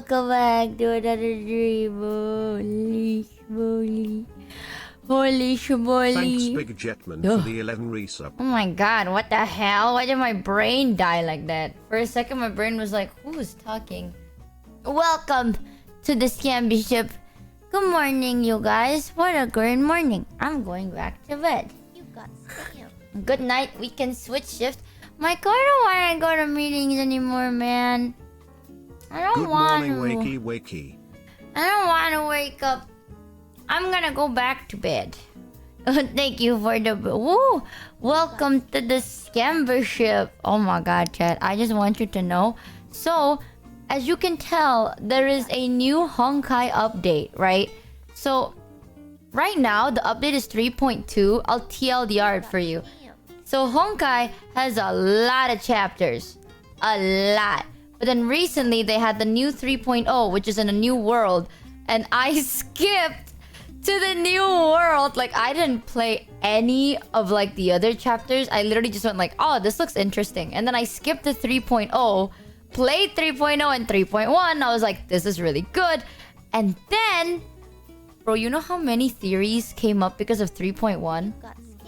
Welcome back to another dream. Holy schmoly. Holy schmoly. Thanks, Big Jetman, for the 11 resub. Oh my god, what the hell? Why did my brain die like that? For a second, my brain was like, who's talking? Welcome to the Scam Bishop. Good morning, you guys. What a great morning. I'm going back to bed. You got scammed. Good night. We can switch shift. Mike, I don't want to go to meetings anymore, man. I don't Good want morning, to. wakey. I don't want to wake up. I'm gonna go back to bed. Thank you for the... Woo! Welcome to the Scambership. Oh my god, chat. I just want you to know. So, as you can tell, there is a new Honkai update, right? So, right now, the update is 3.2. I'll TLDR it for you. So, Honkai has a lot of chapters. A lot. But then recently, they had the new 3.0, which is in a new world. And I skipped to the new world. Like, I didn't play any of, like, the other chapters. I literally just went like, oh, this looks interesting. And then I skipped to 3.0, played 3.0 and 3.1. I was like, this is really good. And then, bro, you know how many theories came up because of 3.1?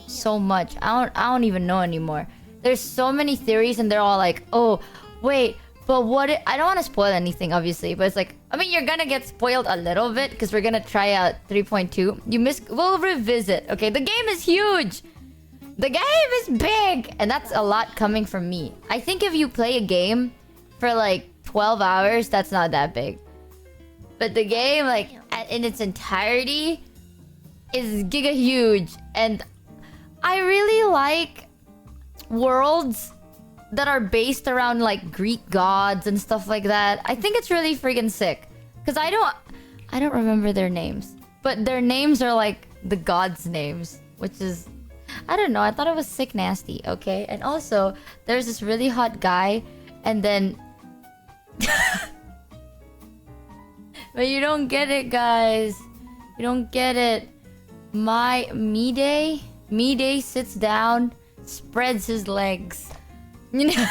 So much. I don't even know anymore. There's so many theories and they're all like, oh, wait, but what I don't want to spoil anything, obviously, but it's like, I mean, you're gonna get spoiled a little bit because we're gonna try out 3.2. We'll revisit. Okay, the game is huge. The game is big, and that's a lot coming from me. I think if you play a game for like 12 hours, that's not that big. But the game, like, in its entirety, is giga huge, and I really like worlds that are based around like Greek gods and stuff like that. I think it's really freaking sick. Cause I don't remember their names. But their names are like the gods' names. Which is, I don't know, I thought it was sick nasty, okay? And also, there's this really hot guy, and then but you don't get it, guys. You don't get it. My Mide sits down, spreads his legs. You know?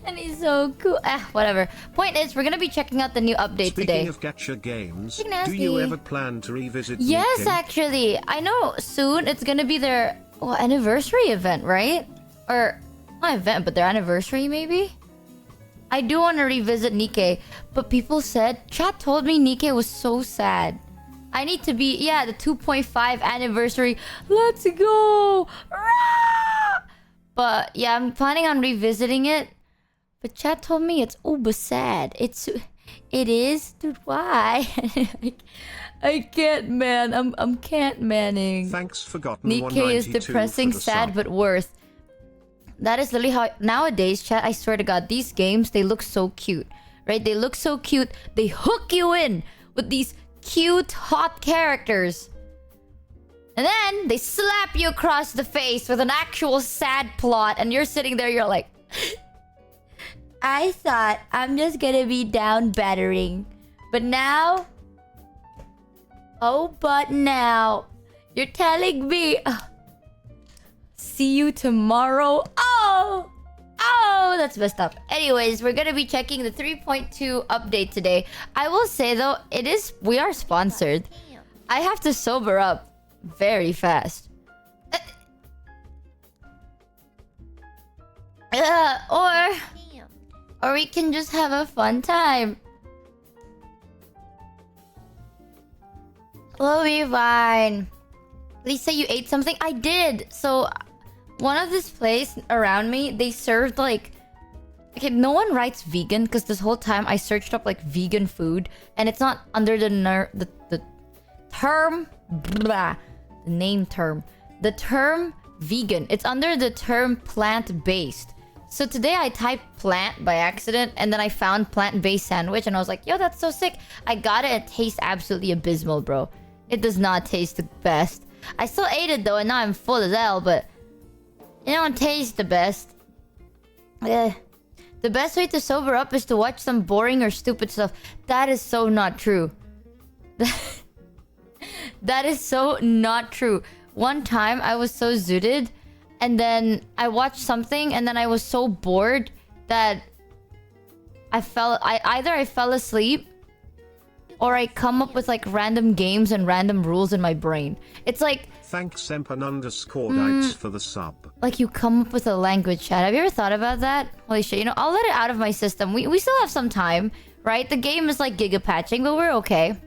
And he's so cool. Whatever. Point is, we're gonna be checking out the new update today. Speaking of gacha games, do you ever plan to revisit Yes, Nikkei? actually. I know soon it's gonna be their anniversary event, right? Or, not event, but their anniversary, maybe? I do want to revisit Nikkei, but people said, chat told me Nikkei was so sad. I need to be, the 2.5 anniversary. Let's go! Rah! But yeah, I'm planning on revisiting it. But chat told me it's uber sad. It is? Dude, why? I can't, man. I'm can't manning. Thanks, Forgotten Nikkei is 192 depressing, for the sad, sub. but worth. That is literally how... Nowadays, chat, I swear to God, these games, they look so cute. Right? They look so cute. They hook you in with these cute, hot characters. And then they slap you across the face with an actual sad plot. And you're sitting there, you're like... I thought I'm just gonna be down battering. But now... Oh, but now... You're telling me... see you tomorrow. Oh, that's messed up. Anyways, we're gonna be checking the 3.2 update today. I will say though, we are sponsored. I have to sober up very fast. Or we can just have a fun time. We'll be fine. Lisa, you ate something? I did. So one of this place around me, they served like... Okay, no one writes vegan because this whole time I searched up like vegan food and it's not under the term... Blah, the name term. The term vegan. It's under the term plant-based. So today I typed plant by accident and then I found plant-based sandwich and I was like, yo, that's so sick. I got it. It tastes absolutely abysmal, bro. It does not taste the best. I still ate it though and now I'm full as hell, but... It don't taste the best. The best way to sober up is to watch some boring or stupid stuff. That is so not true. That is so not true. One time I was so zooted and then I watched something and then I was so bored that either I fell asleep or I come up with like random games and random rules in my brain. It's like Thanks Empan_dites for the sub. like you come up with a language chat. Have you ever thought about that? Holy shit, you know, I'll let it out of my system. We still have some time, right? The game is like gigapatching, but we're okay.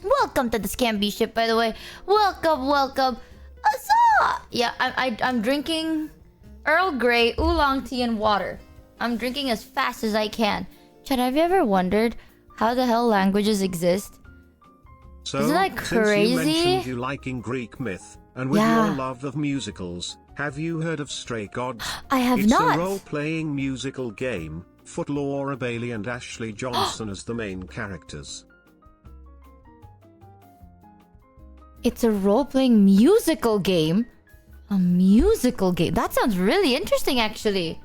Welcome to the Scamby ship, by the way. Welcome. Huzzah! Yeah, I'm drinking Earl Grey, oolong tea, and water. I'm drinking as fast as I can. Chad, have you ever wondered how the hell languages exist? So, isn't that crazy? Since you mentioned you liking Greek myth, and with your love of musicals, have you heard of Stray Gods? I have not. It's a role-playing musical game, with Laura Bailey and Ashley Johnson as the main characters. It's a role-playing musical game? A musical game? That sounds really interesting, actually.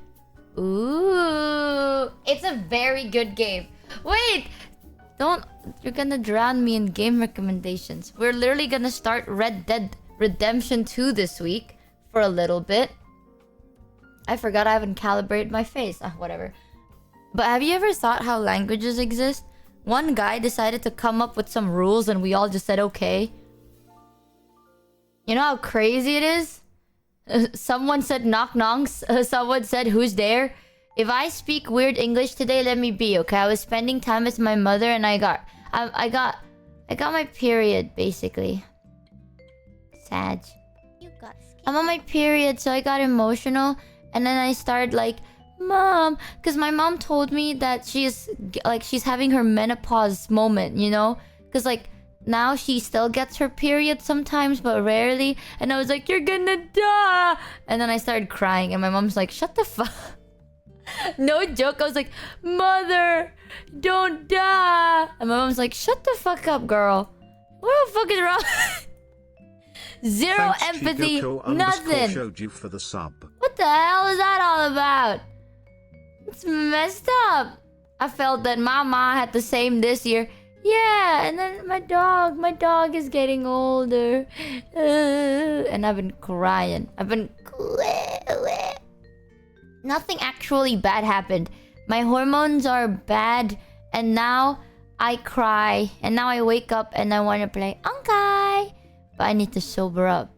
Ooh. It's a very good game. Wait! You're gonna drown me in game recommendations. We're literally gonna start Red Dead Redemption 2 this week for a little bit. I forgot I haven't calibrated my face. Whatever. But have you ever thought how languages exist? One guy decided to come up with some rules and we all just said okay. You know how crazy it is? Someone said knock knocks. Someone said who's there? If I speak weird English today, let me be, okay? I was spending time with my mother and I got my period, basically. Sad. I'm on my period, so I got emotional. And then I started like, Mom, because my mom told me that she's having her menopause moment, you know? Because like, now she still gets her period sometimes, but rarely. And I was like, you're gonna die! And then I started crying and my mom's like, shut the fuck. No joke, I was like, Mother, don't die. And my mom's like, shut the fuck up, girl. What the fuck is wrong? Zero Thanks, empathy, Chigoko nothing. showed you for the sub. What the hell is that all about? It's messed up. I felt that my mom had the same this year. Yeah, and then my dog is getting older. And I've been crying. Nothing actually bad happened. My hormones are bad, and now I cry. And now I wake up and I want to play Honkai. But I need to sober up.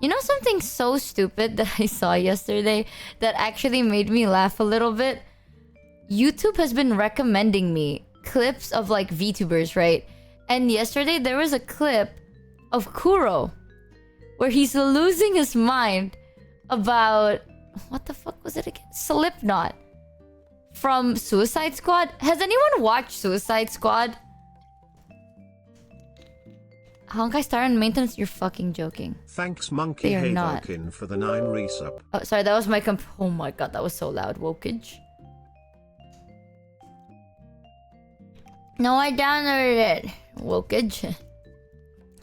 You know something so stupid that I saw yesterday that actually made me laugh a little bit? YouTube has been recommending me clips of like VTubers, right? And yesterday there was a clip of Kuro where he's losing his mind about... What the fuck was it again? Slipknot from Suicide Squad. Has anyone watched Suicide Squad? Honkai Star in maintenance? You're fucking joking. Thanks Monkey Havokin for the 9 resub. Oh, sorry, that was my oh my god, that was so loud. Wokage. No, I downloaded it. Wokage.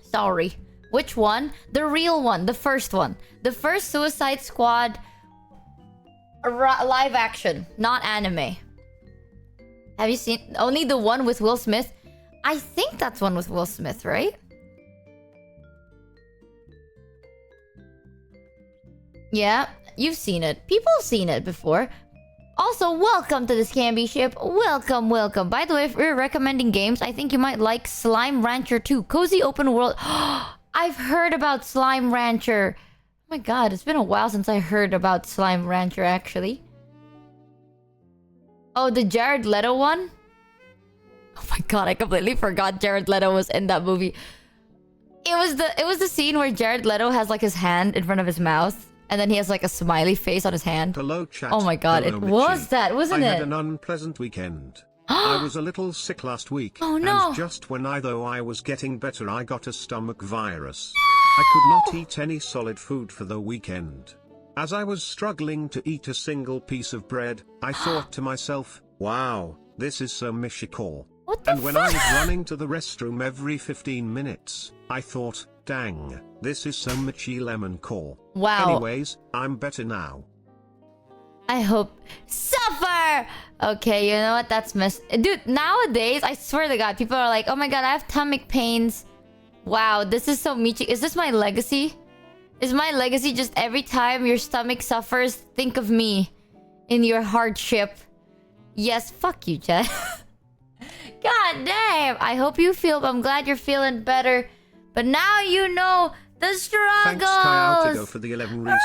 Sorry. Which one? The real one. The first one. The first Suicide Squad live action, not anime. Have you seen only the one with Will Smith? I think that's one with Will Smith, right? Yeah, you've seen it. People have seen it before. Also, welcome to the Scamby ship. Welcome. By the way, if we're recommending games, I think you might like Slime Rancher 2. Cozy open world. I've heard about Slime Rancher. Oh my god, it's been a while since I heard about Slime Rancher, actually. Oh, the Jared Leto one? Oh my god, I completely forgot Jared Leto was in that movie. It was the scene where Jared Leto has like his hand in front of his mouth. And then he has like a smiley face on his hand. Hello, chat. Oh my god, Hello, it Michi. was that, wasn't it? I had an unpleasant weekend. I was a little sick last week. Oh no. And just when I was getting better, I got a stomach virus. I could not eat any solid food for the weekend. As I was struggling to eat a single piece of bread, I thought to myself, wow, this is so michikoor. What the And when I was running to the restroom every 15 minutes, I thought, dang, this is so Michi lemon core. Wow. Anyways, I'm better now. I hope. Suffer! Okay, you know what? That's dude, nowadays, I swear to god, people are like, oh my god, I have stomach pains. Wow, this is so Michi. Is this my legacy? Is my legacy just every time your stomach suffers, think of me in your hardship? Yes, fuck you, chat. God damn. I hope you feel... I'm glad you're feeling better. But now you know the struggles. Thanks, Kyle, for the 11 resub.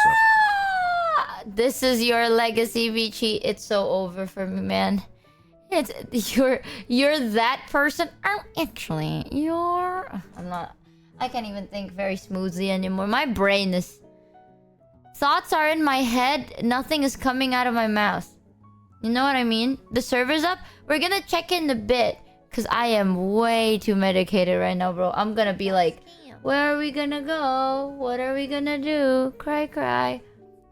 This is your legacy, Vici. It's so over for me, man. You're that person. Actually, I'm not. I can't even think very smoothly anymore. My brain is... Thoughts are in my head. Nothing is coming out of my mouth. You know what I mean? The server's up. We're gonna check in a bit. Because I am way too medicated right now, bro. I'm gonna be like, where are we gonna go? What are we gonna do? Cry, cry.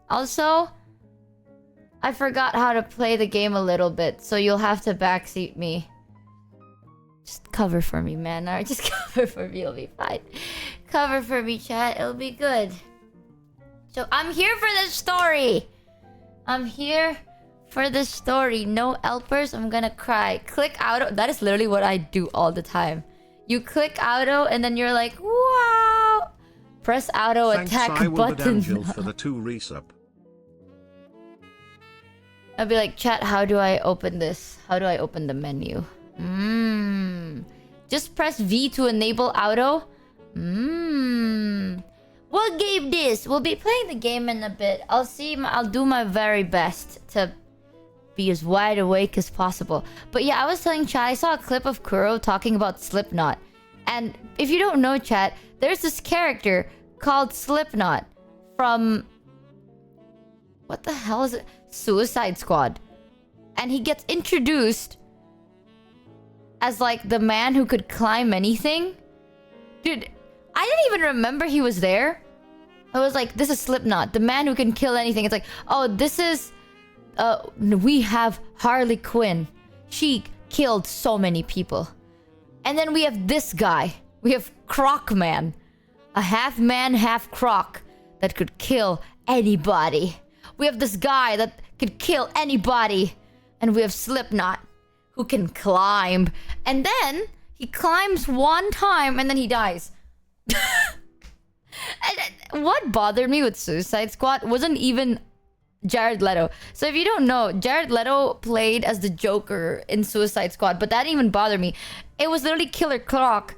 Also, I forgot how to play the game a little bit. So you'll have to backseat me. Just cover for me, man. Alright, just cover for me. It'll be fine. Cover for me, chat. It'll be good. So I'm here for this story. I'm here for the story. No helpers. I'm gonna cry. Click auto. That is literally what I do all the time. You click auto and then you're like, wow. Press auto attack button. For the 2 resub. I'll be like, chat, how do I open this? How do I open the menu? Just press V to enable auto. What game this? We'll be playing the game in a bit. I'll do my very best to be as wide awake as possible. But yeah, I was telling chat, I saw a clip of Kuro talking about Slipknot. And if you don't know, chat, there's this character called Slipknot from... What the hell is it? Suicide Squad. And he gets introduced as like the man who could climb anything. Dude, I didn't even remember he was there. I was like, this is Slipknot, the man who can kill anything. It's like, oh, this is... we have Harley Quinn. She killed so many people. And then we have this guy. We have Croc Man. A half man, half croc that could kill anybody. We have this guy that could kill anybody. And we have Slipknot, who can climb. And then he climbs one time and then he dies. And what bothered me with Suicide Squad wasn't even Jared Leto. So if you don't know, Jared Leto played as the Joker in Suicide Squad, but that didn't even bother me. It was literally Killer Croc.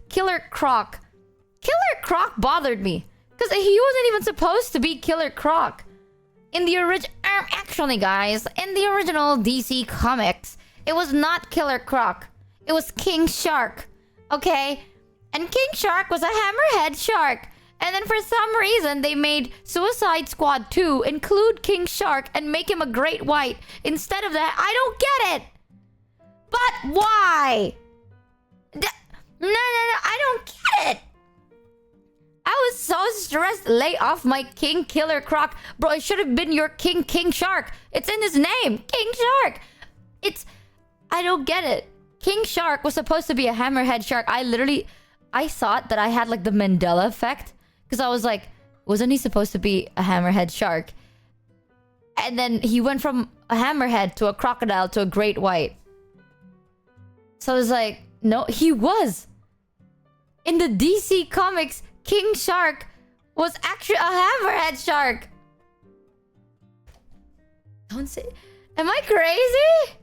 Killer Croc. Killer Croc bothered me. Because he wasn't even supposed to be Killer Croc. In the actually, guys, in the original DC comics, it was not Killer Croc. It was King Shark. Okay? And King Shark was a hammerhead shark. And then for some reason, they made Suicide Squad 2 include King Shark and make him a great white instead of that. I don't get it. But why? No, I don't get it. I was so stressed. Lay off my King Killer Croc. Bro, it should have been your King Shark. It's in his name. King Shark. I don't get it. King Shark was supposed to be a hammerhead shark. I thought that I had like the Mandela effect. Because I was like, wasn't he supposed to be a hammerhead shark? And then he went from a hammerhead to a crocodile to a great white. So I was like, no, he was. In the DC comics, King Shark was actually a hammerhead shark. Don't say... Am I crazy?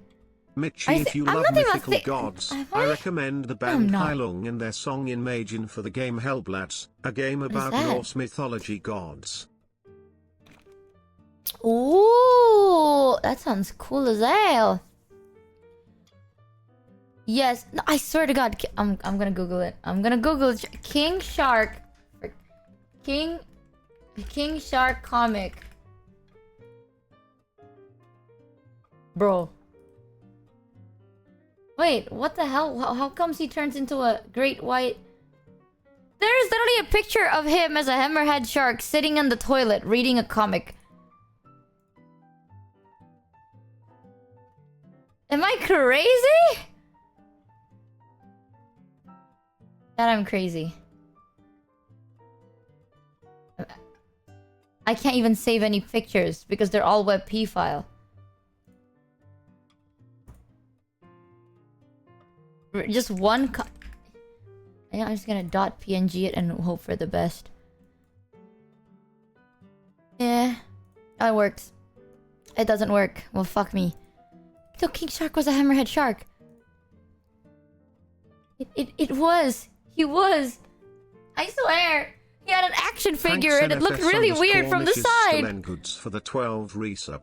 Mitchie, if you love mythical gods, I recommend the band Heilung and their song Imagine for the game Hellblats, a game about Norse mythology gods. Ooh, that sounds cool as hell. Yes, no, I swear to God, I'm gonna Google it. I'm gonna Google it. King Shark, King Shark comic, bro. Wait, what the hell? How comes he turns into a great white? There's literally a picture of him as a hammerhead shark sitting in the toilet reading a comic. Am I crazy? That I'm crazy. I can't even save any pictures because they're all WebP file. Just one I'm just gonna .png it and hope for the best. Yeah. Oh, it works. It doesn't work. Well, fuck me. So King Shark was a hammerhead shark. It was. He was. I swear. He had an action figure and it looked really weird from the side. Goods for the 12 resub.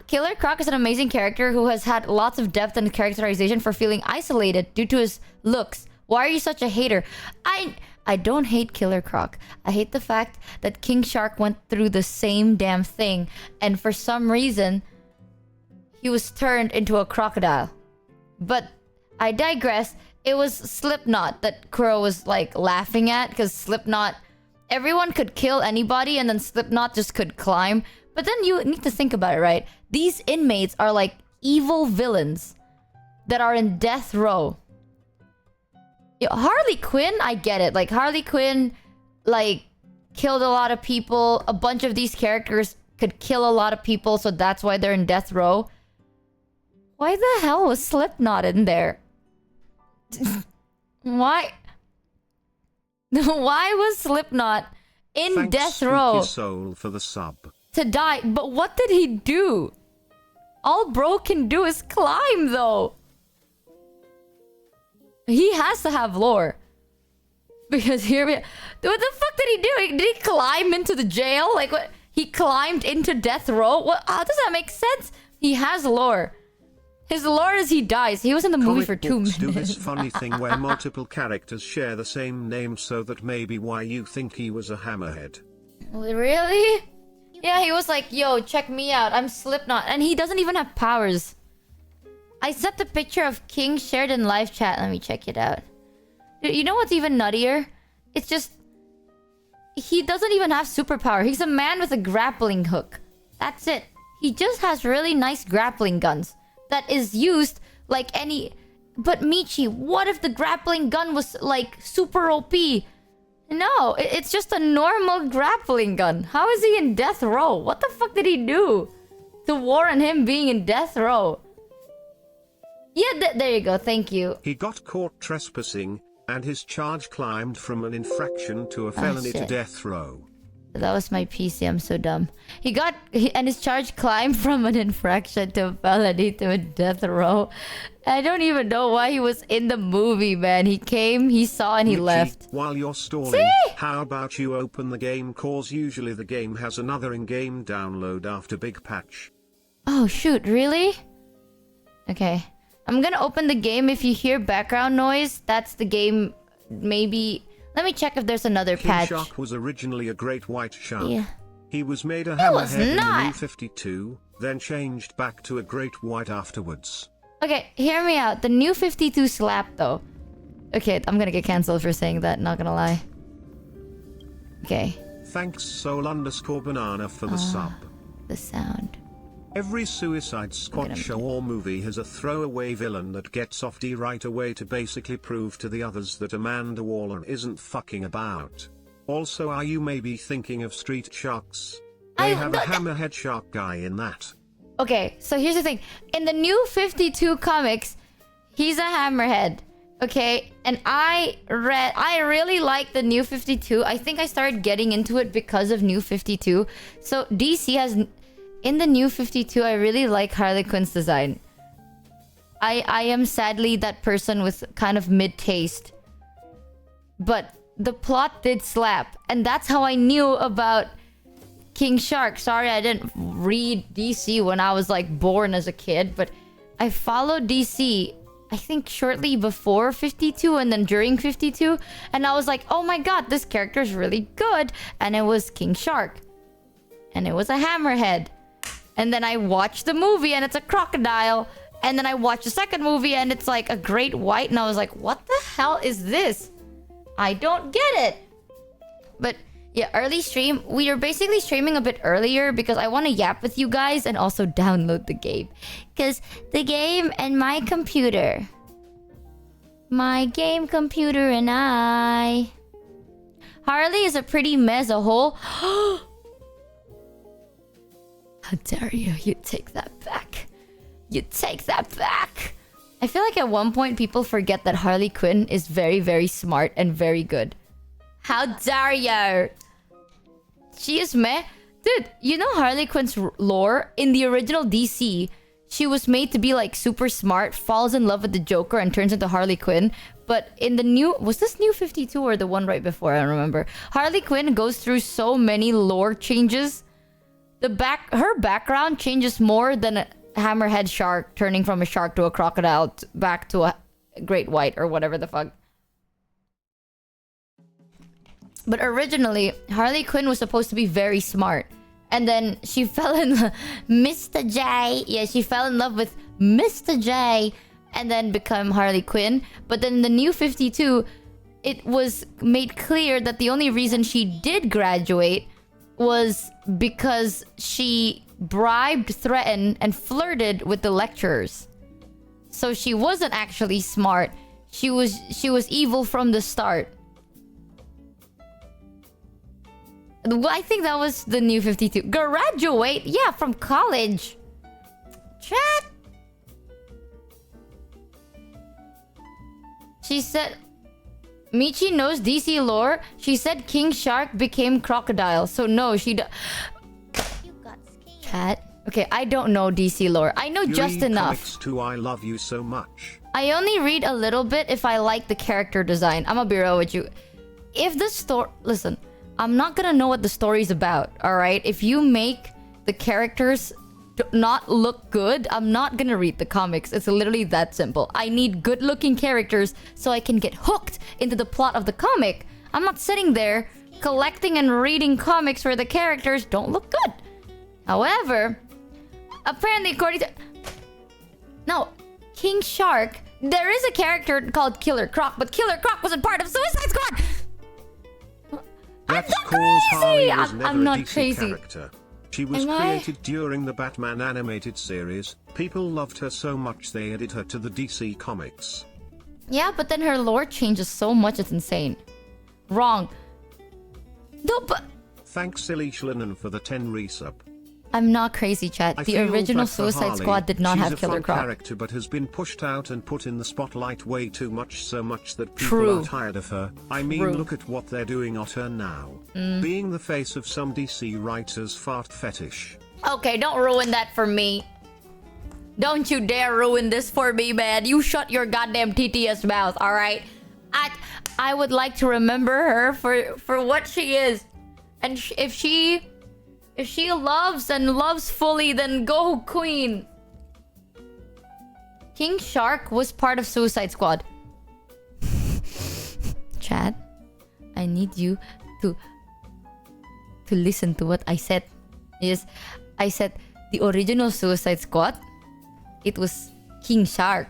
Killer Croc is an amazing character who has had lots of depth and characterization for feeling isolated due to his looks. Why are you such a hater? I don't hate Killer Croc. I hate the fact that King Shark went through the same damn thing and for some reason he was turned into a crocodile. But I digress. It was Slipknot that Kuro was like laughing at because Slipknot, everyone could kill anybody and then Slipknot just could climb. But then you need to think about it, right? These inmates are like evil villains that are in death row. Harley Quinn, I get it. Like Harley Quinn, like killed a lot of people. A bunch of these characters could kill a lot of people, so that's why they're in death row. Why the hell was Slipknot in there? Why? Why was Slipknot in Thanks, death row? Soul for the sub. To die. But what did he do? All bro can do is climb, though. He has to have lore. Because here we... What the fuck did he do? Did he climb into the jail? Like, what? He climbed into death row? What? How does that make sense? He has lore. His lore is he dies. He was in the movie for 2 minutes. Do this funny thing where multiple characters share the same name so that maybe why you think he was a hammerhead. Really? Yeah, he was like, yo, check me out. I'm Slipknot. And he doesn't even have powers. I sent the picture of King shared in live chat. Let me check it out. Dude, you know what's even nuttier? It's just... He doesn't even have superpower. He's a man with a grappling hook. That's it. He just has really nice grappling guns. That is used like any... But Michi, what if the grappling gun was like super OP? No, it's just a normal grappling gun. How is he in death row? What the fuck did he do to warrant him being in death row? Yeah, there you go. Thank you. He got caught trespassing, and his charge climbed from an infraction to a felony to death row. That was my PC. I'm so dumb. And his charge climbed from an infraction to a felony to a death row. I don't even know why he was in the movie, man. He came, he saw, and he Michi, left. While you're stalling, See? how about you open the game, cause usually the game has another in-game download after big patch. Oh, shoot. Really? Okay. I'm gonna open the game. If you hear background noise, that's the game. Maybe... Let me check if there's another King patch. Shark was originally a great white shark. Yeah. He was made a was hammerhead in the not. new 52, then changed back to a great white afterwards. Okay, hear me out. The new 52 slap, though. Okay, I'm gonna get cancelled for saying that, not gonna lie. Okay. Thanks Soul_Banana for the sub. The sound. Every Suicide Squad show or movie has a throwaway villain that gets off D right away to basically prove to the others that Amanda Waller isn't fucking about. Also, are you maybe thinking of Street Sharks? They have a hammerhead shark guy in that. Okay, so here's the thing. In the new 52 comics, he's a hammerhead. Okay, and I really like the new 52. I think I started getting into it because of new 52. So DC has... In the new 52, I really like Harley Quinn's design. I am sadly that person with kind of mid-taste. But the plot did slap. And that's how I knew about King Shark. Sorry, I didn't read DC when I was like born as a kid. But I followed DC, I think shortly before 52 and then during 52. And I was like, oh my god, this character is really good. And it was King Shark. And it was a hammerhead. And then I watched the movie and it's a crocodile. And then I watched the second movie and it's like a great white. And I was like, what the hell is this? I don't get it. But yeah, early stream. We are basically streaming a bit earlier because I want to yap with you guys and also download the game. Because the game and my computer. My game computer and I. Harley is a pretty mess a whole. How dare you? You take that back. You take that back. I feel like at one point people forget that Harley Quinn is very, very smart and very good. How dare you? She is meh. Dude, you know Harley Quinn's lore? In the original DC, she was made to be like super smart, falls in love with the Joker, and turns into Harley Quinn. But in the new... Was this New 52 or the one right before? I don't remember. Harley Quinn goes through so many lore changes. Her background changes more than a hammerhead shark turning from a shark to a crocodile back to a great white or whatever the fuck. But originally, Harley Quinn was supposed to be very smart. And then she fell in Mr. J. Yeah, she fell in love with Mr. J. And then become Harley Quinn. But then in the New 52, it was made clear that the only reason she did graduate was because she bribed, threatened, and flirted with the lecturers. So she wasn't actually smart. She was evil from the start. I think that was the New 52. Graduate? Yeah, from college. Chat. She said... Michi knows DC lore. She said King Shark became crocodile. So no, she... You got scared. Chat. Okay, I don't know DC lore. I know just enough. Comics too, I love you so much. I only read a little bit if I like the character design. I'm gonna be real with you. If the story... Listen, I'm not gonna know what the story's about, alright? If you make the characters not look good, I'm not gonna read the comics. It's literally that simple. I need good-looking characters so I can get hooked into the plot of the comic. I'm not sitting there collecting and reading comics where the characters don't look good. However, apparently according to... No, King Shark... There is a character called Killer Croc, but Killer Croc wasn't part of Suicide Squad! That's I'm cause Harley not was crazy! never I'm not a DC crazy. character. She was Am I? created during the Batman animated series. People loved her so much they added her to the DC comics. Yeah, but then her lore changes so much it's insane. Wrong. No, but... Thanks Silly Schlinnen for the 10 resub. I'm not crazy, chat. I The feel original that for Suicide Harley, Squad did not she's have a Killer fun Croc. character but has been pushed out and put in the spotlight way too much, so much that people True. are tired of her. I mean, True. look at what they're doing at her now. Being the face of some DC writers' fart fetish. Okay, don't ruin that for me. Don't you dare ruin this for me, man. You shut your goddamn TTS mouth, alright? I would like to remember her for what she is. And if she loves and loves fully, then go queen. King Shark was part of Suicide Squad. Chad, I need you to listen to what I said. Yes, I said the original Suicide Squad, it was King Shark.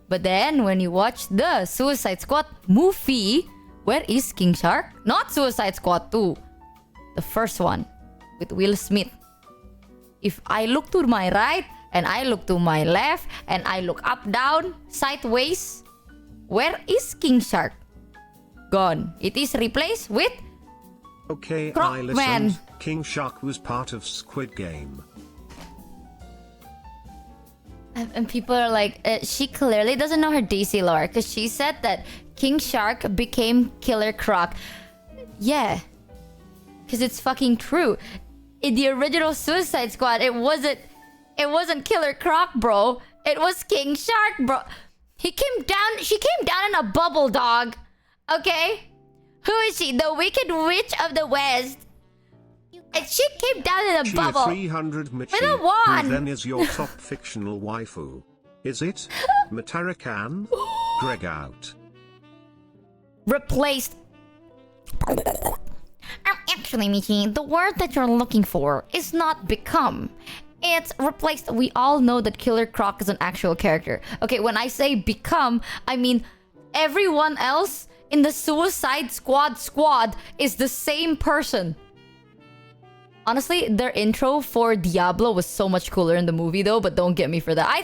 But then when you watch the Suicide Squad movie, where is King Shark? Not Suicide Squad 2. The first one with Will Smith. If I look to my right and I look to my left and I look up, down, sideways, where is King Shark? Gone. It is replaced with Okay, Croc I Man. listened. King Shark was part of Squid Game. And people are like, she clearly doesn't know her DC lore because she said that King Shark became Killer Croc. Yeah, because it's fucking true. In the original Suicide Squad, it wasn't Killer Croc, bro. It was King Shark, bro. She came down in a bubble, dog. Okay? Who is she? The Wicked Witch of the West. And she came down in a Chia bubble. 300 Michi, With a wand. who then is your top fictional waifu? Is it Matarakan? Greg out. Replaced. Actually, Michi, the word that you're looking for is not become. It's replaced. We all know that Killer Croc is an actual character. Okay, when I say become, I mean everyone else in the Suicide Squad is the same person. Honestly, their intro for Diablo was so much cooler in the movie though, but don't get me for that. I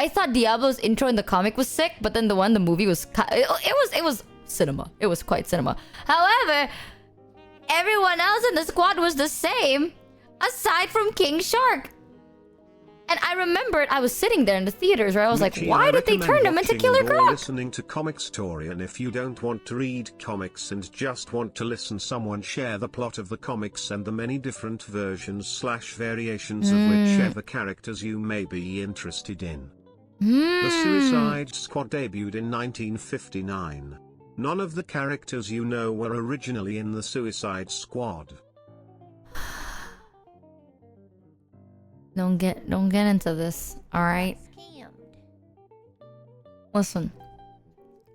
thought Diablo's intro in the comic was sick, but then the one in the movie was it was cinema. It was quite cinema. However, everyone else in the squad was the same aside from King Shark. And I remembered I was sitting there in the theaters where I was like, Michi, why I did they turn recommend him into watching Killer or Croc? listening to Comic Story, and if you don't want to read comics and just want to listen someone share the plot of the comics and the many different versions/variations of whichever characters you may be interested in. The Suicide Squad debuted in 1959. None of the characters you know were originally in the Suicide Squad. Don't get into this, alright? Scammed. Listen.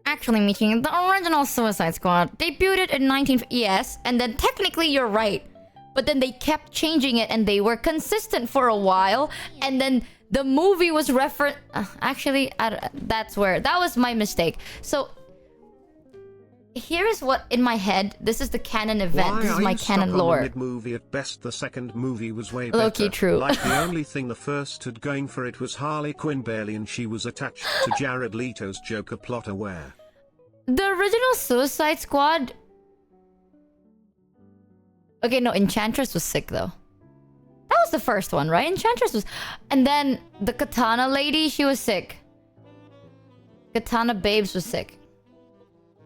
Actually, Michi, the original Suicide Squad debuted in 19... Yes, and then technically you're right. But then they kept changing it and they were consistent for a while. And then the movie was actually, that's where... That was my mistake. So... Here's what in my head. This is the canon event. Why this is are my you canon stuck on lore. a mid-movie at best? The second movie was way Low-key better. true. Like the only thing the first had going for it was Harley Quinn barely, and she was attached to Jared Leto's Joker plot aware. The original Suicide Squad. Okay, no, Enchantress was sick though. That was the first one, right? Enchantress was, and then the Katana lady, she was sick. Katana Babes was sick.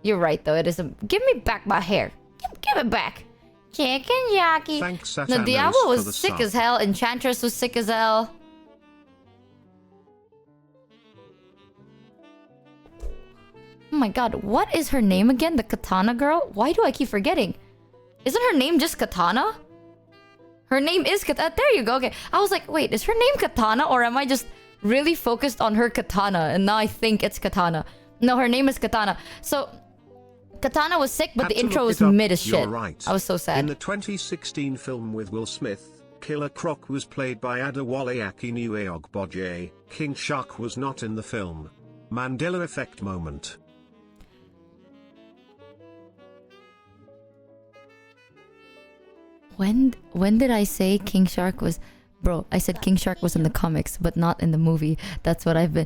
You're right though. It is a. Give me back my hair. Give it back. Chicken jockey. Thanks, No, Satanos, Diablo for the was sick sub. as hell. Enchantress was sick as hell. Oh my god, what is her name again? The Katana girl? Why do I keep forgetting? Isn't her name just Katana? Her name is Katana. There you go. Okay. I was like, wait, is her name Katana or am I just really focused on her Katana and now I think it's Katana? No, her name is Katana. So, Katana was sick, but Had the to intro look was it up. mid as You're shit. right. I was so In sad. the 2016 film with Will Smith, Killer Croc was played by Adewale Akinnuoye. King Shark was not in the film. Mandela effect moment. When did I say King Shark was... Bro, I said King Shark was in the comics, but not in the movie. That's what I've...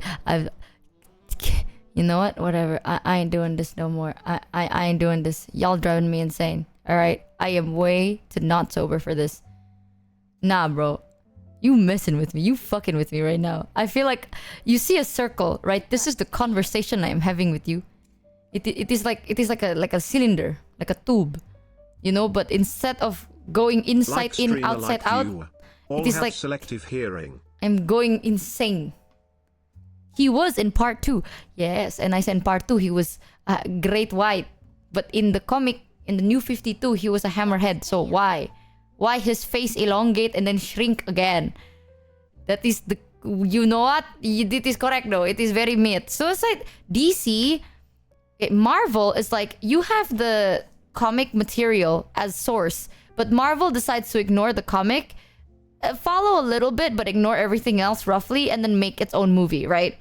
You know what? Whatever. I ain't doing this no more. I ain't doing this. Y'all driving me insane. Alright? I am way too not sober for this. Nah, bro. You messing with me. You fucking with me right now. I feel like... You see a circle, right? This is the conversation I am having with you. It is like a cylinder. Like a tube. You know? But instead of going inside Like in, streamer outside like out... you. All It is have like... selective hearing. I'm going insane. He was in part 2. Yes, and I said in part 2 he was Great White. But in the comic, in the New 52, he was a hammerhead. So why? Why his face elongate and then shrink again? That is the... You know what? It is correct though. It is very myth. Suicide... DC... Marvel is like, you have the comic material as source. But Marvel decides to ignore the comic... follow a little bit, but ignore everything else roughly, and then make its own movie, right?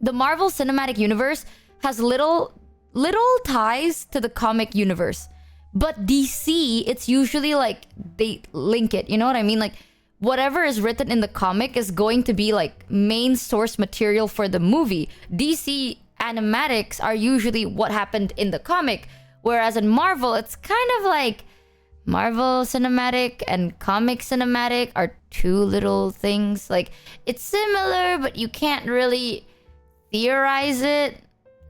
The Marvel Cinematic Universe has little ties to the comic universe. But DC, it's usually like they link it. You know what I mean? Like whatever is written in the comic is going to be like main source material for the movie. DC animatics are usually what happened in the comic, whereas in Marvel, it's kind of like Marvel Cinematic and comic cinematic are two little things. Like, it's similar, but you can't really theorize it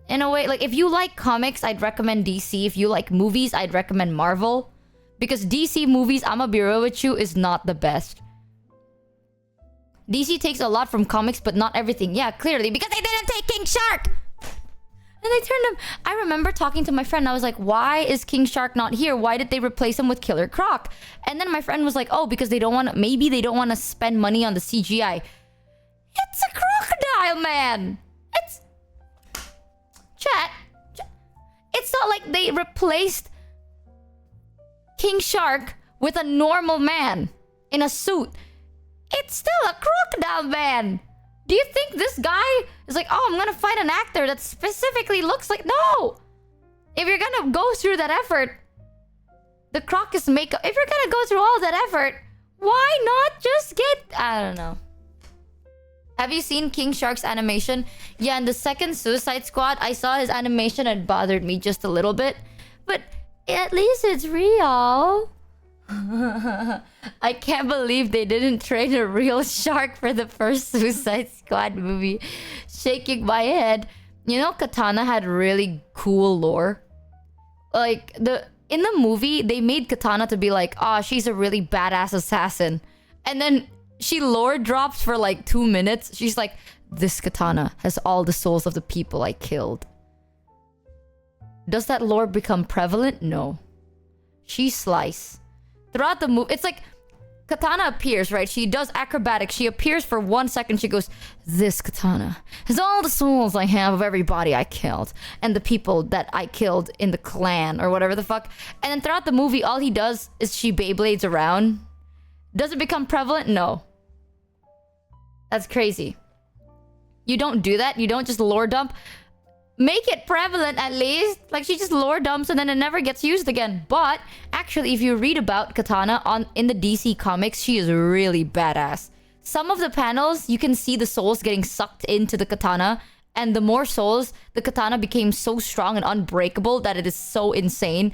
in a way. Like, if you like comics, I'd recommend DC. If you like movies, I'd recommend Marvel. Because DC movies, I'ma be real with you, is not the best. DC takes a lot from comics, but not everything. Yeah, clearly, because they didn't take King Shark! And they turned him... I remember talking to my friend. I was like, why is King Shark not here? Why did they replace him with Killer Croc? And then my friend was like, oh, because they don't want to... Maybe they don't want to spend money on the CGI. It's a crocodile, man! It's... Chat. It's not like they replaced King Shark with a normal man in a suit. It's still a crocodile, man! Do you think this guy is like, oh, I'm gonna find an actor that specifically looks like... No! If you're gonna go through that effort, the Croc is makeup. If you're gonna go through all that effort, why not just get... I don't know. Have you seen King Shark's animation? Yeah, in the second Suicide Squad, I saw his animation and it bothered me just a little bit. But at least it's real. I can't believe they didn't train a real shark for the first Suicide Squad movie. Shaking my head. You know, Katana had really cool lore. Like, in the movie, they made Katana to be like, oh, she's a really badass assassin. And then she lore drops for like 2 minutes. She's like, this Katana has all the souls of the people I killed. Does that lore become prevalent? No. She slice. Throughout the movie, it's like Katana appears, right? She does acrobatics. She appears for 1 second. She goes, this Katana has all the souls I have of everybody I killed. And the people that I killed in the clan or whatever the fuck. And then throughout the movie, all he does is she Beyblades around. Does it become prevalent? No. That's crazy. You don't do that. You don't just lore dump. Make it prevalent at least. Like, she just lore dumps and then it never gets used again. But actually, if you read about Katana in the DC comics, she is really badass. Some of the panels, you can see the souls getting sucked into the Katana. And the more souls, the Katana became so strong and unbreakable that it is so insane.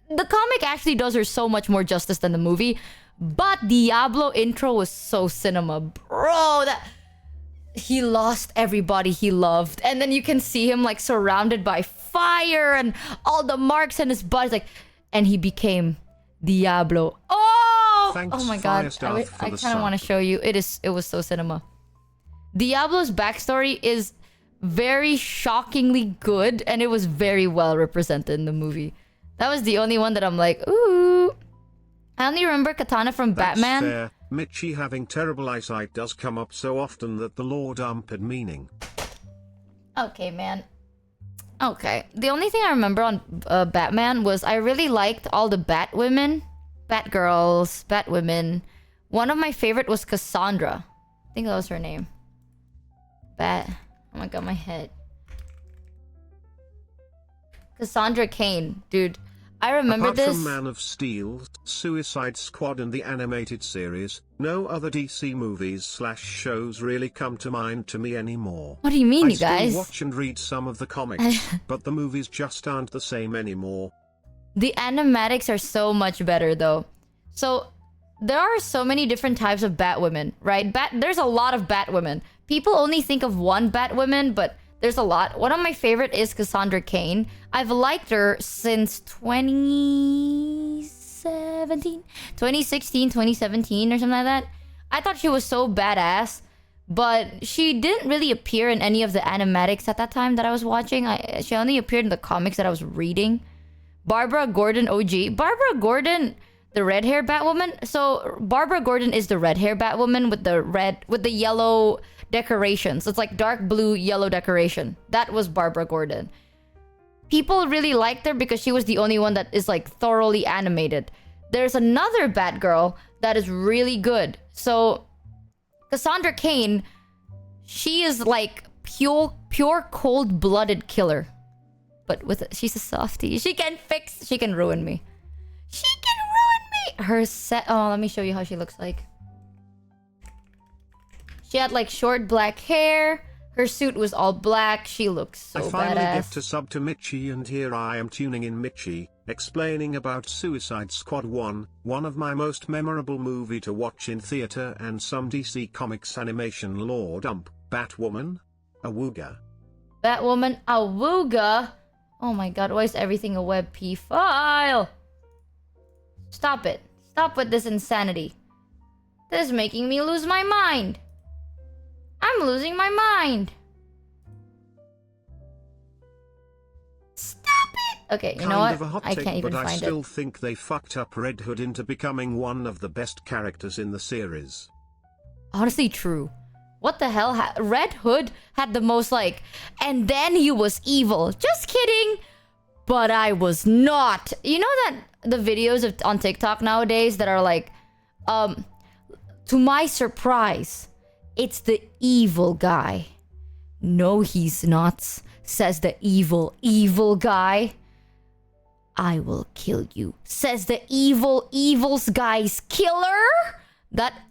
The comic actually does her so much more justice than the movie. But Diablo intro was so cinema. Bro, he lost everybody he loved. And then you can see him like surrounded by fire and all the marks in his butt. Like, and he became Diablo. Oh! Thanks, oh my god. I kind of want to show you. It was so cinema. Diablo's backstory is very shockingly good. And it was very well represented in the movie. That was the only one that I'm like, ooh. I only remember Katana from That's Batman. Fair. Michi having terrible eyesight does come up so often that the lore dump had meaning. Okay, man. Okay. The only thing I remember on Batman was I really liked all the Batwomen. Batgirls, Batwomen. One of my favorite was Cassandra. I think that was her name. Oh my god, my head. Cassandra Cain. Dude. I remember Apart this. from Man of Steel, Suicide Squad and the animated series, no other DC movies/shows really come to mind to me anymore. What do you mean, I you guys? still watch and read some of the comics, but the movies just aren't the same anymore. The animatics are so much better, though. So, there are so many different types of Batwomen, right? There's a lot of Batwomen. People only think of one Batwoman, but there's a lot. One of my favorite is Cassandra Cain. I've liked her since 2016, 2017 or something like that. I thought she was so badass, but she didn't really appear in any of the animatics at that time that I was watching. She only appeared in the comics that I was reading. Barbara Gordon OG. Barbara Gordon, the red hair Batwoman. So Barbara Gordon is the red hair Batwoman with the yellow decorations. It's like dark blue, yellow decoration. That was Barbara Gordon. People really liked her because she was the only one that is like thoroughly animated. There's another Batgirl that is really good. So Cassandra Cain, she is like pure cold-blooded killer. But she's a softie. She can ruin me. She can ruin me. Let me show you how she looks like. She had like short black hair. Her suit was all black. She looks so badass. I finally get to sub to Michi, and here I am tuning in Michi, explaining about Suicide Squad 1, one of my most memorable movie to watch in theater and some DC Comics animation lore dump. Batwoman? Awooga. Batwoman? Awooga? Oh my god, why is everything a WebP file? Stop it. Stop with this insanity. This is making me lose my mind. I'm losing my mind. Stop it! Okay, you know what? I can't even find it. But I still think they fucked up Red Hood into becoming one of the best characters in the series. Honestly, true. What the hell? Red Hood had the most like, and then he was evil. Just kidding. But I was not. You know that the videos on TikTok nowadays that are like, to my surprise, it's the evil guy. No, he's not, says the evil guy. I will kill you, says the evil's guy's killer.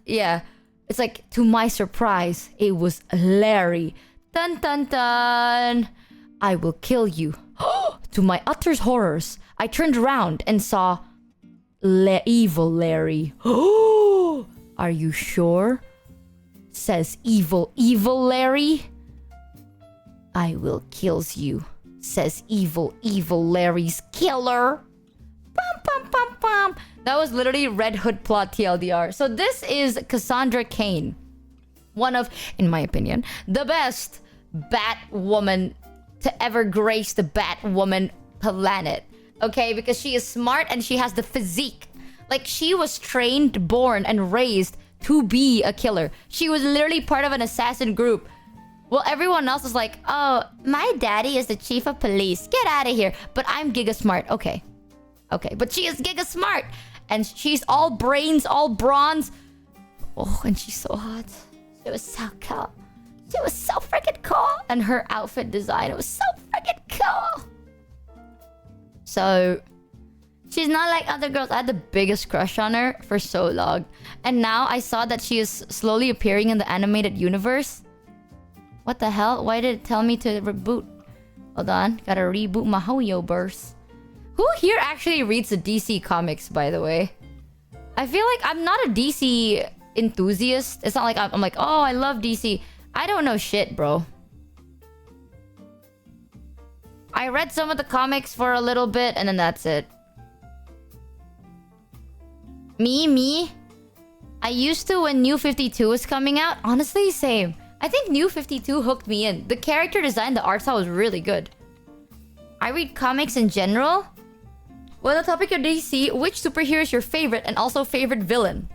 Yeah. It's like, to my surprise, it was Larry. Dun dun dun. I will kill you. To my utter horrors, I turned around and saw Evil Larry. Oh, are you sure? Says evil Larry. I will kills you. Says evil Larry's killer. Bum, bum, bum, bum. That was literally Red Hood plot TLDR. So this is Cassandra Cain. One of, in my opinion, the best Batwoman to ever grace the Batwoman planet. Okay, because she is smart and she has the physique. Like, she was trained, born, and raised to be a killer. She was literally part of an assassin group. Well, everyone else is like, oh, my daddy is the chief of police. Get out of here. But I'm giga smart. Okay. Okay, but she is giga smart. And she's all brains, all bronze. Oh, and she's so hot. She was so cool. She was so freaking cool. And her outfit design, it was so freaking cool. So, she's not like other girls. I had the biggest crush on her for so long. And now I saw that she is slowly appearing in the animated universe. What the hell? Why did it tell me to reboot? Hold on. Gotta reboot my Hoyo burst. Who here actually reads the DC comics, by the way? I feel like I'm not a DC enthusiast. It's not like I'm like, oh, I love DC. I don't know shit, bro. I read some of the comics for a little bit, and then that's it. Me? I used to when New 52 was coming out. Honestly, same. I think New 52 hooked me in. The character design, the art style was really good. I read comics in general. Well, the topic of DC, which superhero is your favorite and also favorite villain?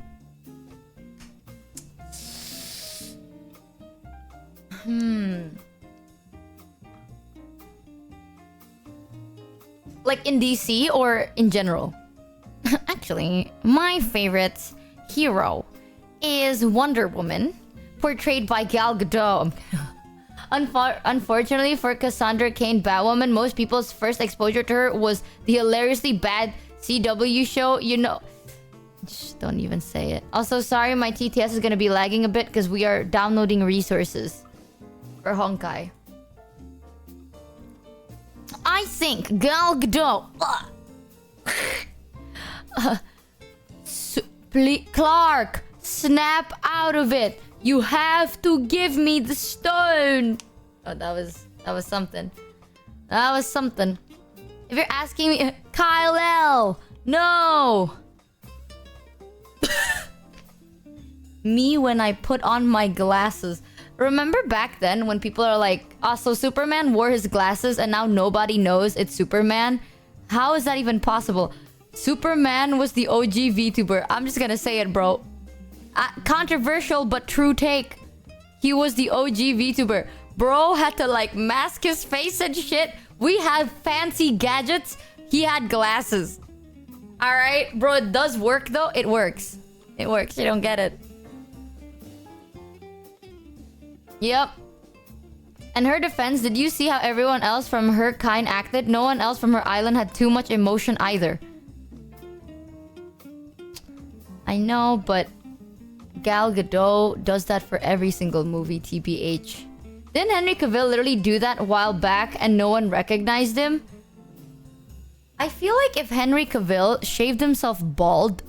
Like in DC or in general? Actually, my favorite hero is Wonder Woman, portrayed by Gal Gadot. Unfortunately for Cassandra Cain Batwoman, most people's first exposure to her was the hilariously bad CW show, you know. Just don't even say it. Also, sorry, my TTS is gonna be lagging a bit because we are downloading resources for Honkai. I think Gal Gadot. Clark, snap out of it. You have to give me the stone. Oh, that was something. That was something. If you're asking me, Kyle L, no. Me when I put on my glasses. Remember back then when people are like, oh, so Superman wore his glasses and now nobody knows it's Superman? How is that even possible? Superman was the OG VTuber. I'm just gonna say it, bro. Controversial but true take. He was the OG VTuber. Bro had to like mask his face and shit. We have fancy gadgets. He had glasses. Alright, bro, it does work though. It works. It works. You don't get it. Yep. In her defense, did you see how everyone else from her kind acted? No one else from her island had too much emotion either. I know, but Gal Gadot does that for every single movie, TBH. Didn't Henry Cavill literally do that a while back and no one recognized him? I feel like if Henry Cavill shaved himself bald,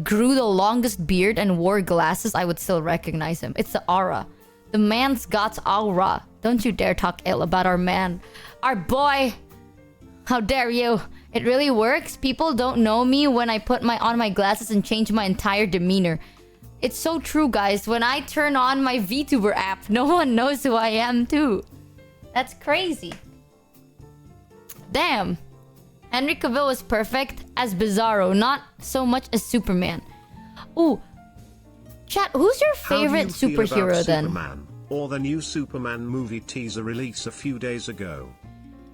grew the longest beard, and wore glasses, I would still recognize him. It's the aura. The man's got aura. Don't you dare talk ill about our man. Our boy. How dare you? It really works. People don't know me when I put on my glasses and change my entire demeanor. It's so true, guys. When I turn on my VTuber app, no one knows who I am, too. That's crazy. Damn. Henry Cavill was perfect as Bizarro, not so much as Superman. Ooh. Chat, who's your favorite superhero then? Superman, or the new Superman movie teaser release a few days ago?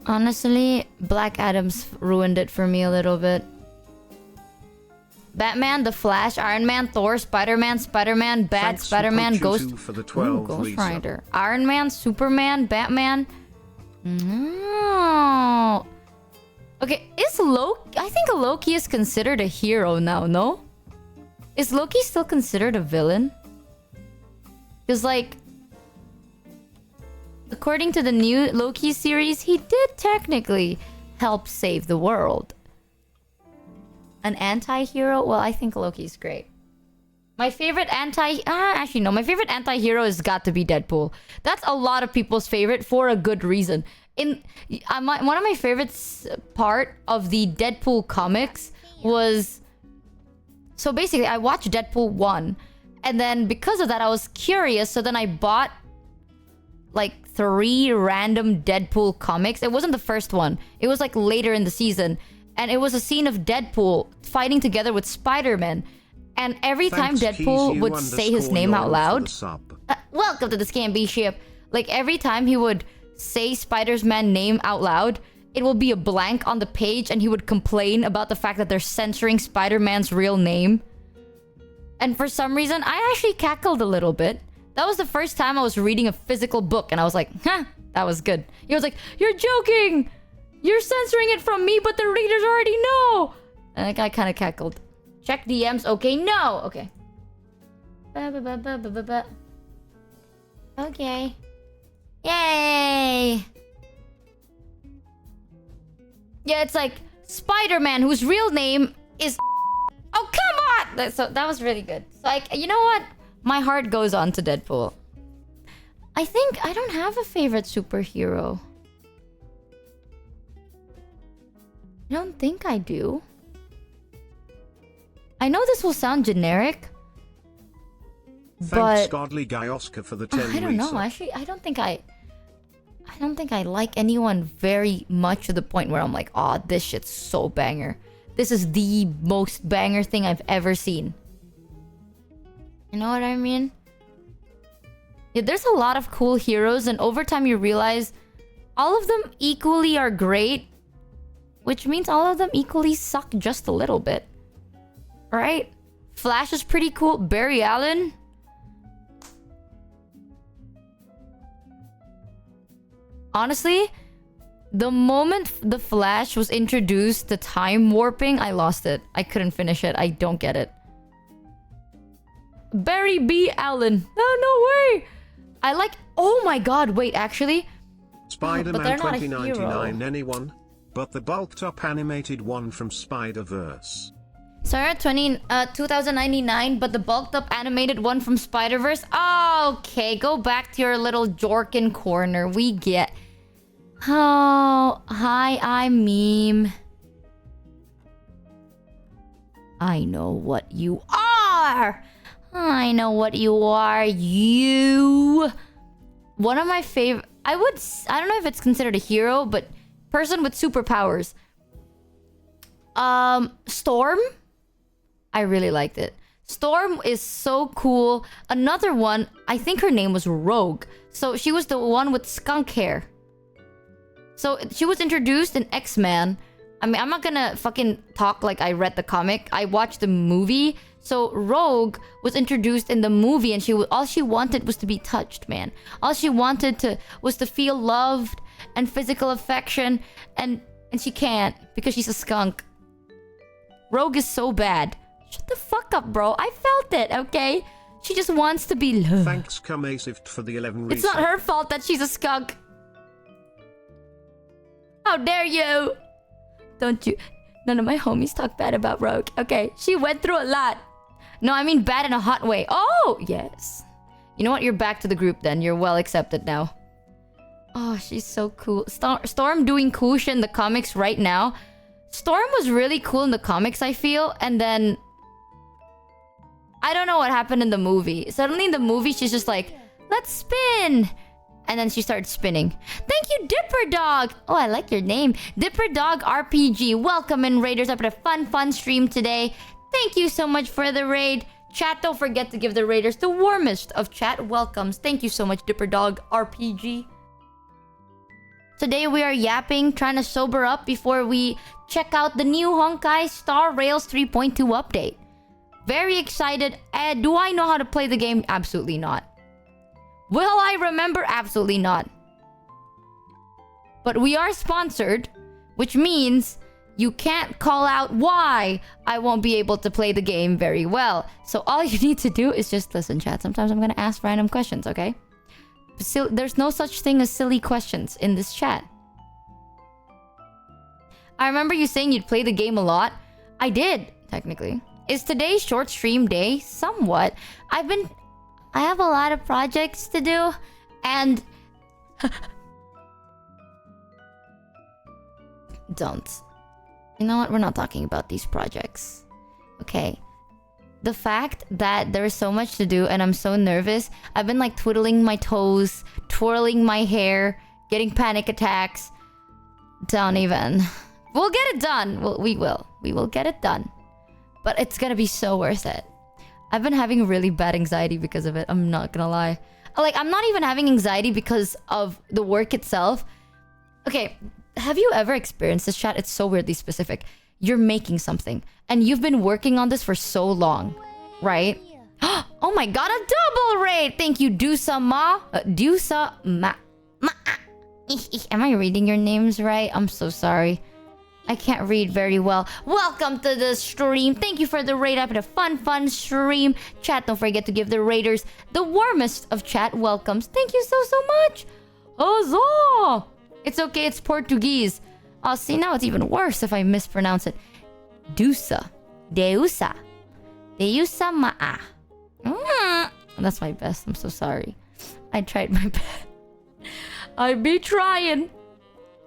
Honestly, Black Adam's ruined it for me a little bit. Batman, The Flash, Iron Man, Thor, Spider-Man, Bat, Spider-Man, Ghost... Ghost Rider. Iron Man, Superman, Batman... No. Okay, is Loki... I think Loki is considered a hero now, no? Is Loki still considered a villain? Because, like... according to the new Loki series, he did technically help save the world. An anti-hero? Well, I think Loki's great. My favorite actually no, my favorite anti-hero has got to be Deadpool. That's a lot of people's favorite for a good reason. One of my favorites part of the Deadpool comics was... So basically, I watched Deadpool 1. And then because of that, I was curious. So then I bought like 3 random Deadpool comics. It wasn't the first one. It was like later in the season. And it was a scene of Deadpool fighting together with Spider-Man. And every time Deadpool would say his name out loud... welcome to the Scamby ship. Like every time he would say Spider-Man's name out loud, it will be a blank on the page and he would complain about the fact that they're censoring Spider-Man's real name. And for some reason, I actually cackled a little bit. That was the first time I was reading a physical book and I was like, huh, that was good. He was like, you're joking! You're censoring it from me, but the readers already know! And I kind of cackled. Check DMs, okay, no! Okay. Okay. Yay! Yeah, it's like Spider-Man, whose real name is... Oh, come on! So that was really good. So, like, you know what? My heart goes on to Deadpool. I think I don't have a favorite superhero. I don't think I do. I know this will sound generic, Thanks but... Godly Guy Oscar for the 10 I don't know. Actually, I don't think I like anyone very much to the point where I'm like, oh, this shit's so banger. This is the most banger thing I've ever seen. You know what I mean? Yeah, there's a lot of cool heroes, and over time you realize all of them equally are great, which means all of them equally suck just a little bit. Right? Flash is pretty cool. Barry Allen. Honestly, the moment the Flash was introduced to time warping, I lost it. I couldn't finish it. I don't get it. Barry B. Allen. Oh, no way. I like... Oh my god, wait, actually... Spider-Man 2099 anyone? But the bulked up animated one from Spider-Verse. Sorry, 2099, but the bulked up animated one from Spider-Verse? Oh, okay, go back to your little Jorkin corner. We get... Oh, hi, I'm Meme. I know what you are! I know what you are, you! One of my favorite... I don't know if it's considered a hero, but... Person with superpowers. Storm? I really liked it. Storm is so cool. Another one, I think her name was Rogue. So she was the one with skunk hair. So she was introduced in X-Men. I mean, I'm not gonna fucking talk like I read the comic. I watched the movie. So Rogue was introduced in the movie, and all she wanted was to be touched, man. All she wanted was to feel loved and physical affection, and she can't because she's a skunk. Rogue is so bad. Shut the fuck up, bro. I felt it, okay? She just wants to be loved. Thanks, Comasive, for the 11 It's not her fault that she's a skunk. How dare you? Don't you... None of my homies talk bad about Rogue. Okay, she went through a lot. No, I mean bad in a hot way. Oh, yes. You know what? You're back to the group then. You're well accepted now. Oh, she's so cool. Storm doing cool shit in the comics right now. Storm was really cool in the comics, I feel. And then... I don't know what happened in the movie. Suddenly in the movie, she's just like, let's spin. And then she started spinning. Thank you, Dipper Dog. Oh, I like your name. Dipper Dog RPG. Welcome in, Raiders. Up at a fun stream today. Thank you so much for the raid. Chat, don't forget to give the Raiders the warmest of chat welcomes. Thank you so much, Dipper Dog RPG. Today we are yapping, trying to sober up before we check out the new Honkai Star Rails 3.2 update. Very excited. Do I know how to play the game? Absolutely not. Will I remember? Absolutely not. But we are sponsored, which means you can't call out why I won't be able to play the game very well. So all you need to do is just listen, chat. Sometimes I'm going to ask random questions, okay? There's no such thing as silly questions in this chat. I remember you saying you'd play the game a lot. I did, technically. Is today short stream day? Somewhat. I have a lot of projects to do, and don't. You know what? We're not talking about these projects. Okay. The fact that there's so much to do and I'm so nervous, I've been like twiddling my toes, twirling my hair, getting panic attacks. Don't even. We'll get it done. We will. We will get it done. But it's gonna be so worth it. I've been having really bad anxiety because of it. I'm not gonna lie. Like, I'm not even having anxiety because of the work itself. Okay, have you ever experienced this, chat? It's so weirdly specific. You're making something and you've been working on this for so long, right? Oh my god, a double raid! Thank you, Dusa Ma. Dusa Ma. Am I reading your names right? I'm so sorry. I can't read very well. Welcome to the stream. Thank you for the raid. I've had a fun stream. Chat, don't forget to give the raiders the warmest of chat welcomes. Thank you so much. Huzzah! It's okay, it's Portuguese. Oh, see, now it's even worse if I mispronounce it. Dusa. Deusa. Deusa ma'a. That's my best. I'm so sorry. I tried my best. I be trying.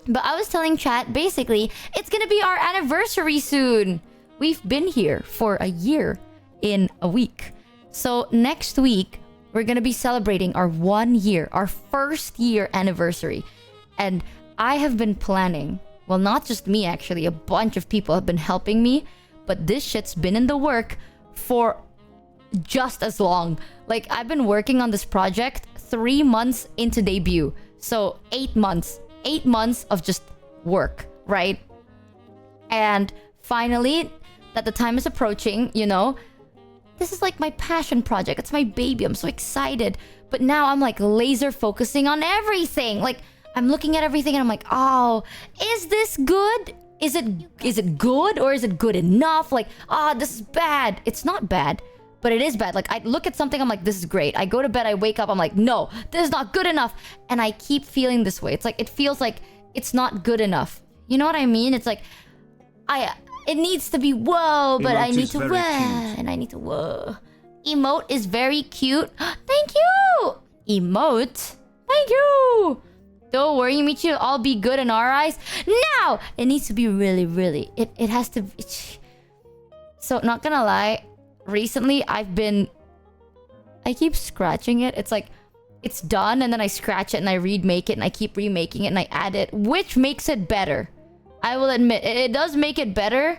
But I was telling chat, basically, it's gonna be our anniversary soon. We've been here for a year in a week. So next week, we're gonna be celebrating our 1 year, our first year anniversary. And I have been planning, well, not just me actually, a bunch of people have been helping me, but this shit's been in the work for just as long. Like, I've been working on this project 3 months into debut. So 8 months. 8 months of just work, right? And finally, that the time is approaching, you know, this is like my passion project. It's my baby. I'm so excited. But now I'm like laser focusing on everything. Like, I'm looking at everything and I'm like, oh, is this good? Is it good or is it good enough? Like, this is bad. It's not bad, but it is bad. Like, I look at something, I'm like, this is great. I go to bed, I wake up, I'm like, no, this is not good enough. And I keep feeling this way. It's like, it feels like it's not good enough. You know what I mean? It's like, it needs to be whoa, but I need to whoa, and I need to whoa. Emote is very cute. Thank you! Emote? Thank you! Don't worry, Michi, I'll be good in our eyes. Now! It needs to be really, it has to be... So, not gonna lie, recently I keep scratching it. It's like, it's done and then I scratch it and I remake it and I keep remaking it and I add it, which makes it better. I will admit, it does make it better.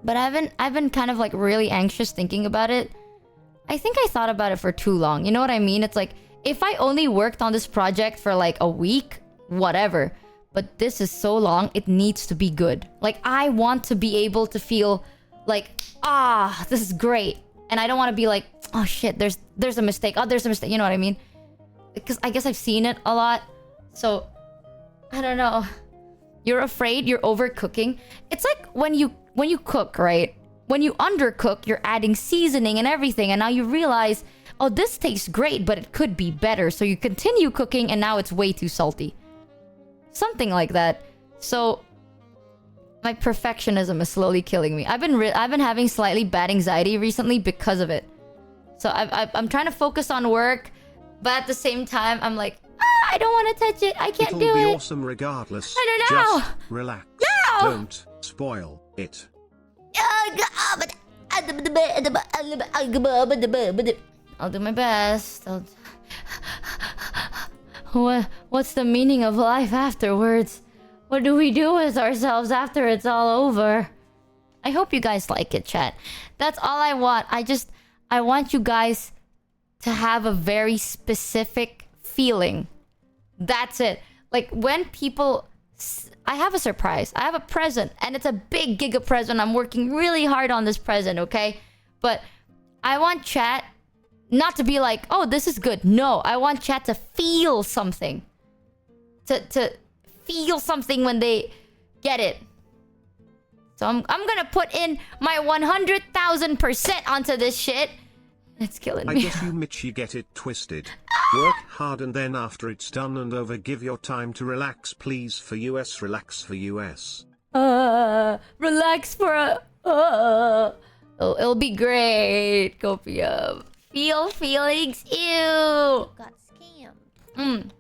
But I've been kind of like really anxious thinking about it. I think I thought about it for too long. You know what I mean? It's like, if I only worked on this project for like a week, whatever. But this is so long, it needs to be good. Like, I want to be able to feel like, this is great. And I don't want to be like, oh shit, there's a mistake. Oh, there's a mistake. You know what I mean? Because I guess I've seen it a lot. So, I don't know. You're afraid you're overcooking. It's like when you cook, right? When you undercook, you're adding seasoning and everything. And now you realize, oh, this tastes great, but it could be better. So you continue cooking and now it's way too salty. Something like that. So my perfectionism is slowly killing me. I've been having slightly bad anxiety recently because of it. So I'm trying to focus on work, but at the same time, I'm like, I don't want to touch it. I can't do it. It'll be awesome regardless. I don't know. Just relax. No! Don't spoil it. I'll do my best. What's the meaning of life afterwards? What do we do with ourselves after it's all over? I hope you guys like it, chat. That's all I want. I want you guys to have a very specific feeling. That's it. Like, when people... I have a surprise. I have a present. And it's a big giga present. I'm working really hard on this present, okay? But I want chat not to be like, oh, this is good. No, I want chat to feel something. To feel something when they get it. So I'm gonna put in my 100,000% onto this shit. It's killing me. I guess you Mitchie get it twisted. Work hard and then after it's done and over, give your time to relax, please. For US, relax for US. Relax for Oh, it'll be great. Copium. Feel feelings. Ew. Got scammed.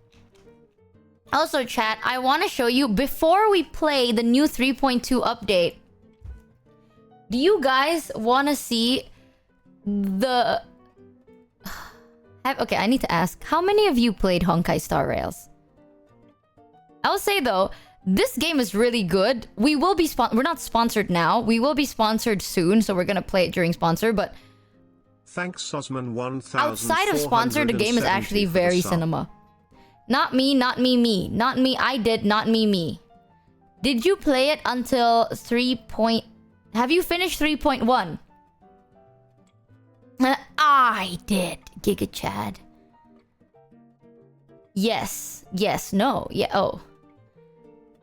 Also, chat, I want to show you before we play the new 3.2 update. Do you guys want to see the... Okay, I need to ask. How many of you played Honkai Star Rails? I'll say though, this game is really good. We will be we're not sponsored now. We will be sponsored soon, so we're gonna play it during sponsor. But thanks, Sosman 1000. outside of sponsor, the game is actually very cinema. Not me, not me, me. Not me, I did, not me, me. Did you play it until 3. Have you finished 3.1? I did, Giga Chad. Yes, yes, no, yeah, oh.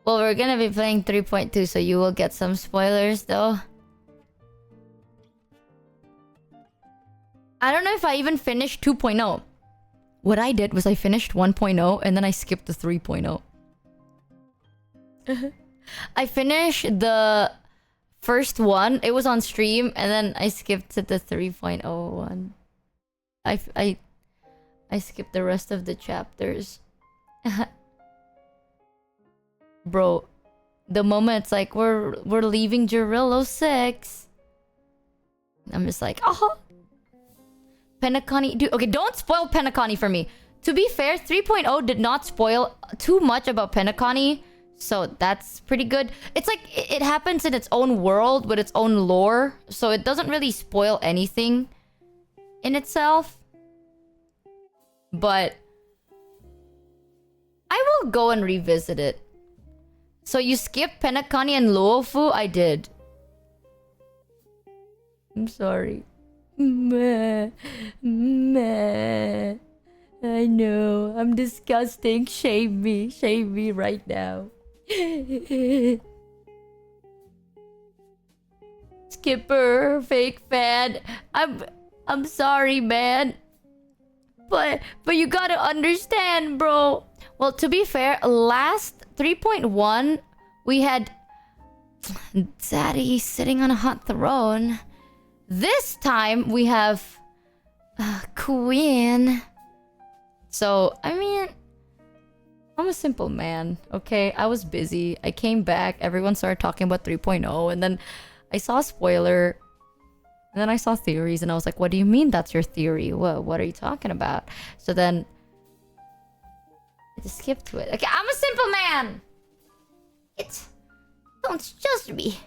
Well, we're gonna be playing 3.2, so you will get some spoilers, though. I don't know if I even finished 2.0. What I did was I finished 1.0, and then I skipped the 3.0. I finished the first one. It was on stream, and then I skipped to the 3.0 one. I skipped the rest of the chapters. Bro, the moment it's like we're leaving Jirillo 6, I'm just like, oh. Penacony, dude. Okay, don't spoil Penacony for me. To be fair, 3.0 did not spoil too much about Penacony, so that's pretty good. It's like it happens in its own world with its own lore, so it doesn't really spoil anything in itself. But I will go and revisit it. So you skipped Penacony and Luofu? I did. I'm sorry. Meh. Meh. I know. I'm disgusting. Shame me. Shame me right now. Skipper, fake fan. I'm sorry, man. But you gotta understand, bro. Well, to be fair, last 3.1, we had Zaddy sitting on a hot throne. This time, we have Queen. So, I mean, I'm a simple man, okay? I was busy. I came back. Everyone started talking about 3.0. And then I saw a spoiler. And then I saw theories. And I was like, what do you mean that's your theory? What are you talking about? So then I just skipped to it. Okay, I'm a simple man. Don't judge me.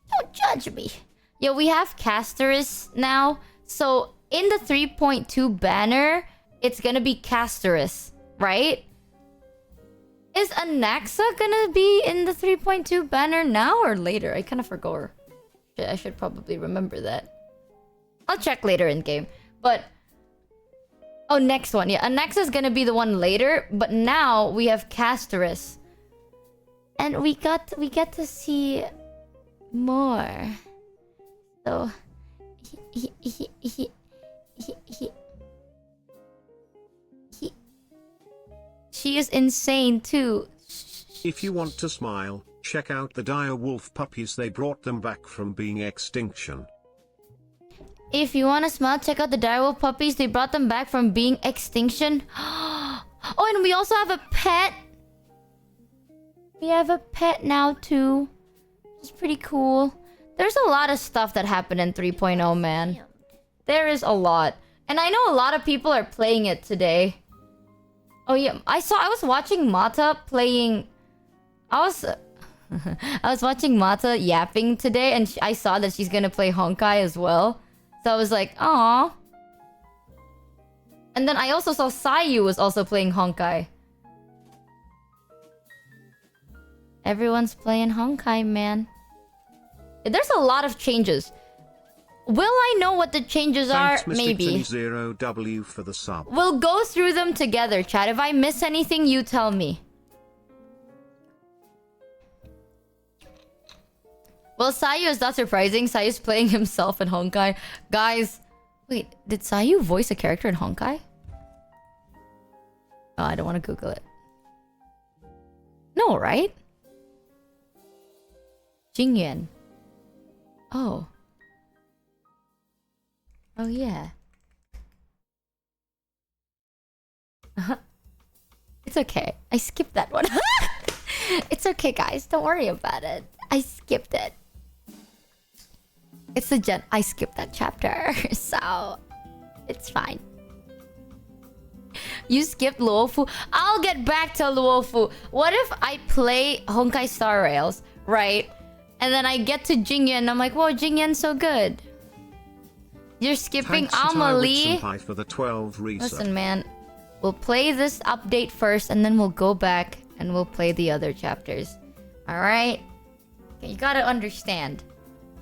Don't judge me. Yeah, we have Casterus now. So in the 3.2 banner, it's gonna be Casterus, right? Is Anaxa gonna be in the 3.2 banner now or later? I kind of forgot. I should probably remember that. I'll check later in game. But oh, next one. Yeah, Anaxa's gonna be the one later, but now we have Casterus. And we get to see more. So she is insane too. If you want to smile, check out the dire wolf puppies. They brought them back from being extinction. If you want to smile, check out the direwolf puppies. They brought them back from being extinction. Oh, and we also have a pet. We have a pet now too. It's pretty cool. There's a lot of stuff that happened in 3.0, man. There is a lot. And I know a lot of people are playing it today. Oh yeah, I was watching Mata playing... I was watching Mata yapping today, and I saw that she's gonna play Honkai as well. So I was like, aww. And then I also saw Sayu was also playing Honkai. Everyone's playing Honkai, man. There's a lot of changes. Will I know what the changes Thanks, are? Maybe. Zero W for the sub. We'll go through them together, chat. If I miss anything, you tell me. Well, Sayu is not surprising. Sayu's playing himself in Honkai. Guys, wait, did Sayu voice a character in Honkai? Oh, I don't want to Google it. No, right? Jingyuan. Oh. Oh yeah. It's okay. I skipped that one. It's okay, guys. Don't worry about it. I skipped it. It's I skipped that chapter, so it's fine. You skipped Luofu. I'll get back to Luofu. What if I play Honkai Star Rails, right? And then I get to Jingyan and I'm like, whoa, Jingyan's so good. You're skipping Amelie. For the 12 Listen, man. We'll play this update first and then we'll go back and we'll play the other chapters. Alright? You gotta understand.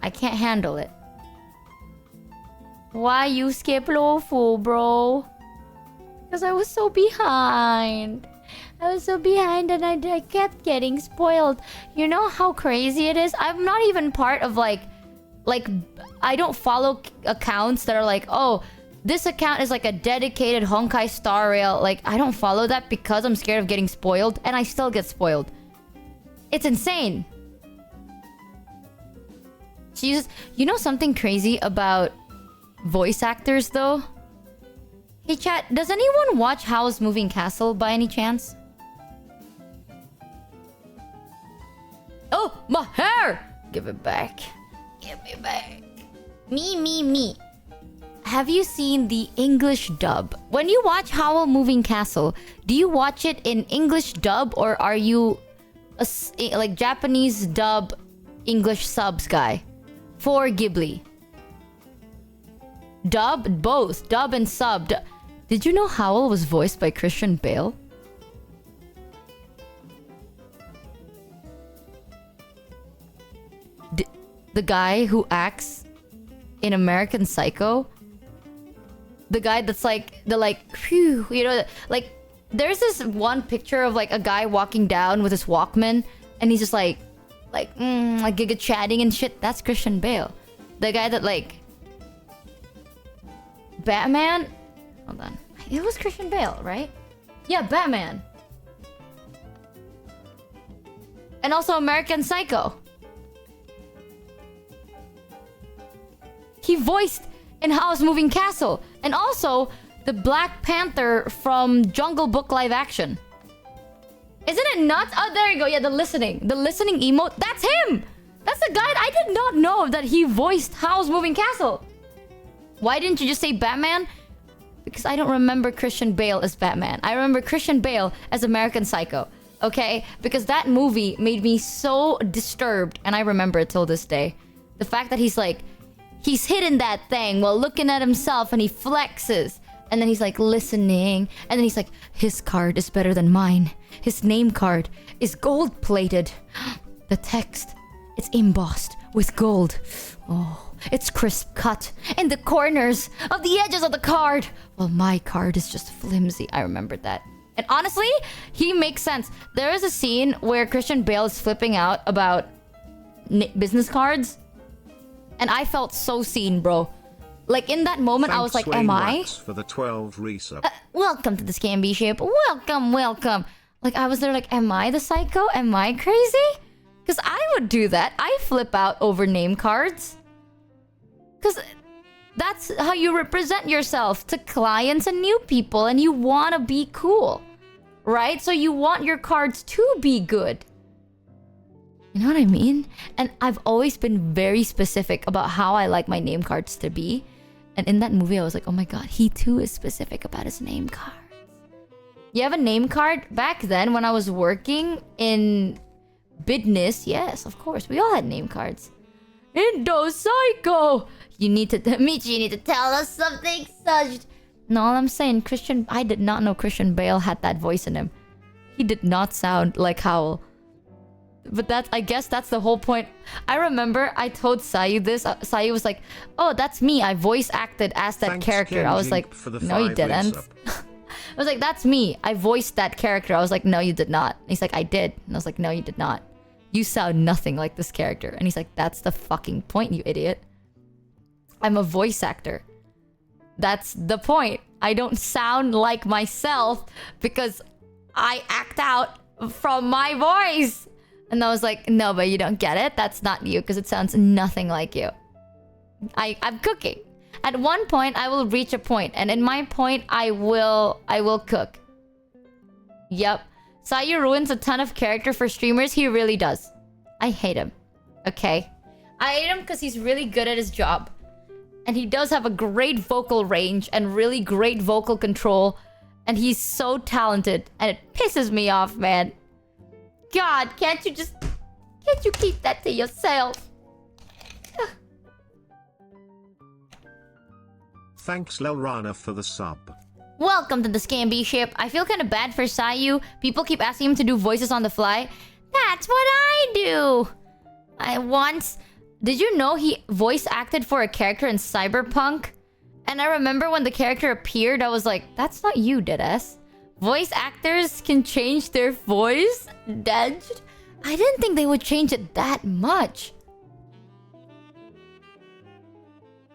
I can't handle it. Why you skip Luofu, bro? Because I was so behind. I was so behind and I kept getting spoiled. You know how crazy it is? I'm not even part of like I don't follow accounts that are like, oh, this account is like a dedicated Honkai Star Rail. Like, I don't follow that because I'm scared of getting spoiled, and I still get spoiled. It's insane. Jesus, you know something crazy about voice actors though? Hey chat, does anyone watch Howl's Moving Castle by any chance? Oh, my hair! Give it back. Give me back. Me. Have you seen the English dub? When you watch Howl Moving Castle, do you watch it in English dub or are you a like Japanese dub English subs guy? For Ghibli. Dub? Both. Dub and sub. Did you know Howl was voiced by Christian Bale? The guy who acts in American Psycho? The guy that's like, phew, you know, like, there's this one picture of like a guy walking down with his Walkman, and he's just like giga chatting and shit. That's Christian Bale. The guy that like, Batman? Hold on. It was Christian Bale, right? Yeah, Batman. And also American Psycho. He voiced in Howl's Moving Castle. And also the Black Panther from Jungle Book live action. Isn't it nuts? Oh, there you go. Yeah, the listening emote. That's him. That's the guy. I did not know that he voiced Howl's Moving Castle. Why didn't you just say Batman? Because I don't remember Christian Bale as Batman. I remember Christian Bale as American Psycho. Okay? Because that movie made me so disturbed. And I remember it till this day. The fact that he's like, he's hidden that thing while looking at himself and he flexes. And then he's like listening. And then he's like, his card is better than mine. His name card is gold plated. The text, it's embossed with gold. Oh, it's crisp cut in the corners of the edges of the card. Well, my card is just flimsy. I remembered that. And honestly, he makes sense. There is a scene where Christian Bale is flipping out about business cards. And I felt so seen, bro. Like, in that moment, I was like, am I? For the 12 resub. Welcome to the Scamby ship. Welcome. Like, I was there like, am I the psycho? Am I crazy? Because I would do that. I flip out over name cards. Because that's how you represent yourself to clients and new people. And you want to be cool. Right? So you want your cards to be good. You know what I mean? And I've always been very specific about how I like my name cards to be. And in that movie, I was like, oh my god, he too is specific about his name cards. You have a name card? Back then, when I was working in business, yes, of course, we all had name cards. Indo Psycho! You need to, Michi, you need to tell us something such. No, all I'm saying, I did not know Christian Bale had that voice in him. He did not sound like Howl. But I guess that's the whole point. I remember I told Sayu this. Sayu was like, oh, that's me. I voice acted as that character. I was like, no, you didn't. I was like, that's me. I voiced that character. I was like, no, you did not. And he's like, I did. And I was like, no, you did not. You sound nothing like this character. And he's like, that's the fucking point, you idiot. I'm a voice actor. That's the point. I don't sound like myself because I act out from my voice. And I was like, no, but you don't get it. That's not you because it sounds nothing like you. I'm cooking. At one point, I will reach a point, and in my point, I will cook. Yep. Sayu ruins a ton of character for streamers. He really does. I hate him. Okay. I hate him because he's really good at his job. And he does have a great vocal range and really great vocal control. And he's so talented. And it pisses me off, man. God, can't you keep that to yourself? Thanks Lelrana for the sub. Welcome to the Scamby ship. I feel kind of bad for Sayu. People keep asking him to do voices on the fly. That's what I do. Did you know he voice acted for a character in Cyberpunk? And I remember when the character appeared, I was like, that's not you, deadass. Voice actors can change their voice? Dedged? I didn't think they would change it that much.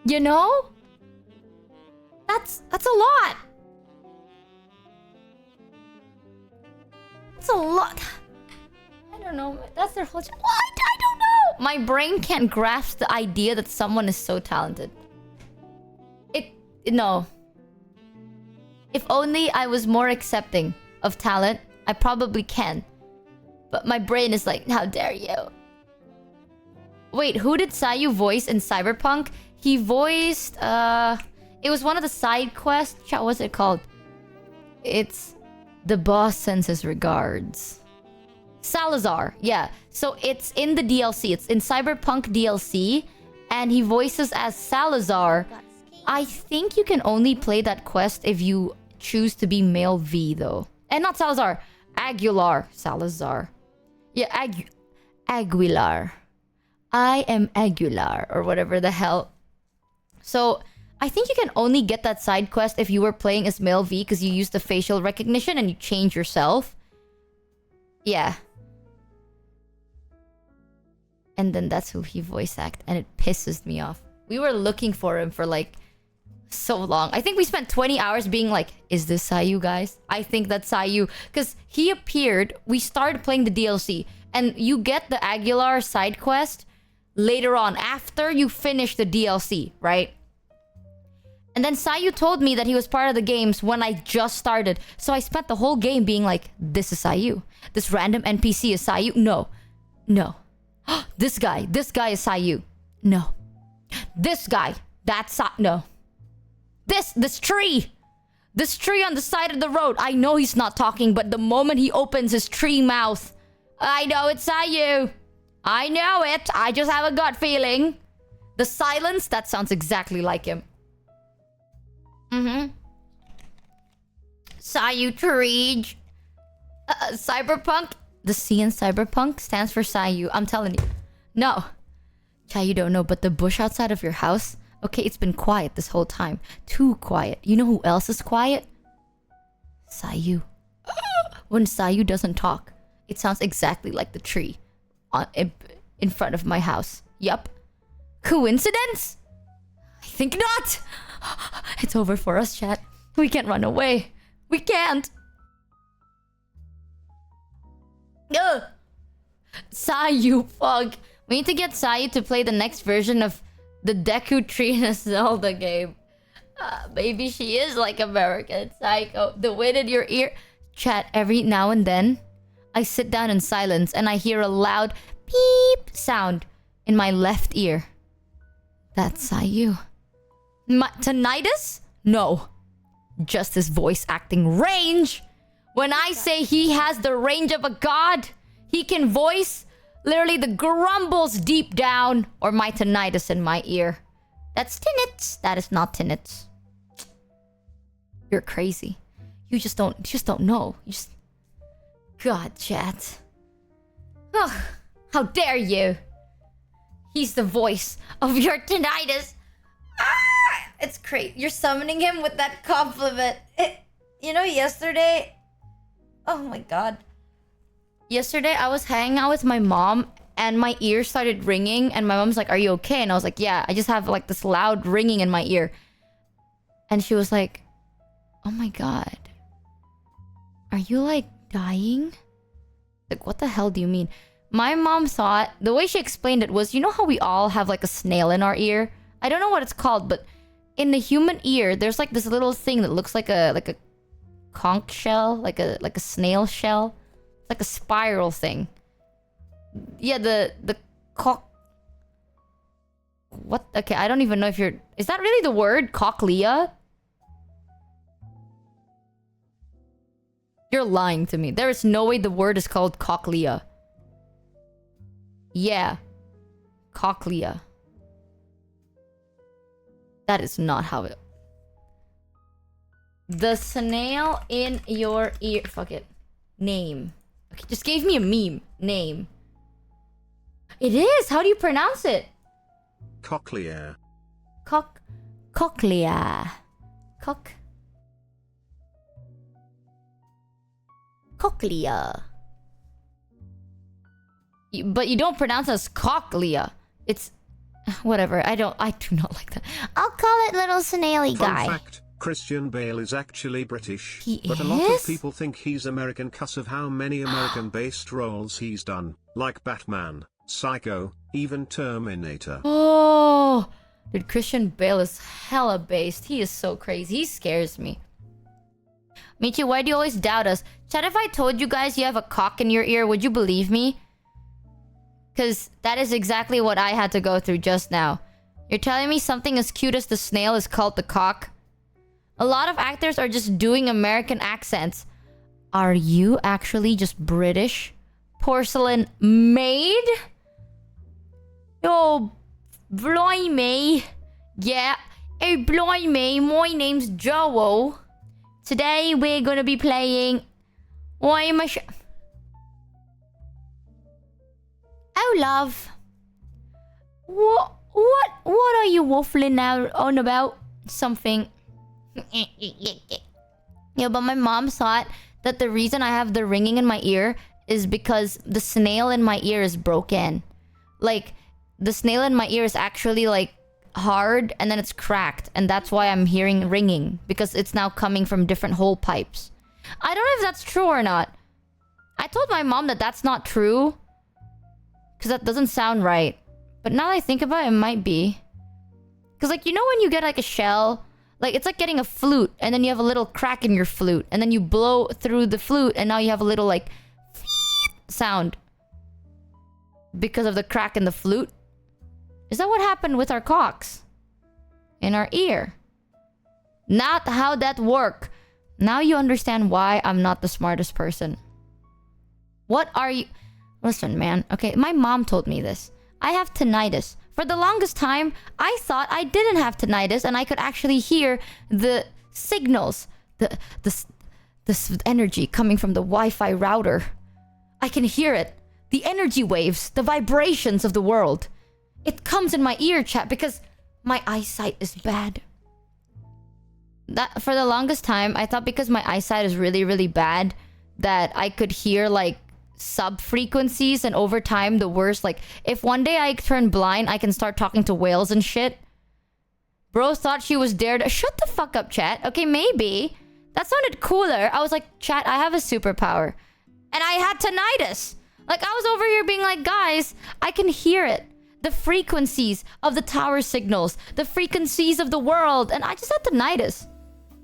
You know? That's a lot. That's a lot. I don't know. That's their whole... What? I don't know. My brain can't grasp the idea that someone is so talented. No. If only I was more accepting of talent, I probably can. But my brain is like, how dare you? Wait, who did Sayu voice in Cyberpunk? He voiced, it was one of the side quests. What's it called? It's... The boss sends his regards. Salazar, yeah. So it's in the DLC. It's in Cyberpunk DLC. And he voices as Salazar. I think you can only play that quest if you choose to be male V, though. And not Salazar. Aguilar. Salazar. Yeah, Aguilar. I am Aguilar. Or whatever the hell. So... I think you can only get that side quest if you were playing as male V because you use the facial recognition and you change yourself. Yeah. And then that's who he voice act. And it pisses me off. We were looking for him for like so long. I think we spent 20 hours being like, is this Sayu, guys? I think that's Sayu. Because he appeared, we started playing the DLC. And you get the Aguilar side quest later on after you finish the DLC, right? And then Sayu told me that he was part of the games when I just started. So I spent the whole game being like, this is Sayu. This random NPC is Sayu. No. No. This guy is Sayu. No. This guy. That's no. This tree. This tree on the side of the road. I know he's not talking, but the moment he opens his tree mouth, I know it's Sayu. I know it. I just have a gut feeling. The silence, that sounds exactly like him. Sayu Trij. Cyberpunk. The C in Cyberpunk stands for Sayu. I'm telling you. No. Chai, you don't know, but the bush outside of your house... Okay, it's been quiet this whole time. Too quiet. You know who else is quiet? Sayu. When Sayu doesn't talk, it sounds exactly like the tree in front of my house. Yup. Coincidence? I think not. It's over for us, chat. We can't run away. We can't. Ugh. Sayu, fuck. We need to get Sayu to play the next version of the Deku Tree in a Zelda game. Maybe she is like American Psycho. The wind in your ear. Chat, every now and then, I sit down in silence and I hear a loud beep sound in my left ear. That's Sayu. Tinnitus? No. Just his voice acting range. When I say he has the range of a god, he can voice literally the grumbles deep down or my tinnitus in my ear. That's tinnitus. That is not tinnitus. You're crazy. You just don't know. You just... God, chat. Ugh, how dare you? He's the voice of your tinnitus. Ah, it's crazy. You're summoning him with that compliment. You know, yesterday... Oh my god. Yesterday, I was hanging out with my mom and my ear started ringing. And my mom's like, are you okay? And I was like, yeah, I just have like this loud ringing in my ear. And she was like, oh my god. Are you like dying? Like, what the hell do you mean? My mom thought, the way she explained it was, you know how we all have like a snail in our ear? I don't know what it's called, but in the human ear, there's like this little thing that looks like a conch shell, like a snail shell. It's like a spiral thing. Yeah, the cock. What? Okay, I don't even know if you're. Is that really the word? Cochlea? You're lying to me. There is no way the word is called cochlea. Yeah. Cochlea. That is not how it... The snail in your ear... Fuck it. Name. Okay, just gave me a meme. Name. It is! How do you pronounce it? Cochlea. Cochlea. Cochlea. But you don't pronounce it as cochlea. It's... Whatever, I do not like that. I'll call it little snaily Fun guy. fact, Christian Bale is actually British. He but a lot is? of people think he's American 'cause of how many American-based roles he's done. Like Batman, Psycho, even Terminator. Oh, dude, Christian Bale is hella based. He is so crazy. He scares me. Michi, why do you always doubt us? Chat, if I told you guys you have a cock in your ear, would you believe me? Because that is exactly what I had to go through just now. You're telling me something as cute as the snail is called the cock? A lot of actors are just doing American accents. Are you actually just British? Porcelain maid? Oh, blimey. Yeah. Hey, blimey. My name's Joel. Today we're gonna be playing... Why am I... Oh, love. What are you waffling now on about? Something. Yeah, but my mom thought that the reason I have the ringing in my ear is because the snail in my ear is broken. Like, the snail in my ear is actually, like, hard and then it's cracked. And that's why I'm hearing ringing. Because it's now coming from different hole pipes. I don't know if that's true or not. I told my mom that that's not true. Because that doesn't sound right. But now that I think about it, it might be. Because, like, you know when you get, like, a shell? Like, it's like getting a flute. And then you have a little crack in your flute. And then you blow through the flute. And now you have a little, like... sound. Because of the crack in the flute. Is that what happened with our cocks? In our ear. Not how that work. Now you understand why I'm not the smartest person. What are you... Listen, man. Okay, my mom told me this. I have tinnitus. For the longest time, I thought I didn't have tinnitus and I could actually hear the signals. This energy coming from the Wi-Fi router. I can hear it. The energy waves. The vibrations of the world. It comes in my ear, chat, because my eyesight is bad. That for the longest time, I thought because my eyesight is really, really bad that I could hear, like, sub-frequencies, and over time the worst. Like, if one day I turn blind, I can start talking to whales and shit. Bro thought she was dared. Shut the fuck up, chat. Okay, maybe. That sounded cooler. I was like, chat, I have a superpower. And I had tinnitus. Like, I was over here being like, guys, I can hear it. The frequencies of the tower signals. The frequencies of the world. And I just had tinnitus.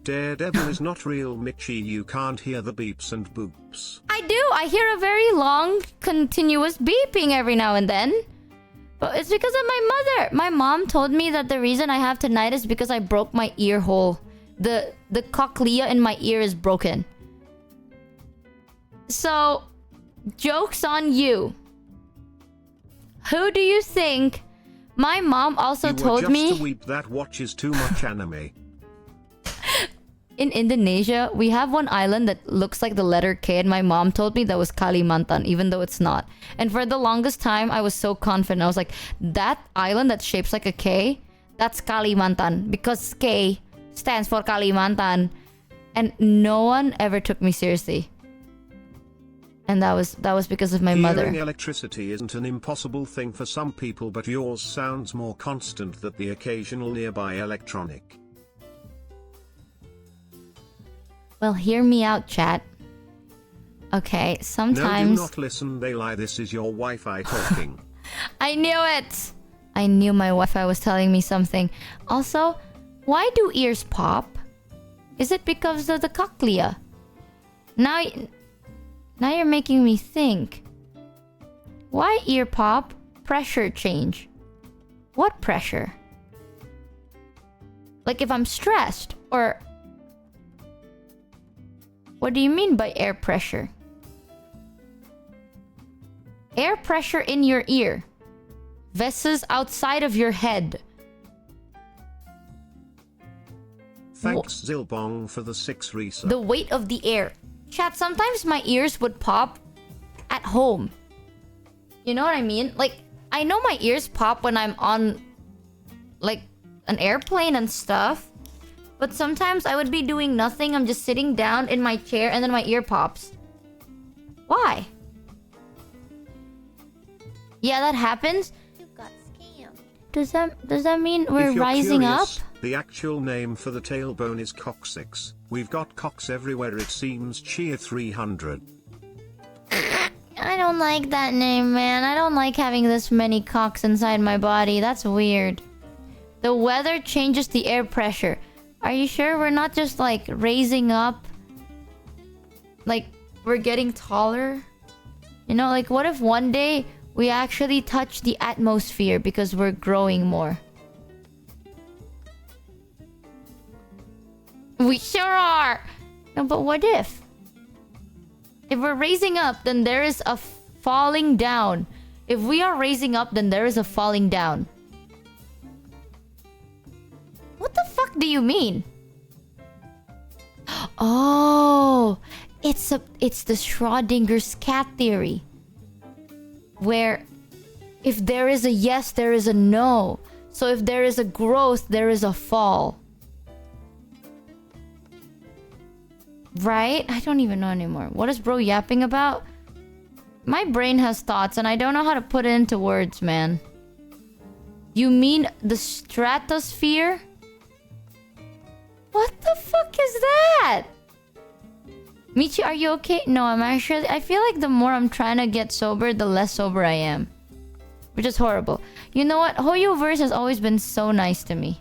Daredevil is not real, Mitchie. You can't hear the beeps and boops. I do. I hear a very long, continuous beeping every now and then. But it's because of my mother. My mom told me that the reason I have tinnitus is because I broke my ear hole. The cochlea in my ear is broken. So, joke's on you. Who do you think? My mom also told me... You were just a weep that watches too much anime. In Indonesia, we have one island that looks like the letter K, and my mom told me that was Kalimantan, even though it's not. And for the longest time, I was so confident. I was like, that island that's shaped like a K, that's Kalimantan, because K stands for Kalimantan. And no one ever took me seriously. And that was because of my mother. Hearing electricity isn't an impossible thing for some people, but yours sounds more constant than the occasional nearby electronic. Well, hear me out, chat. Okay, sometimes... No, do not listen, they lie. This is your Wi-Fi talking. I knew it! I knew my Wi-Fi was telling me something. Also, why do ears pop? Is it because of the cochlea? Now you're making me think. Why ear pop? Pressure change. What pressure? Like if I'm stressed, or... What do you mean by air pressure? Air pressure in your ear versus outside of your head. Thanks Zilbong for the 6 resub. The weight of the air. Chat, sometimes my ears would pop at home. You know what I mean? Like, I know my ears pop when I'm on, like, an airplane and stuff. But sometimes I would be doing nothing. I'm just sitting down in my chair and then my ear pops. Why? Yeah, that happens. You got scammed. Does that mean we're If you're rising curious, up? The actual name for the tailbone is coccyx. We've got cocks everywhere it seems. Cheer 300. I don't like that Name, man. I don't like having this many cocks inside my body. That's weird. The weather changes the air pressure. Are you sure we're not just like raising up? Like we're getting taller? You know, like what if one day we actually touch the atmosphere because we're growing more? We sure are! No, but what if? If we're raising up, then there is a falling down. If we are raising up, then there is a falling down. What the fuck do you mean? Oh, it's the Schrodinger's cat theory. Where if there is a yes, there is a no. So if there is a growth, there is a fall. Right? I don't even know anymore. What is bro yapping about? My brain has thoughts and I don't know how to put it into words, man. You mean the stratosphere? What the fuck is that? Michi, are you okay? No, I'm actually... I feel like the more I'm trying to get sober, the less sober I am. Which is horrible. You know what? Hoyoverse has always been so nice to me.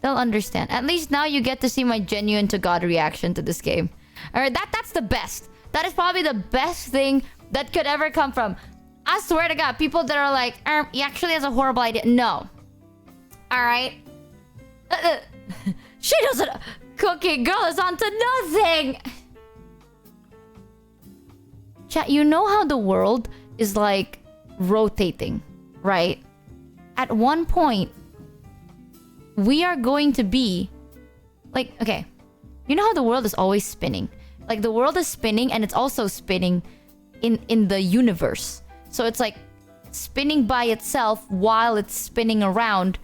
They'll understand. At least now you get to see my genuine to God reaction to this game. Alright, that's the best. That is probably the best thing that could ever come from. I swear to God, people that are like, he actually has a horrible idea. No. Alright. She doesn't... Cookie girl is onto nothing. Chat, you know how the world is like rotating, right? At one point, we are going to be like, okay, you know how the world is always spinning? Like the world is spinning and it's also spinning in the universe. So it's like spinning by itself while it's spinning around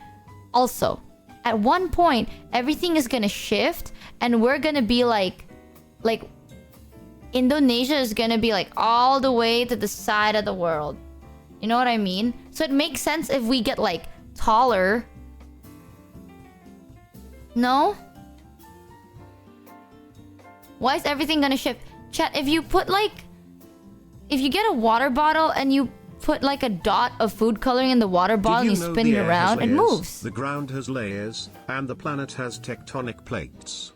also. At one point, everything is gonna shift and we're gonna be like Indonesia is gonna be like all the way to the side of the world. You know what I mean? So it makes sense if we get like taller. No? Why is everything gonna shift? Chat, if you put like... If you get a water bottle and you put like a dot of food coloring in the water bottle and you spin it around, it moves. The ground has layers, and the planet has tectonic plates.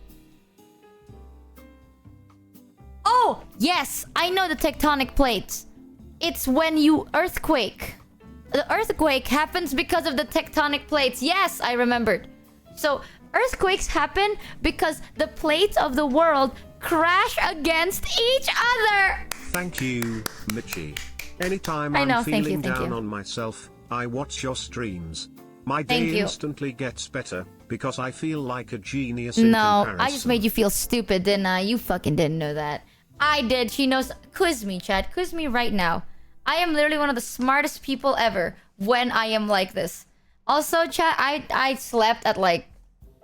Oh, yes! I know the tectonic plates. It's when you earthquake. The earthquake happens because of the tectonic plates. Yes, I remembered. So, earthquakes happen because the plates of the world crash against each other. Thank you, Michi. Anytime I know, I'm thank feeling you. down on myself, I watch your streams. My day instantly gets better because I feel like a genius in comparison. I just made you feel stupid, didn't I? You fucking didn't know that. I did. She knows. Quiz me, Chad. Quiz me right now. I am literally one of the smartest people ever when I am like this. Also, Chad, I slept at like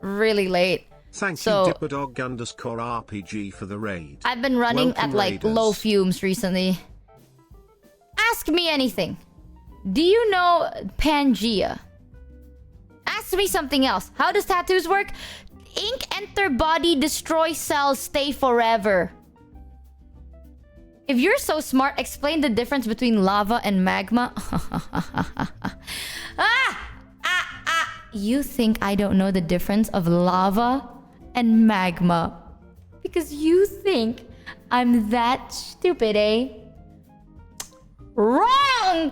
really late. Thank you, Dipperdog_RPG for the raid. I've been running Welcome, at like raiders. low fumes recently. Ask me anything. Do you know Pangea? Ask me something else. How does tattoos work? Ink enter body, destroy cells, stay forever. If you're so smart, explain the difference between lava and magma. You think I don't know the difference of lava and magma? Because you think I'm that stupid, eh? Wrong!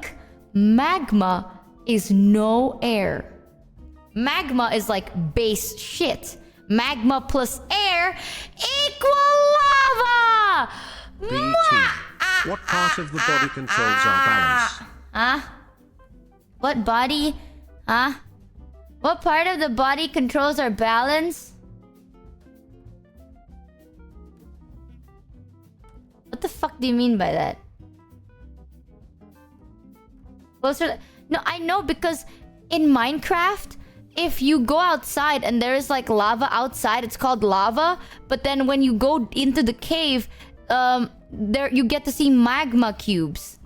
Magma is no air. Magma is like base shit. Magma plus air equal lava! BT. What part of the body controls our balance? Huh? What body? Huh? What part of the body controls our balance? What the fuck do you mean by that? Closer. No, I know, because in Minecraft, if you go outside and there is like lava outside, it's called lava. But then when you go into the cave, there you get to see magma cubes,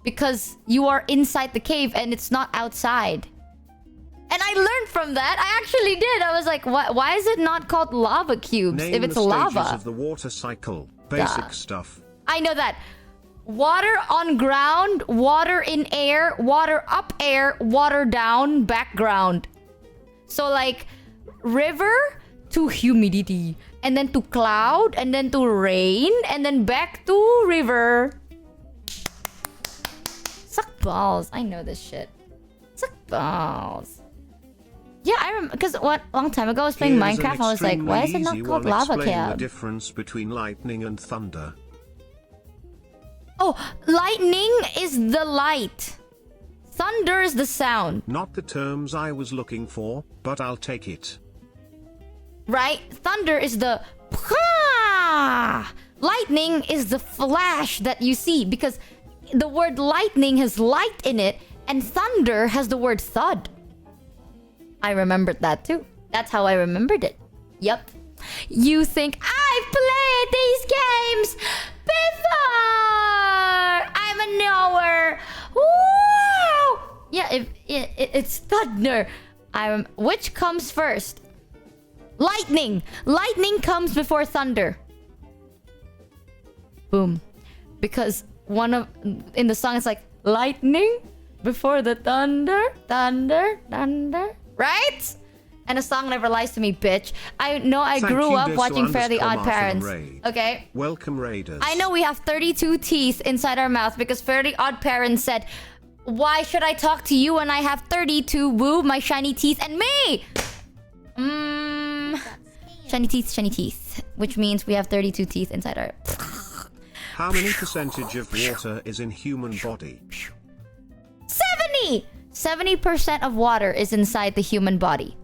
because you are inside the cave and it's not outside. And I learned from that. I actually did. I was like, why is it not called lava cubes if it's the lava? stages of the water cycle. Basic stuff. I know that. Water on ground, water in air, water up air, water down, background. So like river to humidity, and then to cloud, and then to rain, and then back to river. Suck balls. I know this shit. Suck balls. Yeah, I remember, because what long time ago I was playing Here's Minecraft. I was like, why is it not called lava Explain the cube? difference between lightning and thunder. Oh, lightning is the light. Thunder is the sound. Not the terms I was looking for, but I'll take it. Right? Thunder is the... Lightning is the flash that you see, because the word lightning has light in it, and thunder has the word thud. I remembered that too. That's how I remembered it. Yep. You think I've played these games before? I'm a knower. Woo! Yeah, it's thunder. Which comes first? Lightning. Lightning comes before thunder. Boom. Because in the song it's like lightning before the thunder, thunder, thunder. Right? And a song never lies to me, bitch. I know I grew up watching Fairly Odd Parents. Okay? Welcome, Raiders. I know we have 32 teeth inside our mouth because Fairly Odd Parents said, why should I talk to you when I have 32? Woo, my shiny teeth and me! Shiny teeth. Which means we have 32 teeth inside our... How many percentage of water is in human body? 70! 70% of water is inside the human body.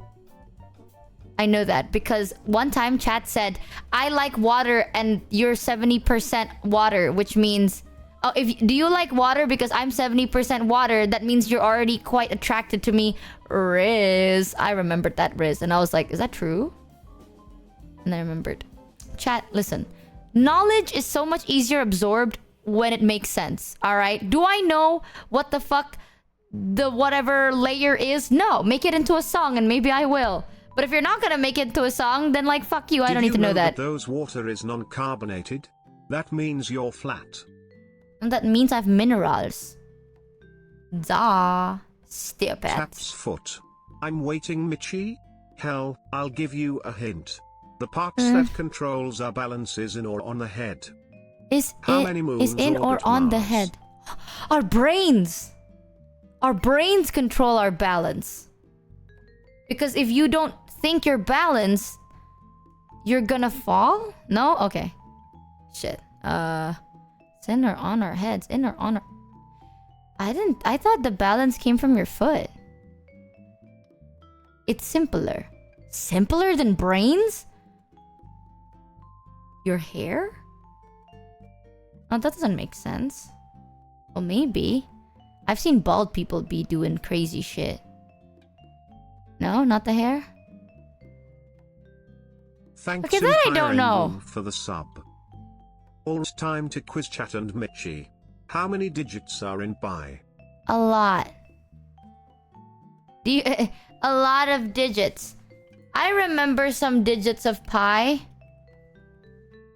I know that because one time chat said, I like water and you're 70% water, which means... Oh, do you like water because I'm 70% water? That means you're already quite attracted to me. Riz. I remembered that, Riz. And I was like, is that true? And I remembered. Chat, listen. Knowledge is so much easier absorbed when it makes sense. Alright? Do I know what the fuck the whatever layer is? No. Make it into a song and maybe I will. But if you're not gonna make it into a song, then like, fuck you. I don't need to know that. Those water is non-carbonated? That means you're flat. And that means I have minerals. Duh. Stupid. Tap's foot. I'm waiting, Michi. Hell, I'll give you a hint. The parts that controls our balance is in or on the head. Is in or on the head? Our brains. Our brains control our balance. Because if you don't think you're balanced, you're gonna fall? No? Okay. Shit. It's in or on our heads. In or on our... I thought the balance came from your foot. It's simpler. Simpler than brains? Your hair? Oh, that doesn't make sense. Well, maybe. I've seen bald people be doing crazy shit. No, not the hair? Thanks okay, that I don't know. For the sub. Almost time to quiz chat and Michi. How many digits are in pi? A lot. A lot of digits. I remember some digits of pi.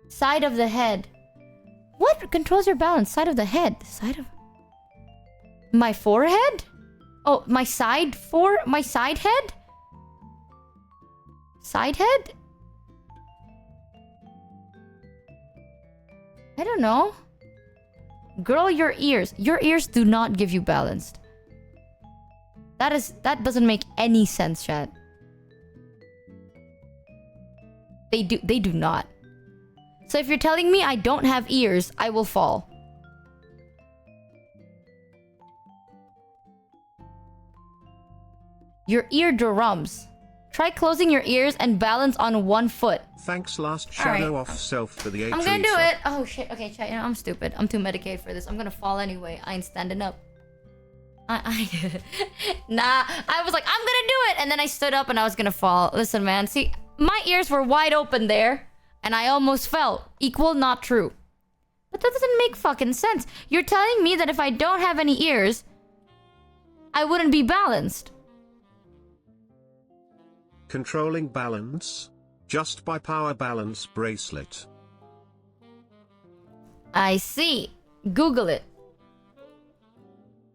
Side of the head. What controls your balance? Side of the head. Side of... My forehead? Oh, my side head? Side head? I don't know. Girl, your ears. Your ears do not give you balanced. That doesn't make any sense, chat. They do not. So if you're telling me I don't have ears, I will fall. Your eardrums. Try closing your ears and balance on one foot. Thanks, last shadow Alright. off self for the 8 I'm gonna do resub. it. Oh shit. Okay, chat. You know, I'm stupid. I'm too medicated for this. I'm gonna fall anyway. I ain't standing up. Nah. I was like, I'm gonna do it, and then I stood up and I was gonna fall. Listen, man. See, my ears were wide open there, and I almost fell. Equal, not true. But that doesn't make fucking sense. You're telling me that if I don't have any ears, I wouldn't be balanced. Controlling balance? Just by power balance bracelet. I see. Google it.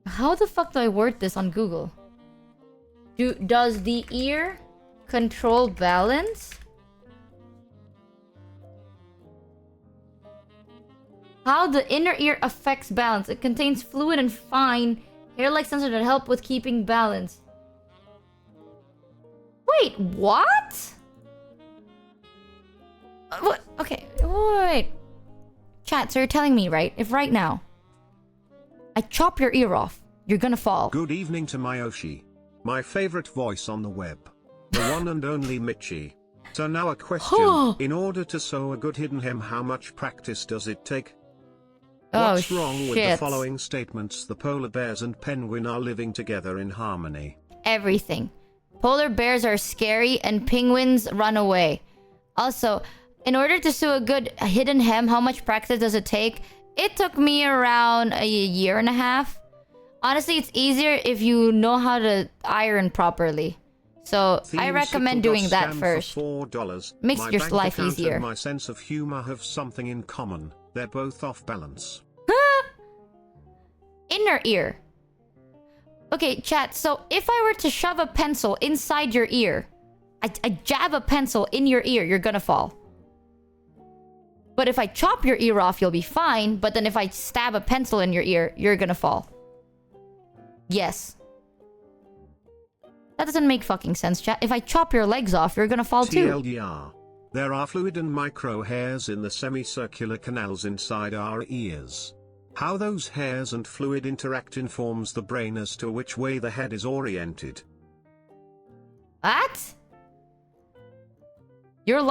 How the fuck do I word this on Google? Does the ear control balance? How the inner ear affects balance. It contains fluid and fine hair-like sensors that help with keeping balance. Wait, what? What? Okay, wait. Chat, so you're telling me, right? If right now I chop your ear off, you're gonna fall. Good evening to Miyoshi. My favorite voice on the web. The one and only Michi. So now a question. In order to sew a good hidden hem, how much practice does it take? What's wrong with the following statements? The polar bears and penguin are living together in harmony. Everything. Polar bears are scary and penguins run away. Also, in order to sew a good hidden hem, how much practice does it take? It took me around a year and a half. Honestly, it's easier if you know how to iron properly. So I recommend doing that first. $4. Makes my your bank life account easier. And my sense of humor have something in common. They're both off balance. Inner ear. Okay, chat. So if I were to shove a pencil inside your ear, I jab a pencil in your ear, you're gonna fall. But if I chop your ear off, you'll be fine. But then if I stab a pencil in your ear, you're gonna fall. Yes. That doesn't make fucking sense, chat. If I chop your legs off, you're gonna fall too. TLDR. There are fluid and micro hairs in the semicircular canals inside our ears. How those hairs and fluid interact informs the brain as to which way the head is oriented. What? You're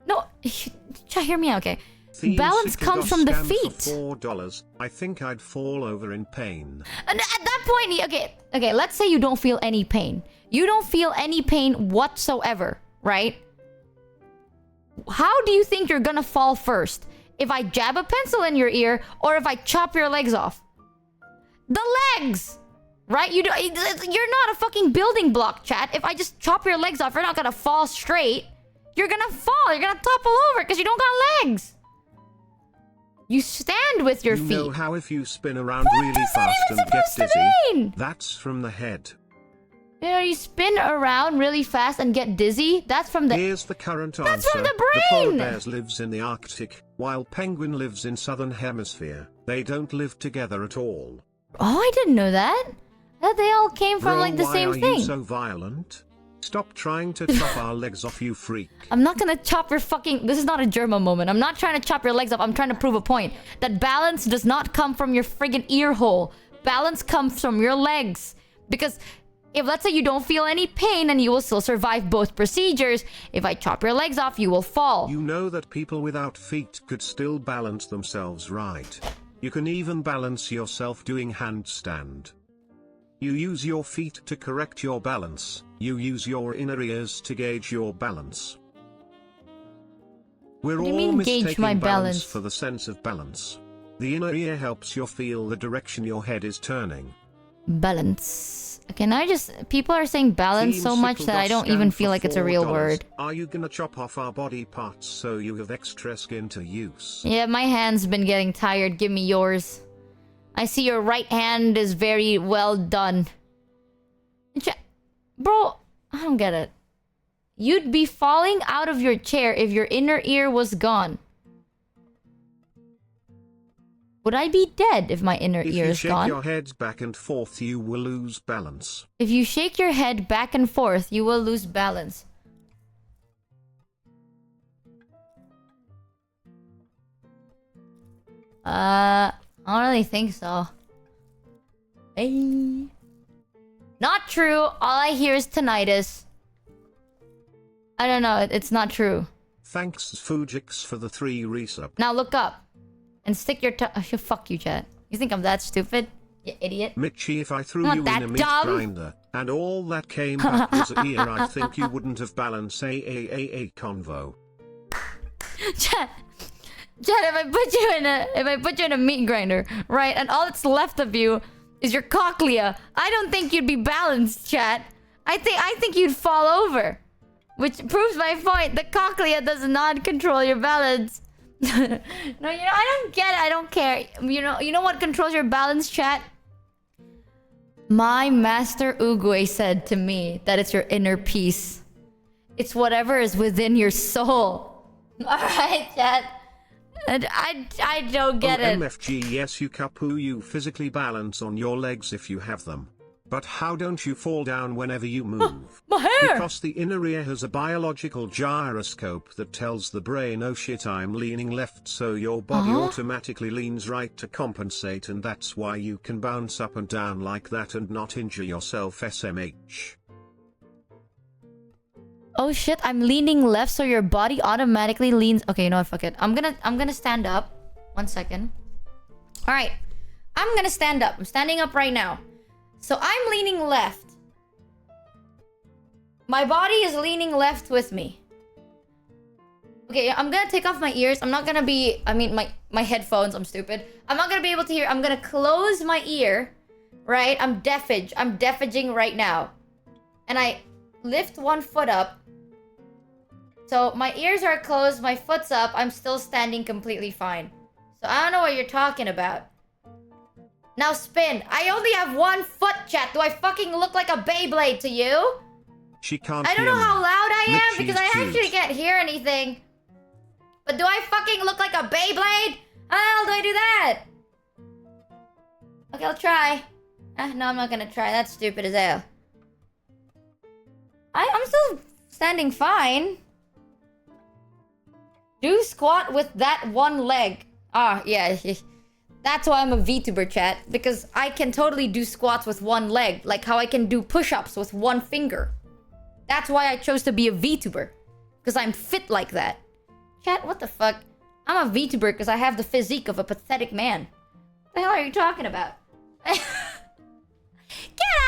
No, chat, hear me out, okay? Balance comes from the feet. For $4, I think I'd fall over in pain. And at that point, okay, let's say you don't feel any pain. You don't feel any pain whatsoever, right? How do you think you're gonna fall first? If I jab a pencil in your ear or if I chop your legs off? The legs! Right? You're not a fucking building block, chat. If I just chop your legs off, you're not gonna fall straight. You're gonna fall. You're gonna topple over because you don't got legs. You stand with your feet. You know how if you spin around What really is that fast even and get supposed to dizzy, mean? that's from the head. You know, you spin around really fast and get dizzy. That's from the... Here's the current That's answer. from the The polar brain! bears lives in the Arctic, while penguin lives in southern hemisphere. They don't live together at all. Oh, I didn't know that. I thought they all came from Bro, like the same why are thing. you so violent? Stop trying to chop our legs off, you freak. I'm not gonna chop your fucking... This is not a German moment. I'm not trying to chop your legs off. I'm trying to prove a point. That balance does not come from your friggin' ear hole. Balance comes from your legs. Because if, let's say, you don't feel any pain and you will still survive both procedures, if I chop your legs off, you will fall. You know that people without feet could still balance themselves right. You can even balance yourself doing handstand. You use your feet to correct your balance. You use your inner ears to gauge your balance. We're What do you all mean, gauge mistaking my balance balance? for the sense of balance. The inner ear helps you feel the direction your head is turning. Balance. Can I just... People are saying balance Team so much that I don't even feel like it's a real $4. word. Are you gonna chop off our body parts so you have extra skin to use? Yeah, my hand's been getting tired. Give me yours. I see your right hand is very well done. Bro, I don't get it. You'd be falling out of your chair if your inner ear was gone. Would I be dead if my inner ear is gone? If you shake your head back and forth, you will lose balance. If you shake your head back and forth, you will lose balance. I don't really think so. Hey. Not true. All I hear is tinnitus. I don't know. It's not true. Thanks, Fujix, for the 3 resub. Now look up. And stick your tongue. Oh, fuck you, chat. You think I'm that stupid? You idiot. Mitchie, if I threw Not you in that a meat dumb. grinder and all that came back was a ear, I think you wouldn't have balanced a convo. Chat, if I put you in a meat grinder, right, and all that's left of you is your cochlea, I don't think you'd be balanced, chat. I think you'd fall over, which proves my point. The cochlea does not control your balance. No, I don't get it. I don't care. You know what controls your balance, chat? My master Uguay said to me that it's your inner peace. It's whatever is within your soul. Alright, chat. And I don't get it. MFG, yes, you kapu, you physically balance on your legs if you have them. But how don't you fall down whenever you move? My hair! Because the inner ear has a biological gyroscope that tells the brain, oh shit, I'm leaning left, so your body automatically leans right to compensate, and that's why you can bounce up and down like that and not injure yourself, SMH. Oh shit, I'm leaning left so your body automatically leans... Okay, you know what, fuck it. I'm gonna stand up. 1 second. Alright. I'm gonna stand up. I'm standing up right now. So I'm leaning left. My body is leaning left with me. Okay, I'm gonna take off my ears. I'm not gonna be... I mean, my headphones. I'm stupid. I'm not gonna be able to hear. I'm gonna close my ear. Right? I'm deafaging right now. And I lift one foot up. So my ears are closed. My foot's up. I'm still standing completely fine. So I don't know what you're talking about. Now spin. I only have 1 foot, chat. Do I fucking look like a Beyblade to you? She can't I don't know how loud I am because I Mitchie's actually can't hear anything. But do I fucking look like a Beyblade? How the hell do I do that? Okay, I'll try. No, I'm not gonna try. That's stupid as hell. I'm still standing fine. Do squat with that one leg. Ah, yeah. That's why I'm a VTuber, chat. Because I can totally do squats with one leg. Like how I can do push-ups with one finger. That's why I chose to be a VTuber. Because I'm fit like that. Chat, what the fuck? I'm a VTuber because I have the physique of a pathetic man. What the hell are you talking about? Get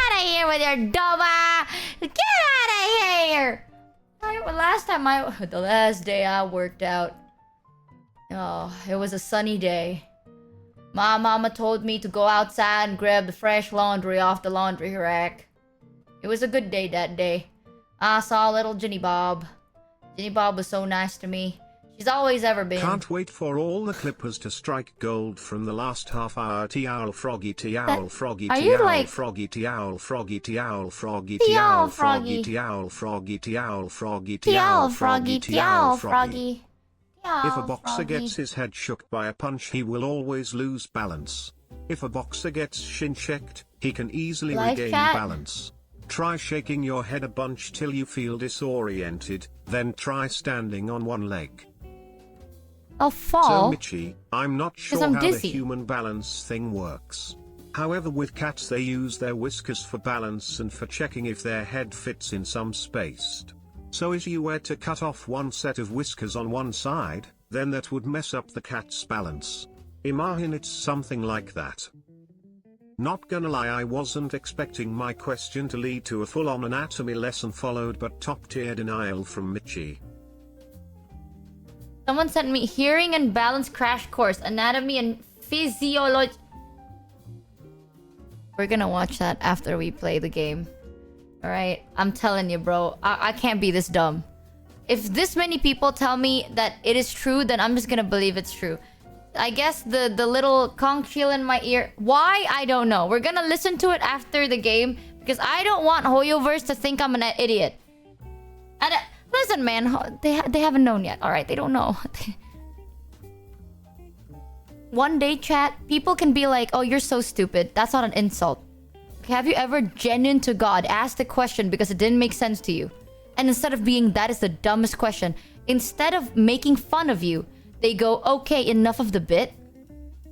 out of here with your doma! Get out of here! The last day I worked out. Oh, it was a sunny day. My mama told me to go outside and grab the fresh laundry off the laundry rack. It was a good day that day. I saw little Ginny Bob. Ginny Bob was so nice to me. She's always ever been. Can't wait for all the clippers to strike gold from the last half hour. T-owl froggy, T-owl froggy, T-owl froggy, T-owl froggy, T-owl froggy, T-owl froggy, T-owl froggy, T-owl froggy, T-owl froggy, T-owl froggy. If a boxer gets his head shook by a punch, he will always lose balance. If a boxer gets shin checked, he can easily regain balance. Try shaking your head a bunch till you feel disoriented, then try standing on one leg. I'll fall. So Michi, I'm not sure how the human balance thing works. However, with cats they use their whiskers for balance and for checking if their head fits in some space. So if you were to cut off one set of whiskers on one side, then that would mess up the cat's balance. Imagine it's something like that. Not gonna lie, I wasn't expecting my question to lead to a full-on anatomy lesson followed but top-tier denial from Michi. Someone sent me hearing and balance crash course, anatomy and physiology. We're gonna watch that after we play the game. Alright? I'm telling you, bro. I can't be this dumb. If this many people tell me that it is true, then I'm just gonna believe it's true. I guess the little conch shell in my ear. Why? I don't know. We're gonna listen to it after the game because I don't want Hoyoverse to think I'm an idiot. And listen, man, they haven't known yet. All right, they don't know. One day, chat, people can be like, "Oh, you're so stupid." That's not an insult. Okay, have you ever, genuine to God, asked a question because it didn't make sense to you? And instead of being, "That is the dumbest question," instead of making fun of you, they go, "Okay, enough of the bit."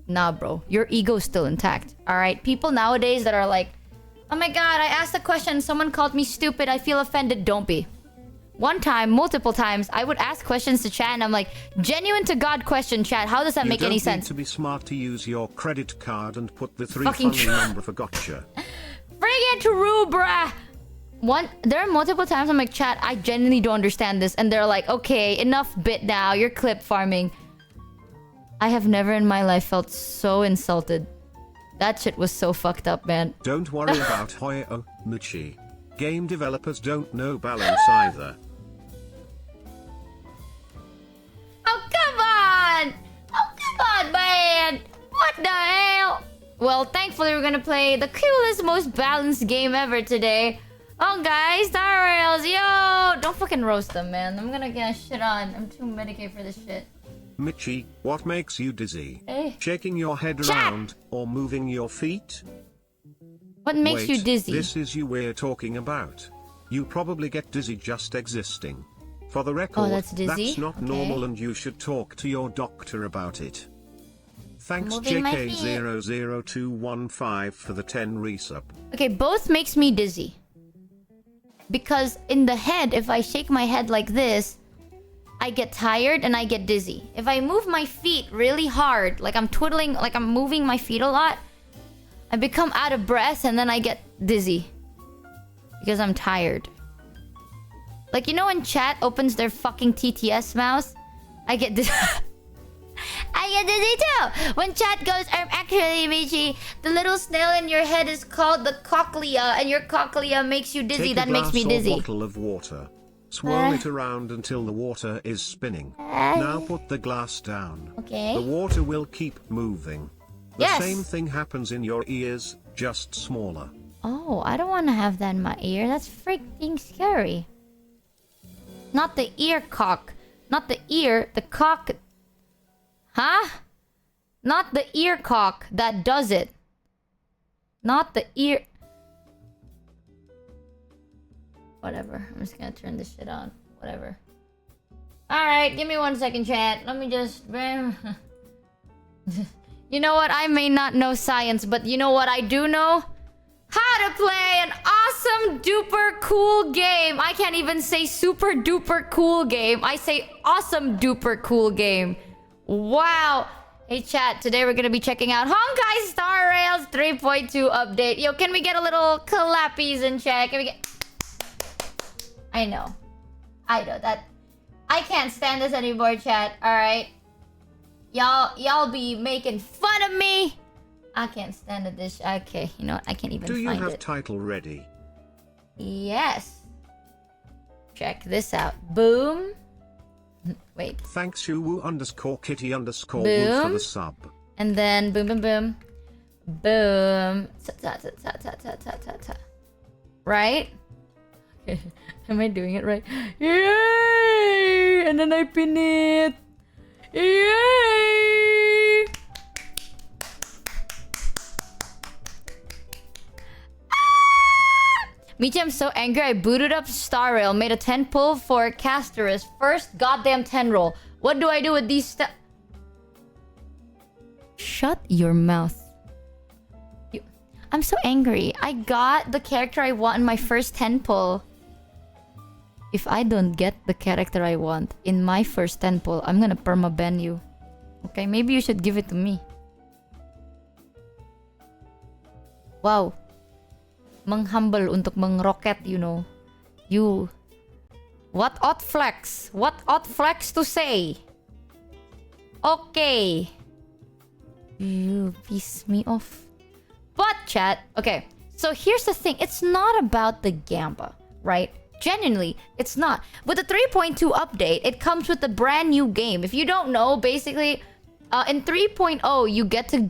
Nah, bro. Your ego is still intact. Alright? People nowadays that are like, "Oh my god, I asked a question. Someone called me stupid. I feel offended." Don't be. One time, multiple times, I would ask questions to chat and I'm like, "Genuine to God question, chat. How does that make any sense?" You don't need to be smart to use your credit card and put the Fucking funny number for gotcha. Bring it to bruh. There are multiple times I'm like, "Chat, I genuinely don't understand this." And they're like, "Okay, enough bit now. You're clip farming." I have never in my life felt so insulted. That shit was so fucked up, man. Don't worry about Hoyo Muchi. Game developers don't know balance either. Oh, come on! Oh, come on, man! What the hell? Well, thankfully we're gonna play the coolest, most balanced game ever today. Oh, guys, Star Rails, yo! Don't fucking roast them, man. I'm gonna get shit on. I'm too medicated for this shit. Michi, what makes you dizzy? Eh? Shaking your head Chat! around or moving your feet? What makes Wait, you dizzy? This is you we're talking about. You probably get dizzy just existing. For the record, that's dizzy? that's not Okay. normal and you should talk to your doctor about it. Thanks Moving my feet. JK00215 for the 10 resub. Okay, both makes me dizzy. Because in the head, if I shake my head like this, I get tired and I get dizzy. If I move my feet really hard, like I'm twiddling, like I'm moving my feet a lot, I become out of breath and then I get dizzy. Because I'm tired. Like, you know when chat opens their fucking TTS mouse? I get dizzy. I get dizzy too! When chat goes, actually, Michi, the little snail in your head is called the cochlea, and your cochlea makes you dizzy. Take That a makes me glass or dizzy. bottle of water. Swirl it around until the water is spinning. Now put the glass down. Okay. The water will keep moving. The Yes. same thing happens in your ears, just smaller. Oh, I don't want to have that in my ear. That's freaking scary. Not the ear cock. Not the ear, the cock. Huh? Not the ear cock that does it. Not the ear. Whatever. I'm just gonna turn this shit on. Whatever. Alright, give me 1 second, chat. Let me just... You know what? I may not know science, but you know what I do know? How to play an awesome duper cool game. I can't even say super duper cool game. I say awesome duper cool game. Wow. Hey chat, today we're gonna be checking out Honkai Star Rails 3.2 update. Yo, can we get a little clappies in chat? Can we get... I know that I can't stand this anymore, chat. Alright. Y'all be making fun of me. I can't stand this. Okay, you know what? I can't even Do you find have it. title ready? Yes. Check this out. Boom. Wait. Thanks Shuwu_kitty_woo Boom. for the sub. And then boom, boom, boom. Boom. Ta-ta-ta-ta-ta-ta-ta-ta. Right? Okay. Am I doing it right? Yay! And then I pin it. Yay! Michi, I'm so angry. I booted up Star Rail, made a 10 pull for Casterus. First goddamn 10 roll. What do I do with these Shut your mouth. I'm so angry. I got the character I want in my first 10 pull. If I don't get the character I want in my first 10 pull, I'm gonna perma-ban you. Okay, maybe you should give it to me. Wow. Menghumble untuk mengroket, you know. You. What odd flex? What odd flex to say? Okay. You piss me off. But chat, okay. So here's the thing. It's not about the Gamba, right? Genuinely, it's not. With the 3.2 update, it comes with a brand new game. If you don't know, basically, in 3.0, you get to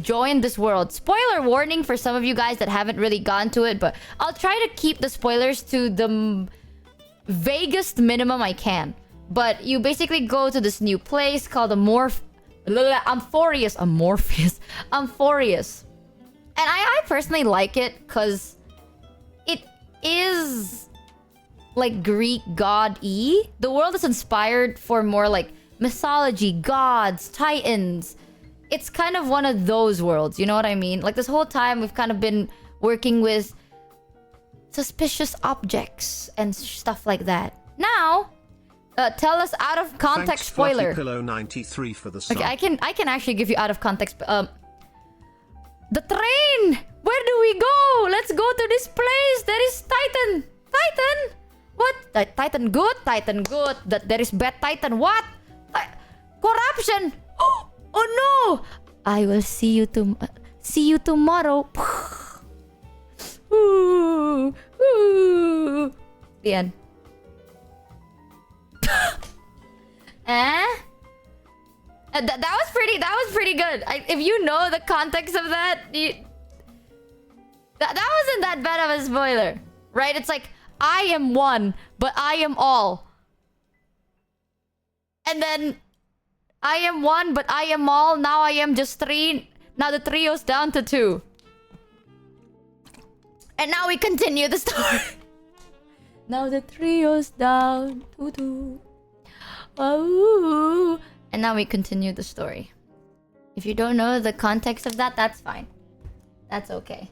join this world. Spoiler warning for some of you guys that haven't really gone to it, but I'll try to keep the spoilers to the vaguest minimum I can. But you basically go to this new place called Amphorius. And I personally like it because it is like Greek god-y. The world is inspired for more like mythology, gods, titans. It's kind of one of those worlds, you know what I mean? Like this whole time we've kind of been working with suspicious objects and stuff like that. Now, tell us out of context. Thanks, spoiler. Pillow 93 for the sub. Okay, I can actually give you out of context. The train. Where do we go? Let's go to this place. There is Titan. Titan. What? Titan good. Titan good. That there is bad Titan. What? Corruption. Oh no! I will see you tomorrow. The end. That was pretty good. If you know the context of that, that wasn't that bad of a spoiler, right? It's like I am one, but I am all, and then I am one, but I am all. Now I am just three. Now the trio's down to two, and now we continue the story. Now the trio's down to two. Oh. And now we continue the story. If you don't know the context of that, that's fine. That's okay.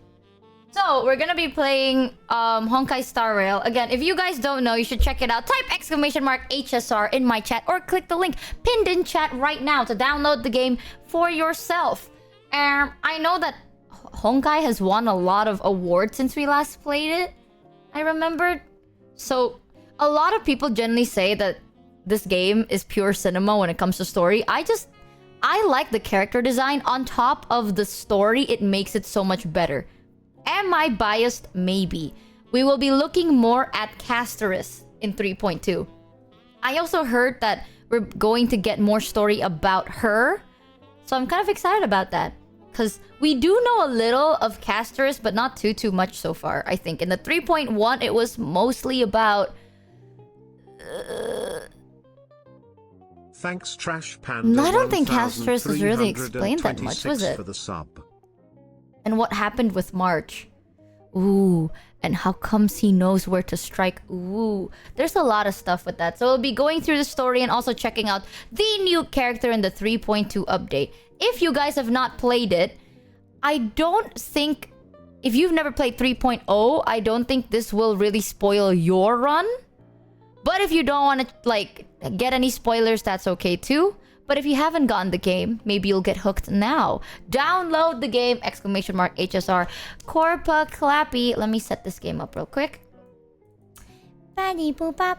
So, we're gonna be playing Honkai Star Rail. Again, if you guys don't know, you should check it out. Type !HSR in my chat or click the link pinned in chat right now to download the game for yourself. I know that Honkai has won a lot of awards since we last played it. I remembered. So, a lot of people generally say that this game is pure cinema when it comes to story. I like the character design. On top of the story, it makes it so much better. Am I biased? Maybe. We will be looking more at Casterus in 3.2. I also heard that we're going to get more story about her. So I'm kind of excited about that. Because we do know a little of Casterus, but not too much so far, I think. In the 3.1, it was mostly about... Thanks, Trash Panda. I don't think Casterus was really explained that much, was it? For the sub. And what happened with March? Ooh, and how comes he knows where to strike? Ooh, there's a lot of stuff with that. So we'll be going through the story and also checking out the new character in the 3.2 update. If you guys have not played it, I don't think... If you've never played 3.0, I don't think this will really spoil your run. But if you don't want to, like, get any spoilers, that's okay too. But if you haven't gotten the game, maybe you'll get hooked now. Download the game! !HSR. Corpa Clappy. Let me set this game up real quick. Patty poop up.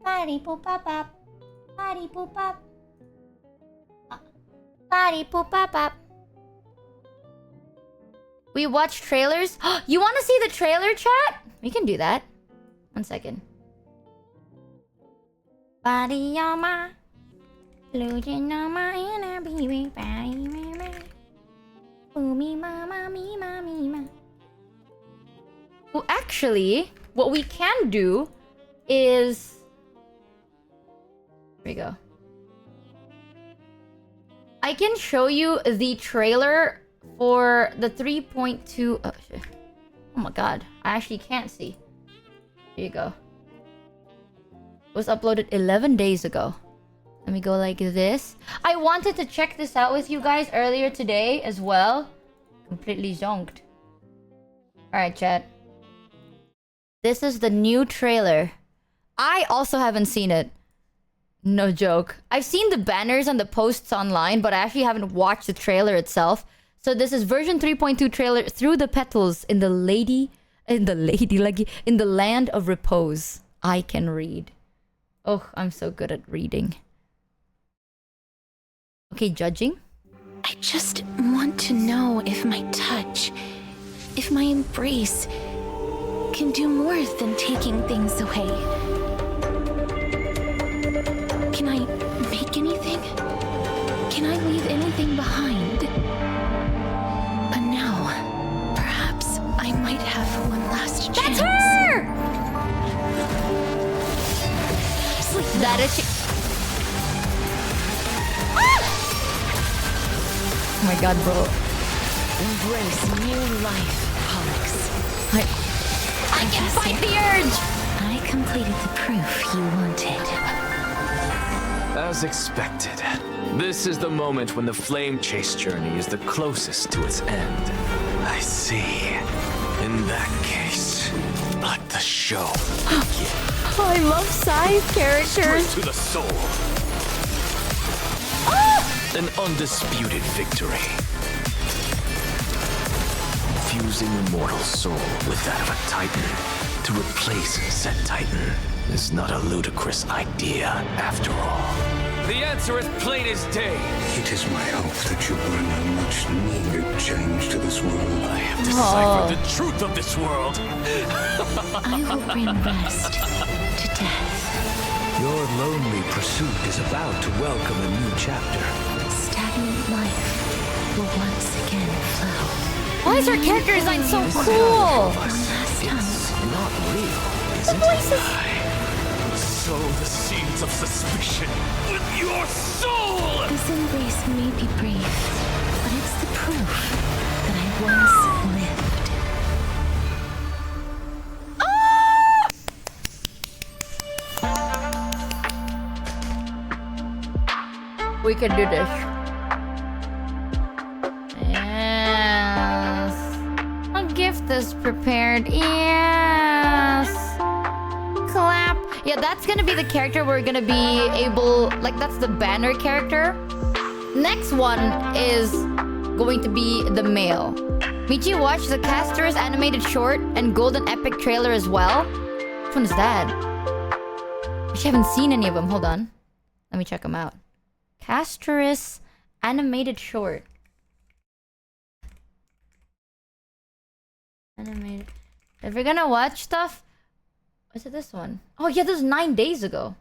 Patty poop up up. Patty poop up. Patty poop up up. We watch trailers. You want to see the trailer, chat? We can do that. 1 second. Body on my losing on my inner baby body mama. Oh me mama me mama. Well, actually, what we can do is... Here we go. I can show you the trailer for the 3.2... Oh, shit. Oh my god. I actually can't see. Here you go. Was uploaded 11 days ago. Let me go like this. I wanted to check this out with you guys earlier today as well. Completely zonked. Alright, chat. This is the new trailer. I also haven't seen it. No joke. I've seen the banners and the posts online, but I actually haven't watched the trailer itself. So this is version 3.2 trailer Through the Petals in the Land of Repose. I can read. Oh, I'm so good at reading. Okay, judging. I just want to know if my touch, if my embrace can do more than taking things away. Can I make anything? Can I leave anything behind? But now, perhaps I might have one last chance. That's her! Sleep That well. is she. Ah! Oh my god, bro. Embrace new life, Pollux. I can fight the urge! I completed the proof you wanted. As expected, this is the moment when the flame chase journey is the closest to its end. I see. In that case, let the show begin. I love Scythe characters. Straight to the soul. An undisputed victory. Fusing a mortal soul with that of a titan to replace said titan is not a ludicrous idea after all. The answer is plain as day. It is my hope that you bring a much-needed change to this world. I have deciphered the truth of this world. I will bring rest to death. Your lonely pursuit is about to welcome a new chapter. Stagnant life will once again flow. Why is her character design so cool? One last time. It's not real, is The it? voices. Sow the seeds of suspicion with your soul! This embrace may be brief, but it's the proof that I once lived. We can do this. Yes. A gift is prepared. Yes. Clap. Yeah, that's gonna be the character we're gonna be able... Like, that's the banner character. Next one is going to be the male. Michi watched the Caster's animated short and Golden Epic trailer as well. Which one is that? I haven't seen any of them. Hold on. Let me check them out. Caster's animated short. Animated. If we're gonna watch stuff, is it this one? Oh yeah, this was 9 days ago.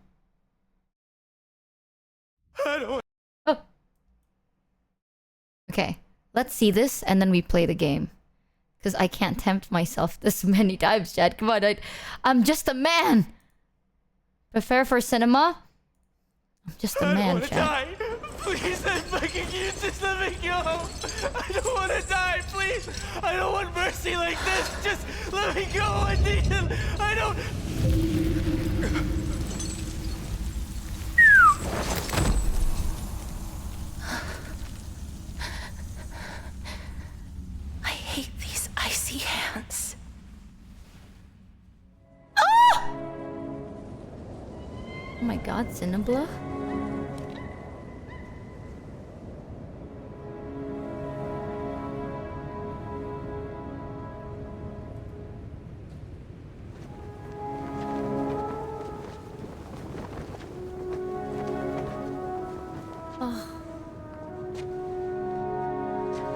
Oh. Okay, let's see this and then we play the game. Because I can't tempt myself this many times, Chad. Come on, I'm just a man. Prepare for cinema. I'm just a man, Chad. Die. Please, I fucking you just let me go. I don't want to die, please. I don't want mercy like this. Just let me go. I need him. I don't. I hate these icy hands. Oh my god, Cinnabla?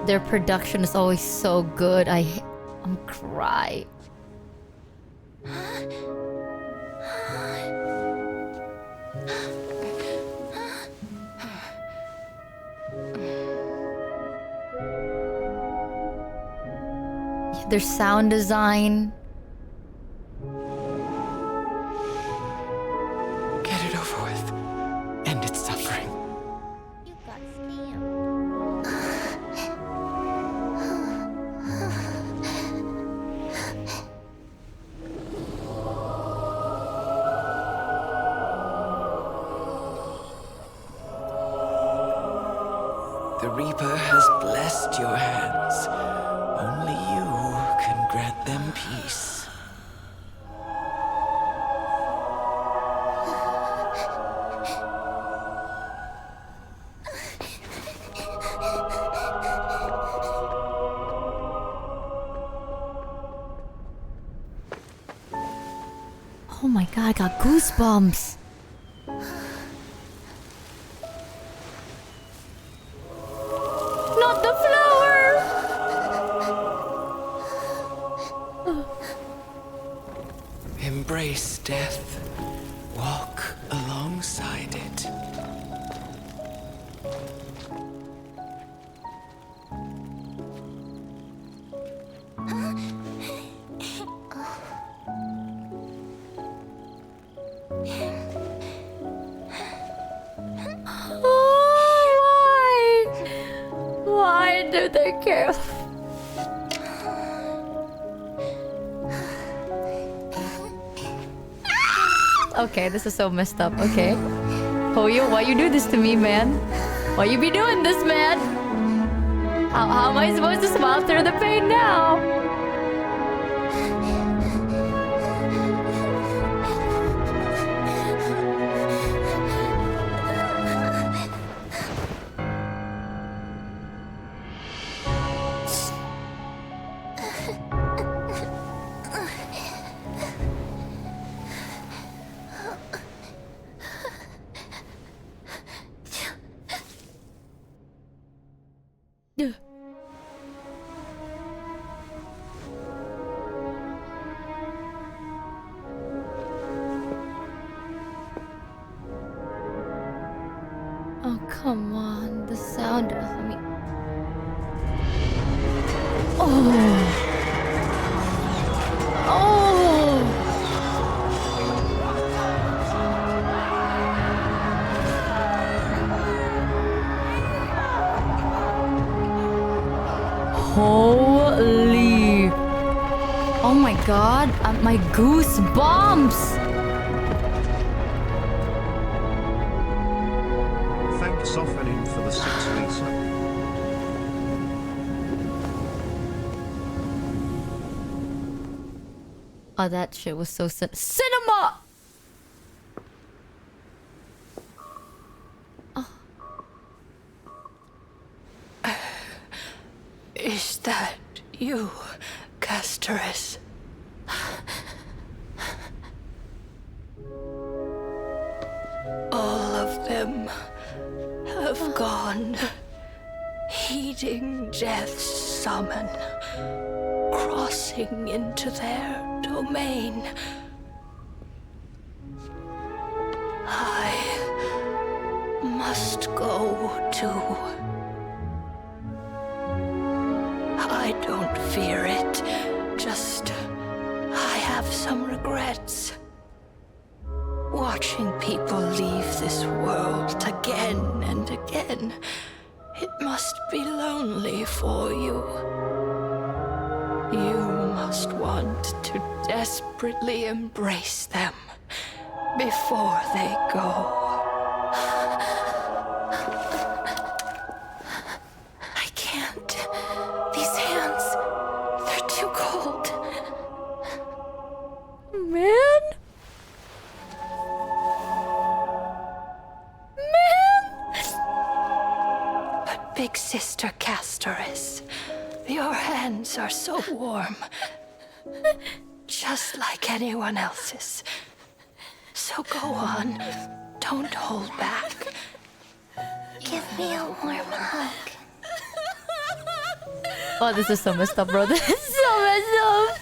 Their production is always so good. I'm cry. Their sound design. Get it over with. End its suffering. You got scammed. The Reaper has blessed your hands. Only you can grant them peace. Oh my god, I got goosebumps. Embrace death. Walk alongside it. Why do they care? Okay, this is so messed up. Okay. Hoyo, why you do this to me, man? Why you be doing this, man? How am I supposed to smile through the pain now? Oh, come on. The sound. I mean. Oh. Oh. Holy. Oh my god. My goosebumps. Thanks Softening for the 6 Lisa. Oh, that shit was so cinema. Is that you, Castorus? All of them have gone, heeding death's summon, crossing into their domain. I must go too. I don't fear it, just I have some regrets. Watching people leave this world again and again, it must be lonely for you. You must want to desperately embrace them before they go. I can't. These hands, they're too cold. Man? But Big Sister Castorus, your hands are so warm. Just like anyone else's. So go on. Don't hold back. Give me a warm hug. Oh, this is so messed up, bro. This is so messed up.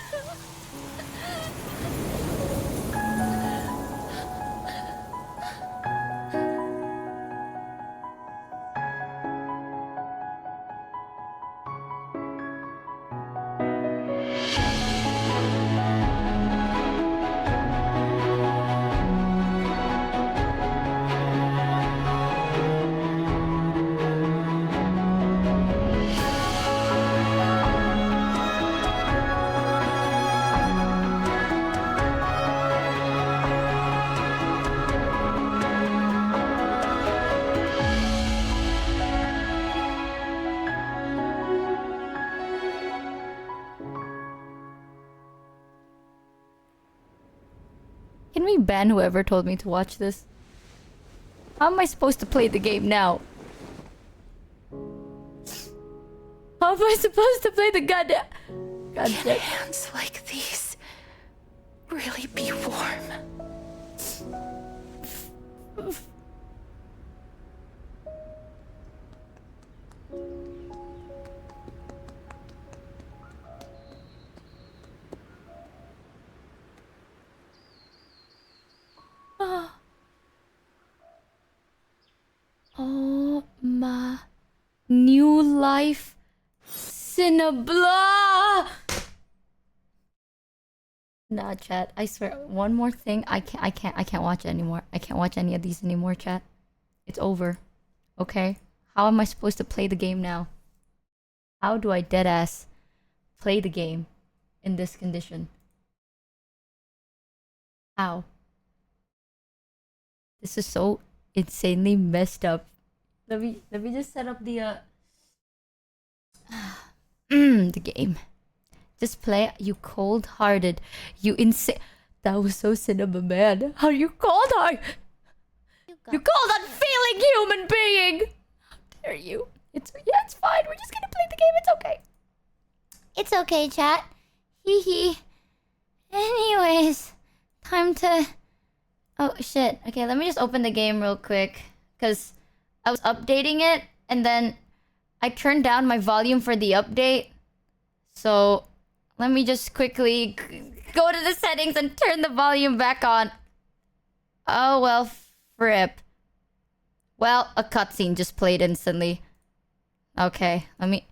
Can we ban whoever told me to watch this? How am I supposed to play the game now? How am I supposed to play the goddamn... Can hands like these really be warm? life. Cinnablah! Nah, chat. I swear, one more thing. I can't watch it anymore. I can't watch any of these anymore, chat. It's over. Okay? How am I supposed to play the game now? How do I deadass play the game in this condition? How? This is so insanely messed up. Let me just set up the the game. Just play, you cold-hearted. You insane. That was so cinema, man. How you cold-hearted? You cold unfeeling human being! How dare you? It's fine. We're just gonna play the game. It's okay. It's okay, chat. Hee hee. Anyways, time to... Oh, shit. Okay, let me just open the game real quick. Because I was updating it, and then I turned down my volume for the update. So, let me just quickly go to the settings and turn the volume back on. Oh, well, fripp. Well, a cutscene just played instantly. Okay, let me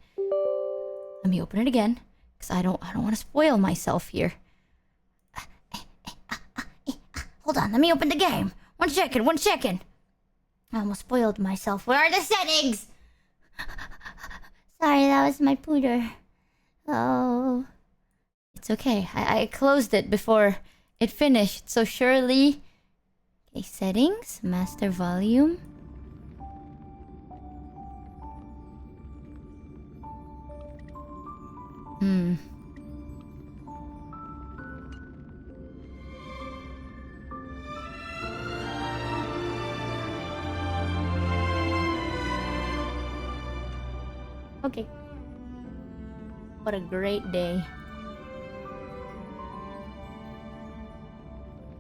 open it again. Because I don't want to spoil myself here. Hold on, let me open the game. 1 second, 1 second. I almost spoiled myself. Where are the settings? Sorry, that was my pooter. Oh. It's okay. I closed it before it finished. So surely... Okay, settings. Master volume. Okay. What a great day.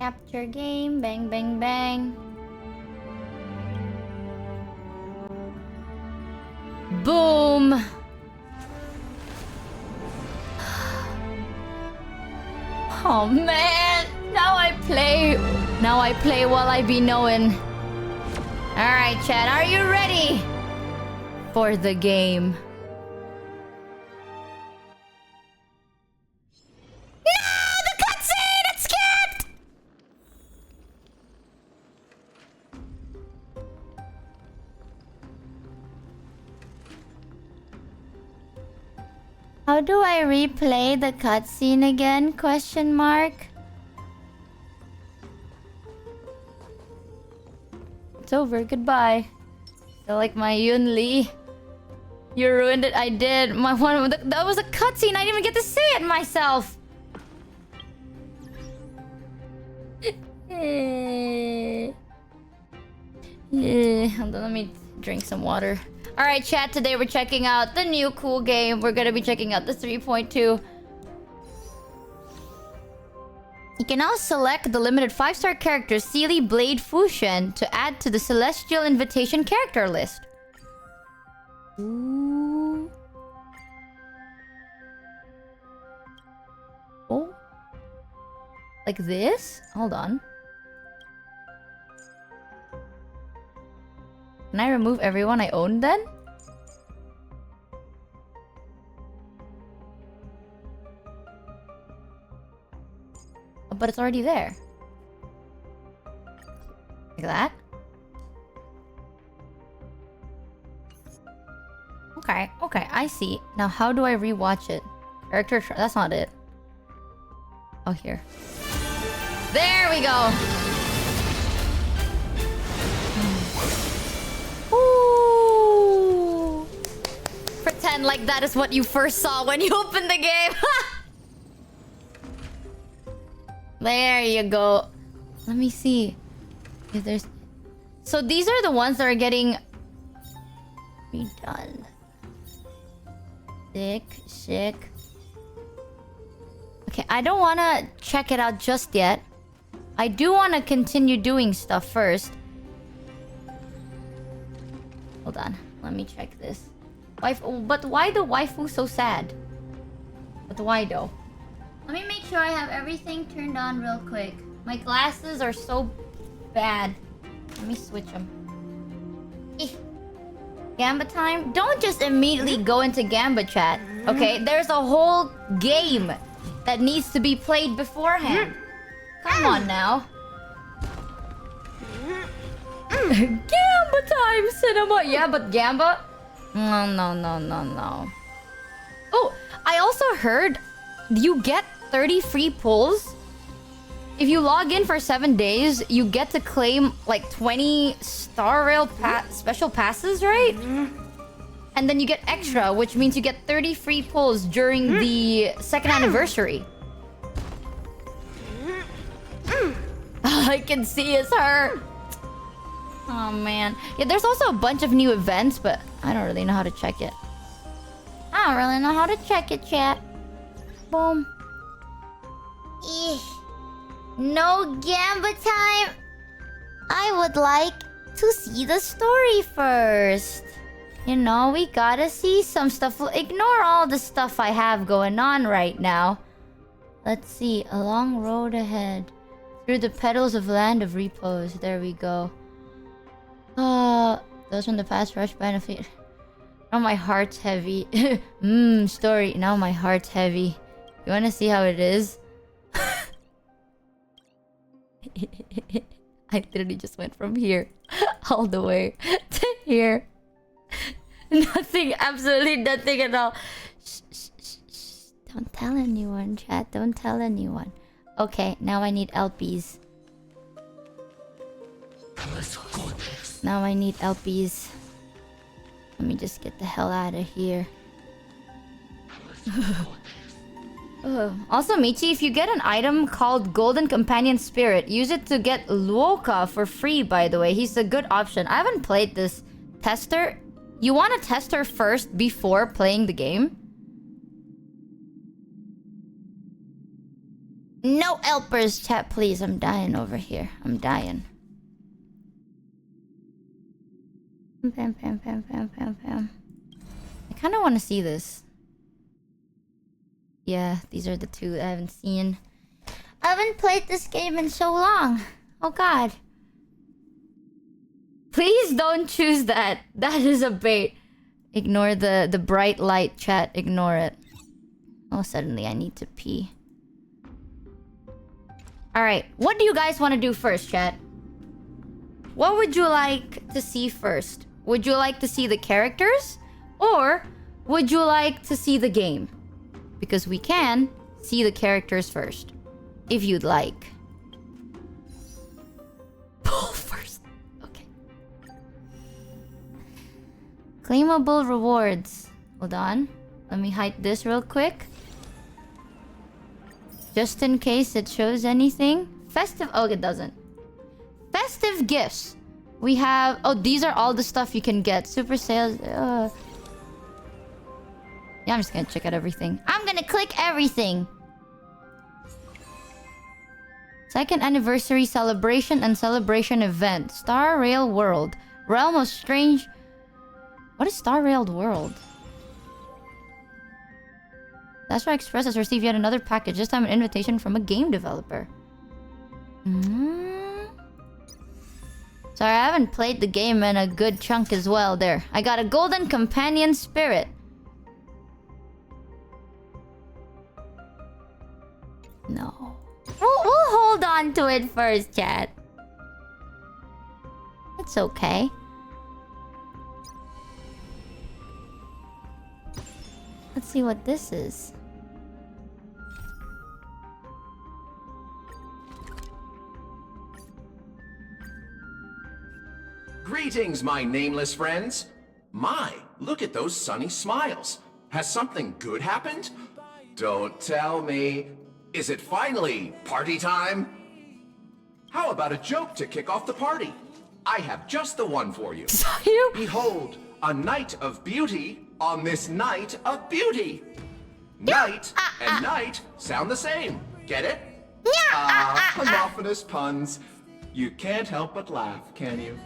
Capture game. Bang, bang, bang. Boom! Oh man! Now I play while I be knowing. Alright, chat, are you ready? For the game. How do I replay the cutscene again? Question mark. It's over. Goodbye. Feel like my Yun Li. You ruined it. I did. My one. That was a cutscene. I didn't even get to say it myself. Hold on, let me drink some water. Alright, chat, today we're checking out the new cool game. We're gonna be checking out the 3.2. You can now select the limited 5-star character Sealy Blade Fushen to add to the Celestial Invitation character list. Ooh. Oh. Like this? Hold on. Can I remove everyone I own then? Oh, but it's already there. Like that? Okay, I see. Now how do I rewatch it? That's not it. Oh, here. There we go! Ooh. Pretend like that is what you first saw when you opened the game. There you go. Let me see if there's... So these are the ones that are getting redone. Sick. Okay, I don't want to check it out just yet. I do want to continue doing stuff first. Hold on, let me check this. But why the waifu so sad? But why though? Let me make sure I have everything turned on real quick. My glasses are so bad. Let me switch them. Gamba time? Don't just immediately go into Gamba chat. Okay, there's a whole game that needs to be played beforehand. Come on now. Gamba time, cinema. Yeah, but Gamba? No. Oh, I also heard you get 30 free pulls. If you log in for 7 days, you get to claim like 20 Star Rail special passes, right? And then you get extra, which means you get 30 free pulls during the 2nd anniversary. All I can see is her. Oh man. Yeah, there's also a bunch of new events, but I don't really know how to check it. I don't really know how to check it, chat. Boom. No Gamba time. I would like to see the story first. You know, we gotta see some stuff. Ignore all the stuff I have going on right now. Let's see. A long road ahead. Through the petals of land of repose. There we go. Those from the past rush benefit. Now my heart's heavy. Story. Now my heart's heavy. You wanna see how it is? I literally just went from here all the way to here. Nothing, absolutely nothing at all. Shh. Don't tell anyone, chat. Don't tell anyone. Okay, now I need LPs. Now I need LPs. Let me just get the hell out of here. Also, Michi, if you get an item called Golden Companion Spirit, use it to get Luoka for free, by the way. He's a good option. I haven't played this. Tester? You want to test her first before playing the game? No helpers, chat, please. I'm dying over here. I'm dying. Pam. I kind of want to see this. Yeah, these are the two I haven't seen. I haven't played this game in so long. Oh god. Please don't choose that. That is a bait. Ignore the bright light, chat. Ignore it. Oh, suddenly I need to pee. Alright, what do you guys want to do first, chat? What would you like to see first? Would you like to see the characters? Or would you like to see the game? Because we can see the characters first. If you'd like. Pull first. Okay. Claimable rewards. Hold on. Let me hide this real quick. Just in case it shows anything. Festive... Oh, it doesn't. Festive gifts. We have... Oh, these are all the stuff you can get. Super sales... Yeah, I'm just gonna check out everything. I'm gonna click everything. 2nd anniversary celebration and celebration event. Star Rail World. Realm of Strange... What is Star Rail World? That's why Express has received yet another package. This time an invitation from a game developer. Sorry, I haven't played the game in a good chunk as well. There. I got a Golden Companion Spirit. No. We'll hold on to it first, chat. It's okay. Let's see what this is. Greetings, my nameless friends. My, look at those sunny smiles. Has something good happened? Don't tell me. Is it finally party time? How about a joke to kick off the party? I have just the one for you. Behold, a night of beauty on this night of beauty. Night and night sound the same. Get it? Homophonous puns. You can't help but laugh, can you?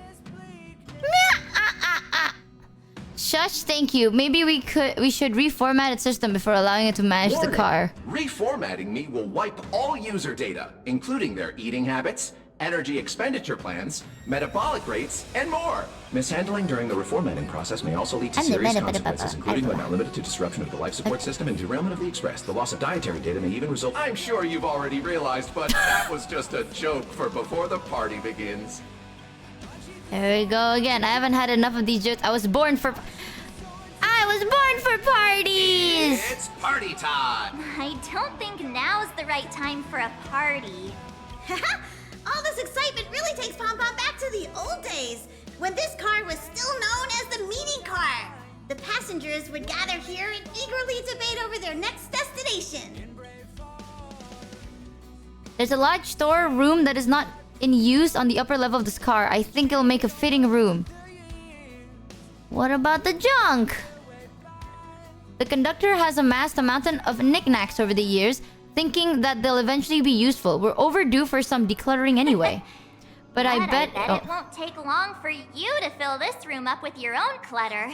Shush, thank you. Maybe we should reformat its system before allowing it to manage Warning. the car. Reformatting me will wipe all user data, including their eating habits, energy expenditure plans, metabolic rates, and more. Mishandling during the reformatting process may also lead to serious consequences, including but not limited to disruption of the life support system and derailment of the Express. The loss of dietary data may even result... I'm sure you've already realized, but that was just a joke for before the party begins. There we go again. I haven't had enough of these jokes. I was born for parties! It's party time! I don't think now's the right time for a party. All this excitement really takes Pom Pom back to the old days, when this car was still known as the meeting car. The passengers would gather here and eagerly debate over their next destination. There's a large store room that is not in use on the upper level of this car. I think it'll make a fitting room. What about the junk? The conductor has amassed a mountain of knickknacks over the years, thinking that they'll eventually be useful. We're overdue for some decluttering anyway. But I bet it won't take long for you to fill this room up with your own clutter.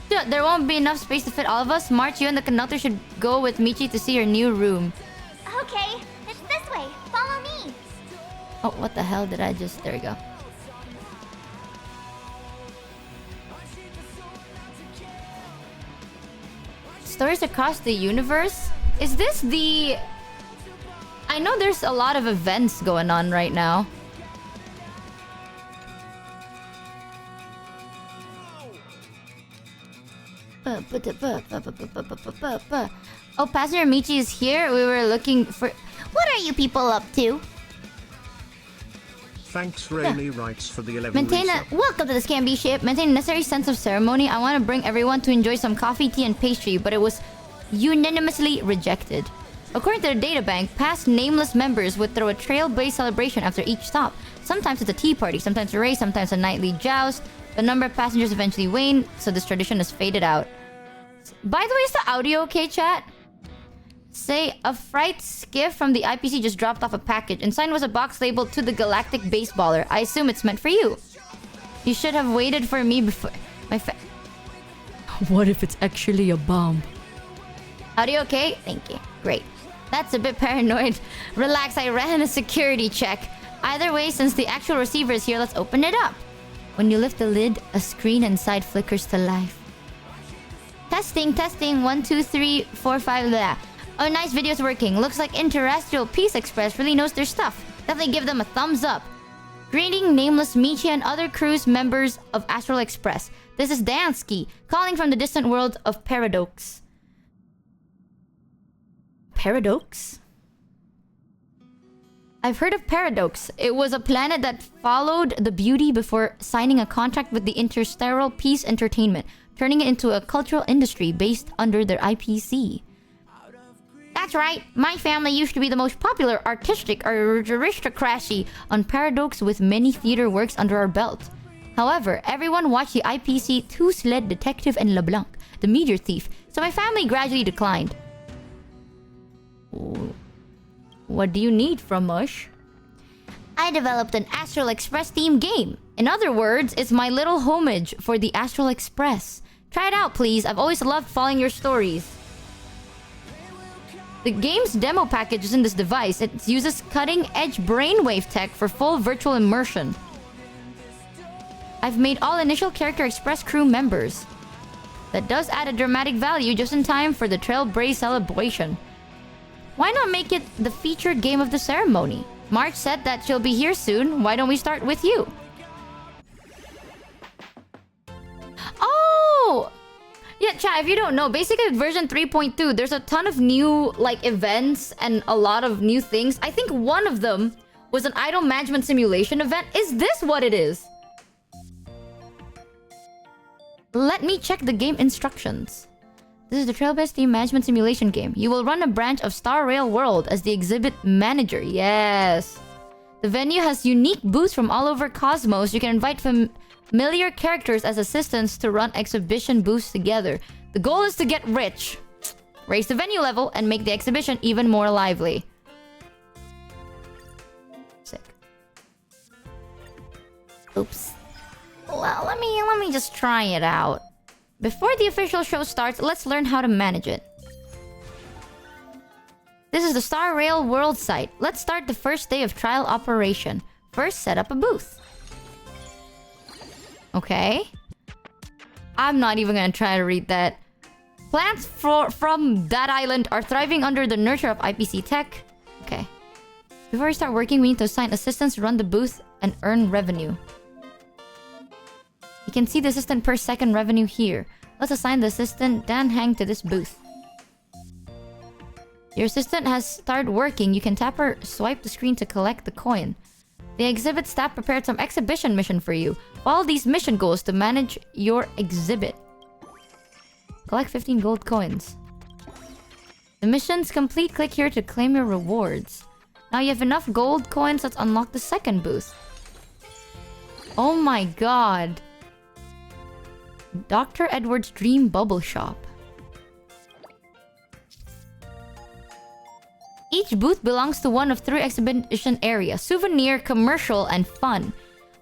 There won't be enough space to fit all of us. March, you and the conductor should go with Michi to see your new room. Okay, it's this way. Follow me. Oh, what the hell did I just... There we go. Stories across the universe? Is this the... I know there's a lot of events going on right now. Oh, Passenger Michi is here. We were looking for... What are you people up to? Thanks, Rainy writes for the 11 Welcome to the Scamby ship. Maintain a necessary sense of ceremony. I want to bring everyone to enjoy some coffee, tea, and pastry, but it was unanimously rejected. According to the databank, past nameless members would throw a trail-based celebration after each stop. Sometimes it's a tea party, sometimes a race, sometimes a nightly joust. The number of passengers eventually waned, so this tradition has faded out. By the way, is the audio okay, chat? Say, a fright skiff from the IPC just dropped off a package. Inside was a box labeled "To the Galactic Baseballer." I assume it's meant for you. You should have waited for me before... What if it's actually a bomb? Audio okay? Thank you. Great. That's a bit paranoid. Relax, I ran a security check. Either way, since the actual receiver is here, let's open it up. When you lift the lid, a screen inside flickers to life. Testing, testing. 1, 2, 3, 4, 5. Blah. Oh, nice, video's working. Looks like Interstellar Peace Express really knows their stuff. Definitely give them a thumbs up. Greeting nameless Michi and other crews members of Astral Express. This is Dansky, calling from the distant world of Paradox. Paradox? I've heard of Paradox. It was a planet that followed the beauty before signing a contract with the Interstellar Peace Entertainment, turning it into a cultural industry based under their IPC. That's right. My family used to be the most popular artistic aristocracy on Paradox, with many theater works under our belt. However, everyone watched the IPC Two-Sled Detective and LeBlanc, the Meteor Thief, so my family gradually declined. What do you need from us? I developed an Astral Express themed game. In other words, it's my little homage for the Astral Express. Try it out, please. I've always loved following your stories. The game's demo package is in this device. It uses cutting-edge brainwave tech for full virtual immersion. I've made all initial Character Express crew members. That does add a dramatic value just in time for the Trailblaze celebration. Why not make it the featured game of the ceremony? March said that she'll be here soon. Why don't we start with you? Oh! Yeah, chat, if you don't know, basically version 3.2, there's a ton of new, like, events and a lot of new things. I think one of them was an idol management simulation event. Is this what it is? Let me check the game instructions. This is the Trailblaze Team Management Simulation game. You will run a branch of Star Rail World as the exhibit manager. Yes. The venue has unique booths from all over Cosmos. You can invite familiar characters as assistants to run exhibition booths together. The goal is to get rich, raise the venue level, and make the exhibition even more lively. Sick. Oops. Well, let me just try it out. Before the official show starts, let's learn how to manage it. This is the Star Rail World site. Let's start the first day of trial operation. First, set up a booth. Okay. I'm not even gonna try to read that. Plants from that island are thriving under the nurture of IPC tech. Okay. Before we start working, we need to assign assistants to run the booth and earn revenue. You can see the assistant per second revenue here. Let's assign the assistant Dan Hang to this booth. Your assistant has started working. You can tap or swipe the screen to collect the coin. The exhibit staff prepared some exhibition mission for you. Follow these mission goals to manage your exhibit. Collect 15 gold coins. The mission's complete. Click here to claim your rewards. Now you have enough gold coins. Let's unlock the second booth. Oh my god. Dr. Edward's Dream Bubble Shop. Each booth belongs to one of 3 exhibition areas: souvenir, commercial, and fun.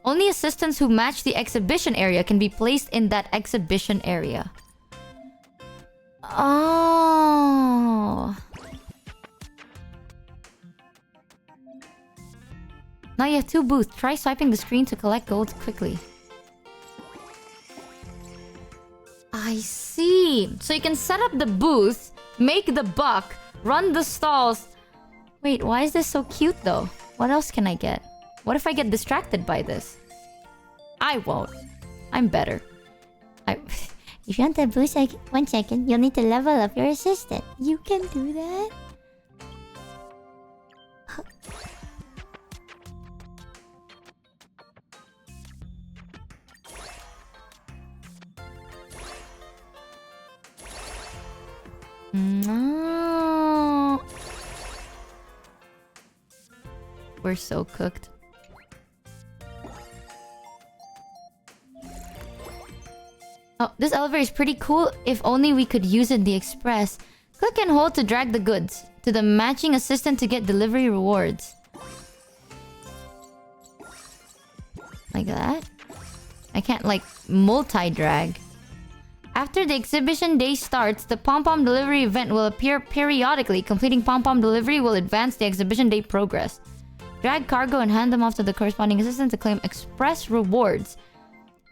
Only assistants who match the exhibition area can be placed in that exhibition area. Oh. Now you have 2 booths. Try swiping the screen to collect gold quickly. I see. So you can set up the booth, make the buck, run the stalls. Wait, why is this so cute though? What else can I get? What if I get distracted by this? I won't. I'm better. If you want to boost 1 second, you'll need to level up your assistant. You can do that? No. We're so cooked. Oh, this elevator is pretty cool. If only we could use it in the express. Click and hold to drag the goods to the matching assistant to get delivery rewards. Like that? I can't like multi-drag. After the exhibition day starts, the pom-pom delivery event will appear periodically. Completing pom-pom delivery will advance the exhibition day progress. Drag cargo and hand them off to the corresponding assistant to claim express rewards.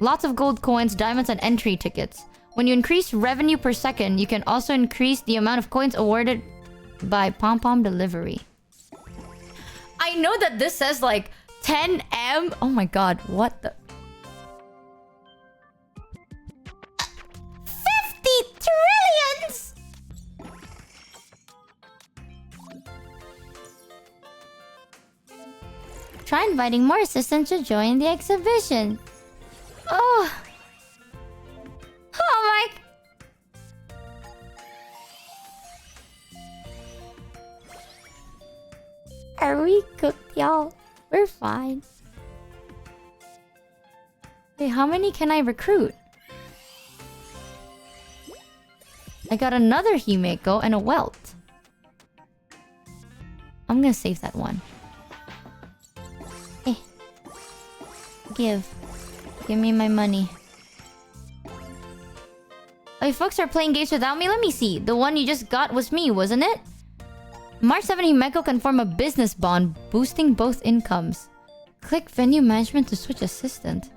Lots of gold coins, diamonds, and entry tickets. When you increase revenue per second, you can also increase the amount of coins awarded by pom-pom delivery. I know that this says like 10M. Oh my god, what the... 50 trillions! Try inviting more assistants to join the exhibition. Oh. Oh my... Are we cooked, y'all? We're fine. Wait, how many can I recruit? I got another Himeko and a Welt. I'm gonna save that one. Eh. Give me my money. Oh, you folks are playing games without me? Let me see. The one you just got was me, wasn't it? March 7 Himeko can form a business bond, boosting both incomes. Click venue management to switch assistant.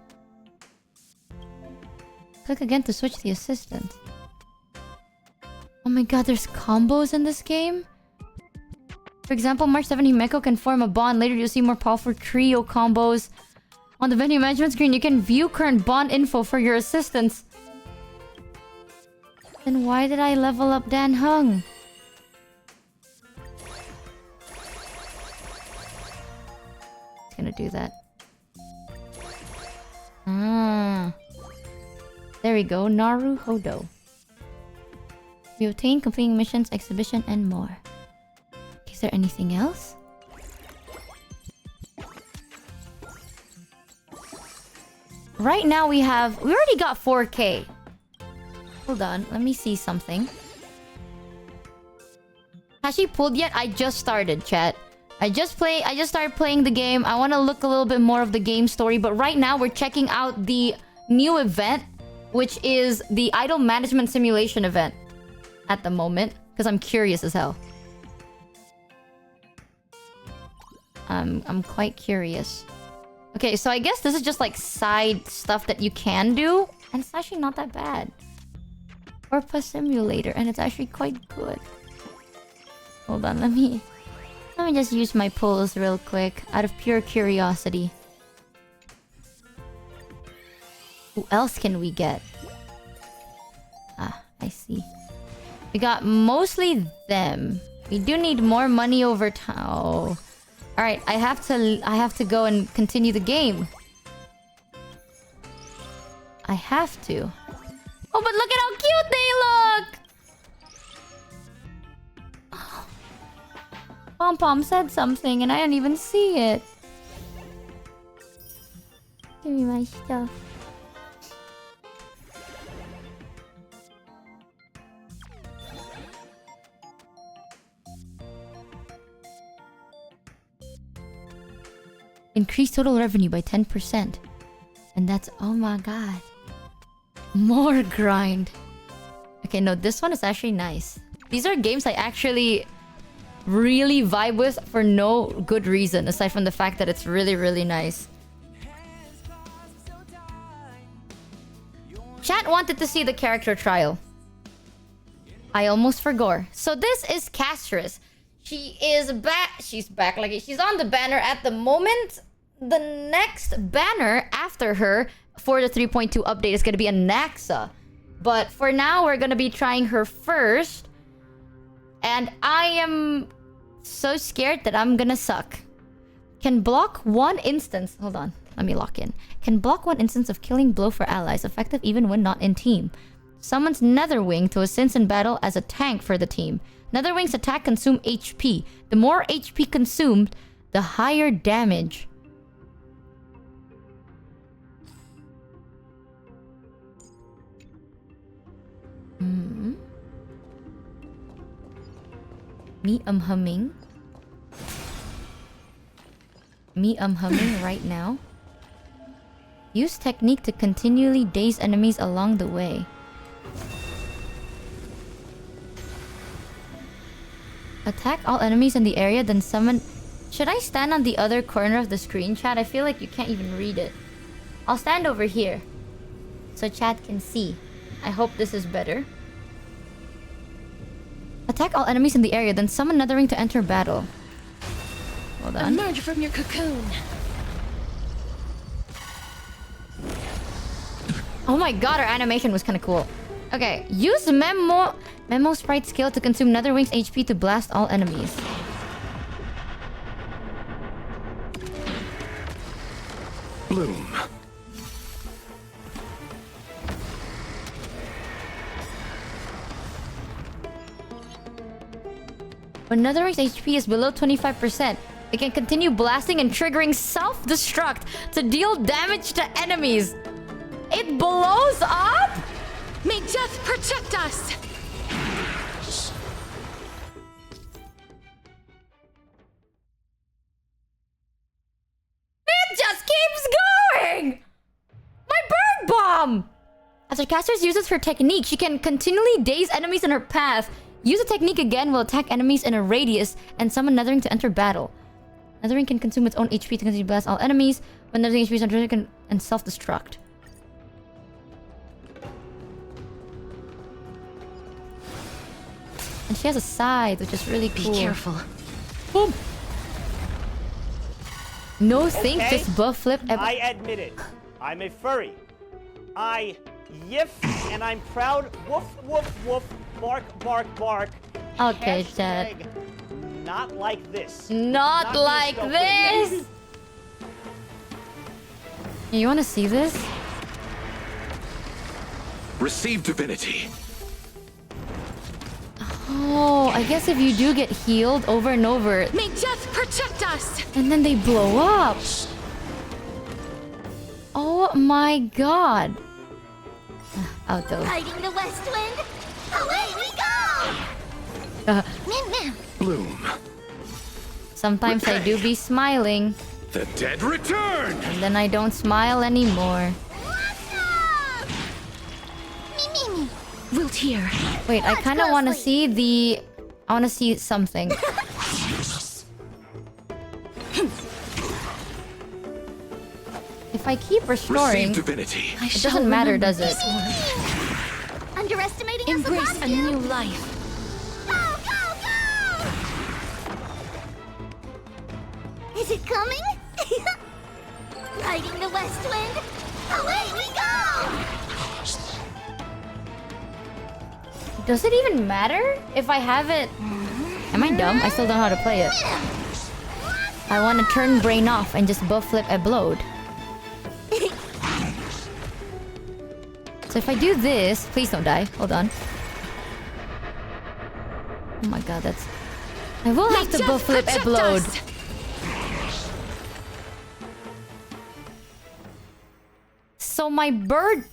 Click again to switch the assistant. Oh my god, there's combos in this game? For example, March 7 Himeko can form a bond. Later you'll see more powerful trio combos. On the venue management screen, you can view current bond info for your assistants. Then why did I level up Dan Hung? It's gonna do that. Ah. There we go, Naru Hodo. We obtain completing missions, exhibition, and more. Is there anything else? Right now we already got 4K. Hold on, let me see something. Has she pulled yet? I just started, chat. I just started playing the game. I want to look a little bit more of the game story, but right now we're checking out the new event, which is the idol management simulation event at the moment, because I'm curious as hell. I'm quite curious. Okay, so I guess this is just like side stuff that you can do, and it's actually not that bad. Orpa Simulator, and it's actually quite good. Hold on, let me just use my pulls real quick out of pure curiosity. Who else can we get? Ah, I see. We got mostly them. We do need more money over time. Oh. All right, I have to go and continue the game. I have to. Oh, but look at how cute they look! Oh. Pom Pom said something and I didn't even see it. Give me my stuff. Increase total revenue by 10%. And that's... oh my god. More grind. Okay, no, this one is actually nice. These are games I actually really vibe with for no good reason, aside from the fact that it's really, really nice. Chat wanted to see the character trial. I almost forgot. So this is Castris. She is back. She's back. Like, she's on the banner at the moment. The next banner after her for the 3.2 update is going to be a Naxa. But for now, we're going to be trying her first. And I am so scared that I'm going to suck. Can block one instance... hold on. Let me lock in. Can block one instance of killing blow for allies, effective even when not in team. Summons Netherwing to assist in battle as a tank for the team. Netherwing's attack consume HP. The more HP consumed, the higher damage. Me humming. Humming right now. Use technique to continually daze enemies along the way. Attack all enemies in the area, then summon... should I stand on the other corner of the screen, chat? I feel like you can't even read it. I'll stand over here, so chat can see. I hope this is better. Attack all enemies in the area, then summon Nethering to enter battle. Hold on. Emerge from your cocoon. Oh my god, our animation was kind of cool. Okay, use Memo Sprite skill to consume Netherwing's HP to blast all enemies. Bloom. When Netherwing's HP is below 25%, it can continue blasting and triggering self-destruct to deal damage to enemies. It blows up? May death protect us! It just keeps going! My bird bomb! After Castris uses her technique, she can continually daze enemies in her path. Use the technique again will attack enemies in a radius and summon Nethering to enter battle. Nethering can consume its own HP to continue to blast all enemies. When Nethering HP is under it can and self-destruct. And she has a scythe, which is really cool. Be careful. Boom. No think, just buff flip. I admit it. I'm a furry. I yiff and I'm proud. Woof, woof, woof. Bark, bark, bark. Okay, Hashtag chat. Not like this. Not like this! You wanna see this? Receive divinity. Oh, I guess if you do get healed over and over... May death protect us! And then they blow up! Oh my god! Out though. Fighting the west wind! Away we go! Bloom. Sometimes I do be smiling. The dead return! And then I don't smile anymore. Wilt here. Wait, I kind of want to see the... I want to see something. if I keep restoring, Receive divinity. it doesn't matter, does it? Underestimating us Embrace lost a you. new life. Go, go, go! Is it coming? Riding the west wind. Away we go! Does it even matter if I have it? Am I dumb? I still don't know how to play it. I want to turn brain off and just buff flip a blode. So if I do this, please don't die. Hold on. Oh my god, that's... I will have to buff flip a blode. So my bird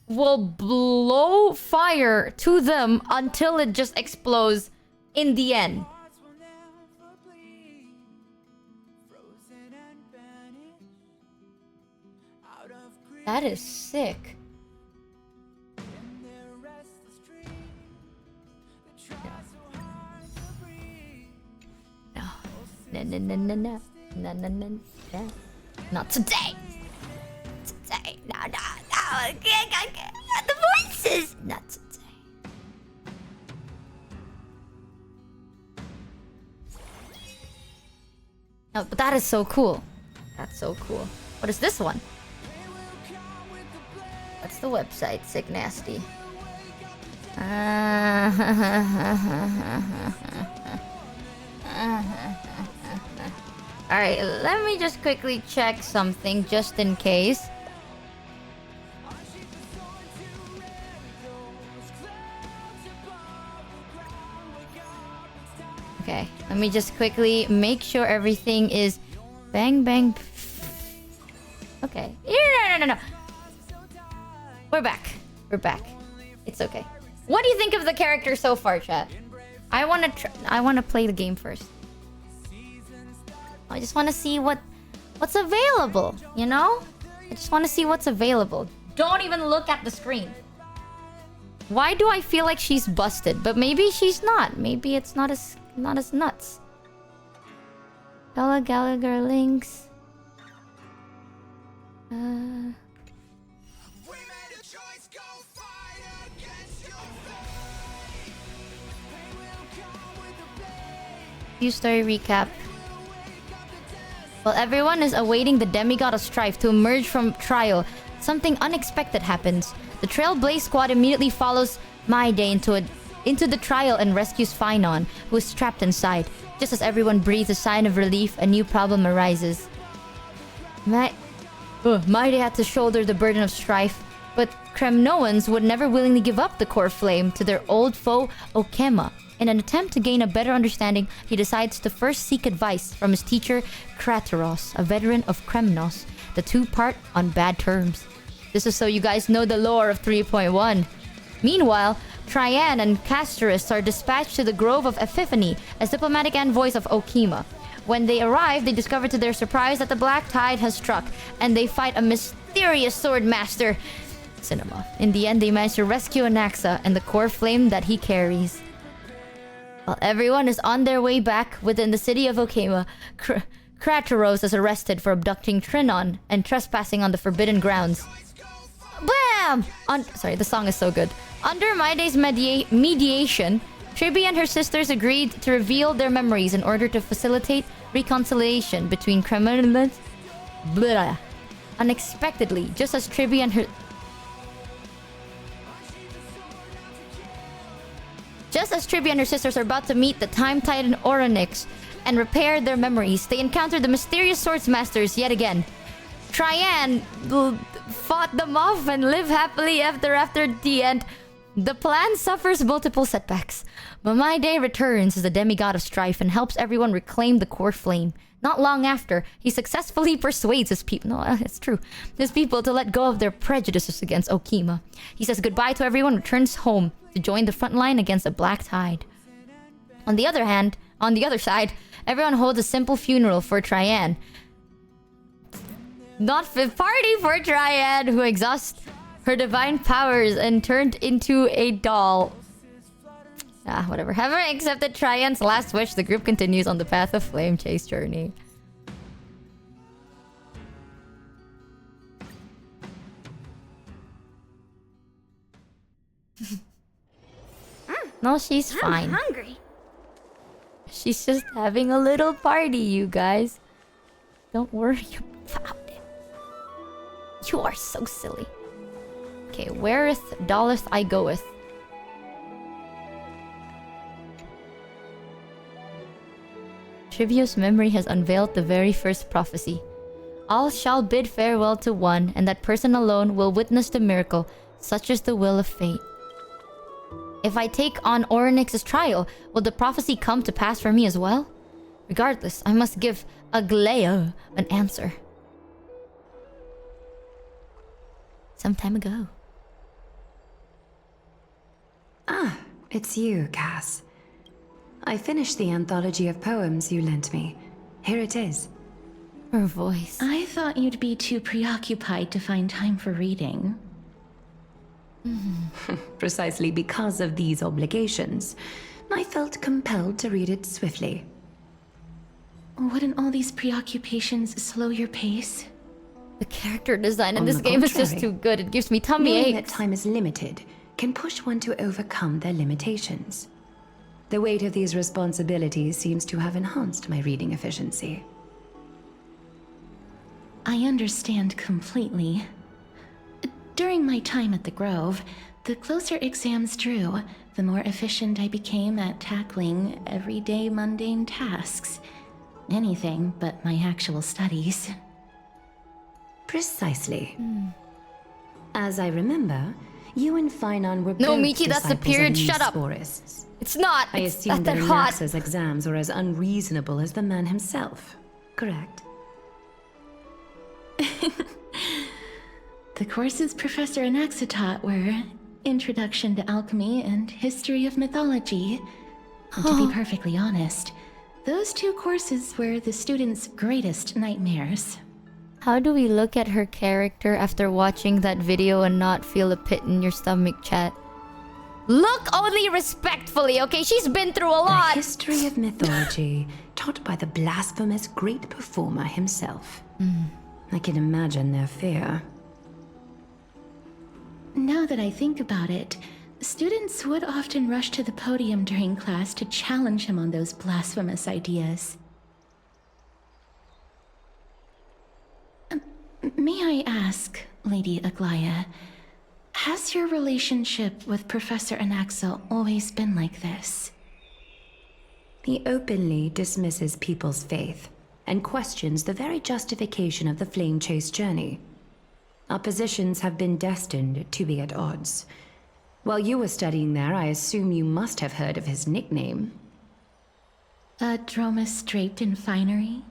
will blow fire to them until it just explodes in the end. That is sick. No. No, no, no, no, no. No, no, no, no. Not today. Today. No, no, no. The voices. Not today. No, but that is so cool. That's so cool. What is this one? What's the website? Sick Nasty. Alright, let me just quickly check something just in case. Okay, let me just quickly make sure everything is bang bang. Okay. No. We're back. We're back. It's okay. What do you think of the character so far, chat? I want to play the game first. I just want to see what's available, you know? I just want to see what's available. Don't even look at the screen. Why do I feel like she's busted? But maybe she's not. Maybe it's not as nuts. Gallagher links. Few story recap. While everyone is awaiting the demigod of strife to emerge from trial, something unexpected happens. The Trailblaze squad immediately follows My Day into the trial and rescues Finon, who is trapped inside. Just as everyone breathes a sign of relief, a new problem arises. My Day had to shoulder the burden of strife, but Kremnoans would never willingly give up the core flame to their old foe, Okema. In an attempt to gain a better understanding, he decides to first seek advice from his teacher, Krateros, a veteran of Kremnos. The two part on bad terms. This is so you guys know the lore of 3.1. Meanwhile, Trian and Castorus are dispatched to the Grove of Epiphany as diplomatic envoys of Okema. When they arrive, they discover to their surprise that the Black Tide has struck, and they fight a mysterious sword master, Cinema. In the end, they manage to rescue Anaxa and the core flame that he carries. While everyone is on their way back within the city of Okema, Krateros is arrested for abducting Trinon and trespassing on the forbidden grounds. Bam! Sorry, the song is so good. Under My Day's mediation, Tribi and her sisters agreed to reveal their memories in order to facilitate reconciliation between criminals. Blah. Unexpectedly, just as Tribi and her sisters are about to meet the Time Titan Oronix and repair their memories, they encounter the mysterious Swordsmasters yet again. Trian fought them off and live happily ever after at the end. The plan suffers multiple setbacks, but My Day returns as the demigod of strife and helps everyone reclaim the core flame. Not long after, he successfully persuades his people. No, it's true. His people to let go of their prejudices against Okema. He says goodbye to everyone and returns home to join the front line against the Black Tide. On the other side, everyone holds a simple funeral for Trian. Not fifth party for Trian, who exhausts her divine powers and turned into a doll. Whatever. Having accepted Trian's last wish, the group continues on the path of Flame Chase journey. No, she's I'm fine. hungry. She's just having a little party, you guys. Don't worry about it. You are so silly. Okay, whereth dolleth I goeth. Trivia's memory has unveiled the very first prophecy. All shall bid farewell to one, and that person alone will witness the miracle. Such is the will of fate. If I take on Orynyx's trial, will the prophecy come to pass for me as well? Regardless, I must give Aglaia an answer. Some time ago. Ah, it's you, Cass. I finished the anthology of poems you lent me. Here it is. Her voice. I thought you'd be too preoccupied to find time for reading. Precisely because of these obligations, I felt compelled to read it swiftly. Wouldn't all these preoccupations slow your pace? The character design in On this the game is just contrary, too good. It gives me tummy knowing aches. that time is limited can push one to overcome their limitations. The weight of these responsibilities seems to have enhanced my reading efficiency. I understand completely. During my time at the Grove, the closer exams drew, the more efficient I became at tackling everyday mundane tasks. Anything but my actual studies. Precisely. As I remember, you and Finon were No, both Michi, that's the disciples of period. Shut up. Neosporists. It's not. I It's assume not that that hot. Anaxa's exams were as unreasonable as the man himself, correct? The courses Professor Anaxa taught were Introduction to Alchemy and History of Mythology. And to be perfectly honest, those two courses were the students' greatest nightmares. How do we look at her character after watching that video and not feel a pit in your stomach, chat? Look only respectfully, okay? She's been through a lot. The history of mythology, taught by the blasphemous great performer himself. I can imagine their fear. Now that I think about it, students would often rush to the podium during class to challenge him on those blasphemous ideas. May I ask, Lady Aglaia, has your relationship with Professor Anaxa always been like this? He openly dismisses people's faith and questions the very justification of the Flame Chase journey. Our positions have been destined to be at odds. While you were studying there, I assume you must have heard of his nickname. A Dromus draped in finery?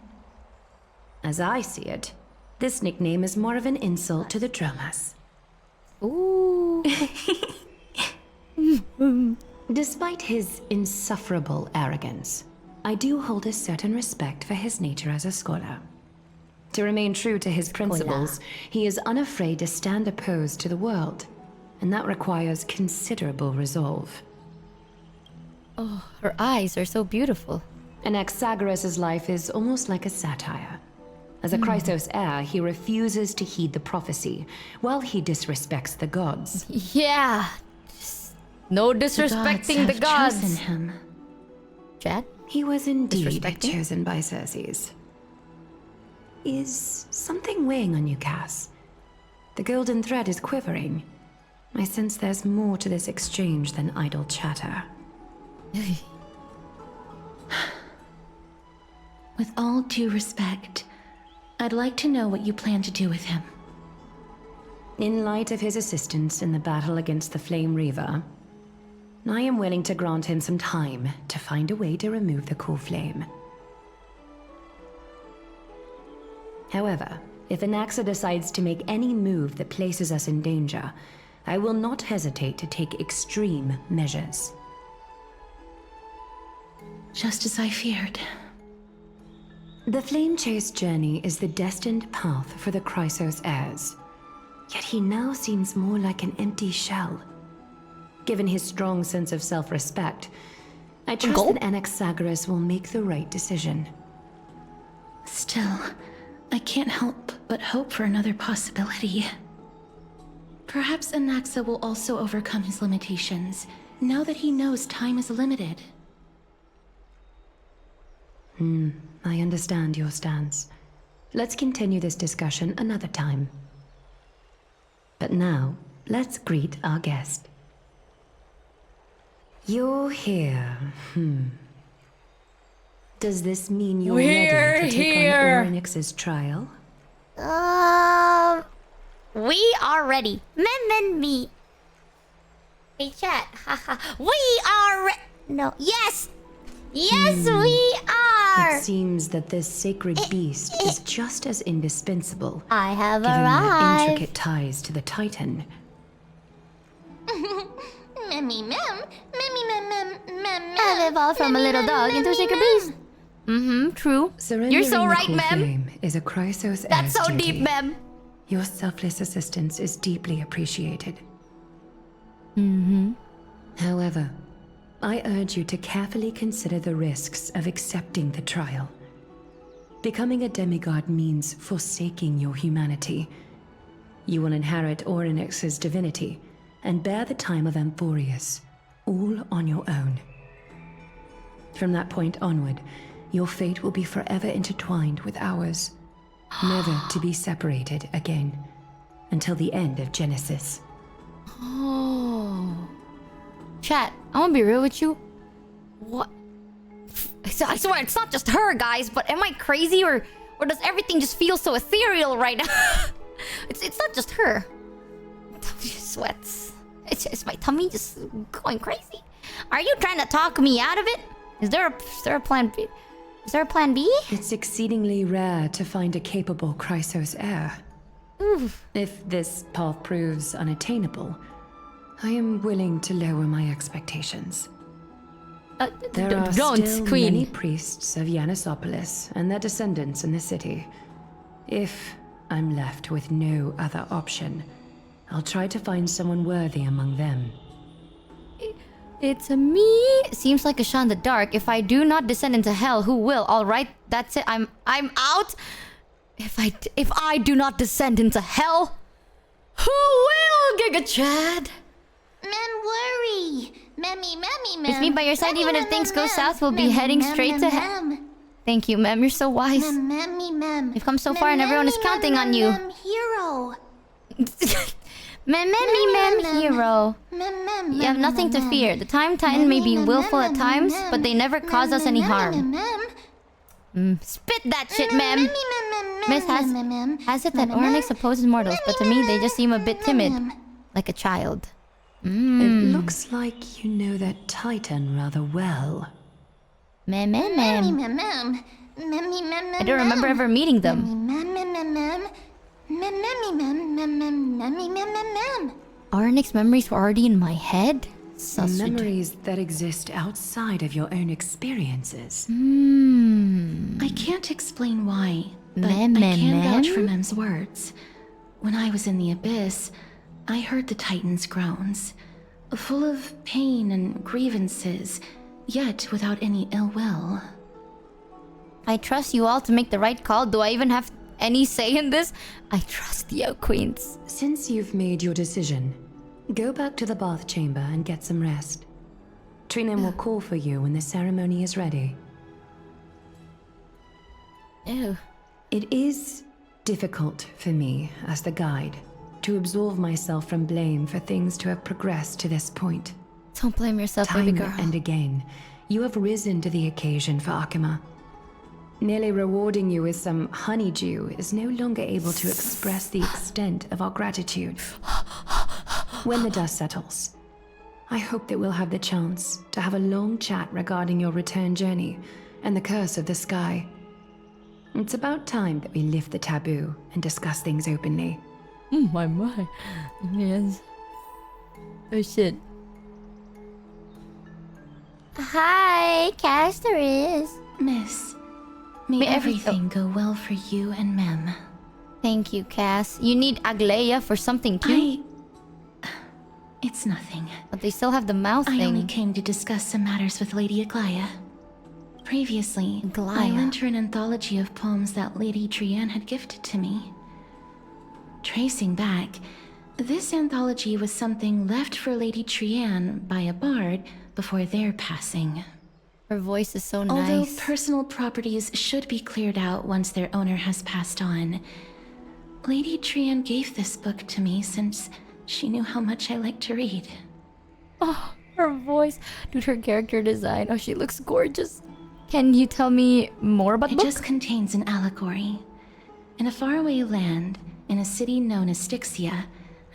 As I see it, this nickname is more of an insult to the Dromas. Ooh. Despite his insufferable arrogance, I do hold a certain respect for his nature as a scholar. To remain true to his principles, he is unafraid to stand opposed to the world, and that requires considerable resolve. Oh, her eyes are so beautiful. Anaxagoras' life is almost like a satire. As a Chrysos heir, he refuses to heed the prophecy, while he disrespects the gods. Yeah. Just no disrespecting the gods. Chosen him. Chat? He was indeed Disrespecting? chosen by Circes. Is something weighing on you, Cass? The golden thread is quivering. I sense there's more to this exchange than idle chatter. With all due respect, I'd like to know what you plan to do with him. In light of his assistance in the battle against the Flame Reaver, I am willing to grant him some time to find a way to remove the core flame. However, if Anaxa decides to make any move that places us in danger, I will not hesitate to take extreme measures. Just as I feared. The Flame Chase journey is the destined path for the Chrysos heirs. Yet he now seems more like an empty shell. Given his strong sense of self-respect, I trust that Anaxagoras will make the right decision. Still, I can't help but hope for another possibility. Perhaps Anaxa will also overcome his limitations now that he knows time is limited. I understand your stance. Let's continue this discussion another time. But now, let's greet our guest. You're here. Does this mean you're ready to take on Orynyx's trial? We are ready. Me. Hey, chat. We are No. Yes! Yes, we are! It seems that this sacred beast is just as indispensable. I have given their arrived. intricate ties to the Titan. I've evolved from a little dog into a sacred beast. True. Surrendering You're so the right, core ma'am. flame is a Chrysos That's heir's so duty. deep, ma'am. Your selfless assistance is deeply appreciated. However, I urge you to carefully consider the risks of accepting the trial. Becoming a demigod means forsaking your humanity. You will inherit Orynyx's divinity and bear the time of Amphorius, all on your own. From that point onward, your fate will be forever intertwined with ours, never to be separated again, until the end of Genesis. Oh. Chat, I wanna be real with you. What? I swear, it's not just her, guys, but am I crazy or does everything just feel so ethereal right now? it's not just her. Sweats. It's my tummy just going crazy. Are you trying to talk me out of it? Is there a plan B? Is there a plan B? It's exceedingly rare to find a capable Chrysos heir. Oof. If this path proves unattainable, I am willing to lower my expectations. There are don't, still Queen. many priests of Yanissopolis and their descendants in the city. If I'm left with no other option, I'll try to find someone worthy among them. It's a me. Seems like a shot in the dark. If I do not descend into hell, who will? All right, that's it. I'm out. If I do not descend into hell, who will? Giga Chad. Worry. It's me by your side. Even if things go south, we'll be heading straight to hell. Thank you, ma'am. You're so wise. You've come so far, and everyone is counting on you. Hero. Hero. You have nothing to fear. The Time Titan may be willful at times, but they never cause us any harm. Spit that shit, ma'am. Miss has it that Orynyx opposes mortals, but to me they just seem a bit timid, like a child. It looks like you know that Titan rather well. I don't remember ever meeting them. Orynyx memories were already in my head? Memories that exist outside of your own experiences. I can't explain why, but I can vouch for Mem's words. When I was in the abyss, I heard the Titan's groans, full of pain and grievances, yet without any ill will. I trust you all to make the right call. Do I even have any say in this? I trust you, Queens. Since you've made your decision, go back to the bath chamber and get some rest. Trinem will call for you when the ceremony is ready. Ew. It is difficult for me, as the guide, to absolve myself from blame for things to have progressed to this point. Don't blame yourself, baby girl. Time and again, you have risen to the occasion for Akima. Merely rewarding you with some honeydew is no longer able to express the extent of our gratitude. When the dust settles, I hope that we'll have the chance to have a long chat regarding your return journey and the curse of the sky. It's about time that we lift the taboo and discuss things openly. My. Yes. Oh shit. Hi, Casteris. Miss, may everything go well for you and Mem. Thank you, Cass. You need Aglaia for something too? It's nothing. But they still have the mouth thing. I only came to discuss some matters with Lady Aglaia. Previously, I lent her an anthology of poems that Lady Trianne had gifted to me. Tracing back, This anthology was something left for Lady Trianne by a bard before their passing. Her voice is so Although nice. personal properties should be cleared out once their owner has passed on, Lady Trianne gave this book to me since she knew how much I like to read. Oh, her voice. Dude, her character design. Oh, she looks gorgeous. Can you tell me more about the book? It just contains an allegory. In a faraway land, in a city known as Styxia,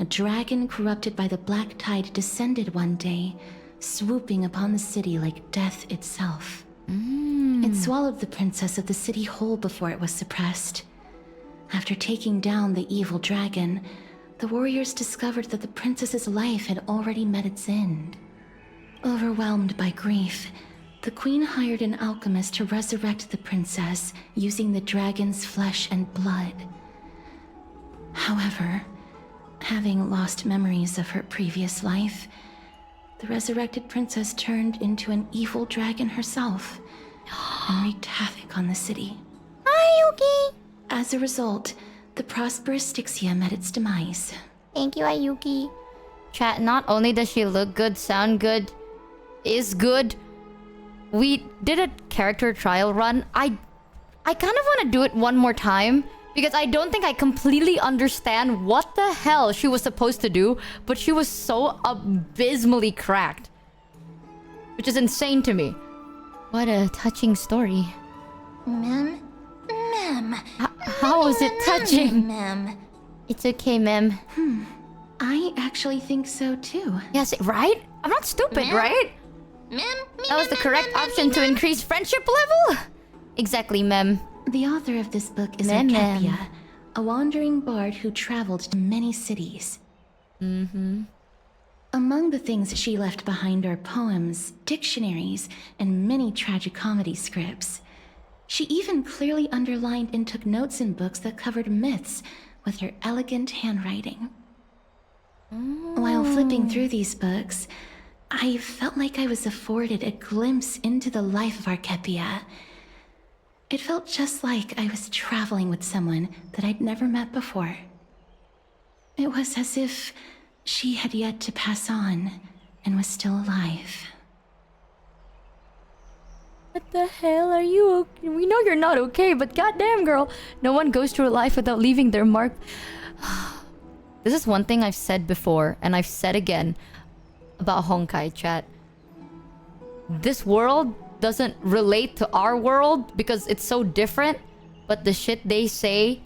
a dragon corrupted by the black tide descended one day, swooping upon the city like death itself. It swallowed the princess of the city whole before it was suppressed. After taking down the evil dragon, the warriors discovered that the princess's life had already met its end. Overwhelmed by grief, the queen hired an alchemist to resurrect the princess using the dragon's flesh and blood. However, having lost memories of her previous life, the resurrected princess turned into an evil dragon herself and wreaked havoc on the city. Hi, Yuki. As a result, the prosperous Styxia met its demise. Thank you, Ayuki. Chat, not only does she look good, sound good, is good, we did a character trial run. I kind of want to do it one more time because I don't think I completely understand what the hell she was supposed to do, but she was so abysmally cracked, which is insane to me. What a touching story. Mem? How was it touching? Mem. It's okay, Mem. I actually think so too. Yes, right? I'm not stupid, Mem? right? Mem? That was the correct option to increase friendship level? Exactly, Mem. The author of this book is Mem. Arcadia, a wandering bard who traveled to many cities. Among the things she left behind are poems, dictionaries, and many tragicomedy scripts. She even clearly underlined and took notes in books that covered myths with her elegant handwriting. While flipping through these books, I felt like I was afforded a glimpse into the life of Arcadia. It felt just like I was traveling with someone that I'd never met before. It was as if she had yet to pass on and was still alive. What the hell are you okay? We know you're not okay, but goddamn, girl. No one goes through life without leaving their mark. This is one thing I've said before, and I've said again about Honkai, chat. This world doesn't relate to our world because it's so different, but the shit they say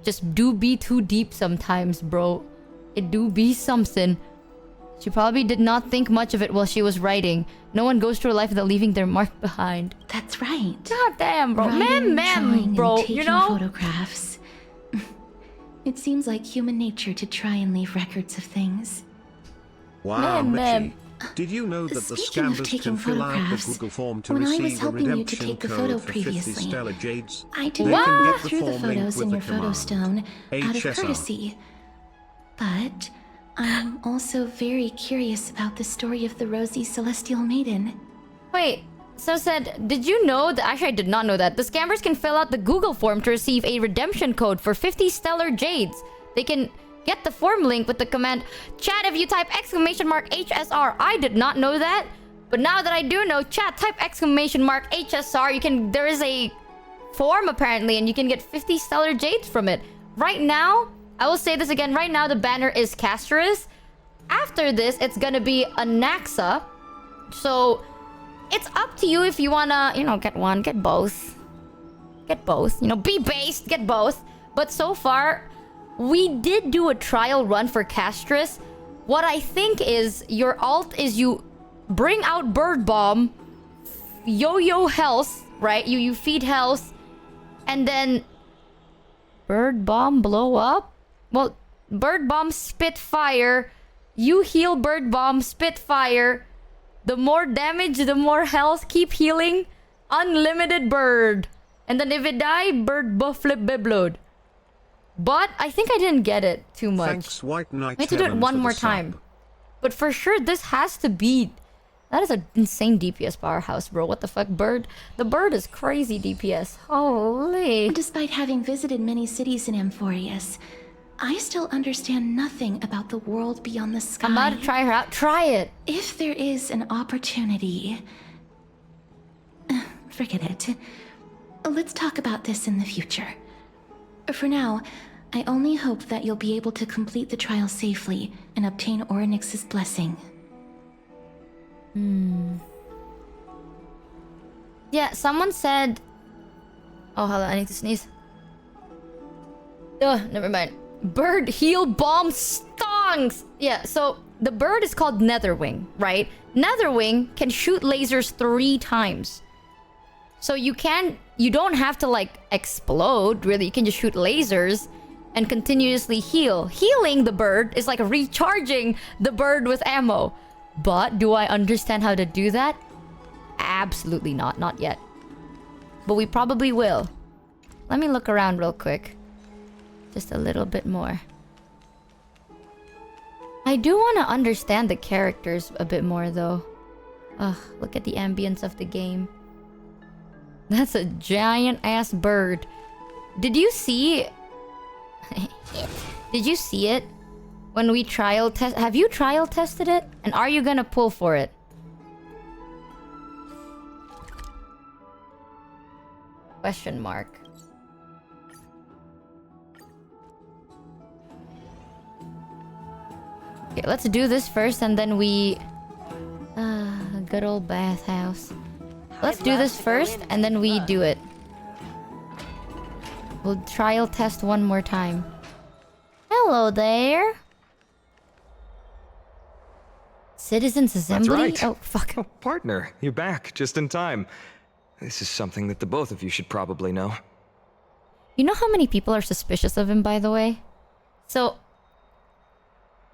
just do be too deep sometimes, bro. It do be something. She probably did not think much of it while she was writing. No one goes through life without leaving their mark behind. That's right. God damn, bro. Writing, drawing, Bro. and taking You know? photographs. It seems like human nature to try and leave records of things. Wow, Mem. Michi. Did you know that the Speaking of scammers taking can fill out the photographs, Google form to when I was receive a helping you to redemption take the code photo for 50 previously, stellar jades? I They didn't can go get the through the form link photos with in the your photo command stone out of HSR. courtesy. But I'm also very curious about the story of the Rosy Celestial Maiden. Wait, so said, did you know that? Actually, I did not know that. The scammers can fill out the Google form to receive a redemption code for 50 stellar jades. They can get the form link with the command chat if you type !HSR. I did not know that, but now that I do know, chat type !HSR. You can. There is a form apparently, and you can get 50 stellar jades from it. Right now, I will say this again. Right now, the banner is Castris. After this, it's gonna be a Naxa. So it's up to you if you wanna, get one, get both. Get both. Be based, get both. But so far, we did do a trial run for Castris. What I think is your alt is you bring out Bird Bomb, yo-yo health, right? You feed health, and then Bird Bomb blow up? Well, Bird Bomb spit fire. You heal Bird Bomb, spit fire. The more damage, the more health. Keep healing. Unlimited bird. And then if it die, bird buff flip bibload. But I think I didn't get it too much. Thanks, White Knight. I have to do it one more time. But for sure, this has to be... That is an insane DPS powerhouse, bro. What the fuck, bird? The bird is crazy DPS. Holy. Despite having visited many cities in Amphorius, I still understand nothing about the world beyond the sky. I'm about to try her out. Try it. If there is an opportunity... forget it. Let's talk about this in the future. For now, I only hope that you'll be able to complete the trial safely and obtain Orynyx's blessing. Yeah, someone said... Oh, hold on, I need to sneeze. Ugh, never mind. Bird heal bomb stongs! Yeah, so the bird is called Netherwing, right? Netherwing can shoot lasers 3 times. So you don't have to like explode, really. You can just shoot lasers and continuously heal. Healing the bird is like recharging the bird with ammo. But do I understand how to do that? Absolutely not. Not yet. But we probably will. Let me look around real quick. Just a little bit more. I do want to understand the characters a bit more though. Ugh, look at the ambience of the game. That's a giant ass bird. Did you see... Did you see it? When we trial test... Have you trial tested it? And are you gonna pull for it? Question mark. Okay, let's do this first and then we... good old bathhouse. Let's do this first and then we do it. We'll trial test one more time. Hello there. Citizens Assembly? That's right. Oh, fuck. Oh, partner, you're back just in time. This is something that the both of you should probably know. You know how many people are suspicious of him, by the way? So...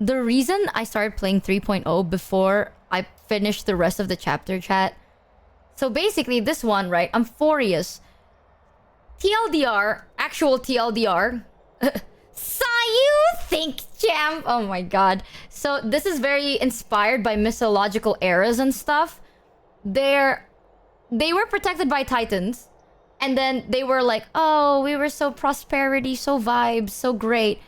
The reason I started playing 3.0 before I finished the rest of the chapter, chat. So basically, this one, right? I'm furious. TLDR, actual TLDR. Saw you think, champ. Oh my god. So this is very inspired by mythological eras and stuff. They were protected by titans. And then they were like, oh, we were so prosperity, so vibes, so great.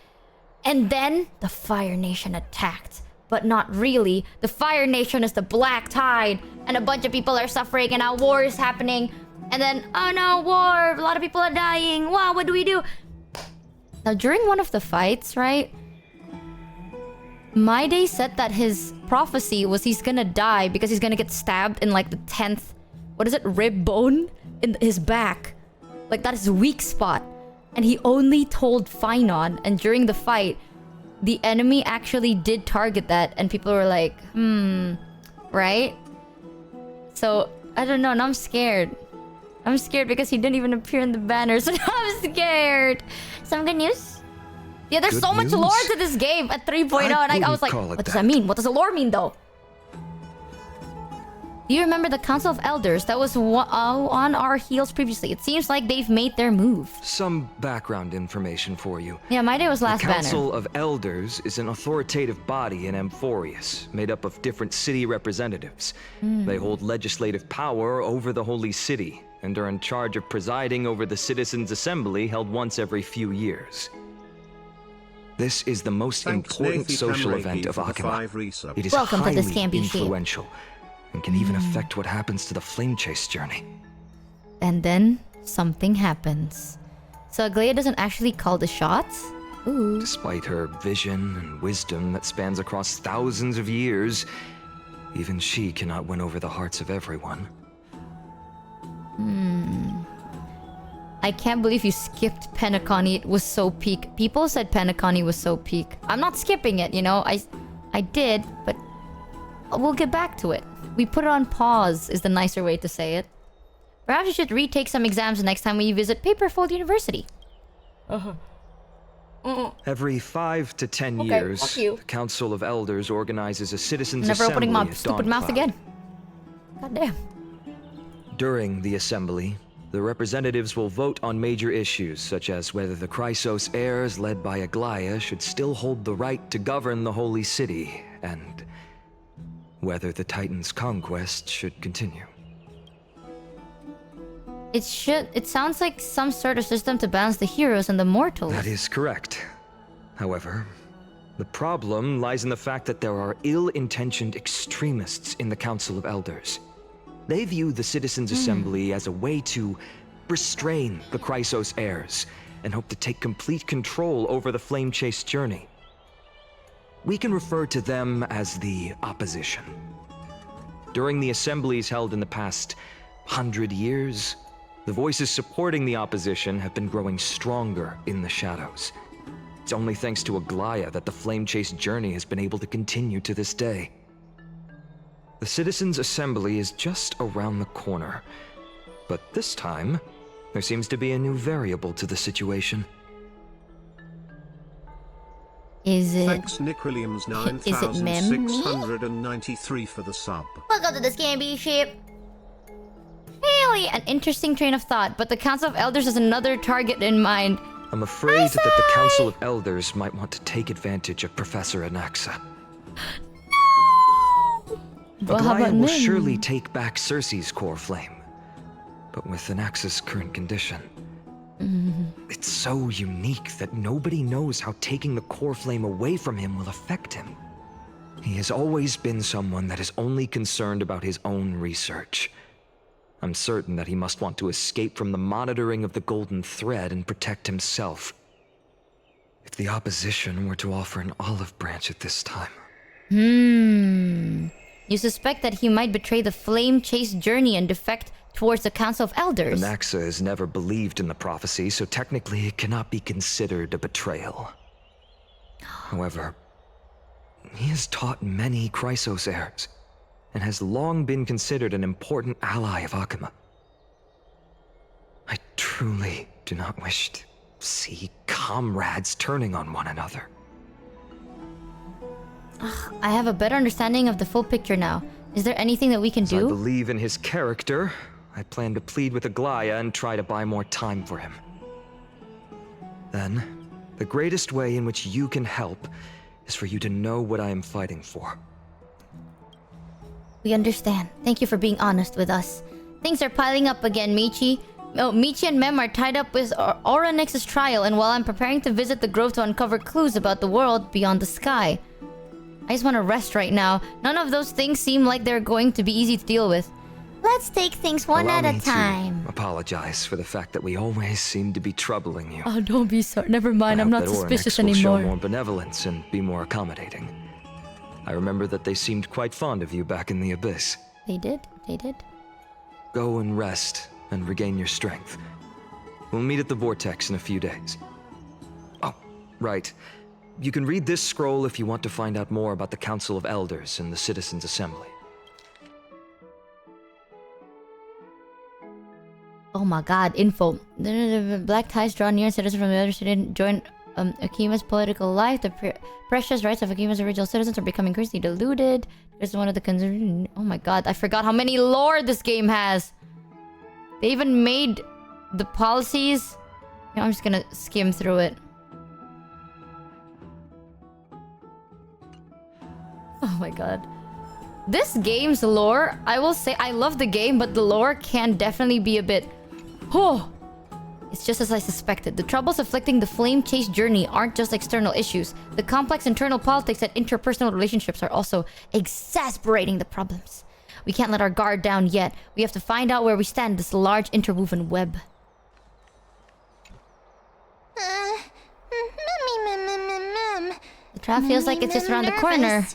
And then the Fire Nation attacked. But not really. The Fire Nation is the Black Tide. And a bunch of people are suffering and a war is happening. And then, oh no, war. A lot of people are dying. Wow, what do we do? Now, during one of the fights, right? My Day said that his prophecy was he's gonna die because he's gonna get stabbed in like the 10th... What is it? Rib bone? In his back. Like, that is his weak spot. And he only told Finon, and during the fight, the enemy actually did target that, and people were like, right? So, I don't know, and I'm scared. I'm scared because he didn't even appear in the banner, so I'm scared. Some good news? Yeah, there's Good so much news? lore to this game at 3.0, and I was like, what does that mean? What does the lore mean, though? Do you remember the Council of Elders that was on our heels previously? It seems like they've made their move. Some background information for you. Yeah, my day was last The banner. Council of Elders is an authoritative body in Amphorius, made up of different city representatives. They hold legislative power over the Holy City, and are in charge of presiding over the Citizens' Assembly held once every few years. This is the most Thanks, important Nathy social Kamreki event of for the Akima. 5 resubs. It is Welcome to highly This Can't Be Shit. influential, and can even affect what happens to the Flame Chase journey. And then something happens. So Aglaia doesn't actually call the shots? Ooh. Despite her vision and wisdom that spans across thousands of years, even she cannot win over the hearts of everyone. I can't believe you skipped Penacony. It was so peak. People said Penacony was so peak. I'm not skipping it, you know. I did, but we'll get back to it. We put it on pause is the nicer way to say it. Perhaps you should retake some exams next time when you visit Paperfold University. Every 5 to 10 Okay, years, fuck you. the Council of Elders organizes a citizens' Never assembly opening my at stupid Dawn mouth Cloud. again. God damn. During the assembly, the representatives will vote on major issues, such as whether the Chrysos heirs led by Aglaia should still hold the right to govern the Holy City, and whether the Titan's conquest should continue. It sounds like some sort of system to balance the heroes and the mortals. That is correct. However, the problem lies in the fact that there are ill-intentioned extremists in the Council of Elders. They view the Citizens' Assembly as a way to restrain the Chrysos heirs and hope to take complete control over the Flame Chase journey. We can refer to them as the opposition. During the assemblies held in the past 100 years, the voices supporting the opposition have been growing stronger in the shadows. It's only thanks to Aglaya that the Flame Chase journey has been able to continue to this day. The Citizens' Assembly is just around the corner, but this time, there seems to be a new variable to the situation. Is it... Thanks Nick Williams Is it Mem? 9693 for the sub. Welcome to the Scamby ship. Really an interesting train of thought, but the Council of Elders has another target in mind. I'm afraid that the Council of Elders might want to take advantage of Professor Anaxa. Well, how Aglaya about will Mem? surely take back Cersei's core flame. But with Anaxa's current condition, it's so unique that nobody knows how taking the core flame away from him will affect him. He has always been someone that is only concerned about his own research. I'm certain that he must want to escape from the monitoring of the Golden Thread and protect himself. If the opposition were to offer an olive branch at this time... You suspect that he might betray the Flame Chase journey and defect towards the Council of Elders. Anaxa has never believed in the prophecy, so technically it cannot be considered a betrayal. However, he has taught many Chrysos heirs, and has long been considered an important ally of Akuma. I truly do not wish to see comrades turning on one another. I have a better understanding of the full picture now. Is there anything that we can As I do? believe in his character, I plan to plead with Aglaya and try to buy more time for him. Then, the greatest way in which you can help is for you to know what I am fighting for. We understand. Thank you for being honest with us. Things are piling up again, Michi. Oh, Michi and Mem are tied up with Oronix's trial, and while I'm preparing to visit the grove to uncover clues about the world beyond the sky. I just want to rest right now. None of those things seem like they're going to be easy to deal with. Let's take things one Allow at a me time. to apologize for the fact that we always seem to be troubling you. Oh, don't be sorry. Never mind. I I'm hope not that suspicious Oronix will show anymore. more benevolence and be more accommodating. I remember that they seemed quite fond of you back in the Abyss. They did. They did. Go and rest and regain your strength. We'll meet at the Vortex in a few days. Oh, right. You can read this scroll if you want to find out more about the Council of Elders and the Citizens' Assembly. Oh my god, info. Black ties draw near citizens from the other city join Akima's political life. The precious rights of Akima's original citizens are becoming increasingly diluted. This is one of the concerns. Oh my god, I forgot how many lore this game has. They even made the policies. You know, I'm just gonna skim through it. Oh my god. This game's lore, I will say, I love the game, but the lore can definitely be a bit... Oh! It's just as I suspected. The troubles afflicting the Flame Chase journey aren't just external issues. The complex internal politics and interpersonal relationships are also exasperating the problems. We can't let our guard down yet. We have to find out where we stand in this large interwoven web. The trial feels like it's just around the corner.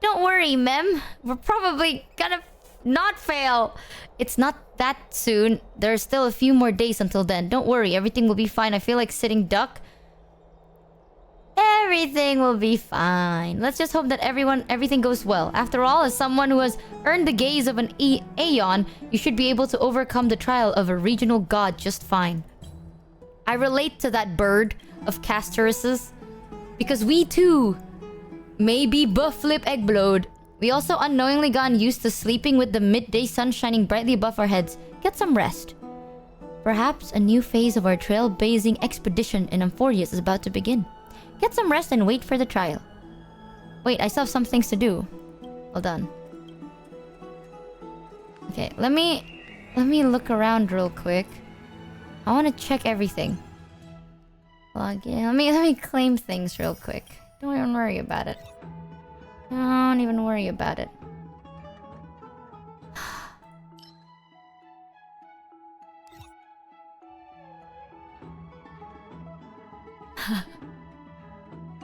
Don't worry, Mem. We're probably gonna not fail. It's not that soon. There's still a few more days until then. Don't worry, everything will be fine. I feel like sitting duck. Everything will be fine. Let's just hope that everything goes well. After all, as someone who has earned the gaze of an Aeon, you should be able to overcome the trial of a regional god just fine. I relate to that bird of Castoris's, because we too may be buff lip eggblowed. We also unknowingly gotten used to sleeping with the midday sun shining brightly above our heads. Get some rest. Perhaps a new phase of our trailblazing expedition in Amphorius is about to begin. Get some rest and wait for the trial. Wait, I still have some things to do. Hold on. Okay, let me look around real quick. I want to check everything. Log in. Let me claim things real quick. Don't even worry about it. Don't even worry about it.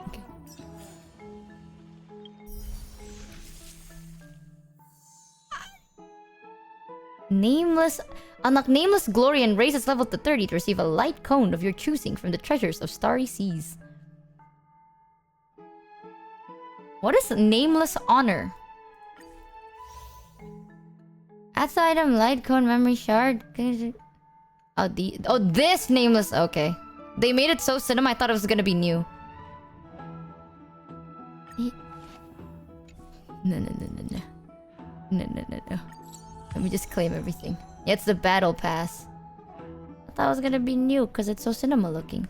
Okay. Nameless. Unlock Nameless Glory and raise its level to 30 to receive a light cone of your choosing from the treasures of Starry Seas. What is Nameless Honor? That's item, light cone, memory shard. Oh, this Nameless. Okay. They made it so cinema, I thought it was gonna be new. No. No. Let me just claim everything. Yeah, it's the battle pass. I thought it was gonna be new because it's so cinema looking.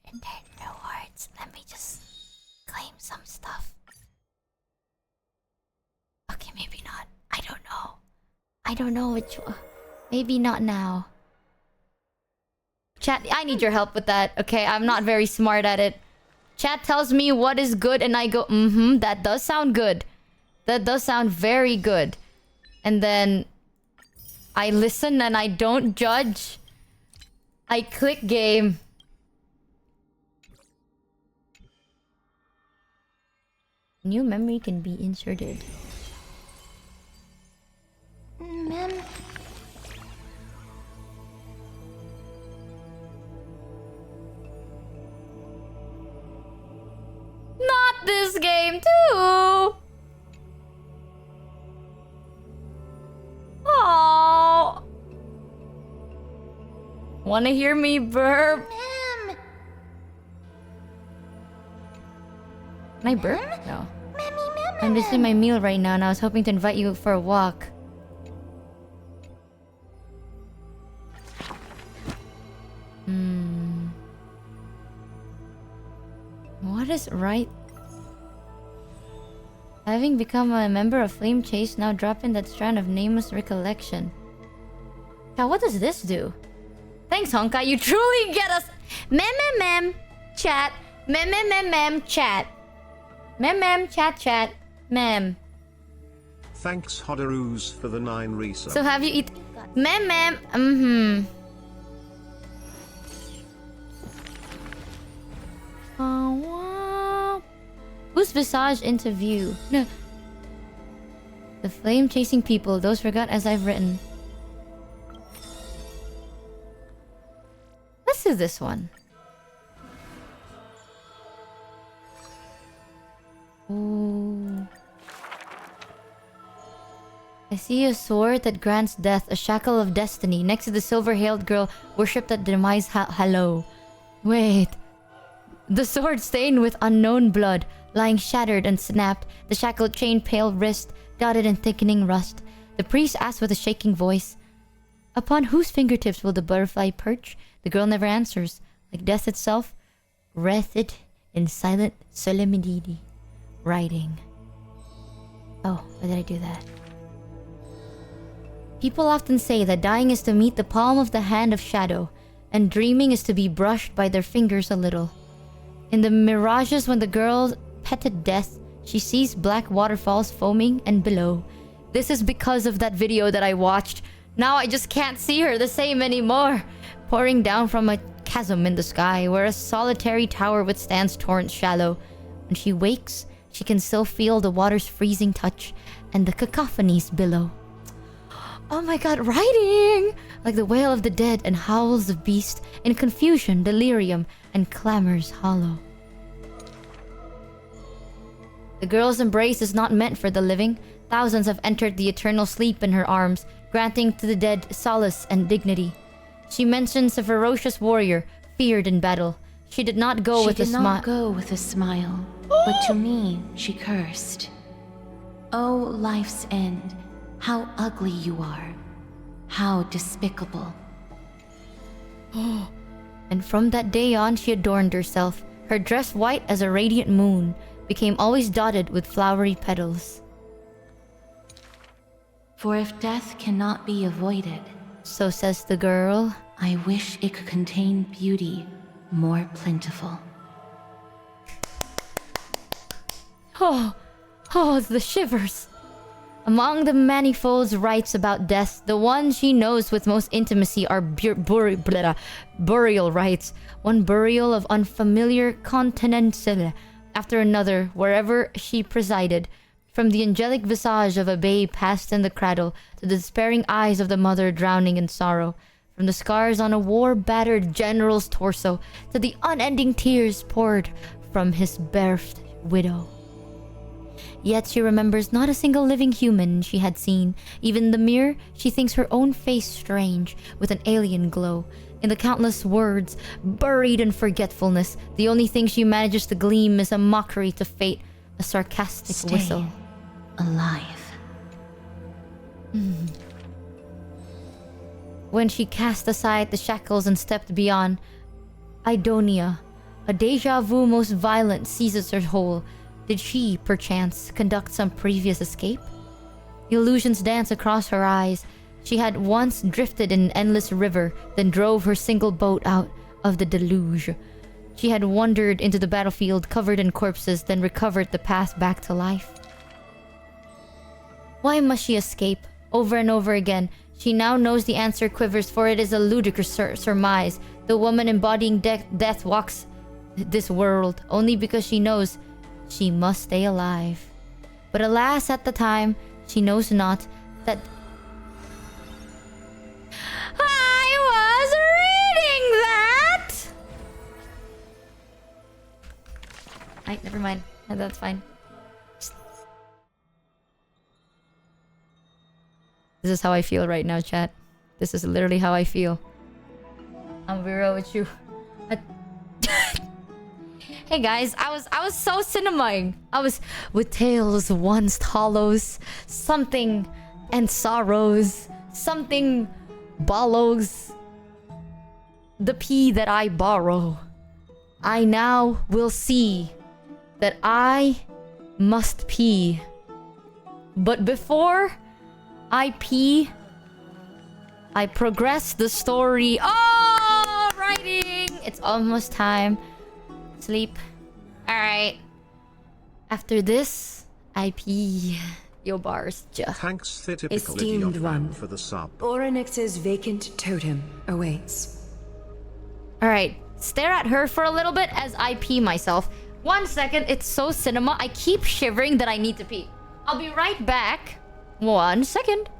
And then rewards. Let me just claim some stuff. Okay, maybe not. I don't know. I don't know which one. Maybe not now. Chat, I need your help with that, okay? I'm not very smart at it. Chat tells me what is good and I go, that does sound good. That does sound very good. And then I listen and I don't judge. I click game. New memory can be inserted. Not this game too. Oh. Wanna hear me burp? Can I burp? No. I'm just in my meal right now and I was hoping to invite you for a walk. What is right? Having become a member of Flame Chase, now drop in that strand of nameless recollection. Now, what does this do? Thanks, Honkai. You truly get us. Mem, chat. Mem, chat. Mem, chat. Mem. Thanks, Hodaroos, for the 9 resubs. So have you eat? Mem. Whose visage into view? No. The flame chasing people, those forgot as I've written. Let's do this one. Ooh. I see a sword that grants death, a shackle of destiny. Next to the silver-hailed girl worshipped at demise. Hello. Wait. The sword stained with unknown blood, lying shattered and snapped, the shackled chain pale wrist, dotted in thickening rust. The priest asked with a shaking voice, "Upon whose fingertips will the butterfly perch?" The girl never answers, like death itself, wreathed in silent solemnity. Writing. Oh, why did I do that? People often say that dying is to meet the palm of the hand of shadow, and dreaming is to be brushed by their fingers a little. In the mirages when the girl petted death, she sees black waterfalls foaming and below. This is because of that video that I watched. Now I just can't see her the same anymore. Pouring down from a chasm in the sky where a solitary tower withstands torrents shallow. When she wakes, she can still feel the water's freezing touch and the cacophonies below. Oh my god, writing! Like the wail of the dead and howls of beast in confusion, delirium, and clamors hollow. The girl's embrace is not meant for the living. Thousands have entered the eternal sleep in her arms, granting to the dead solace and dignity. She mentions a ferocious warrior, feared in battle. She did not go with a smile. She did not go with a smile, but to me she cursed. Oh, life's end, how ugly you are. How despicable. And from that day on, she adorned herself, her dress white as a radiant moon. became always dotted with flowery petals. For if death cannot be avoided, so says the girl, I wish it could contain beauty more plentiful. Oh, the shivers. Among the manifold rites about death, the one she knows with most intimacy are burial rites. One burial of unfamiliar continents after another, wherever she presided. From the angelic visage of a babe passed in the cradle, to the despairing eyes of the mother drowning in sorrow. From the scars on a war-battered general's torso, to the unending tears poured from his bereft widow. Yet she remembers not a single living human she had seen. Even in the mirror, she thinks her own face strange, with an alien glow. In the countless words, buried in forgetfulness, the only thing she manages to gleam is a mockery to fate, a sarcastic whistle. Alive. When she cast aside the shackles and stepped beyond, Idonia, a deja vu most violent seizes her whole. Did she, perchance, conduct some previous escape? Illusions dance across her eyes. She had once drifted in an endless river, then drove her single boat out of the deluge. She had wandered into the battlefield covered in corpses, then recovered the path back to life. Why must she escape? Over and over again, she now knows the answer quivers, for it is a ludicrous surmise. The woman embodying death walks this world only because she knows she must stay alive. But alas, at the time, she knows not that I was reading that! Alright, never mind. No, that's fine. This is how I feel right now, chat. This is literally how I feel. I'm be real with you. Hey guys, I was so cinemaing. I was with tales once hollows, something and sorrows, something bollows. The pea that I borrow. I now will see that I must pee. But before I pee, I progress the story. Oh, writing! It's almost time. Sleep. Alright. After this, I pee. Yo bars, Thanks, the typical Esteemed idiot one, for the sub. Orynyx's vacant totem awaits. Alright, stare at her for a little bit as I pee myself. 1 second, it's so cinema. I keep shivering that I need to pee. I'll be right back. 1 second.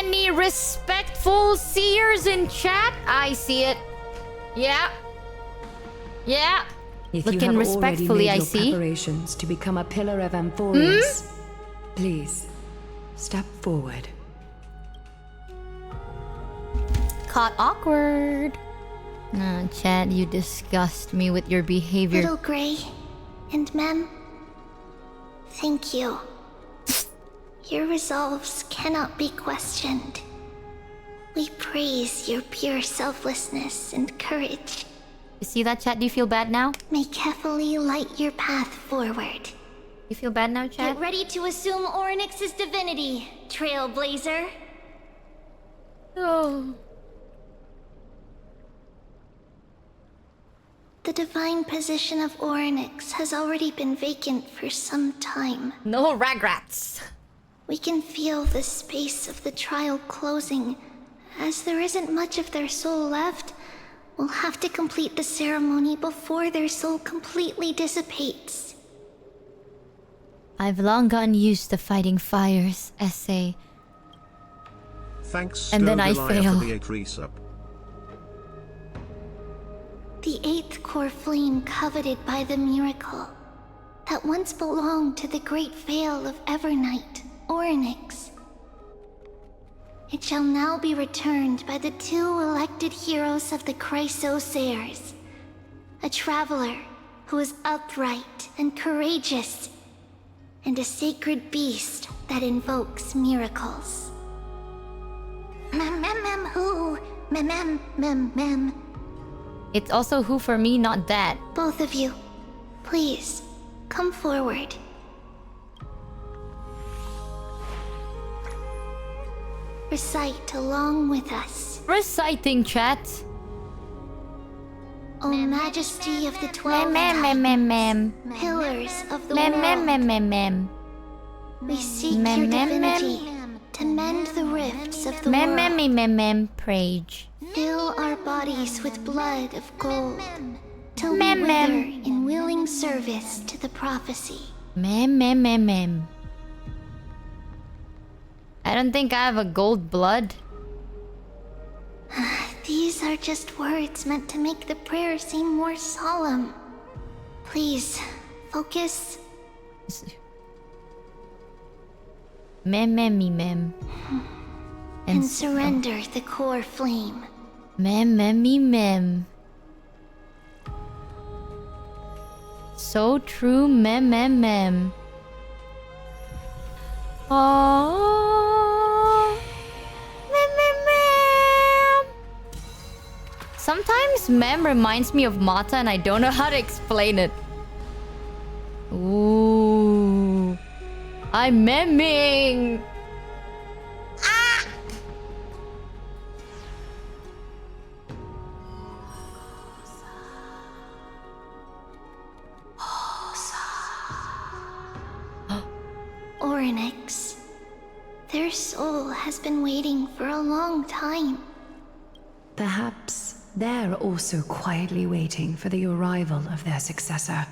Any respectful seers in chat? I see it. Yeah. Yeah. If Looking you have respectfully, already made I your see. preparations to become a pillar of Amphorius, please step forward. Caught awkward. No, Chad, you disgust me with your behavior. Little Gray and Mem, thank you. Your resolves cannot be questioned. We praise your pure selflessness and courage. You see that, chat? Do you feel bad now? May carefully light your path forward. You feel bad now, chat? Get ready to assume Orynyx's divinity, Trailblazer. Oh. The divine position of Orynyx has already been vacant for some time. No ragrats. We can feel the space of the trial closing. As there isn't much of their soul left, we'll have to complete the ceremony before their soul completely dissipates. I've long gotten used to fighting fires, essay. Thanks, and then I Goliath, fail. for the 8 resub. The 8th core flame coveted by the miracle that once belonged to the great Vale of Evernight, Orynyx. It shall now be returned by the 2 elected heroes of the Chrysosaurs. A traveler who is upright and courageous, and a sacred beast that invokes miracles. Who? It's also who for me, not that. Both of you, please, come forward. Recite along with us. Reciting, chat. O Majesty of the 12 Pillars of the world, we seek your divinity to mend the rifts of the world. Page. Fill our bodies with blood of gold, till we wither in willing service to the prophecy. I don't think I have a gold blood. These are just words meant to make the prayer seem more solemn. Please, focus. Mem. And surrender the core flame. Mem. So true, mem. Oh, mem. Sometimes mem reminds me of Mata and I don't know how to explain it. Ooh, I'm memming. Orynyx. Their soul has been waiting for a long time. Perhaps they're also quietly waiting for the arrival of their successor.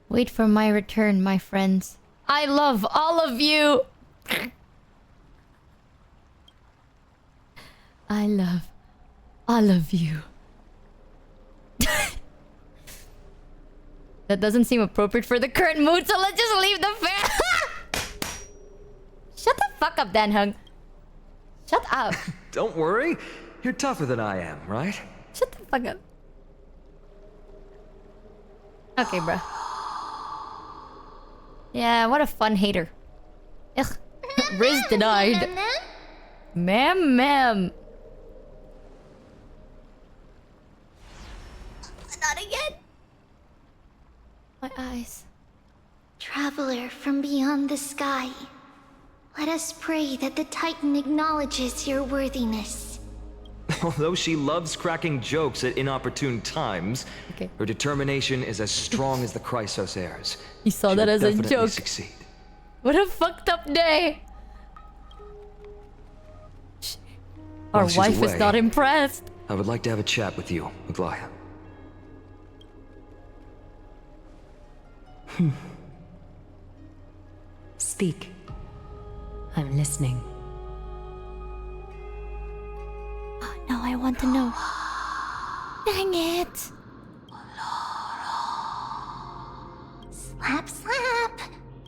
Wait for my return, my friends. I love all of you. I love all of you. That doesn't seem appropriate for the current mood, so let's just leave the fair. Shut the fuck up, Dan Hung. Shut up. Don't worry. You're tougher than I am, right? Shut the fuck up. Okay, bruh. Yeah, what a fun hater. Ugh. Riz denied. Mem. Not again. My eyes. Traveler from beyond the sky, let us pray that the Titan acknowledges your worthiness. Although she loves cracking jokes at inopportune times, her determination is as strong as the Chrysosaurs. You saw that as a joke. Succeed. What a fucked up day. Our wife is not impressed. I would like to have a chat with you, Aglaya. Speak. I'm listening. Oh, now I want to know. Dang it. Slap.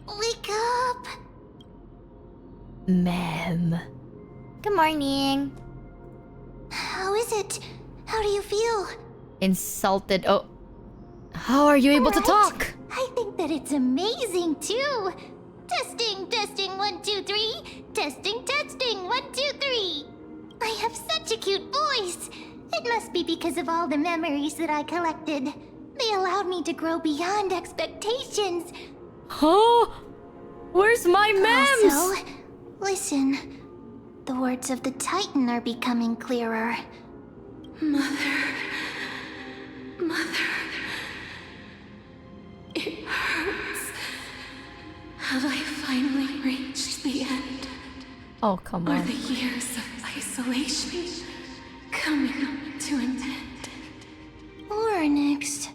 Wake up. Ma'am. Good morning. How is it? How do you feel? Insulted. Oh. How are you able to talk? I think that it's amazing too. Testing, testing, 1, 2, 3. Testing, testing, 1, 2, 3. I have such a cute voice. It must be because of all the memories that I collected. They allowed me to grow beyond expectations. Huh? Where's my memes? Also, listen. The words of the Titan are becoming clearer. Mother. It hurts. Have I finally reached the end? Oh, come Are on. the years of isolation coming to an end? Oryx.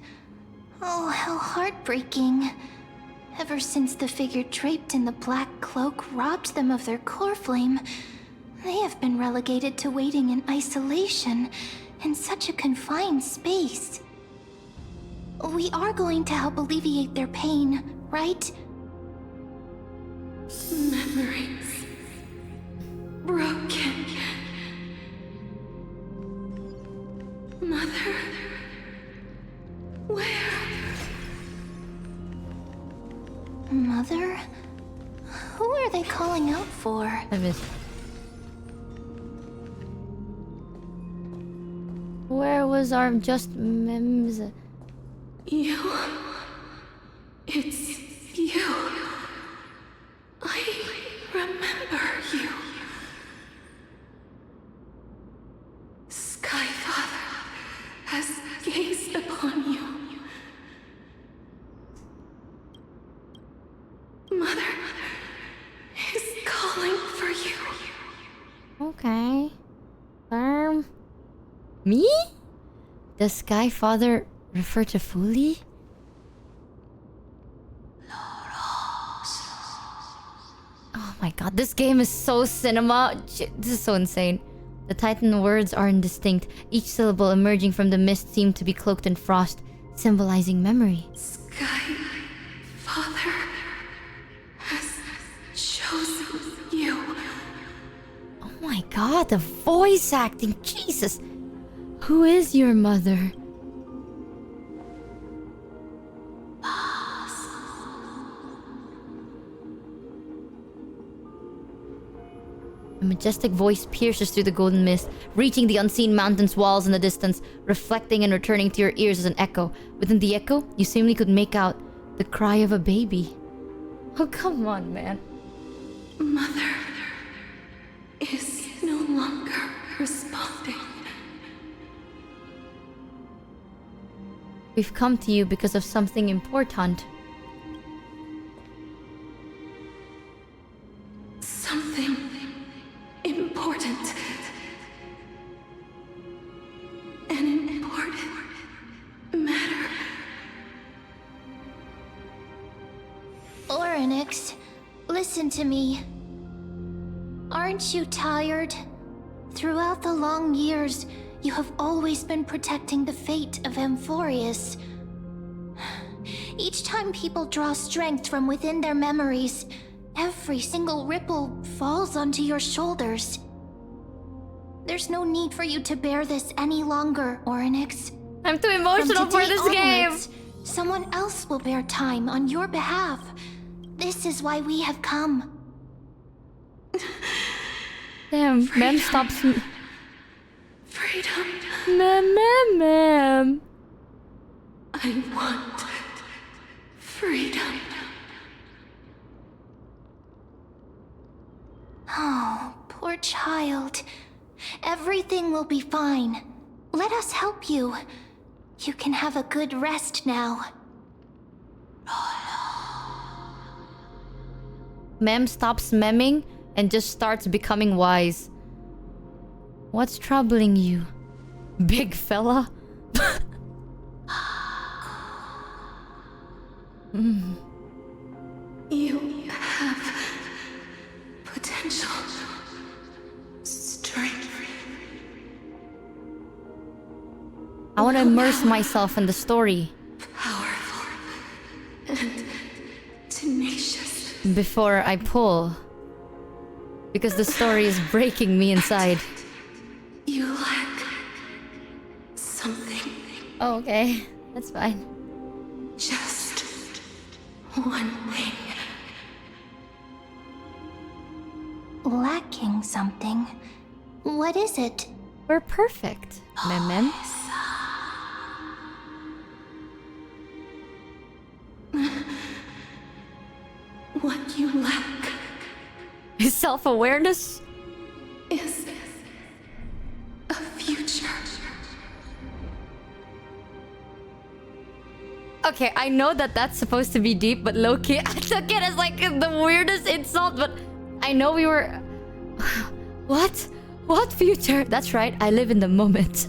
Oh, how heartbreaking. Ever since the figure draped in the black cloak robbed them of their core flame, they have been relegated to waiting in isolation in such a confined space. We are going to help alleviate their pain, right? Memories broken. Mother, where? Mother? Who are they calling out for? I missed. Where was our just memes? You. It's you. I remember you. Skyfather has gazed upon you. Mother is calling for you. Okay. Me? Does Sky Father refer to Fuli? Oh my god, this game is so cinema. This is so insane. The Titan words are indistinct. Each syllable emerging from the mist seemed to be cloaked in frost, symbolizing memory. Sky Father has chosen you. Oh my god, the voice acting. Jesus. Who is your mother? A majestic voice pierces through the golden mist, reaching the unseen mountain's walls in the distance, reflecting and returning to your ears as an echo. Within the echo, you seemingly could make out the cry of a baby. Oh, come on, man. Mother is no longer responding. We've come to you because of something important. Something important. An important matter. Oryx, listen to me. Aren't you tired? Throughout the long years, you have always been protecting the fate of Amphorius. Each time people draw strength from within their memories, every single ripple falls onto your shoulders. There's no need for you to bear this any longer, Oryx. I'm too emotional for this game. Someone else will bear time on your behalf. This is why we have come. Damn, Mem stops me. Freedom. Mem. I want freedom. Oh, poor child. Everything will be fine. Let us help you. You can have a good rest now. Mem stops memming and just starts becoming wise. What's troubling you, big fella? You have potential, strength. I want to immerse myself in the story. Powerful and tenacious. Before I pull. Because the story is breaking me inside. You lack something. Oh, okay. That's fine. Just one thing. something. What is it? We're perfect, Mem. What you lack is self-awareness? Is a future. Okay, I know that that's supposed to be deep, but low-key, I took it as like the weirdest insult, but I know we were... What? What future? That's right, I live in the moment.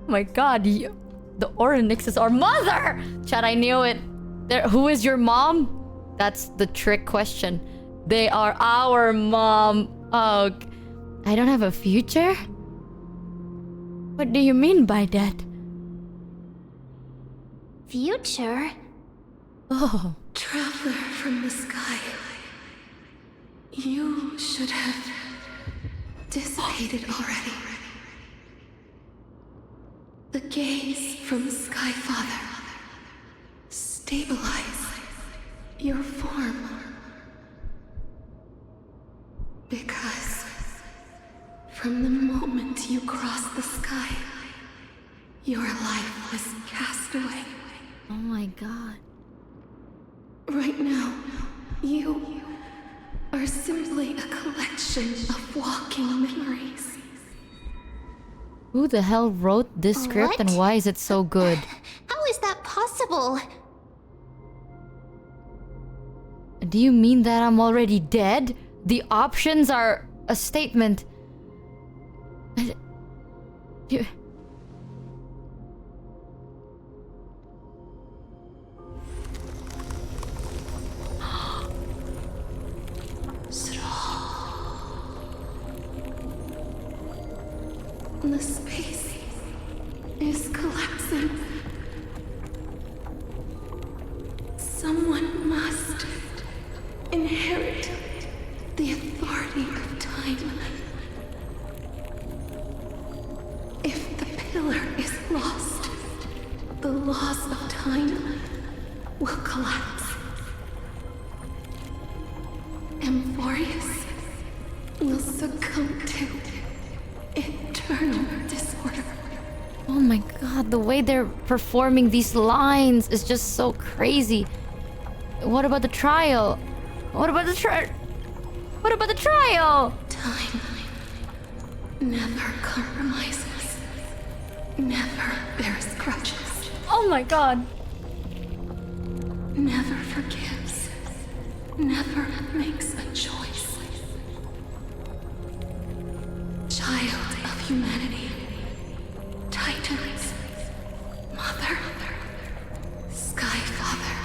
My god, the Oryx is our mother! Chad, I knew it. Who is your mom? That's the trick question. They are our mom. Oh, I don't have a future? What do you mean by that? Future? Oh. Traveler from the sky. You should have dissipated already. The gaze from Sky Father. Stabilize your form. Because from the moment you crossed the sky, your life was cast away. Oh my god. Right now, you are simply a collection of walking memories. Who the hell wrote this script and why is it so good? How is that possible? Do you mean that I'm already dead? The options are a statement. You... The space is collapsing. Someone must inherit the authority of time. If the pillar is lost, the laws of time will collapse. Amphorius will succumb to eternal disorder. Oh my god, the way they're performing these lines is just so crazy. What about the trial? What about the trial? What about the trial? Time never compromises, never bears grudges. Oh my god. Never forgives, never makes a choice. Child of humanity, Titans, Mother, Sky Father.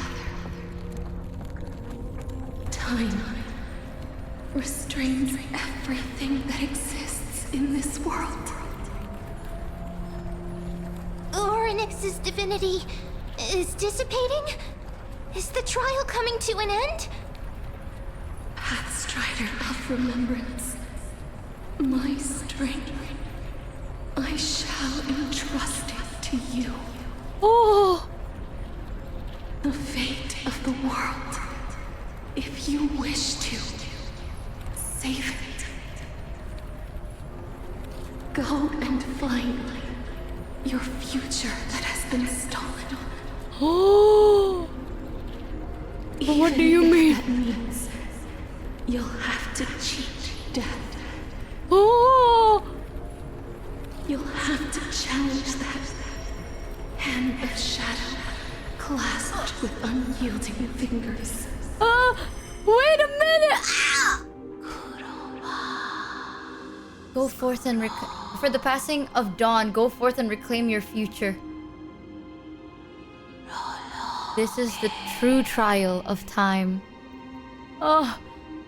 Time restrains everything that exists in this world. Oryx's divinity is dissipating? Is the trial coming to an end? Pathstrider of remembrance, my strength, I shall entrust it to you. Oh! The fate of the world, if you wish to save it. Go and find your future that has been stolen. Oh! What do you mean? That means you'll have to cheat death. Oh! You'll have to challenge that hand of shadow clasped with unyielding fingers. Wait a minute! Ah! Go forth and for the passing of dawn, go forth and reclaim your future. This is the true trial of time. Oh,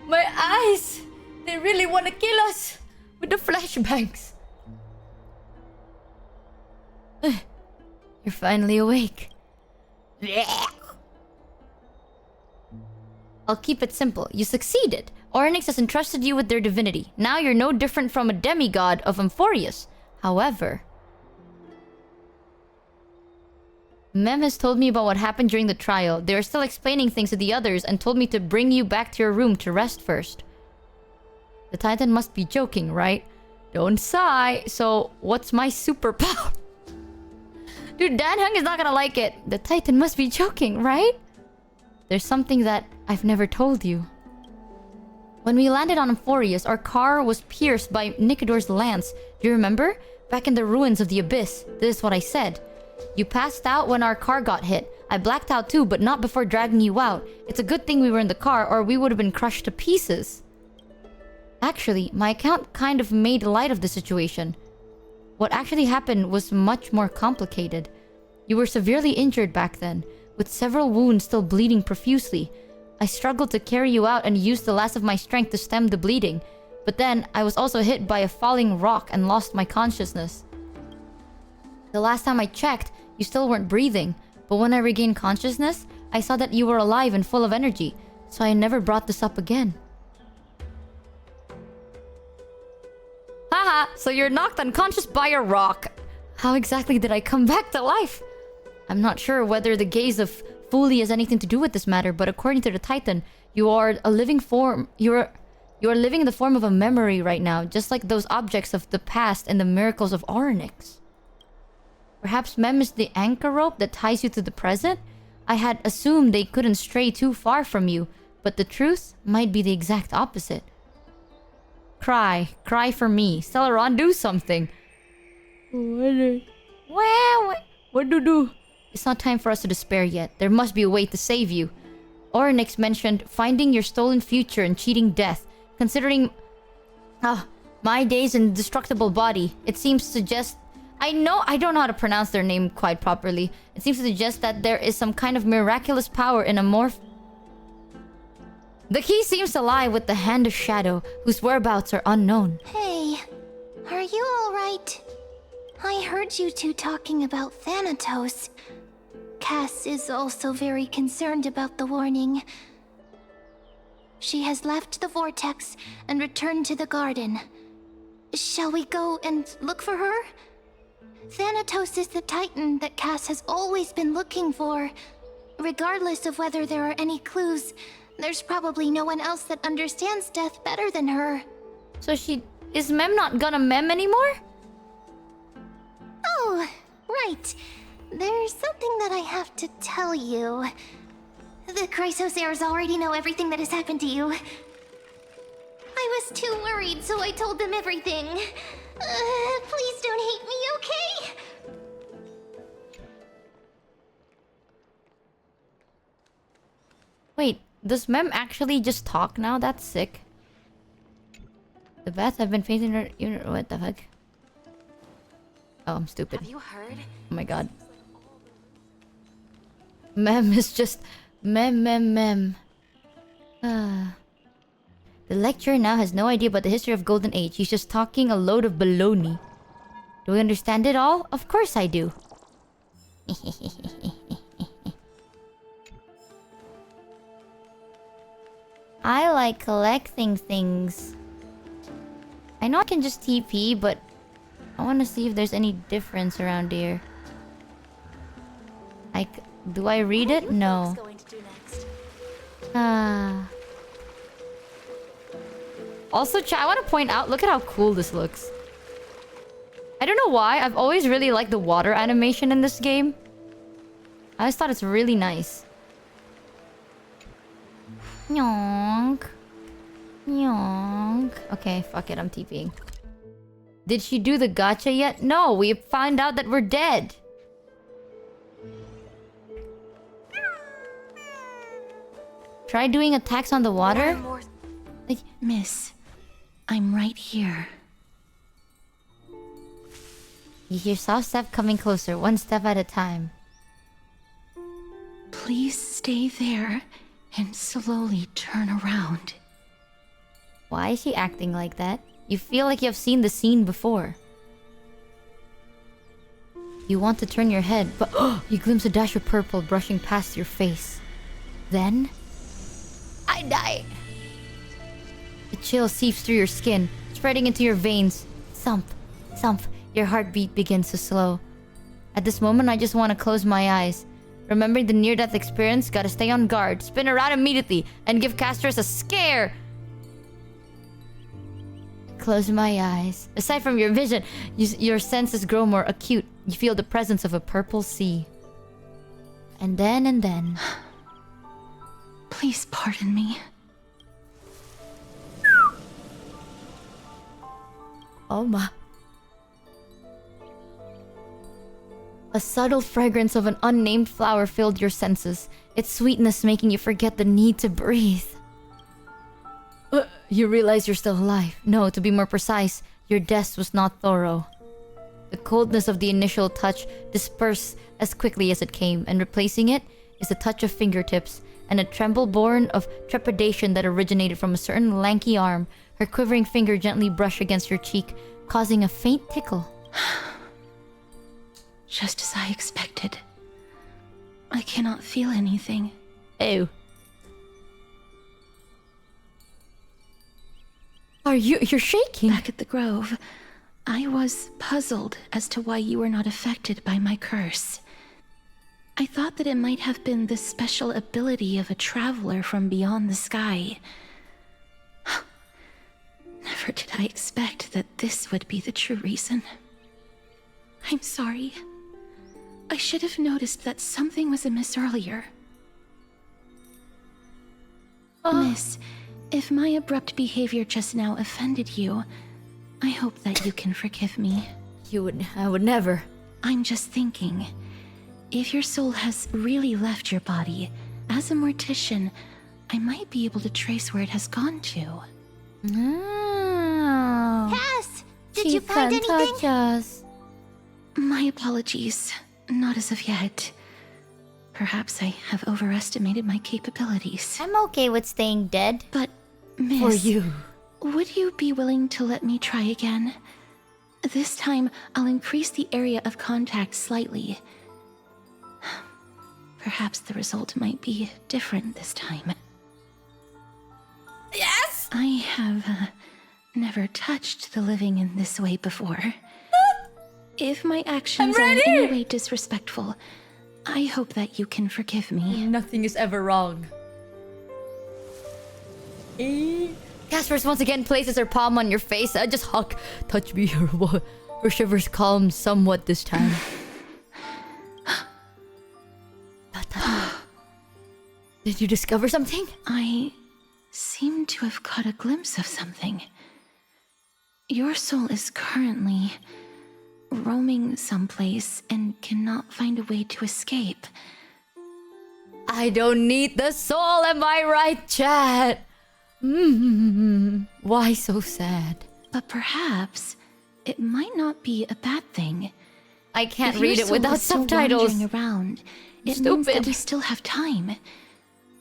my eyes! They really want to kill us with the flashbangs. You're finally awake. I'll keep it simple. You succeeded. Oryx has entrusted you with their divinity. Now you're no different from a demigod of Amphorius. However, Mem has told me about what happened during the trial. They are still explaining things to the others and told me to bring you back to your room to rest first. The Titan must be joking, right? Don't sigh. So, what's my superpower? Dude, Dan Hung is not gonna like it. The Titan must be joking, right? There's something that I've never told you. When we landed on Amphorius, our car was pierced by Nicodor's lance. Do you remember? Back in the ruins of the Abyss. This is what I said. You passed out when our car got hit. I blacked out too, but not before dragging you out. It's a good thing we were in the car, or we would have been crushed to pieces. Actually, my account kind of made light of the situation. What actually happened was much more complicated. You were severely injured back then, with several wounds still bleeding profusely. I struggled to carry you out and used the last of my strength to stem the bleeding. But then, I was also hit by a falling rock and lost my consciousness. The last time I checked, you still weren't breathing. But when I regained consciousness, I saw that you were alive and full of energy. So I never brought this up again. Haha, so you're knocked unconscious by a rock. How exactly did I come back to life? I'm not sure whether the gaze of Fuli has anything to do with this matter, but according to the Titan, you are a living form. You are living in the form of a memory right now, just like those objects of the past and the miracles of Orynyx. Perhaps Mem is the anchor rope that ties you to the present? I had assumed they couldn't stray too far from you, but the truth might be the exact opposite. Cry. Cry for me. Celeron, do something. What do? It's not time for us to despair yet. There must be a way to save you. Orynyx mentioned finding your stolen future and cheating death. Considering... my days in indestructible body. It seems to suggest... I don't know how to pronounce their name quite properly. It seems to suggest that there is some kind of miraculous power in a morph... The key seems to lie with the Hand of Shadow, whose whereabouts are unknown. Hey, are you alright? I heard you two talking about Thanatos. Cass is also very concerned about the warning. She has left the vortex and returned to the garden. Shall we go and look for her? Thanatos is the Titan that Cass has always been looking for. Regardless of whether there are any clues, there's probably no one else that understands death better than her. So is Mem not gonna Mem anymore? Oh, right. There's something that I have to tell you. The Chrysosaurs already know everything that has happened to you. I was too worried, so I told them everything. Please don't hate me, okay? Wait, does Mem actually just talk now? That's sick. The bats have been facing her... What the fuck? Oh, I'm stupid. Have you heard? Oh my god. Mem is just... Mem. The lecturer now has no idea about the history of Golden Age. He's just talking a load of baloney. Do we understand it all? Of course I do. I like collecting things. I know I can just TP, but I want to see if there's any difference around here. Do I read it? No. Also, chat, I want to point out, look at how cool this looks. I don't know why, I've always really liked the water animation in this game. I just thought it's really nice. Nyonk. Nyonk. Okay, fuck it, I'm TPing. Did she do the gacha yet? No, we found out that we're dead. Try doing attacks on the water? Like, Miss, I'm right here. You hear soft step coming closer, one step at a time. Please stay there and slowly turn around. Why is she acting like that? You feel like you have seen the scene before. You want to turn your head, but you glimpse a dash of purple brushing past your face. Then... I die! The chill seeps through your skin, spreading into your veins. Thump, thump, your heartbeat begins to slow. At this moment, I just want to close my eyes. Remembering the near-death experience, gotta stay on guard, spin around immediately, and give casters a scare. Close my eyes. Aside from your vision, your senses grow more acute. You feel the presence of a purple sea. And then... Please pardon me. Oh my. A subtle fragrance of an unnamed flower filled your senses, its sweetness making you forget the need to breathe. You realize you're still alive. No, to be more precise, your death was not thorough. The coldness of the initial touch dispersed as quickly as it came, and replacing it is a touch of fingertips and a tremble born of trepidation that originated from a certain lanky arm. Her quivering finger gently brushed against your cheek, causing a faint tickle. Just as I expected. I cannot feel anything. Ew. You're shaking? Back at the Grove, I was puzzled as to why you were not affected by my curse. I thought that it might have been the special ability of a traveler from beyond the sky. Never did I expect that this would be the true reason. I'm sorry. I should have noticed that something was amiss earlier. Miss, if my abrupt behavior just now offended you, I hope that you can forgive me. I would never. I'm just thinking, if your soul has really left your body, as a mortician, I might be able to trace where it has gone to. Cass, did you find anything? Touch us. My apologies. Not as of yet. Perhaps I have overestimated my capabilities. I'm okay with staying dead. But, Miss... For you. Would you be willing to let me try again? This time, I'll increase the area of contact slightly. Perhaps the result might be different this time. Yes! I have never touched the living in this way before. If my actions are in any way disrespectful, I hope that you can forgive me. Nothing is ever wrong. Casper once again places her palm on your face. Just hug. Touch me. Her shivers calm somewhat this time. Did you discover something? I seem to have caught a glimpse of something. Your soul is currently roaming someplace and cannot find a way to escape. I don't need the soul, am I right, chat? Why so sad? But perhaps it might not be a bad thing. I can't If read your it without soul is still subtitles. wandering around, it means that we still have time.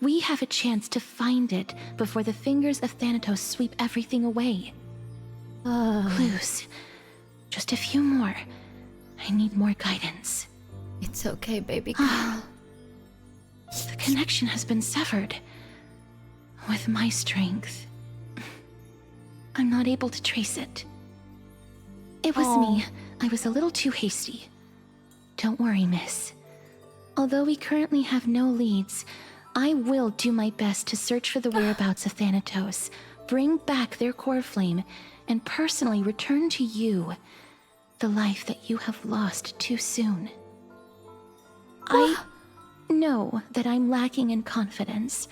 We have a chance to find it before the fingers of Thanatos sweep everything away. Clues. Just a few more. I need more guidance. It's okay, baby girl. The connection has been severed. With my strength, I'm not able to trace it. It was me. I was a little too hasty. Don't worry, miss. Although we currently have no leads, I will do my best to search for the whereabouts of Thanatos, bring back their core flame, and personally return to you the life that you have lost too soon. I know that I'm lacking in confidence,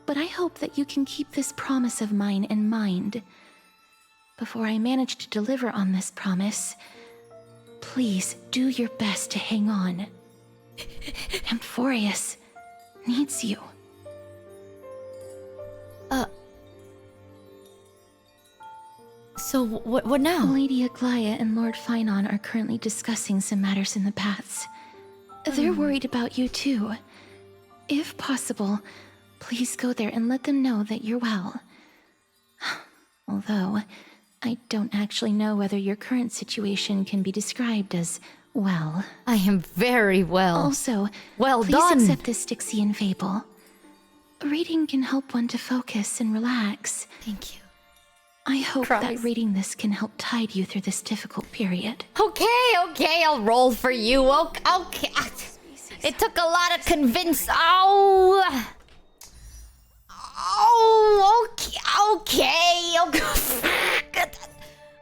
but I hope that you can keep this promise of mine in mind. Before I manage to deliver on this promise, please do your best to hang on. Amphorius needs you. So what now? Lady Aglaya and Lord Finon are currently discussing some matters in the paths. They're worried about you too. If possible, please go there and let them know that you're well. Although, I don't actually know whether your current situation can be described as well. I am very well. Also, well please done. accept this Styxian fable. Reading can help one to focus and relax. Thank you. I hope Cries. that reading this can help tide you through this difficult period. Okay, I'll roll for you. Okay. It took a lot of convince. Oh, okay.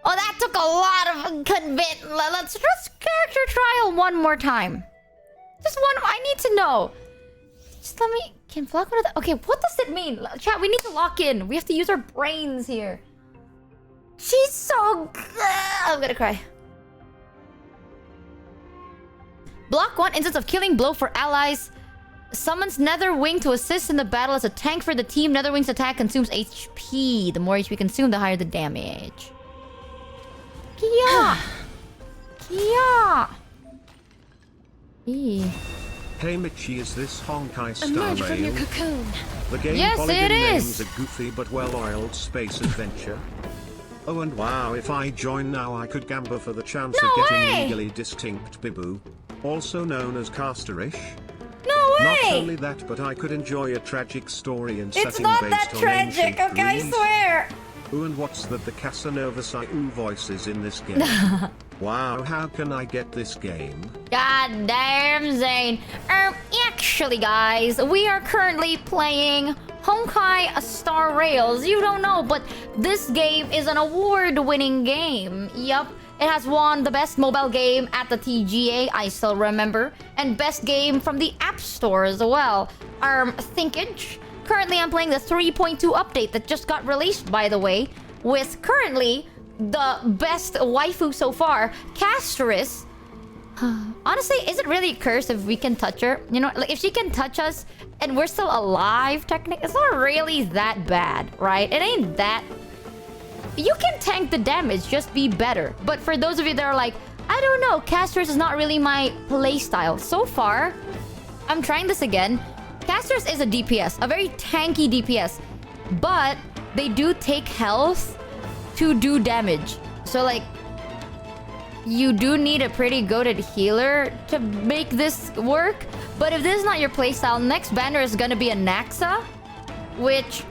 Oh, that took a lot of convince. Let's just character trial one more time. Just one. I need to know. Just let me. Can block one of the. Okay, what does it mean? Chat, we need to lock in. We have to use our brains here. She's so good. I'm gonna cry. Block 1 instance of killing blow for allies. Summons Netherwing to assist in the battle as a tank for the team. Netherwing's attack consumes HP. The more HP consumed, the higher the damage. Kia! Kia! Eee. Hey Michi, is this Honkai Star Emerge from your Rail? cocoon. The game Yes, Polygon it is. names a goofy but well-oiled space adventure. Oh, and wow, if I join now I could gamble for the chance No of getting way! legally distinct Bibu, also known as Casterish. No way! Not only that, but I could enjoy a tragic story and It's setting not based that on tragic, ancient okay, I Greece. swear! Ooh, and what's that the Casanova Saiu voices in this game? Wow, how can I get this game? God damn, Zane. Actually, guys, we are currently playing Honkai Star Rails. You don't know, but this game is an award-winning game. Yup. It has won the best mobile game at the TGA, I still remember, and best game from the App Store as well. Thinkage. Currently, I'm playing the 3.2 update that just got released, by the way, with currently the best waifu so far, Castris. Honestly, is it really a curse if we can touch her? You know, like if she can touch us and we're still alive, technically, it's not really that bad, right? It ain't that. You can tank the damage, just be better. But for those of you that are like, I don't know, Castris is not really my playstyle. So far, I'm trying this again. Castris is a DPS, a very tanky DPS. But they do take health to do damage. So like, you do need a pretty goated healer to make this work. But if this is not your playstyle, next banner is gonna be a Naxa, which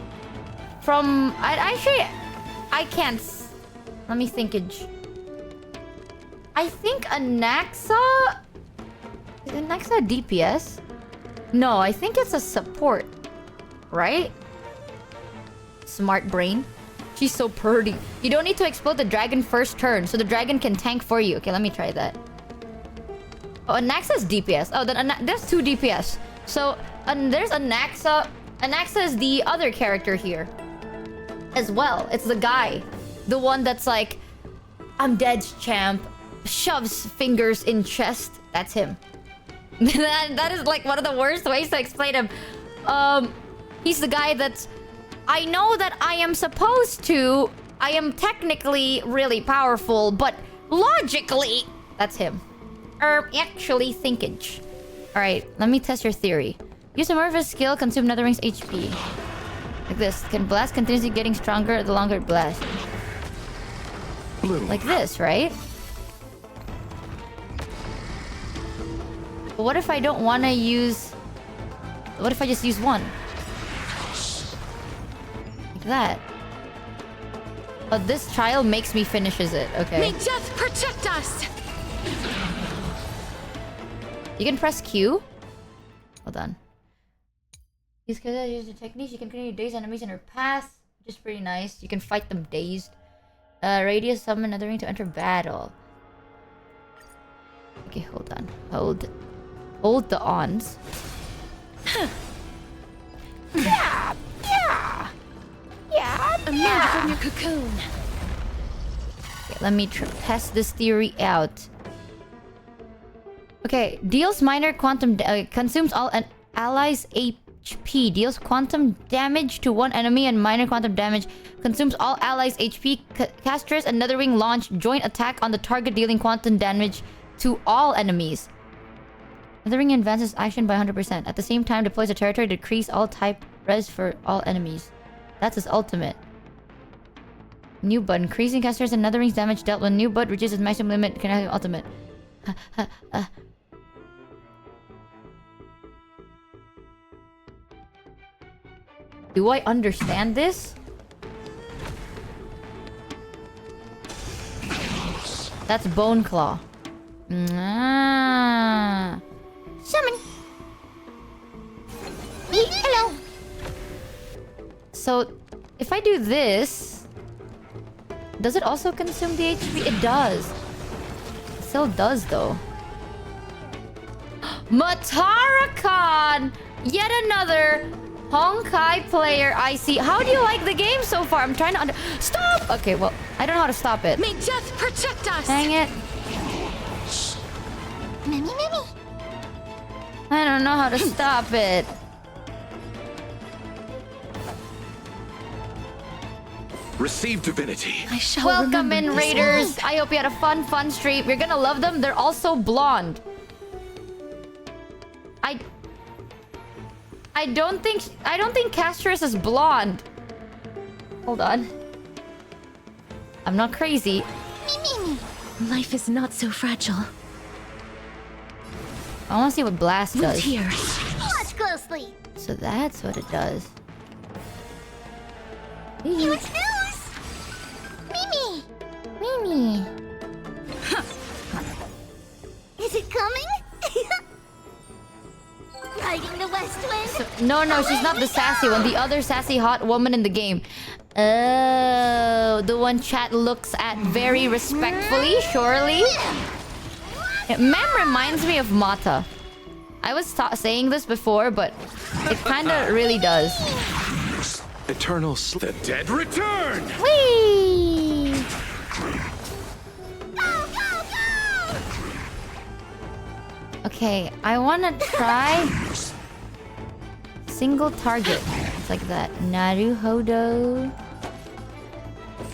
from I can't. Let me thinkage. I think a Naxa is a Naxa DPS. No, I think it's a support, right? Smart brain. She's so pretty. You don't need to explode the dragon first turn, so the dragon can tank for you. Okay, let me try that. Oh, Anaxa's DPS. Oh, then there's two DPS. So, there's Anaxa. Anaxa is the other character here. As well. It's the guy. The one that's like, I'm dead, champ. Shoves fingers in chest. That's him. that is like one of the worst ways to explain him. He's the guy that's... I know that I am supposed to... I am technically really powerful, but logically... That's him. Actually, thinkage. Alright, let me test your theory. Use a Murphy's skill, consume Netherwing's HP. Like this. Can blast continuously getting stronger the longer it blasts. Like this, right? But what if I don't want to use... What if I just use one? Like that. But this trial makes me finishes it, okay? May death protect us! You can press Q. Hold on. Use the techniques. You can continue to daze enemies in her path, which is pretty nice. You can fight them dazed. Radius summon another ring to enter battle. Okay, hold on. Hold the ons. Yeah. Emerge from your cocoon. Okay, let me test this theory out. Okay, deals minor quantum consumes all an allies' HP. Deals quantum damage to one enemy and minor quantum damage. Consumes all allies' HP. Casters and Netherwing launch joint attack on the target, dealing quantum damage to all enemies. Netherwing advances action by 100%. At the same time, deploys a territory to decrease all type res for all enemies. That's his ultimate. New button. Increasing casters and Netherwing's damage dealt when new button reaches its maximum limit. Can I have ultimate? Do I understand this? That's Bone Claw. Ah. Summon. Hello. So, if I do this, does it also consume the HP? It does. It still does, though. Matarakan! Yet another Honkai player I see. How do you like the game so far? I'm trying to Stop! Okay, well, I don't know how to stop it. May death protect us! Dang it. Mimi. I don't know how to stop it. Receive divinity. I shall Welcome remember in, this Raiders. night. I hope you had a fun stream. You're gonna love them. They're also blonde. I don't think Castris is blonde. Hold on. I'm not crazy. Mimi. Life is not so fragile. I want to see what Blast does. Here. Watch closely. So that's what it does. Huge news. Mimi. Is it coming? Riding the west wind. No, she's not the sassy one. The other sassy hot woman in the game. Oh, the one chat looks at very respectfully, surely. Mem reminds me of Mata. I was saying this before, but it kind of really does. Eternal The dead return! Whee! Okay, I want to try single target. It's like that. Naruhodo.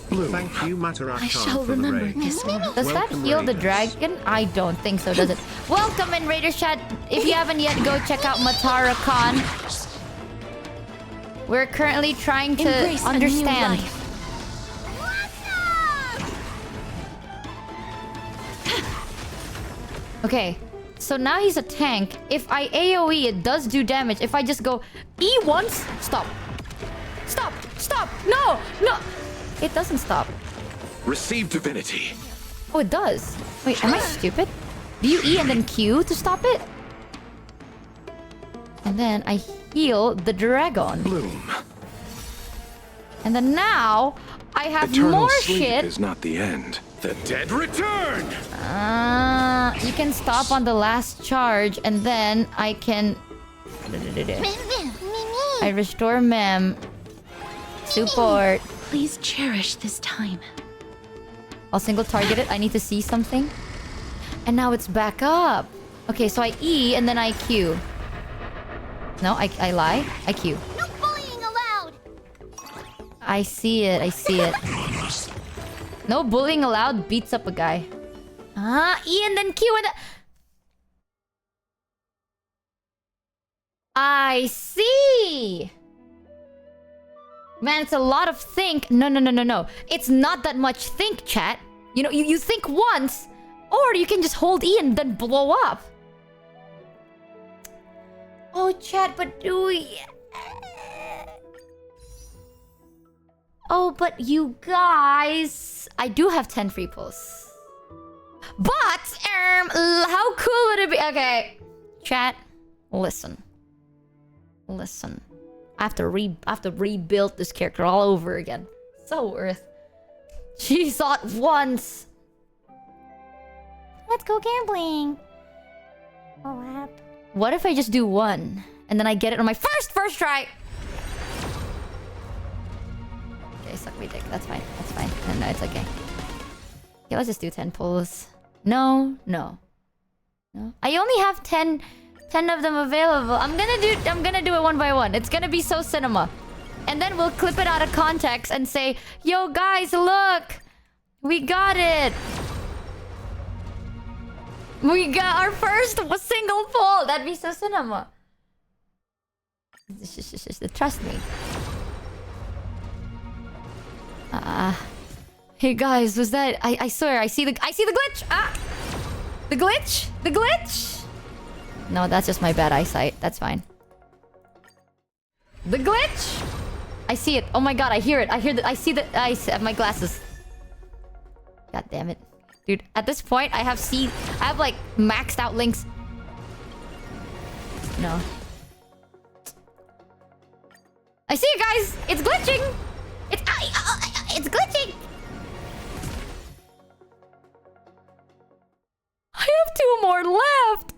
Thank you, Matarakan, I shall for the remember raid. this one. Does that Welcome, heal the Raiders. dragon? I don't think so, does it? Welcome in, Raiders chat. If you haven't yet, go check out Matarakan. We're currently trying to Embrace a new understand. life. Okay, so now he's a tank. If I AoE, it does do damage. If I just go E once, stop. Stop! No! It doesn't stop. Receive divinity. Oh, it does. Wait, am I stupid? Do you E and then Q to stop it? And then I heal the dragon. Bloom. And then now I have Eternal more sleep shit. is not the end. The dead return. You can stop on the last charge, and then I can. I restore Mem. Support. Please cherish this time. I'll single target it. I need to see something. And now it's back up. Okay, so I E and then I Q. No, I lie. I Q. No bullying allowed. I see it. No bullying allowed beats up a guy. E and then Q and then... I see! Man, it's a lot of think. No. It's not that much think, chat. You know, you think once, or you can just hold E and then blow up. Oh, chat, but do we... Oh, but you guys... I do have 10 free pulls. But, how cool would it be? Okay. Chat, listen. I have to rebuild this character all over again. So worth. She thought once. Let's go gambling. Oh, what happened? What if I just do one and then I get it on my first try? Okay, suck me dick. That's fine. No, it's okay. Okay, let's just do 10 pulls. No. I only have 10 of them available. I'm gonna do it one by one. It's gonna be so cinema. And then we'll clip it out of context and say, yo guys, look! We got it! We got our first single pull! That'd be so cinema. Trust me. Hey guys, was that... I swear, I see the glitch! The glitch! No, that's just my bad eyesight. That's fine. The glitch! I see it. Oh my god, I hear it. I see my glasses. God damn it. Dude, at this point, I have like maxed out links. No. I see you guys! It's glitching! It's glitching! I have 2 more left!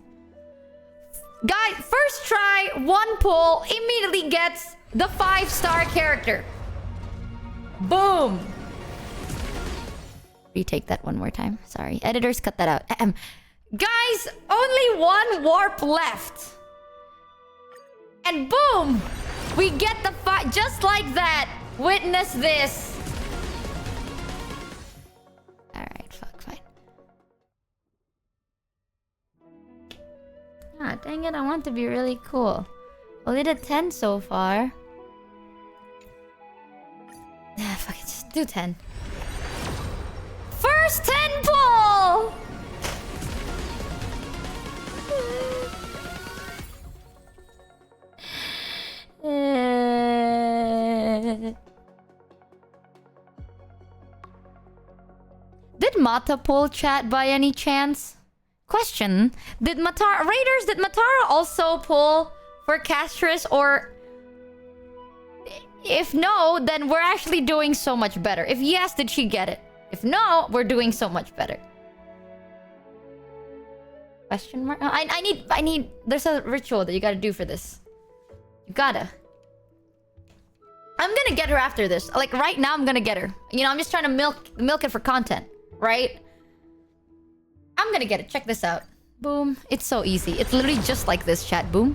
Guys, first try, 1 pull, immediately gets the 5-star character. Boom! Retake that one more time. Sorry. Editors, cut that out. Guys, only 1 warp left. And boom! We get the 5... Just like that. Witness this. Alright, fuck, fine. Ah, dang it, I want to be really cool. Only did 10 so far. Ah, fuck it, just do 10. First 10 pull! Did Mata pull chat by any chance? Question. Did Matara also pull for Castris, or... If no, then we're actually doing so much better. If yes, did she get it? If no, we're doing so much better. Question mark? I need... There's a ritual that you gotta do for this. You gotta. I'm gonna get her after this. Like, right now, I'm gonna get her. You know, I'm just trying to milk it for content. Right? I'm gonna get it. Check this out. Boom. It's so easy. It's literally just like this, chat. Boom.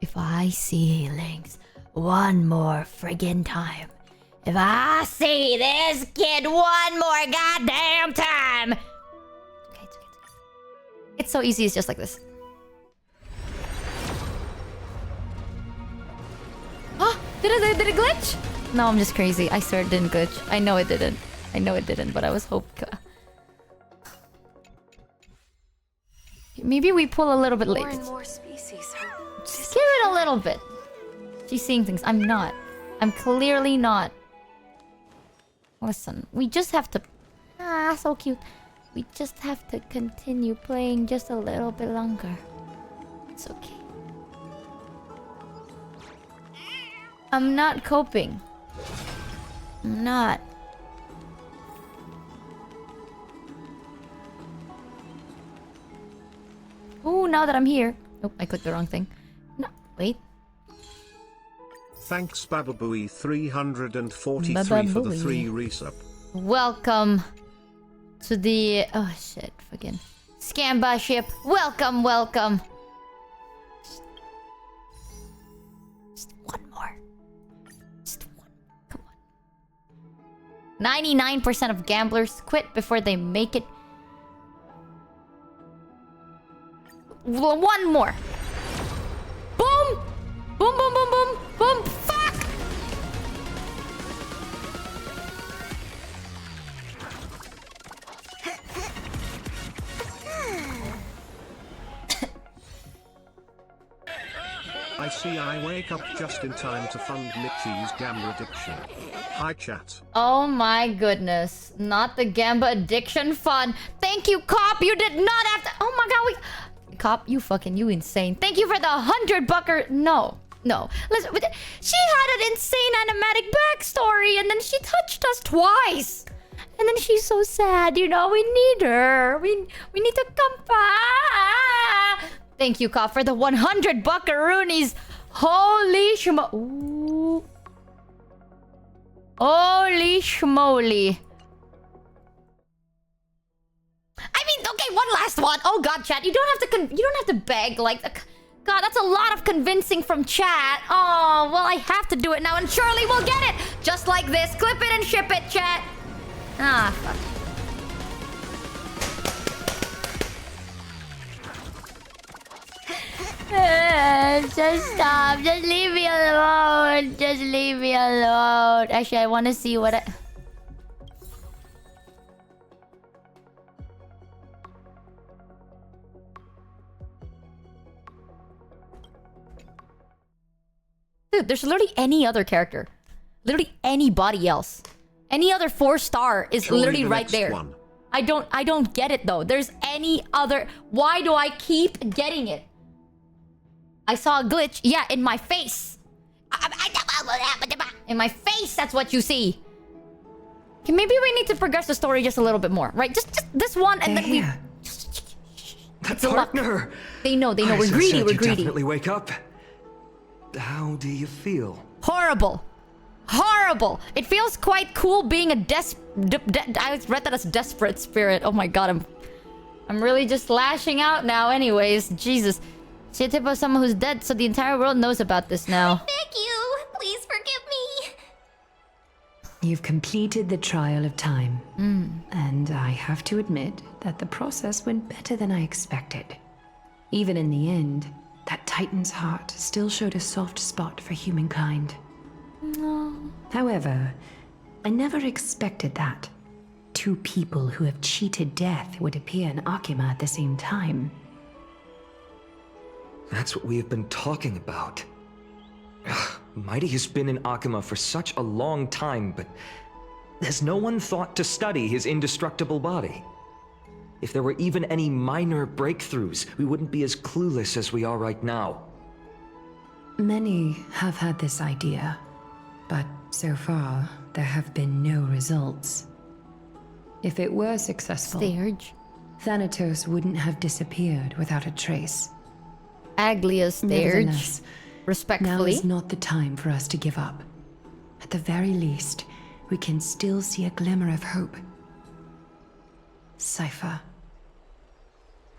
If I see links one more friggin' time. If I see this kid one more goddamn time. Okay, it's okay. It's so easy. It's just like this. Oh, did it glitch? No, I'm just crazy. I swear it didn't glitch. I know it didn't. I know it didn't, but I was hoping. Maybe we pull a little bit late. More and more species are... Just give it a little bit. She's seeing things. I'm not. I'm clearly not. Listen, we just have to... Ah, so cute. We just have to continue playing just a little bit longer. It's okay. I'm not coping. I'm not. Ooh, now that I'm here. Oh, I clicked the wrong thing. No, wait. Thanks Bababooey 343 for the 3 resub. Welcome to the... Oh shit, fucking... Scamba ship. Welcome, welcome. Just one more. Just one. Come on. 99% of gamblers quit before they make it. One more. Boom! Boom, boom, boom, boom, boom. Fuck! I see I wake up just in time to fund Mitchie's Gamba addiction. Hi chat. Oh my goodness. Not the Gamba addiction fund. Thank you, Cop. You did not have to... Oh my god, we... Cop, you insane. Thank you for the 100-bucker. No. Listen, she had an insane animatic backstory, and then she touched us twice. And then she's so sad, you know. We need her. We need to come back. Thank you, Cop, for the 100 buckaroonies. Holy schmo... Ooh. Holy schmoly. I mean, okay, one last one. Oh god, chat, you don't have to beg like... God, that's a lot of convincing from chat. Oh, well, I have to do it now, and surely we'll get it. Just like this. Clip it and ship it, chat. Ah, fuck. Just stop. Just leave me alone. Just leave me alone. Actually, I want to see what I... Dude, there's literally any other character. Literally anybody else. Any other 4-star is Show me literally the right next there. one. I don't get it though. There's any other... Why do I keep getting it? I saw a glitch. Yeah, in my face. In my face, that's what you see. Okay, maybe we need to progress the story just a little bit more, right? Just this one, and then we... That It's a luck. partner. They know. We're Kaiser greedy. said We're you'd greedy. Definitely wake up. How do you feel? Horrible. Horrible. It feels quite cool being a I read that as desperate spirit. Oh my god, I'm really just lashing out now anyways. Jesus. See a tip of someone who's dead, so the entire world knows about this now. Thank you. Please forgive me. You've completed the trial of time. And I have to admit that the process went better than I expected. Even in the end, that Titan's heart still showed a soft spot for humankind. No. However, I never expected that. Two people who have cheated death would appear in Akima at the same time. That's what we have been talking about. Mighty has been in Akima for such a long time, but has no one thought to study his indestructible body? If there were even any minor breakthroughs, we wouldn't be as clueless as we are right now. Many have had this idea, but so far, there have been no results. If it were successful, Thanatos wouldn't have disappeared without a trace. Aglia Sturge. Respectfully. Now is not the time for us to give up. At the very least, we can still see a glimmer of hope. Cypher.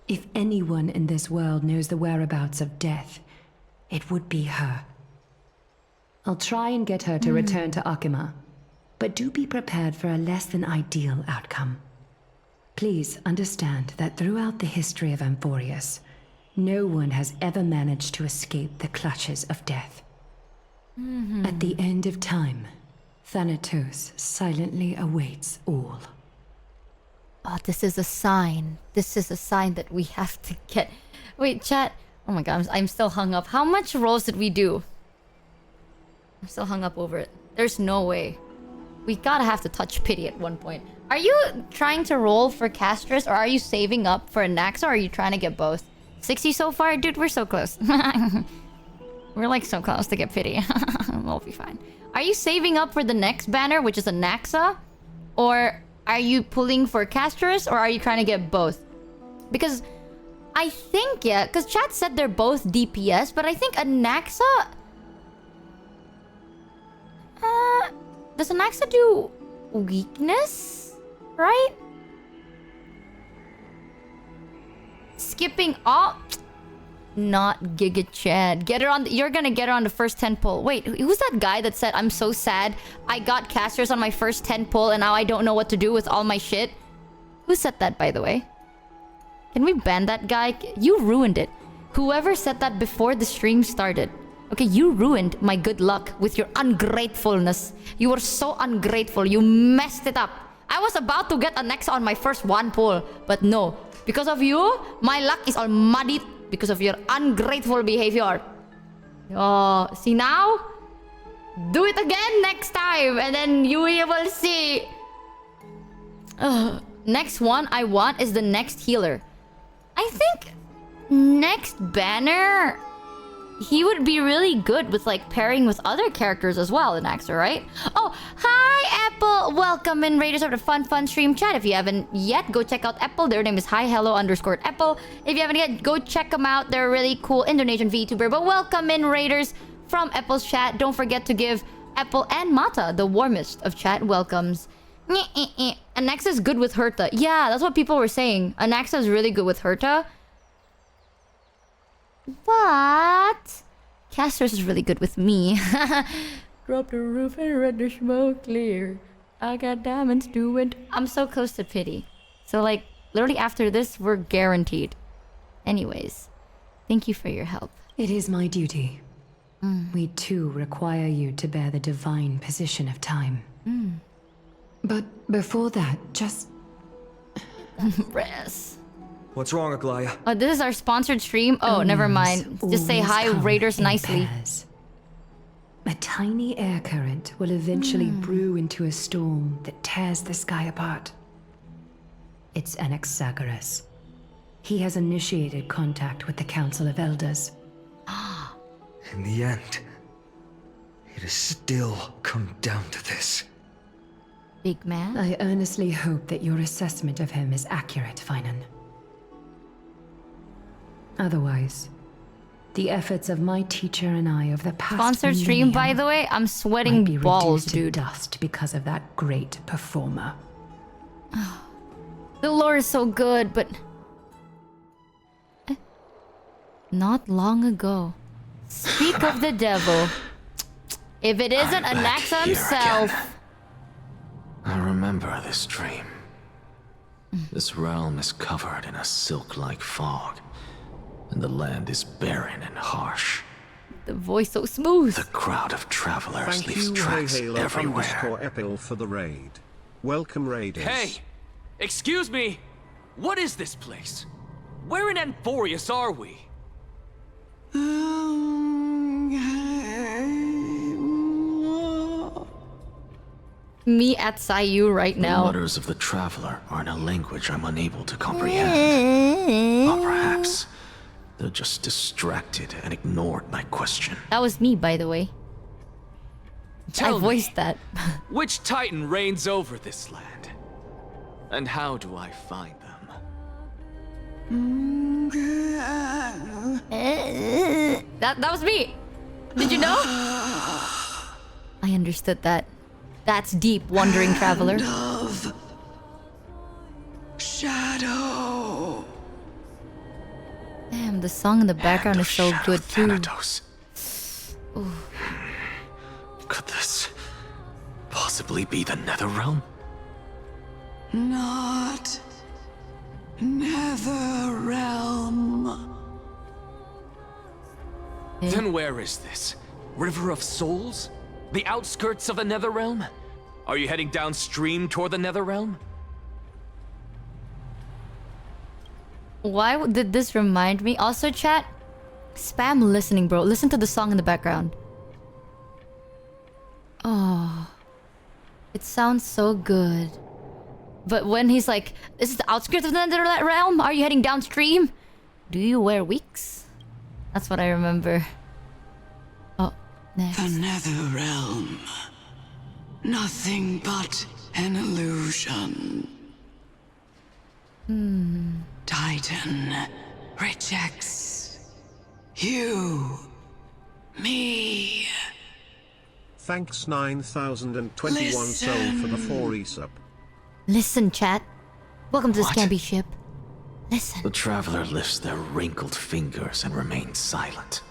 If anyone in this world knows the whereabouts of death, it would be her. I'll try and get her to return to Akima, but do be prepared for a less than ideal outcome. Please understand that throughout the history of Amphorius, no one has ever managed to escape the clutches of death. At the end of time, Thanatos silently awaits all. Oh, this is a sign. This is a sign that we have to get... Wait, chat. Oh my god, I'm still hung up. How much rolls did we do? I'm still hung up over it. There's no way. We gotta have to touch pity at one point. Are you trying to roll for Castrus, or are you saving up for a Naxa, or are you trying to get both? 60 so far? Dude, we're so close. We're like so close to get pity. We'll be fine. Are you saving up for the next banner, which is a Naxa? Or are you pulling for Castrus, or are you trying to get both? Because I think, yeah, because chat said they're both DPS, but I think a Naxa... does a Naxa do weakness? Right? Skipping off... Not Giga Chad. Get her on... You're gonna get her on the first 10 pull. Wait, who's that guy that said, I'm so sad I got casters on my first 10 pull and now I don't know what to do with all my shit? Who said that, by the way? Can we ban that guy? You ruined it. Whoever said that before the stream started. Okay, you ruined my good luck with your ungratefulness. You were so ungrateful. You messed it up. I was about to get a Nexa on my first 1 pull, but no. Because of you, my luck is all muddied because of your ungrateful behavior. Oh, see now? Do it again next time, and then you will see. Next one I want is the next healer. I think next banner, he would be really good with like pairing with other characters as well in Naxa, right? Oh, hi Apple! Welcome in Raiders of the Fun stream chat. If you haven't yet, go check out Apple. Their name is hihello_Apple. If you haven't yet, go check them out. They're a really cool Indonesian VTuber. But welcome in Raiders from Apple's chat. Don't forget to give Apple and Mata the warmest of chat welcomes. Anaxa is good with Herta. Yeah, that's what people were saying. Anaxa is really good with Herta. But Casters is really good with me. Drop the roof and let the smoke clear. I got diamonds doing. I'm so close to pity. So like literally after this, we're guaranteed. Anyways, thank you for your help. It is my duty. We too require you to bear the divine position of time. But before that, just... Rest. What's wrong, Aglaya? Oh, this is our sponsored stream? Oh, never mind. Just say hi, Raiders, nicely. A tiny air current will eventually brew into a storm that tears the sky apart. It's Anaxagoras. He has initiated contact with the Council of Elders. In the end, it has still come down to this. Big man? I earnestly hope that your assessment of him is accurate, Finan. Otherwise, the efforts of my teacher and I of the past Sponsored stream, by the way. I'm sweating be balls, reduced dude. to dust because of that great performer. The lore is so good, but not long ago. Speak of the devil. If it isn't Anaxa himself. I remember this dream. This realm is covered in a silk-like fog, and the land is barren and harsh. The voice so smooth. The crowd of travelers Thank leaves you, tracks everywhere. _Epil for the raid. Welcome, raiders. Hey! Excuse me! What is this place? Where in Amphorius are we? Me at Sayu right The now. mutters of the traveler are in a language I'm unable to comprehend. Or perhaps they're just distracted and ignored my question. That was me, by the way. Tell I voiced that. Which titan reigns over this land? And how do I find them? That was me. Did you know? I understood that. That's deep, wandering traveler. Shadow. Damn, the song in the background is so good too. Ooh. Could this possibly be the Netherrealm? Not Netherrealm. Then where is this? River of Souls? The outskirts of the Netherrealm? Are you heading downstream toward the Netherrealm? Why did this remind me? Also, chat, spam listening, bro. Listen to the song in the background. Oh, it sounds so good. But when he's like, "This is the outskirts of the Netherrealm. Are you heading downstream? Do you wear weeks?" That's what I remember. Oh, next. The Netherrealm. Nothing but an illusion. Titan rejects you, me. Thanks 9,021 soul for the 4 resub. Listen, chat. Welcome to the Scamby ship. Listen. The traveler lifts their wrinkled fingers and remains silent.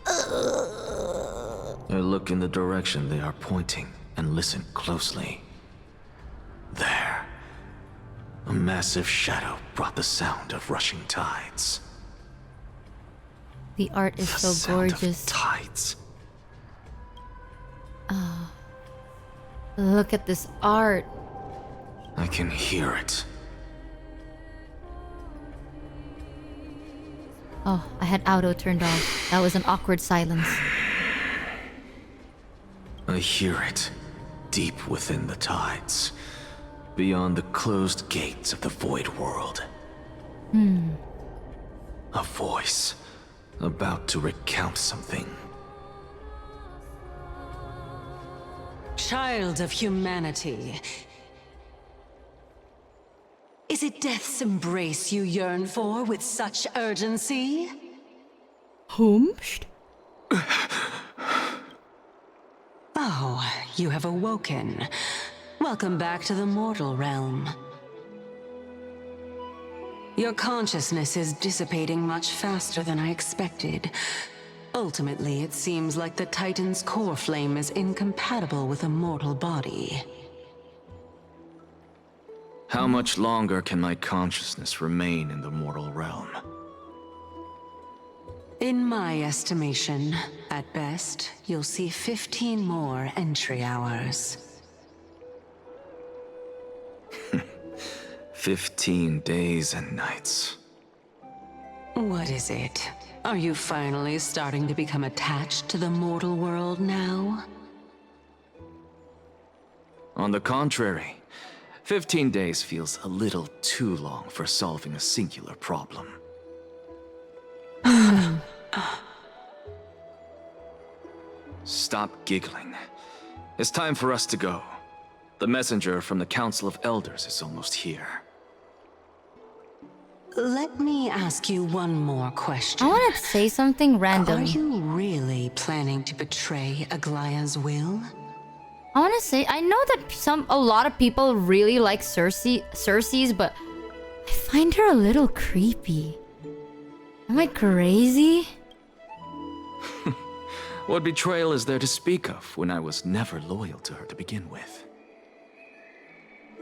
I look in the direction they are pointing and listen closely. There. A massive shadow brought the sound of rushing tides. The art is The so sound of gorgeous. tides. Oh. Look at this art. I can hear it. Oh, I had auto turned off. That was an awkward silence. I hear it, deep within the tides, beyond the closed gates of the void world. A voice, about to recount something. Child of humanity. Is it death's embrace you yearn for with such urgency? Whomst? Oh, you have awoken. Welcome back to the mortal realm. Your consciousness is dissipating much faster than I expected. Ultimately, it seems like the Titan's core flame is incompatible with a mortal body. How much longer can my consciousness remain in the mortal realm? In my estimation, at best, you'll see 15 more entry hours. 15 days and nights. What is it? Are you finally starting to become attached to the mortal world now? On the contrary, 15 days feels a little too long for solving a singular problem. Stop giggling. It's time for us to go. The messenger from the Council of Elders is almost here. Let me ask you one more question. I want to say something random. Are you really planning to betray Aglaya's will? I want to say, I know that a lot of people really like Cersei's, but I find her a little creepy. Am I crazy? What betrayal is there to speak of when I was never loyal to her to begin with?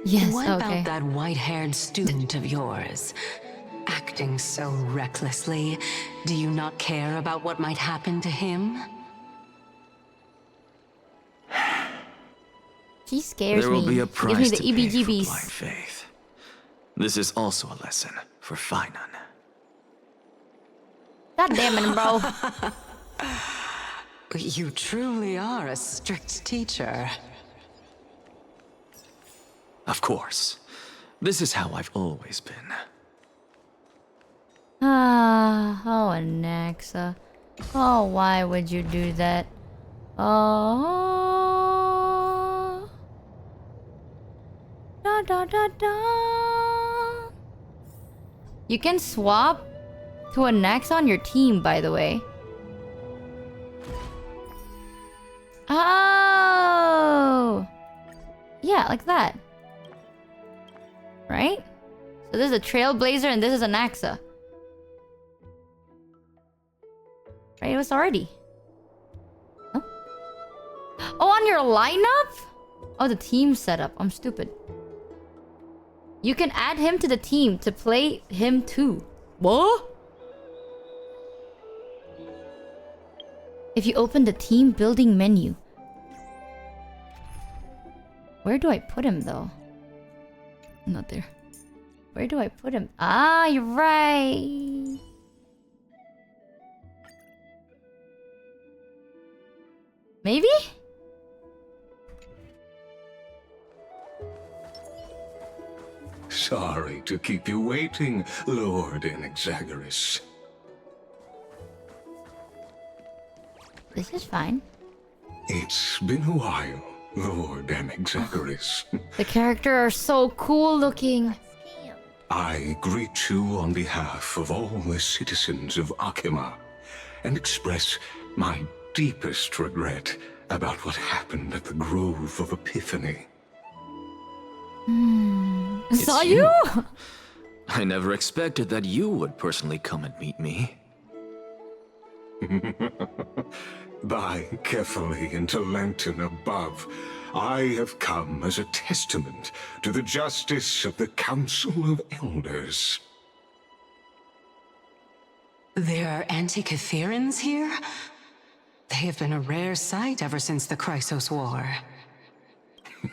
Yes, what okay. about that white-haired student of yours? Acting so recklessly, do you not care about what might happen to him? She scares There will me. be a She price gives to me pay the for EBGBs. blind faith. This is also a lesson for Finan. God damn it, bro. You truly are a strict teacher. Of course. This is how I've always been. Oh, Anaxa. Oh, why would you do that? Oh. Da da da da. You can swap to Anaxa on your team, by the way. Oh. Yeah, like that. Right? So this is a Trailblazer and this is an Axa. Right, it was already. Huh? Oh, on your lineup? Oh, the team setup. I'm stupid. You can add him to the team to play him too. What? If you open the team building menu. Where do I put him though? Not there. Where do I put him? Ah, you're right. Maybe? Sorry to keep you waiting, Lord Inexagaris. This is fine. It's been a while, Lord Inexagaris. The characters are so cool looking. I greet you on behalf of all the citizens of Akima and express my deepest regret about what happened at the Grove of Epiphany. Saw you? I never expected that you would personally come and meet me. By carefully into Lantern above, I have come as a testament to the justice of the Council of Elders. There are Antikytherans here? They have been a rare sight ever since the Chrysos War.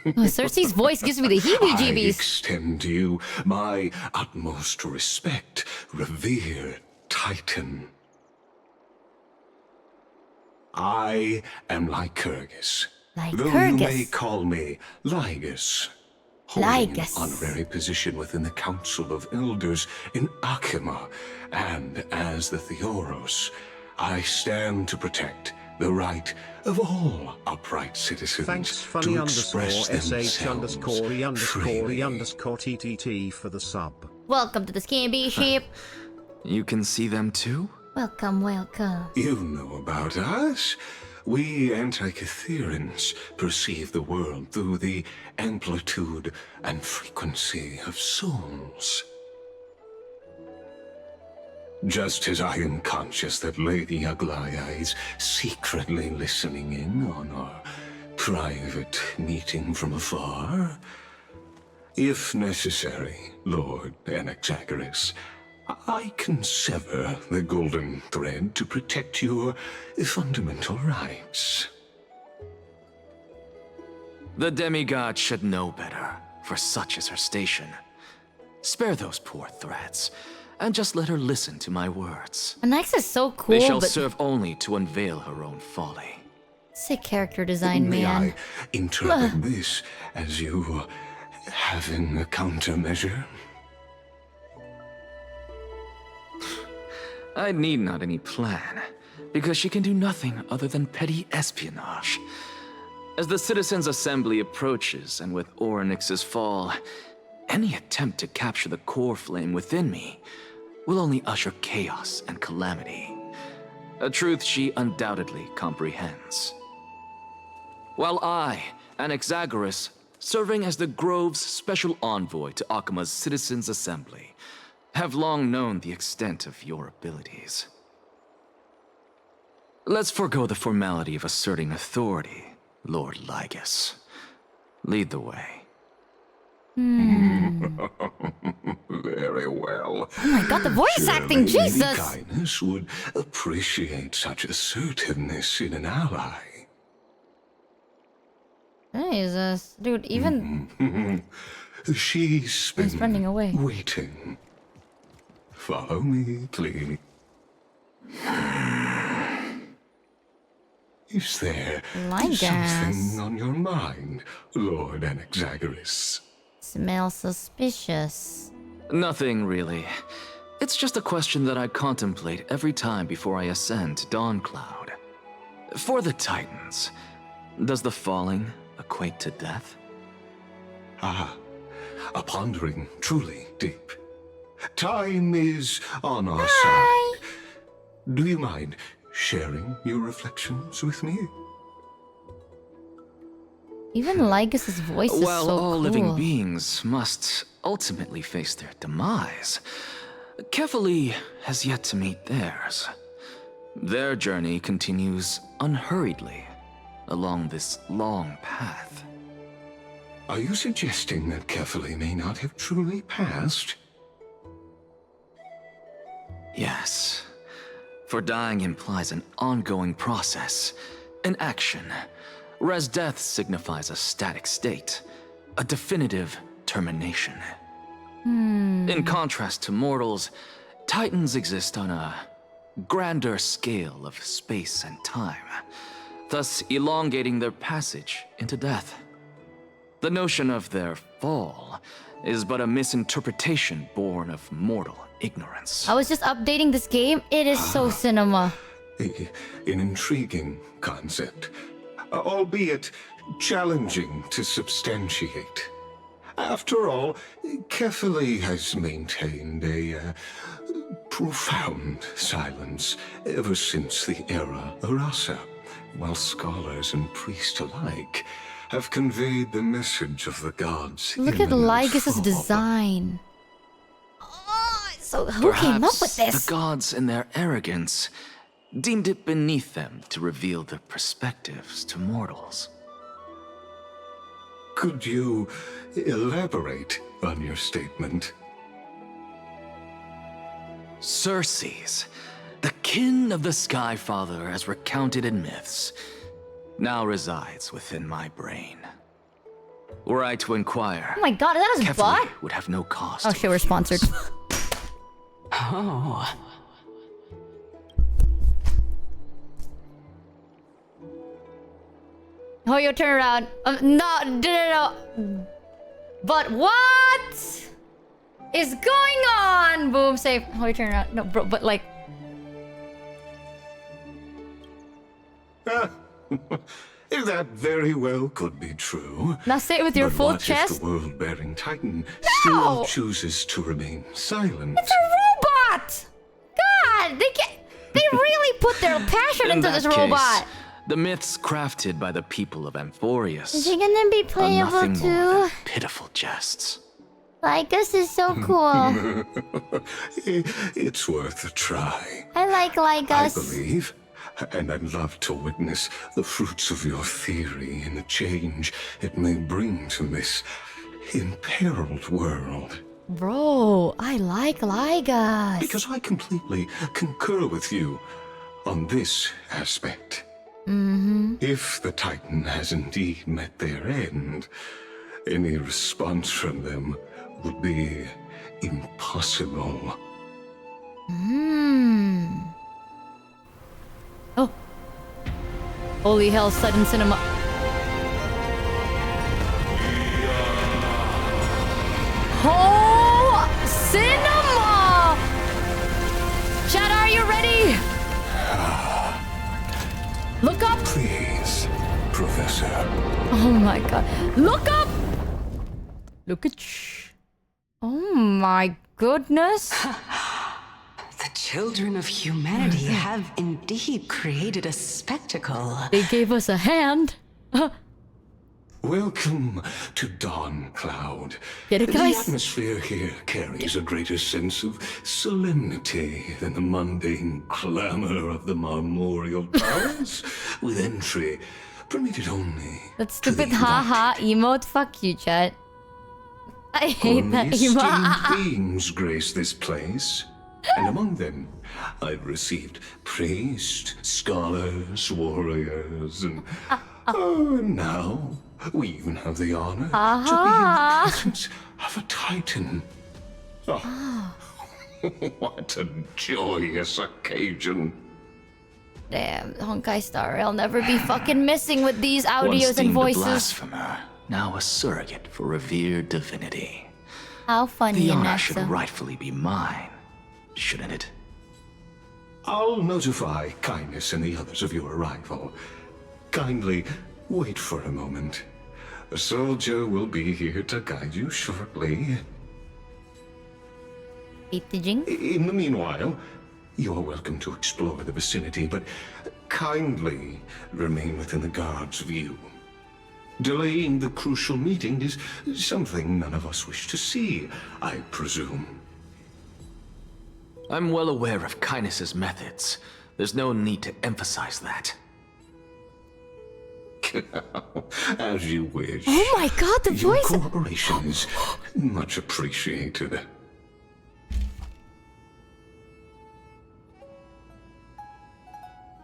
Oh, Cersei's voice gives me the I heebie-jeebies. extend to you my utmost respect, revered Titan. I am Lycurgus, though you may call me Lygus, holding an honorary position within the Council of Elders in Akima, and as the Theoros, I stand to protect the right of all upright citizens Thanks funny to express themselves _TTT for the sub. Welcome to the Scamby Ship. You can see them too? Welcome, welcome. You know about us. We Antikytherans perceive the world through the amplitude and frequency of souls. Just as I am conscious that Lady Aglaya is secretly listening in on our private meeting from afar, if necessary, Lord Inexagaris, I can sever the golden thread to protect your fundamental rights. The demigod should know better, for such is her station. Spare those poor threats. and just let her listen to my words. Onyx is so cool, They shall but serve only to unveil her own folly. sick character design, May man. I interpret this as you having a countermeasure? I need not any plan, because she can do nothing other than petty espionage. As the Citizens' Assembly approaches, and with Orynyx's fall, any attempt to capture the core flame within me will only usher chaos and calamity. A truth she undoubtedly comprehends. While I, Anaxagoras, serving as the Grove's special envoy to Akima's Citizens' Assembly, have long known the extent of your abilities. Let's forego the formality of asserting authority, Lord Lygus. Lead the way. Very well. Oh my god, the voice acting, Surely Jesus! Lady Kindness would appreciate such assertiveness in an ally. Jesus. Dude, even... She's been He's running away. waiting. Follow me, please. Is there something on your mind, Lord Anaxagoras? Smells suspicious. Nothing, really. It's just a question that I contemplate every time before I ascend to Dawncloud. For the Titans, does the falling equate to death? Ah, a pondering truly deep. Time is on our side. Do you mind sharing your reflections with me? Even Lygus's voice is While so all cool. living beings must ultimately face their demise, Kefali has yet to meet theirs. Their journey continues unhurriedly along this long path. Are you suggesting that Kefali may not have truly passed? Yes. For dying implies an ongoing process, an action, whereas death signifies a static state, a definitive termination. In contrast to mortals, Titans exist on a grander scale of space and time, thus elongating their passage into death. The notion of their fall is but a misinterpretation born of mortal ignorance. I was just updating this game. It is so cinema. An intriguing concept, albeit challenging to substantiate. After all, Kefali has maintained a profound silence ever since the era Arasa, while scholars and priests alike have conveyed the message of the gods. Look at Lygus's design. So who came up with this? The gods, in their arrogance, deemed it beneath them to reveal their perspectives to mortals. Could you elaborate on your statement? Circes, the kin of the Sky Father as recounted in myths, now resides within my brain. Were I to inquire, Oh my god, is that his Kefali bot? would have no cause Oh to shit, we're sponsored. Oh. Oh, you turn around. No. But what is going on? Boom, safe. Oh, you turn around. No, bro, but like. That very well could be true. Now say it with your But full what chest. if the world-bearing Titan No! still chooses to remain silent? It's a robot! God, they really put their passion In into that this case, robot. the myths crafted by the people of Amphorius Is he gonna be are playable nothing more too? than pitiful jests. Lygus is so cool. It's worth a try. I like I Lygus. believe, and I'd love to witness the fruits of your theory and the change it may bring to this imperiled world. Bro, I like Lygus. Because I completely concur with you on this aspect. If the Titan has indeed met their end, any response from them would be impossible. Oh. Holy hell, sudden cinema. Oh, cinema! Chad, are you ready? Look up! Please, Professor. Oh my god. Look up! Look at Oh my goodness. The children of humanity have indeed created a spectacle. They gave us a hand. Welcome to Dawn Cloud. Get it, guys? The atmosphere here carries a greater sense of solemnity than the mundane clamor of the Marmorial Towers, with entry permitted only. That stupid haha emote. Fuck you, chat. I hate Only that esteemed emote. beings grace this place, and among them I've received priests, scholars, warriors, and now we even have the honor to be in the presence of a titan. Oh, what a joyous occasion. Damn, Honkai Star, I'll never be fucking missing with these audios Once and deemed voices. a blasphemer, now a surrogate for revered divinity. How funny, The honor should Anaxa. rightfully be mine, shouldn't it? I'll notify Kindness and the others of your arrival. Kindly wait for a moment. A soldier will be here to guide you shortly. In the meanwhile, you're welcome to explore the vicinity, but kindly remain within the guard's view. Delaying the crucial meeting is something none of us wish to see, I presume. I'm well aware of Kindness's methods. There's no need to emphasize that. As you wish. Oh my god, the Your voice! cooperation is much appreciated.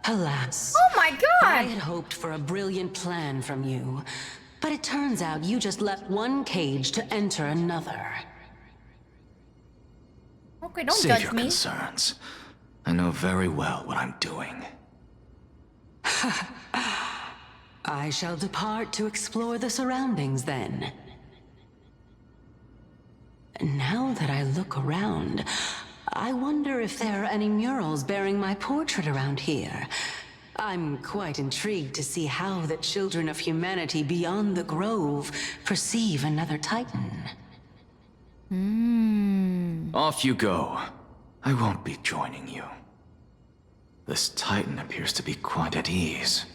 Alas. Oh my god! I had hoped for a brilliant plan from you, but it turns out you just left one cage to enter another. Okay, don't Save judge your me. concerns. I know very well what I'm doing. I shall depart to explore the surroundings then. Now that I look around, I wonder if there are any murals bearing my portrait around here. I'm quite intrigued to see how the children of humanity beyond the grove perceive another Titan. Off you go. I won't be joining you. This Titan appears to be quite at ease.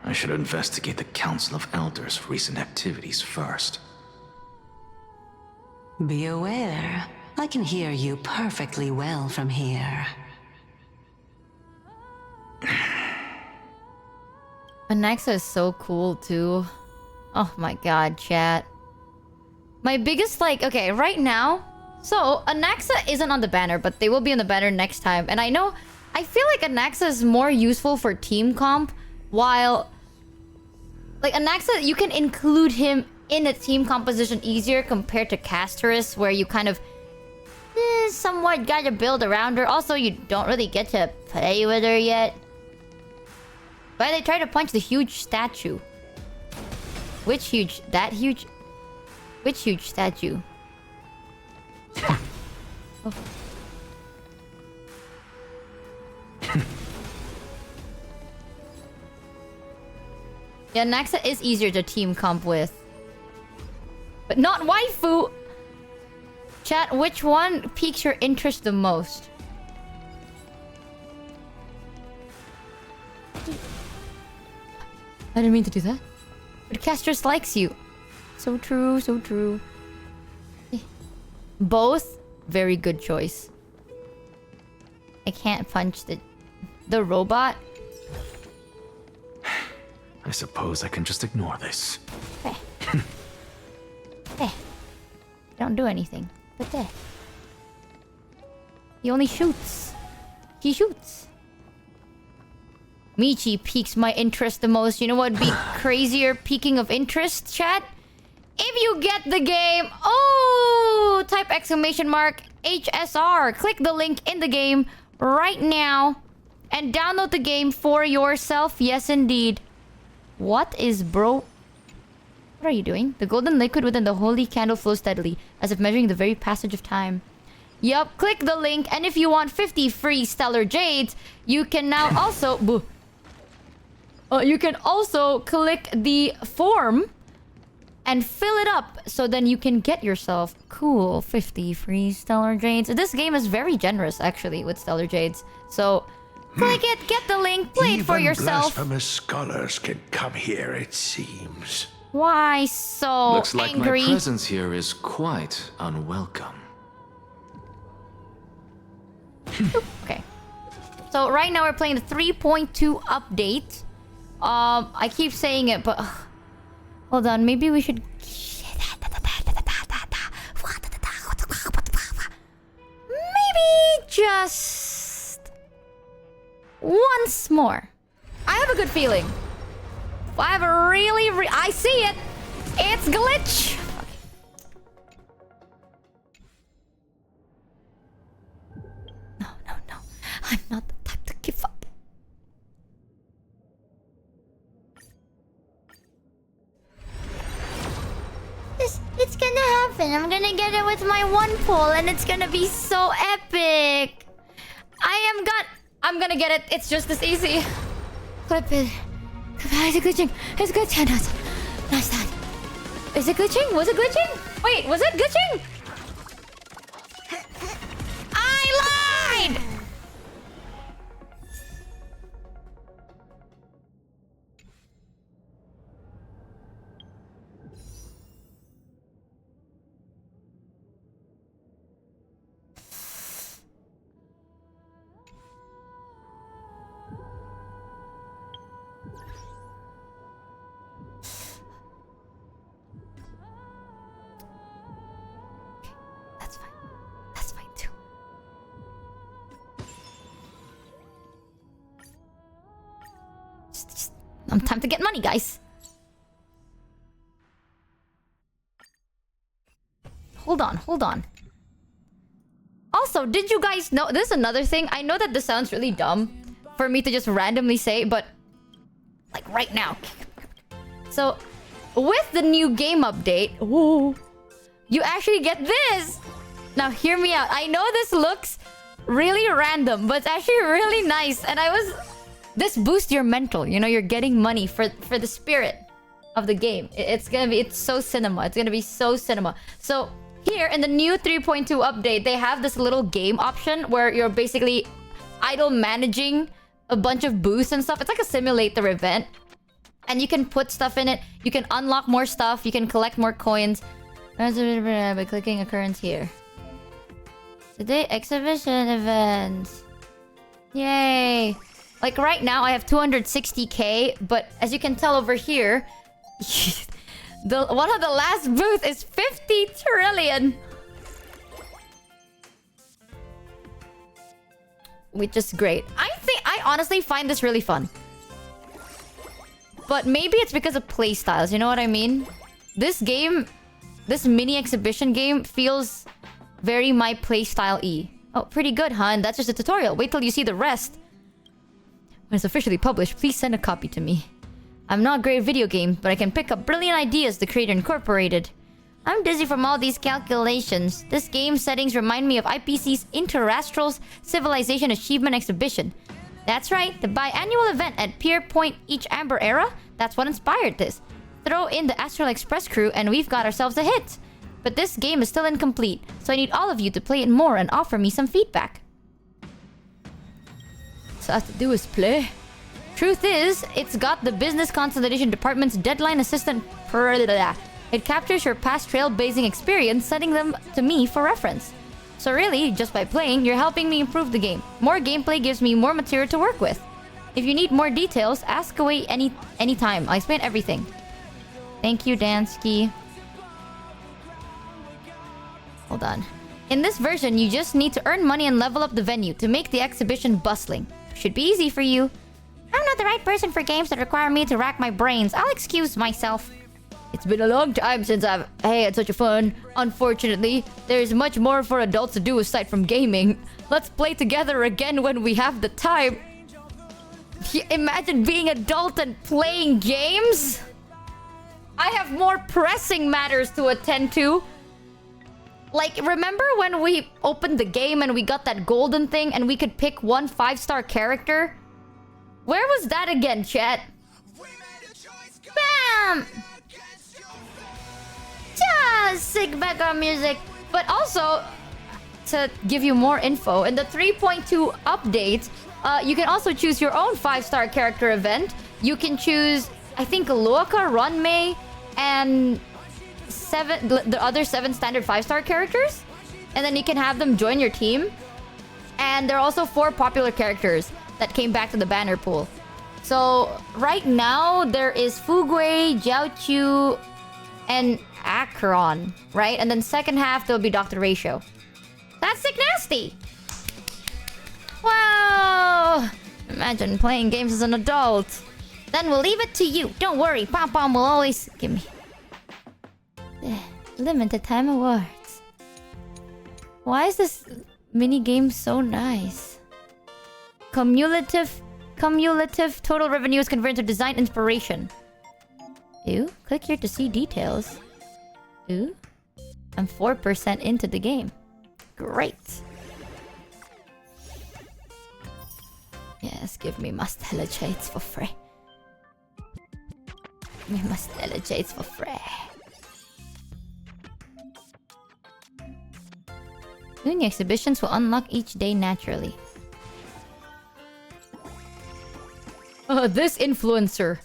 I should investigate the Council of Elders' recent activities first. Be aware, I can hear you perfectly well from here. Anaxa is so cool too. Oh my god, chat. My biggest okay, right now, so Anaxa isn't on the banner, but they will be on the banner next time. And I feel like Anaxa is more useful for team comp, while Anaxa, you can include him in a team composition easier compared to Casterus, where you kind of somewhat gotta build around her. Also, you don't really get to play with her yet. But they try to punch the huge statue. Which huge? That huge? Which huge statue? Oh. Yeah, Naxa is easier to team comp with. But not waifu! Chat, which one piques your interest the most? I didn't mean to do that. But Castrus likes you. So true, so true. Both, very good choice. I can't punch the robot. I suppose I can just ignore this. Don't do anything. But there. He only shoots. He shoots. Michi piques my interest the most. You know what would be crazier peaking of interest, chat? If you get the game, type exclamation mark HSR. Click the link in the game right now and download the game for yourself. Yes, indeed. What is bro? What are you doing? The golden liquid within the holy candle flows steadily, as if measuring the very passage of time. Yup, click the link, and if you want 50 free stellar jades, you can now also... you can also click the form and fill it up, so then you can get yourself cool 50 free stellar jades. This game is very generous, actually, with stellar jades. So, click it, get the link, play it for yourself. Blasphemous scholars can come here, it seems. Why so Looks like angry? my presence here is quite unwelcome. Okay. So right now we're playing the 3.2 update. I keep saying it, but hold on, maybe we should maybe just once more. I have a good feeling. I have a really I see it. It's glitch. No. I'm not the type to give up. It's gonna happen. I'm gonna get it with my one pull, and it's gonna be so epic. I'm gonna get it. It's just this easy. Clip it. Is it glitching? It's glitching. Nice that. Is it glitching? Was it glitching? Wait, was it glitching? I lied! That's fine too. Time to get money, guys. Hold on. Also, did you guys know... This is another thing. I know that this sounds really dumb for me to just randomly say, but... Like, right now. So, with the new game update... Ooh, you actually get this! Now, hear me out. I know this looks really random, but it's actually really nice. And this boosts your mental. You know, you're getting money for the spirit of the game. It's so cinema. It's gonna be so cinema. So here in the new 3.2 update, they have this little game option where you're basically idle managing a bunch of booths and stuff. It's like a simulator event. And you can put stuff in it. You can unlock more stuff. You can collect more coins. By clicking occurrence here. Today, exhibition events. Yay. Like right now, I have 260k, but as you can tell over here, one of the last booth is 50 trillion. Which is great. I honestly find this really fun. But maybe it's because of playstyles, you know what I mean? This game, this mini exhibition game feels very my playstyle-y. Oh, pretty good, huh? And that's just a tutorial. Wait till you see the rest. When it's officially published, please send a copy to me. I'm not great at video games, but I can pick up brilliant ideas the creator incorporated. I'm dizzy from all these calculations. This game's settings remind me of IPC's Interastral's Civilization Achievement Exhibition. That's right, the biannual event at Pier Point each Amber Era. That's what inspired this. Throw in the Astral Express crew and we've got ourselves a hit. But this game is still incomplete, so I need all of you to play it more and offer me some feedback. So all I have to do is play. Truth is, it's got the Business Consolidation Department's Deadline Assistant... It captures your past trailblazing experience, sending them to me for reference. So really, just by playing, you're helping me improve the game. More gameplay gives me more material to work with. If you need more details, ask away anytime. I'll explain everything. Thank you, Dansky. Hold on. In this version, you just need to earn money and level up the venue to make the exhibition bustling. Should be easy for you. I'm not the right person for games that require me to rack my brains. I'll excuse myself. It's been a long time since I've had such a fun. Unfortunately, there's much more for adults to do aside from gaming. Let's play together again when we have the time. Imagine being adult and playing games? I have more pressing matters to attend to. Like, remember when we opened the game and we got that golden thing and we could pick one 5-star character? Where was that again, chat? Bam! Sick background music. But also, to give you more info, in the 3.2 update, you can also choose your own 5-star character event. You can choose, I think, Luoka, Runmei, and the other 7 standard 5-star characters. And then you can have them join your team. And there are also 4 popular characters that came back to the banner pool. So, right now, there is Fugui, Jiaoqiu, and Akron, right? And then second half, there'll be Dr. Ratio. That's sick nasty! Wow! Imagine playing games as an adult. Then we'll leave it to you. Don't worry, Pom Pom will always give me limited time awards. Why is this mini game so nice? Cumulative total revenue is converted to design inspiration. Ew, click here to see details. Ooh, I'm 4% into the game. Great. Yes, give me my stellar shades for free. Give me my stellar shades for free. New exhibitions will unlock each day naturally. Oh, this influencer.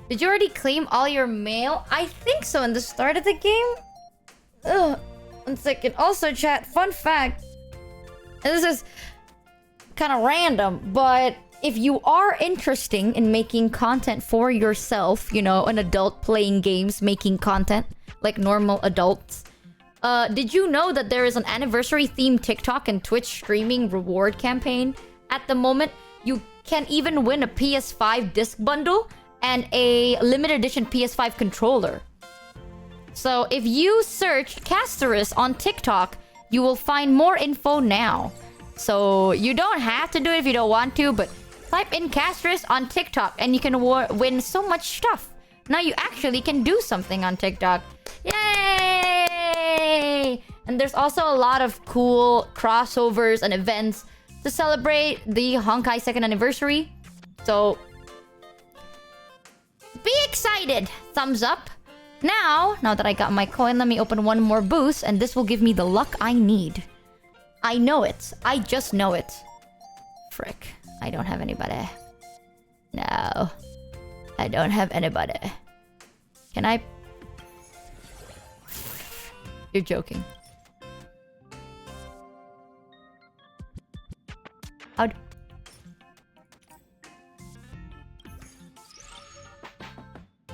Did you already claim all your mail? I think so in the start of the game. Ugh. 1 second. Also, chat, fun fact. This is kind of random, but if you are interested in making content for yourself, you know, an adult playing games, making content like normal adults, did you know that there is an anniversary themed TikTok and Twitch streaming reward campaign? At the moment, you can even win a PS5 disc bundle and a limited edition PS5 controller. So if you search Casterus on TikTok, you will find more info now. So you don't have to do it if you don't want to, but type in Casterus on TikTok and you can win so much stuff. Now you actually can do something on TikTok. Yay! And there's also a lot of cool crossovers and events to celebrate the Honkai 2nd anniversary. So be excited! Thumbs up. Now that I got my coin, let me open one more boost, and this will give me the luck I need. I know it. I just know it. Frick. I don't have anybody. No. I don't have anybody. Can I... You're joking. How'd...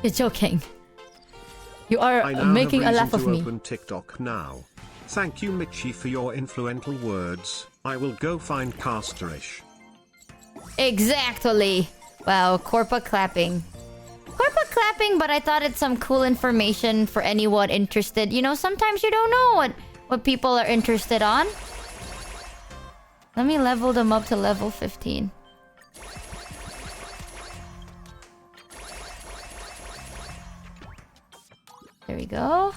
You're joking. You are making a laugh of me. Open TikTok now. Thank you, Michi, for your influential words. I will go find Casterish. Exactly. Wow, Corpa clapping. Corpa clapping, but I thought it's some cool information for anyone interested. You know, sometimes you don't know what people are interested on. Let me level them up to level 15. There we go.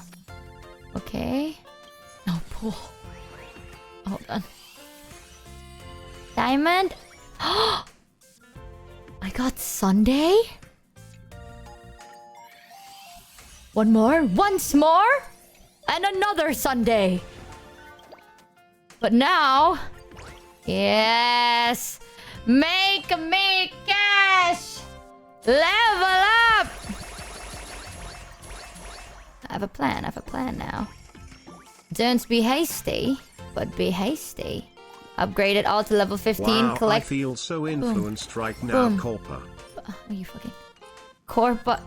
Okay. No pool. Hold on. Diamond. I got Sunday. One more. Once more. And another Sunday. But now... Yes. Make me cash. Level up. I have a plan now. Don't be hasty, but be hasty. Upgrade it all to level 15. Wow, Collect. I feel so influenced right now, Boom. Corpa. Are you fucking... Corpa...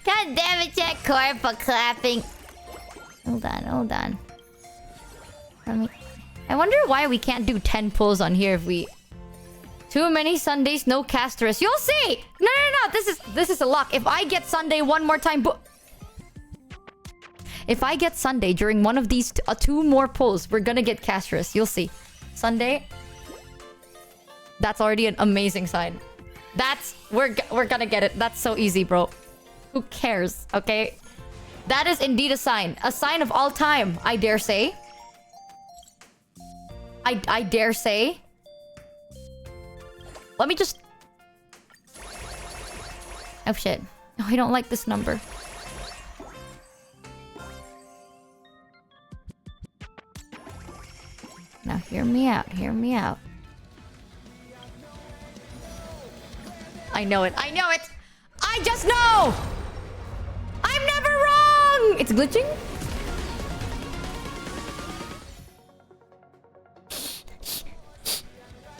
God damn it, Jack. Corpa clapping. Hold on. I wonder why we can't do 10 pulls on here if we Too many Sundays, no Casterus. You'll see! No. This is a lock. If I get Sunday one more time... If I get Sunday during one of these two more pulls, we're gonna get Casterus. You'll see. Sunday. That's already an amazing sign. We're gonna get it. That's so easy, bro. Who cares? Okay? That is indeed a sign. A sign of all time, I dare say. I dare say. Let me just... Oh, shit. Oh, I don't like this number. Now, hear me out. Hear me out. I know it. I know it! I just know! I'm never wrong! It's glitching?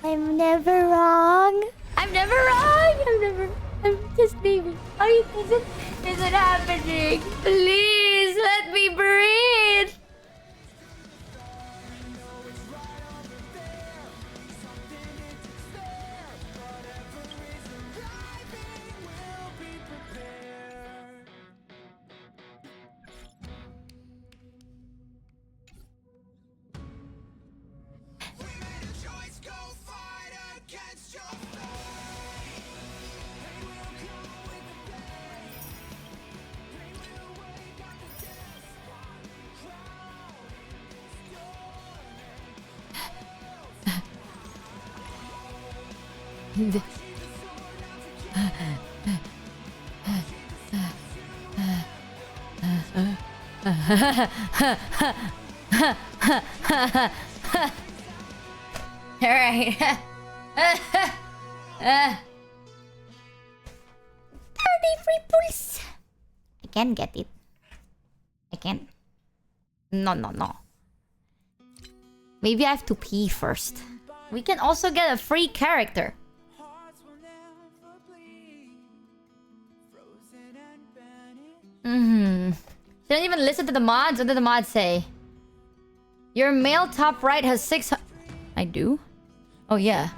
I'm never wrong. I'm never wrong! I'm just baby. Is it happening? Please, let me breathe! Alright. 33 pulls. I can get it. I can. No. Maybe I have to pee first. We can also get a free character. Didn't even listen to the mods. What did the mods say? Your male top right has 600... I do? Oh, yeah.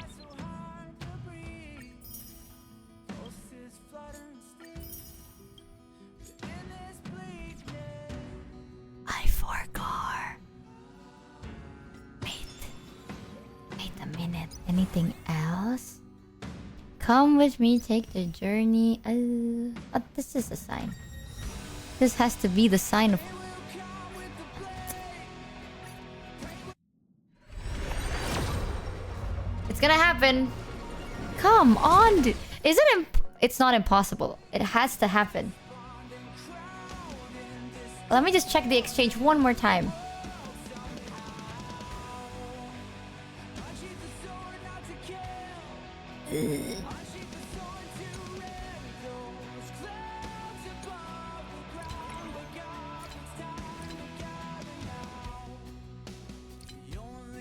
I forgot. Wait a minute. Anything else? Come with me, take the journey. Oh, this is a sign. This has to be the sign of... It's gonna happen. Come on, dude. Is it it's not impossible. It has to happen. Let me just check the exchange one more time.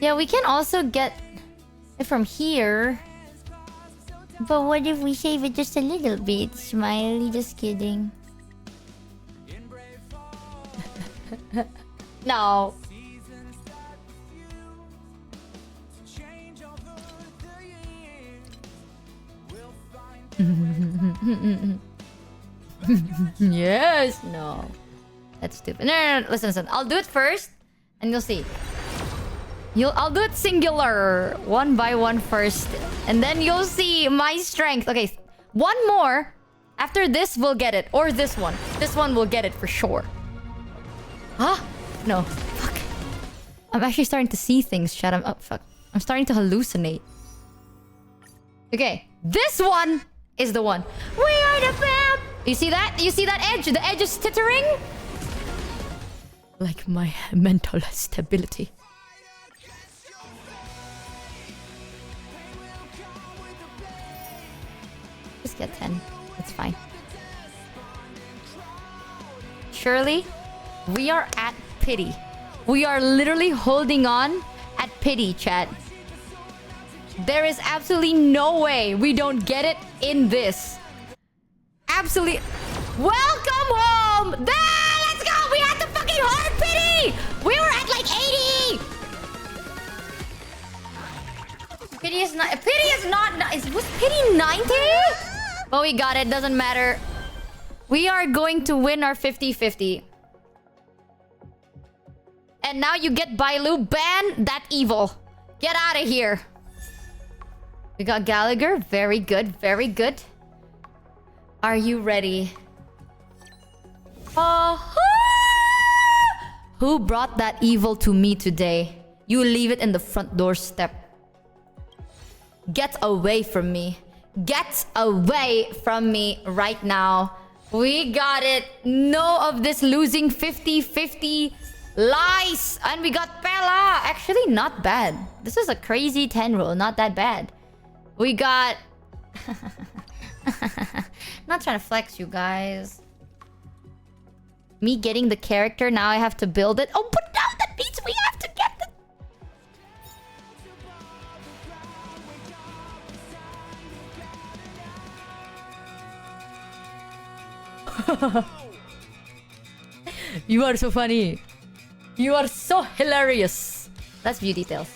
Yeah, we can also get it from here. But what if we save it just a little bit? Smiley, just kidding. No. Yes. No. That's stupid. No. Listen. I'll do it first, and you'll see. I'll do it singular, one by one first, and then you'll see my strength. Okay, one more. After this, we'll get it, or this one. This one will get it for sure. Huh? No. Fuck. I'm actually starting to see things, chat. Fuck. I'm starting to hallucinate. Okay, this one is the one. We are the fam. You see that? You see that edge? The edge is tittering. Like my mental stability. Just get 10. It's fine. Surely, we are at pity. We are literally holding on at pity, chat. There is absolutely no way we don't get it in this. Absolutely. Welcome home! Let's go! We had the fucking hard pity! We were at like 80! Pity is not. Pity is not. Was pity 90? But we got it. Doesn't matter. We are going to win our 50-50. And now you get Bailu. Ban that evil. Get out of here. We got Gallagher. Very good. Very good. Are you ready? Who brought that evil to me today? You leave it in the front doorstep. Get away from me. Get away from me right now. We got it. No of this losing 50-50 lies. And we got Pella. Actually, not bad. This is a crazy 10 roll. Not that bad. We got... Not trying to flex, you guys. Me getting the character, now I have to build it. Oh, but now that means we have to get the... You are so funny. You are so hilarious. That's view details.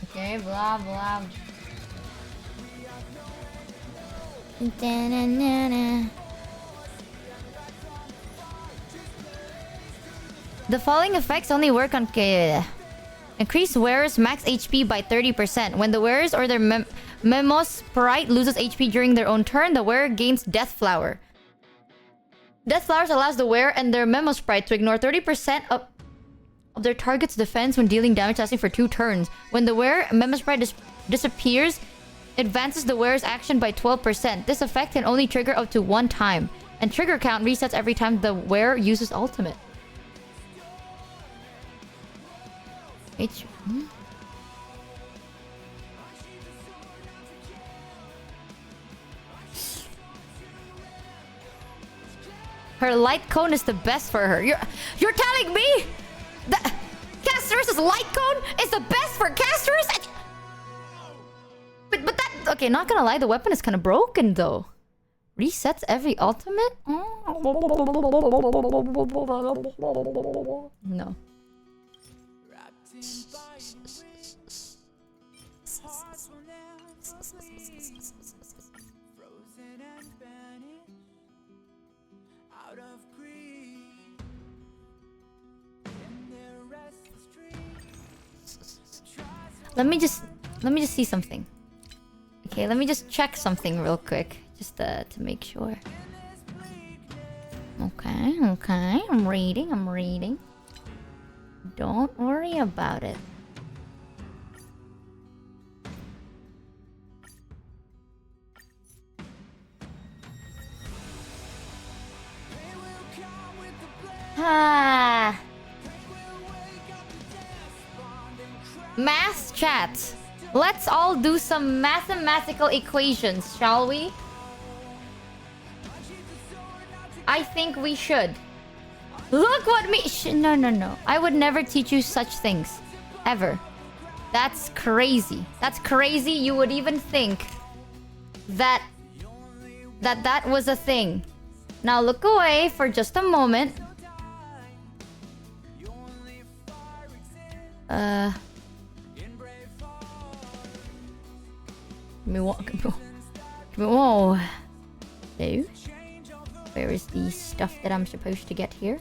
Okay, blah blah. The following effects only work on increase wearer's max HP by 30%. When the wearers or their Memos sprite loses HP during their own turn, the wearer gains Death Flower. Death Flowers allows the wearer and their Memo sprite to ignore 30% of their target's defense when dealing damage lasting for 2 turns. When the wearer Memo sprite disappears, it advances the wearer's action by 12%. This effect can only trigger up to 1 time, and trigger count resets every time the wearer uses ultimate. Her light cone is the best for her. You're telling me that Caster's light cone is the best for Caster's? But that... Okay, not gonna lie, the weapon is kind of broken though. Resets every ultimate? No. Let me just see something. Okay, let me just check something real quick. Just to make sure. Okay. I'm reading. Don't worry about it. Math chat. Let's all do some mathematical equations, shall we? I think we should. Look what me... No. I would never teach you such things. Ever. That's crazy. That's crazy. You would even think that was a thing. Now look away for just a moment. Whoa. No. Where is the stuff that I'm supposed to get here?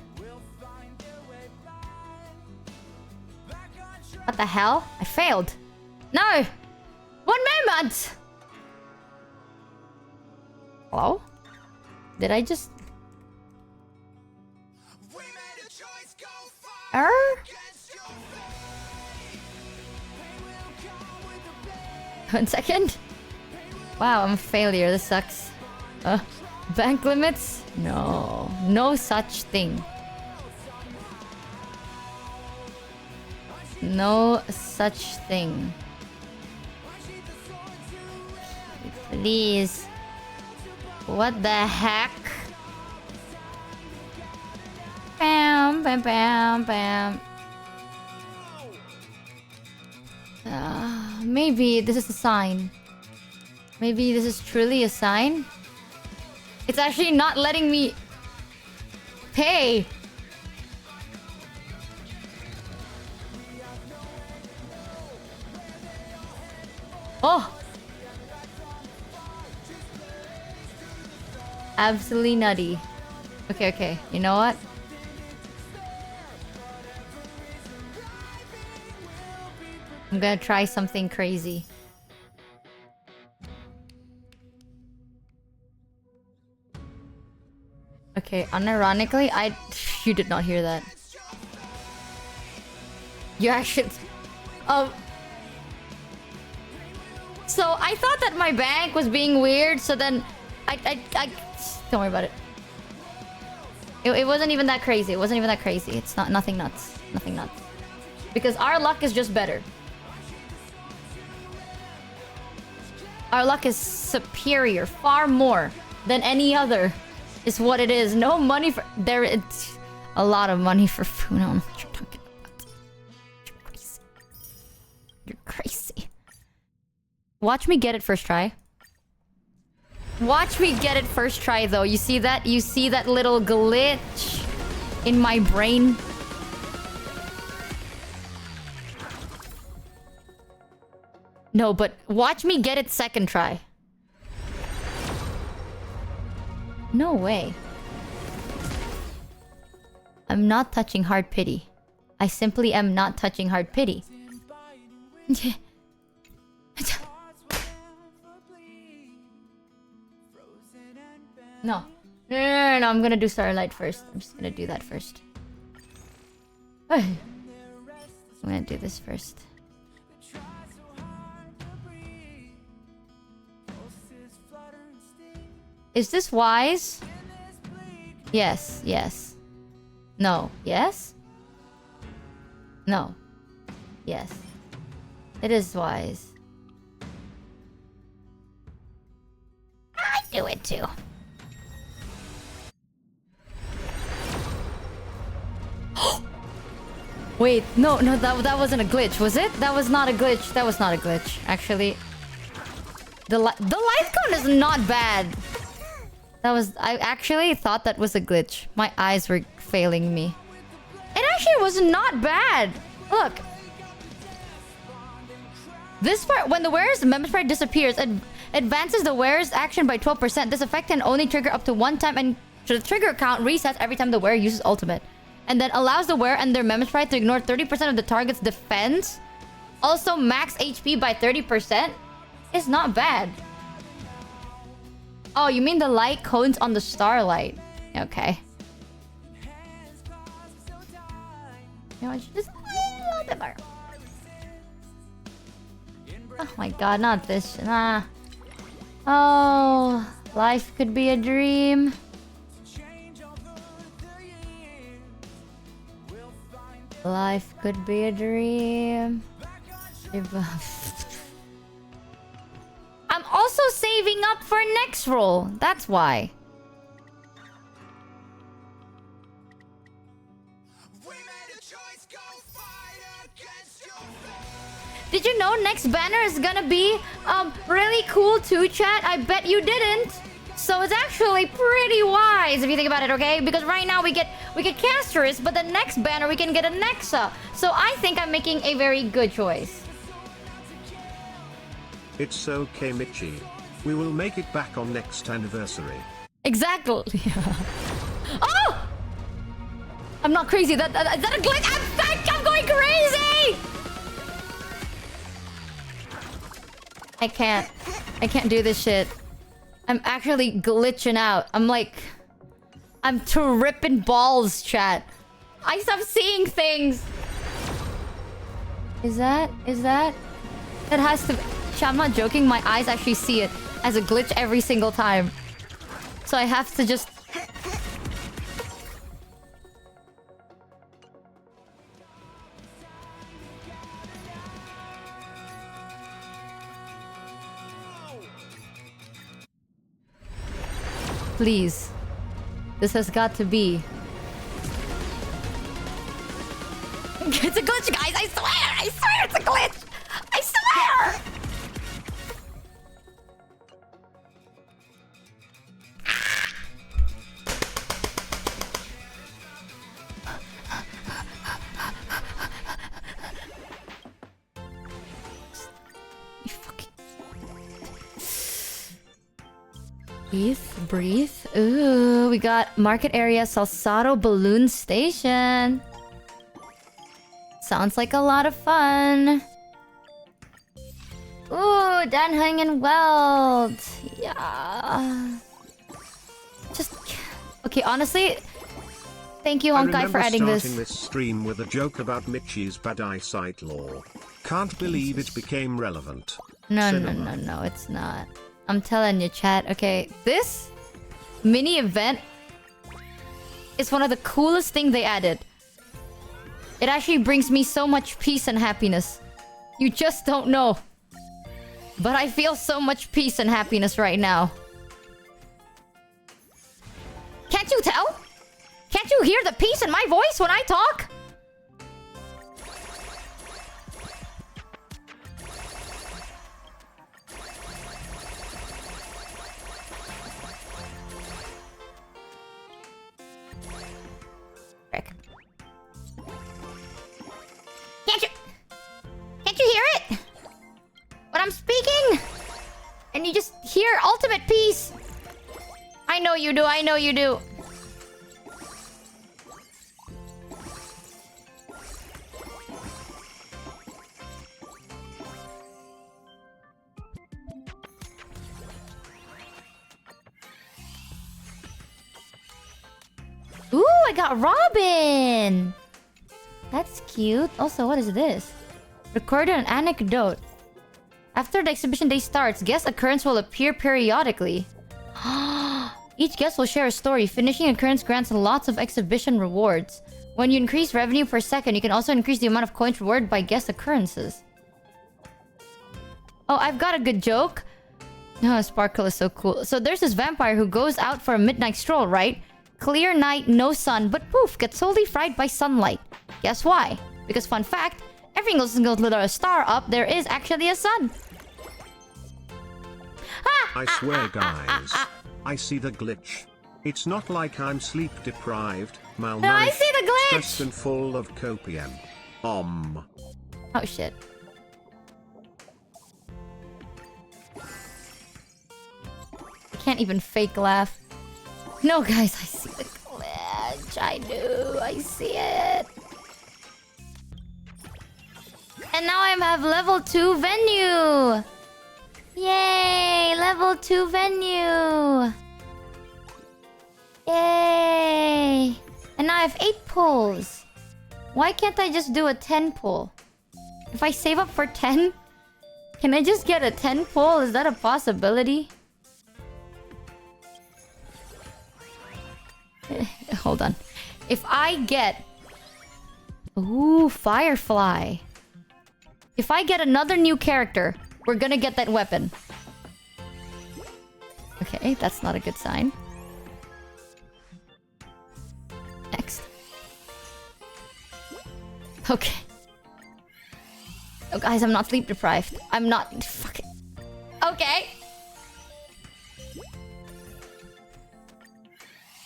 What the hell? I failed. No! 1 moment! Hello? Did I just... 1 second. Wow, I'm a failure. This sucks. Bank limits? No. No such thing. No such thing. Please. What the heck? Bam, bam, bam, bam. Maybe this is a sign. Maybe this is truly a sign. It's actually not letting me pay. Oh! Absolutely nutty. Okay, okay. You know what? I'm gonna try something crazy. Okay, unironically, you did not hear that. You actually... So, I thought that my bank was being weird, so then... Don't worry about it. It wasn't even that crazy. It wasn't even that crazy. It's nothing nuts. Nothing nuts. Because our luck is just better. Our luck is superior. Far more than any other. Is what it is. No money for... It's a lot of money for food. I don't know what you're talking about. You're crazy. You're crazy. Watch me get it first try. Watch me get it first try, though. You see that? You see that little glitch in my brain? No, but watch me get it second try. No way. I'm not touching hard pity. I simply am not touching hard pity. No. No, I'm gonna do Starlight first. I'm just gonna do that first. I'm gonna do this first. Is this wise? Yes, yes. No, yes? No. Yes. It is wise. I do it too. Wait, no, that wasn't a glitch, was it? That was not a glitch. That was not a glitch, actually. The light cone is not bad. I actually thought that was a glitch. My eyes were failing me. It actually was not bad. Look. This part, when the wearer's member sprite disappears, it advances the wearer's action by 12%. This effect can only trigger up to one time, and the trigger count resets every time the wearer uses ultimate. And then allows the wearer and their member sprite to ignore 30% of the target's defense. Also, max HP by 30%. It's not bad. Oh, you mean the light cones on the starlight? Okay. You know, it's just a little bit more. Oh my god, not this. Nah. Oh, life could be a dream. Life could be a dream. I'm also saving up for next roll. That's why. Did you know next banner is gonna be really cool too, chat? I bet you didn't. So it's actually pretty wise if you think about it, okay? Because right now we get Casterus, but the next banner we can get a Nexa. So I think I'm making a very good choice. It's okay, Michi. We will make it back on next anniversary. Exactly. Oh! I'm not crazy. Is that a glitch? I'm going crazy! I can't do this shit. I'm actually glitching out. I'm tripping balls, chat. I stopped seeing things. Is that? That has to... I'm not joking. My eyes actually see it as a glitch every single time. So I have to just... Please. This has got to be. It's a glitch, guys. I swear it's a glitch. I swear. Breathe, breathe. Ooh, we got market area Salsado Balloon Station. Sounds like a lot of fun. Ooh, Danhang Weld. Yeah. Just okay. Honestly, thank you, Honkai, for adding this. I remember starting this stream with a joke about Michi's bad eyesight law. Can't believe it became relevant. No, it's not. I'm telling you, chat. Okay, this mini event is one of the coolest things they added. It actually brings me so much peace and happiness. You just don't know. But I feel so much peace and happiness right now. Can't you tell? Can't you hear the peace in my voice when I talk? Frick. Can't you hear it? When I'm speaking? And you just hear ultimate peace. I know you do, I know you do. Ooh, I got Robin! That's cute. Also, what is this? Record an anecdote. After the exhibition day starts, guest occurrence will appear periodically. Each guest will share a story. Finishing occurrence grants lots of exhibition rewards. When you increase revenue per second, you can also increase the amount of coins rewarded by guest occurrences. Oh, I've got a good joke. Oh, Sparkle is so cool. So there's this vampire who goes out for a midnight stroll, right? Clear night, no sun, but poof, gets totally fried by sunlight. Guess why? Because fun fact, every single little star up there is actually a sun. I swear, guys. I see the glitch. It's not like I'm sleep deprived, malnourished, No, I see the glitch! stressed and full of copium. Oh shit. I can't even fake laugh. No, guys, I see the glitch. I do. I see it. And now I have level 2 venue. Yay! Level 2 venue. Yay! And now I have 8 pulls. Why can't I just do a 10 pull? If I save up for 10, can I just get a 10 pull? Is that a possibility? Hold on. If I get... Ooh, Firefly. If I get another new character, we're gonna get that weapon. Okay, that's not a good sign. Next. Okay. Oh, guys, I'm not sleep deprived. I'm not... Fuck it. Okay.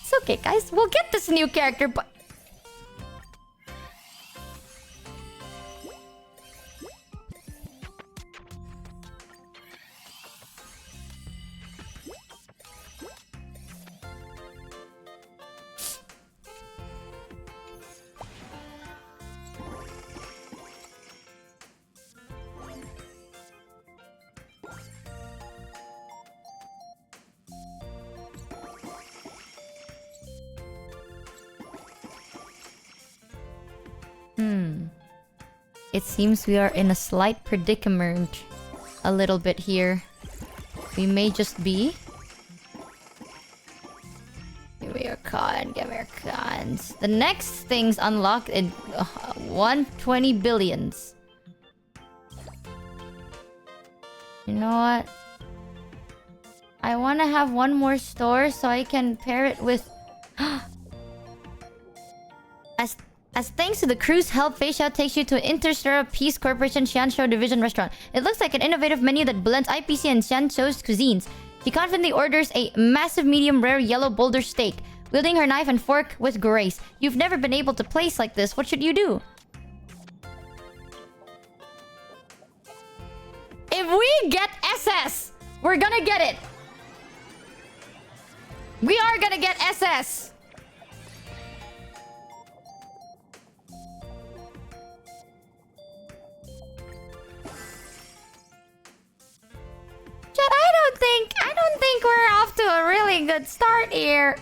It's okay, guys. We'll get this new character, but... It seems we are in a slight predicament. A little bit here. We may just be. Give me your con. Give me your cons. The next thing's unlocked in 120 billions. You know what? I want to have one more store so I can pair it with... As thanks to the crew's help, Facial takes you to Interstellar Peace Corporation Xianzhou Division restaurant. It looks like an innovative menu that blends IPC and Xianzhou's cuisines. She confidently orders a massive medium rare yellow boulder steak, wielding her knife and fork with grace. You've never been able to place like this. What should you do? If we get SS, we're gonna get it. We are gonna get SS. Chat, I don't think we're off to a really good start here.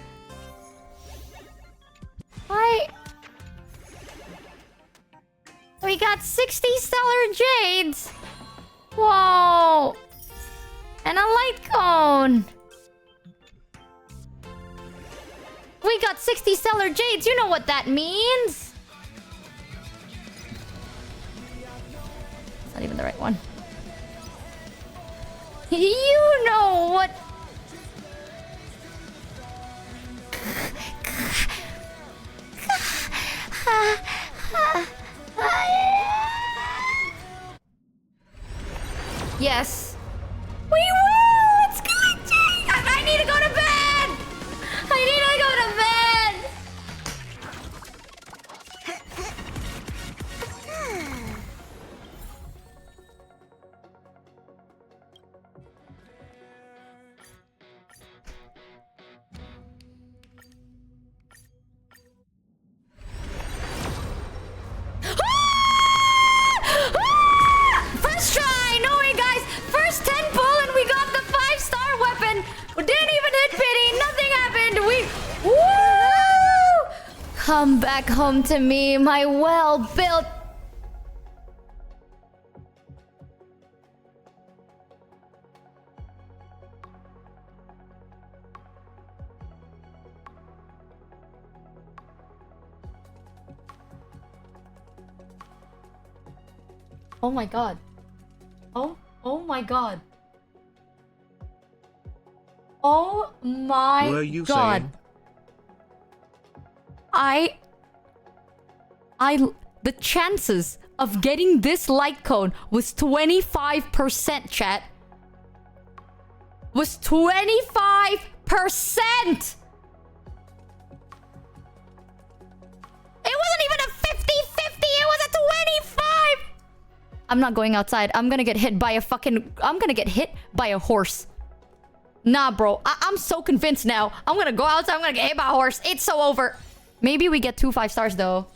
We got 60 stellar jades. Whoa. And a light cone. We got 60 stellar jades. You know what that means. It's not even the right one. You know what... Yes. We woo! It's glitching! I need to go to bed! I need to go to bed! First try! No way, guys! First 10 pull and we got the 5-star weapon! We didn't even hit pity! Nothing happened! Woo! Come back home to me, my well-built... Oh my god. Oh my god. Oh my Were you god. saying? The chances of getting this light cone was 25%, chat. Was 25%! It wasn't even a 50-50, it was a 25! I'm not going outside. I'm gonna get hit by a fucking... I'm gonna get hit by a horse. Nah, bro. I'm so convinced now. I'm gonna go outside. I'm gonna get hit by a horse. It's so over. Maybe we get 2 5-stars, though.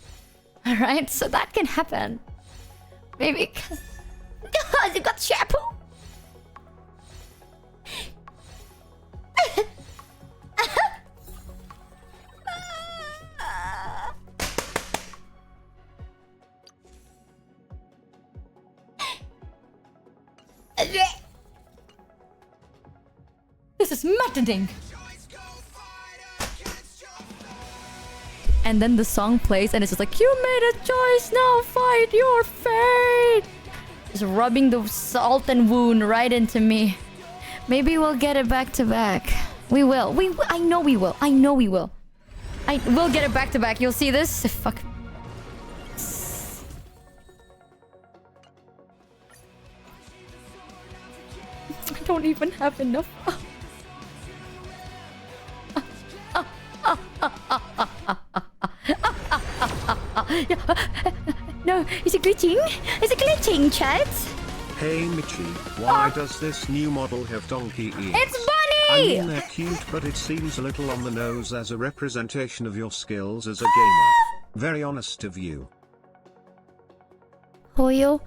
Alright? So that can happen. Maybe... God, you got shampoo. This is maddening. And then the song plays and it's just like, you made a choice, now fight your fate. Just rubbing the salt and wound right into me. Maybe we'll get it back to back. We will. I know we will. I know we will. We'll get it back to back. You'll see this. Fuck. I don't even have enough. No, is it glitching? Is it glitching, chat? Hey Michi, why does this new model have donkey ears? It's I Bunny! mean they're cute, but it seems a little on the nose as a representation of your skills as a gamer. Very honest of you. Hoyo,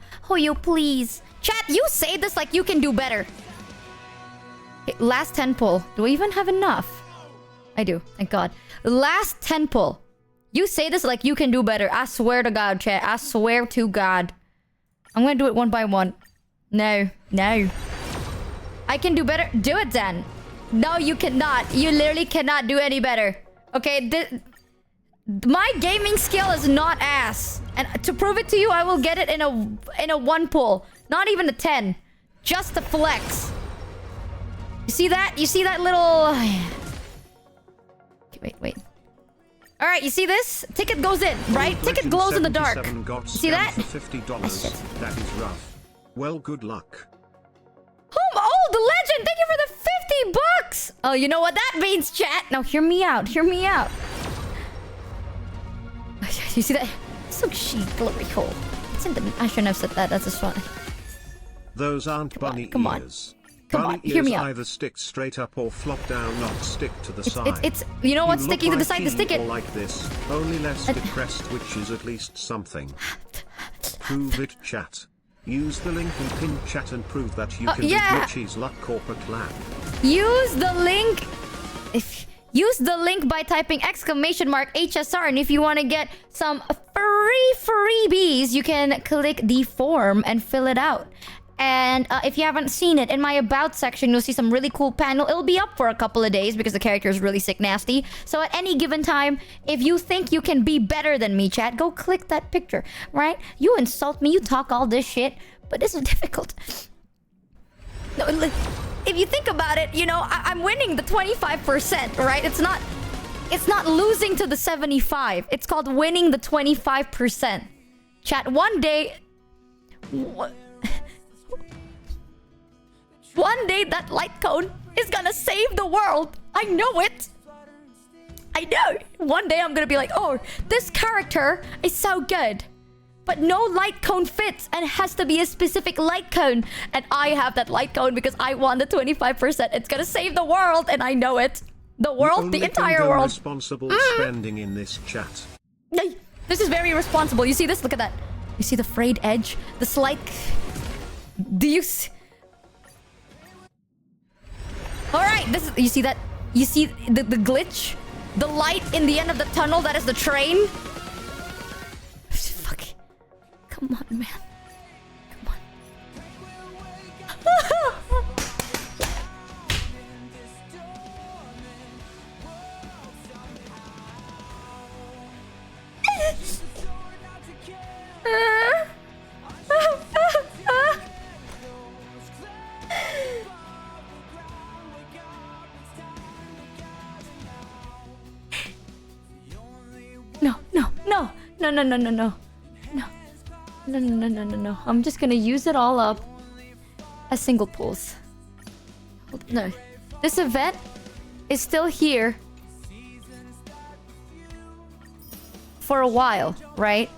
please. Chat, you say this like you can do better. Okay, last 10 pull. Do I even have enough? I do, thank God. Last 10 pull. You say this like you can do better. I swear to God, chat. I swear to God. I'm gonna do it one by one. No. I can do better. Do it then. No, you cannot. You literally cannot do any better. Okay, my gaming skill is not ass. And to prove it to you, I will get it in a 1 pull. Not even a 10. Just a flex. You see that? You see that little... Okay, wait. Alright, you see this? Ticket goes in, right? Ticket glows in the dark. You see that? For $50. That is rough. Well, good luck. Oh, the legend! Thank you for the 50 bucks! Oh, you know what that means, chat? Now, hear me out. Hear me out. You see that? So she glory hole. I shouldn't have said that. That's just funny. Those aren't bunny come ears. Come Bunny on, hear me ears out. either stick straight up or flop down, not stick to the side. It's you know what? You Sticking to look the like side to stick evil it. like this, only less depressed, which is at least something. Prove it, chat. Use the link in pinned chat and prove that you can beat Richie's Luck Corper clan. Use the link. Use the link by typing !HSR, and if you want to get some freebies, you can click the form and fill it out. And if you haven't seen it, in my About section, you'll see some really cool panel. It'll be up for a couple of days because the character is really sick nasty. So at any given time, if you think you can be better than me, chat, go click that picture, right? You insult me, you talk all this shit, but this is difficult. No, if you think about it, you know, I'm winning the 25%, right? It's not losing to the 75. It's called winning the 25%. Chat, one day... One day that light cone is gonna save the world. I know it. I know. One day I'm gonna be like, oh, this character is so good. But no light cone fits and it has to be a specific light cone. And I have that light cone because I won the 25%. It's gonna save the world and I know it. The world, the entire world. Responsible spending in this chat. This is very responsible. You see this? Look at that. You see the frayed edge? The slight... Do you... Alright, this is... You see that? You see the glitch? The light in the end of the tunnel, that is the train? Fuck. Come on, man. Come on. No. I'm just gonna use it all up as single pulls. No. This event is still here for a while, right?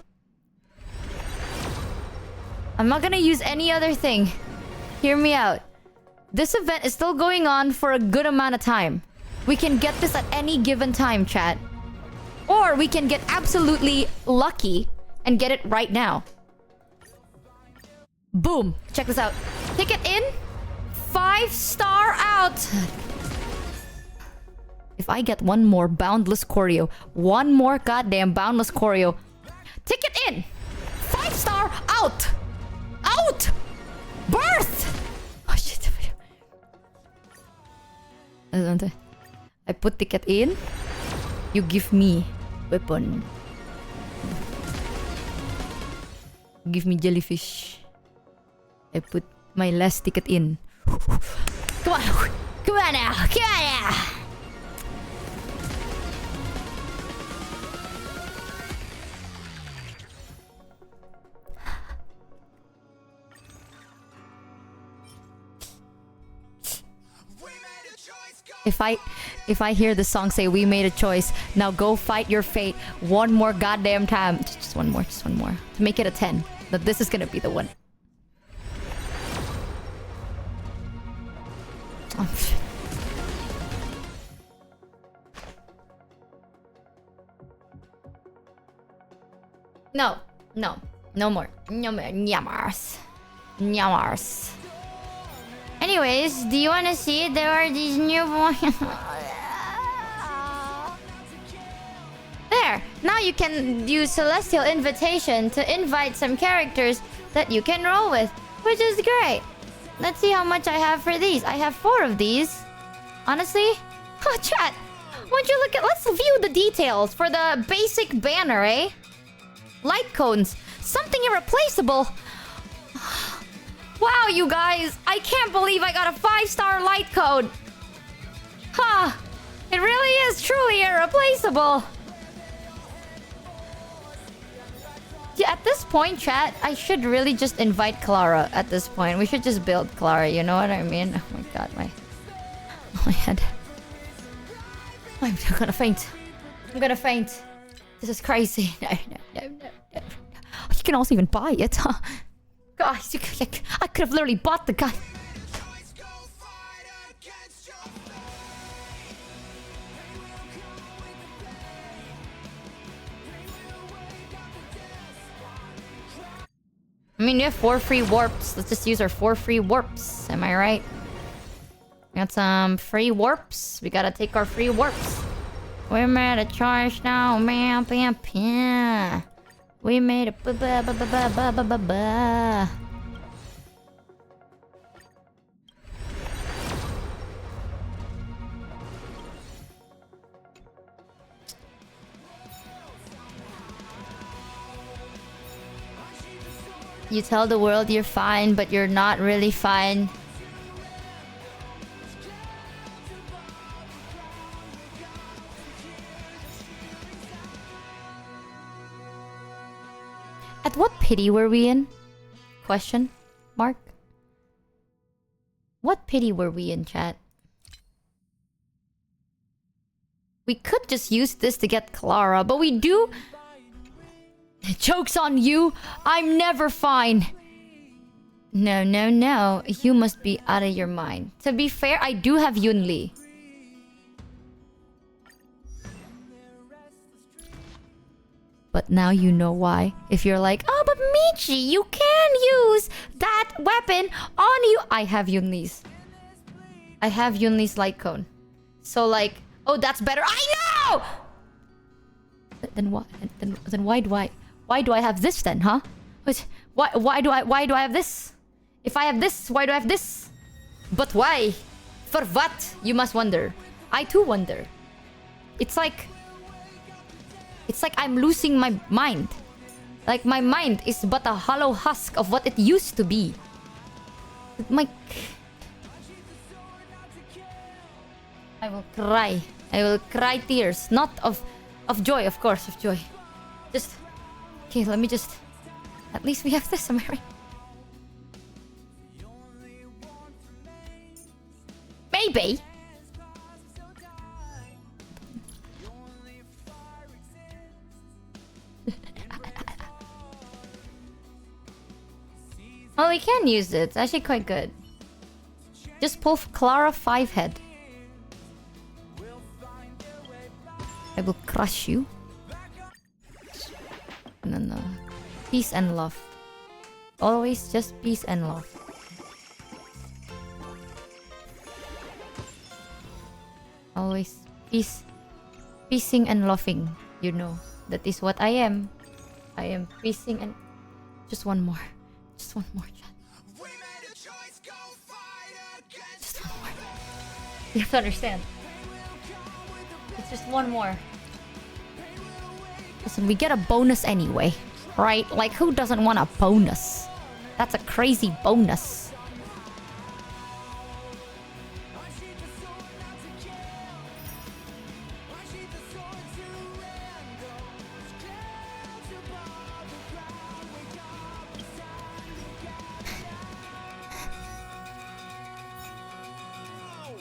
I'm not gonna use any other thing. Hear me out. This event is still going on for a good amount of time. We can get this at any given time, chat. Or we can get absolutely lucky and get it right now. Boom. Check this out. Ticket in. 5-star out. If I get one more boundless choreo. One more goddamn boundless choreo. Ticket in. 5-star out. Out. Birth. Oh shit. I put ticket in. You give me weapon. Give me jellyfish. I put my last ticket in. Come on. Come on now. Come on now. If I hear the song say we made a choice, now go fight your fate one more goddamn time. Just one more. To make it a 10. That this is gonna be the one. Oh, shit. No more. Nyamars. Anyways, do you want to see? There are these new... There! Now you can use Celestial Invitation to invite some characters that you can roll with, which is great. Let's see how much I have for these. I have 4 of these. Honestly? Oh, chat! Won't you look at... Let's view the details for the basic banner, eh? Light cones. Something irreplaceable. Wow, you guys! I can't believe I got a 5-star light code! Huh! It really is truly irreplaceable! Yeah, at this point, chat, I should really just invite Clara at this point. We should just build Clara, you know what I mean? Oh my god, my head. I'm gonna faint. I'm gonna faint. This is crazy. No. You can also even buy it, huh? Guys, I could have literally bought the gun. I mean, we have 4 free warps. Let's just use our 4 free warps. Am I right? We got some free warps. We gotta take our free warps. We made a choice now, man. Bam, bam. We made a ba ba ba ba ba ba ba ba ba. You tell the world you're fine, but you're not really fine. At what pity were we in? Question mark. What pity were we in, chat? We could just use this to get Clara, but we do... Joke's on you! I'm never fine! No, no, no. You must be out of your mind. To be fair, I do have Yunli. But now you know why. If you're like, oh, but Michi, you can use that weapon on you. I have Yunli's. I have Yunli's light cone. So like, oh, that's better. I know! Then what? Then why do I have this then, huh? Why do I have this? If I have this, why do I have this? But why? For what? You must wonder. I too wonder. It's like I'm losing my mind. Like my mind is but a hollow husk of what it used to be. I will cry. I will cry tears. Not of joy, of course, of joy. Just... Okay, let me just... At least we have this, am I right? Maybe. Oh, we can use it. It's actually quite good. Just pull Clara 5 head. I will crush you. And then peace and love. Always just peace and love. Always peace. Peacing and loving. You know. That is what I am. I am peacing and... Just one more. Just one more, chat. Just one more. You have to understand. It's just one more. Listen, we get a bonus anyway, right? Like, who doesn't want a bonus? That's a crazy bonus.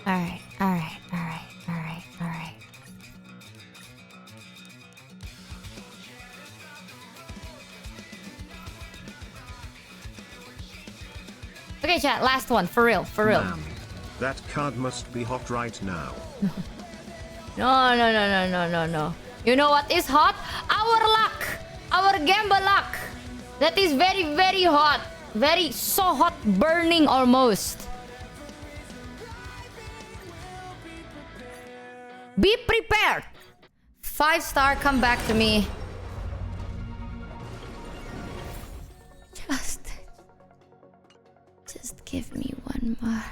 Alright, alright, alright, alright, alright. Okay, chat, last one. For real, for real. Man, that card must be hot right now. No. You know what is hot? Our luck! Our gamble luck! That is very, very hot. Very, so hot, burning almost. Be prepared! 5-star, come back to me. Just give me one more.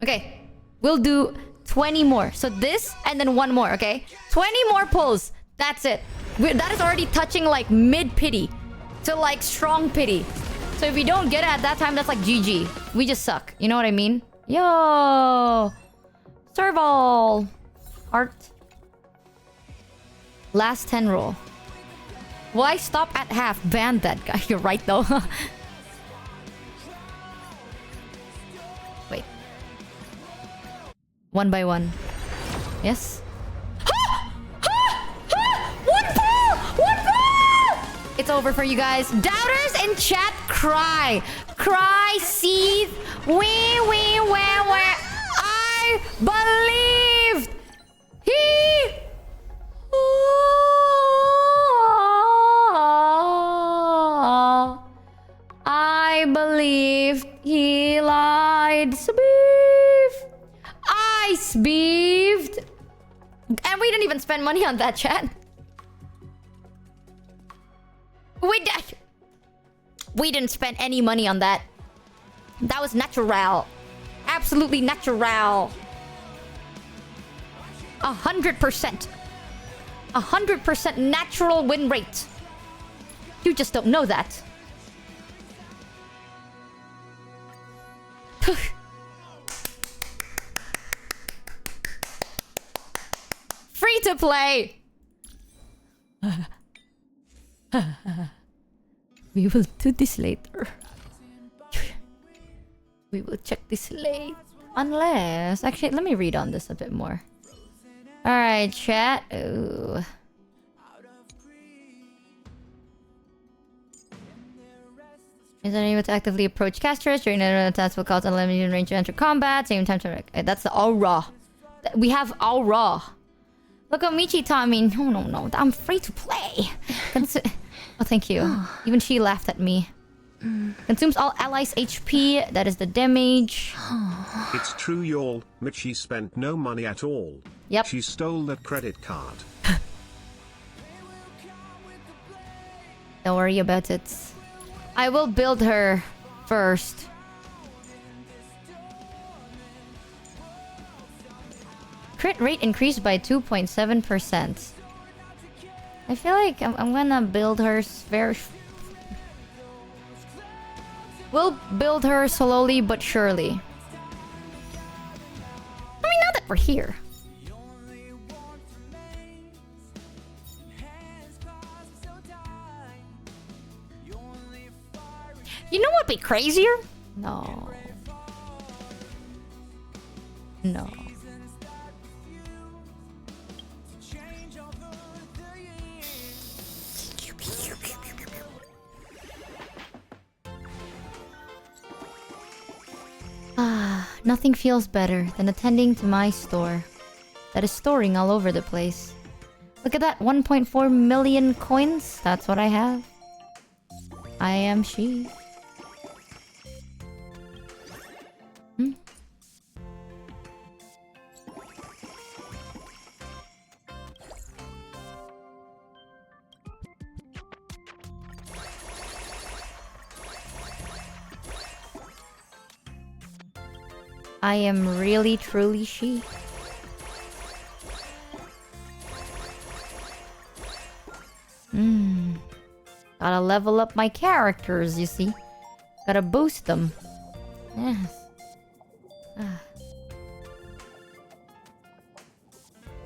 Okay, we'll do 20 more. So this and then one more, okay? 20 more pulls. That's it. That is already touching like mid-pity to like strong pity. So if we don't get it at that time, that's like GG. We just suck. You know what I mean? Yo! Serval! Art. Last 10 roll. Why stop at half? Ban that guy. You're right though. Wait. One by one. Yes? One pull! One pull! It's over for you guys. Doubters in chat, cry. Cry, seethe. Where I believed. beefed. He lied. Beef. Ice beefed. And we didn't even spend money on that, chat. We didn't spend any money on that. That was natural. Absolutely natural. 100%. 100% natural win rate. You just don't know that. Free to play. We will do this later. We will check this later. Unless... Actually, let me read on this a bit more. Alright, chat. Ooh. Is there any way to actively approach casters during the attacks will cause unlimited range to enter combat? Same time to... That's the aura. We have aura. Look at Michi Tommy. No. I'm free to play. Oh, thank you. Even she laughed at me. Consumes all allies' HP. That is the damage. It's true, y'all. Michi spent no money at all. Yep. She stole that credit card. Don't worry about it. I will build her first. Crit rate increased by 2.7%. I feel like I'm gonna build her very... We'll build her slowly but surely. I mean, now that we're here. You know what'd be crazier? No. No. Nothing feels better than attending to my store that is storing all over the place. Look at that, 1.4 million coins. That's what I have. I am she. I am really, truly she. Gotta level up my characters, you see. Gotta boost them. Yes.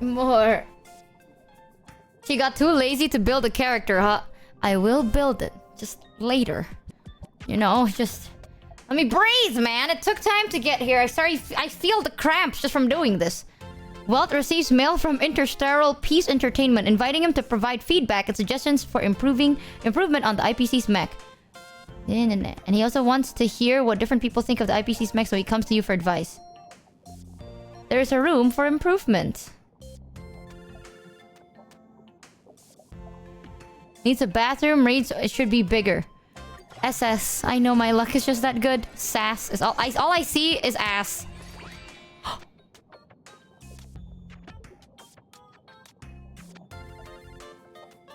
More. She got too lazy to build a character, huh? I will build it. Just later. You know, just... Let me breathe, man. It took time to get here. I feel the cramps just from doing this. Welt receives mail from Interstellar Peace Entertainment, inviting him to provide feedback and suggestions for improvement on the IPC's mech. And he also wants to hear what different people think of the IPC's mech, so he comes to you for advice. There's a room for improvement. Needs a bathroom. Rates it should be bigger. SS. I know my luck is just that good. Sass is all I see is ass.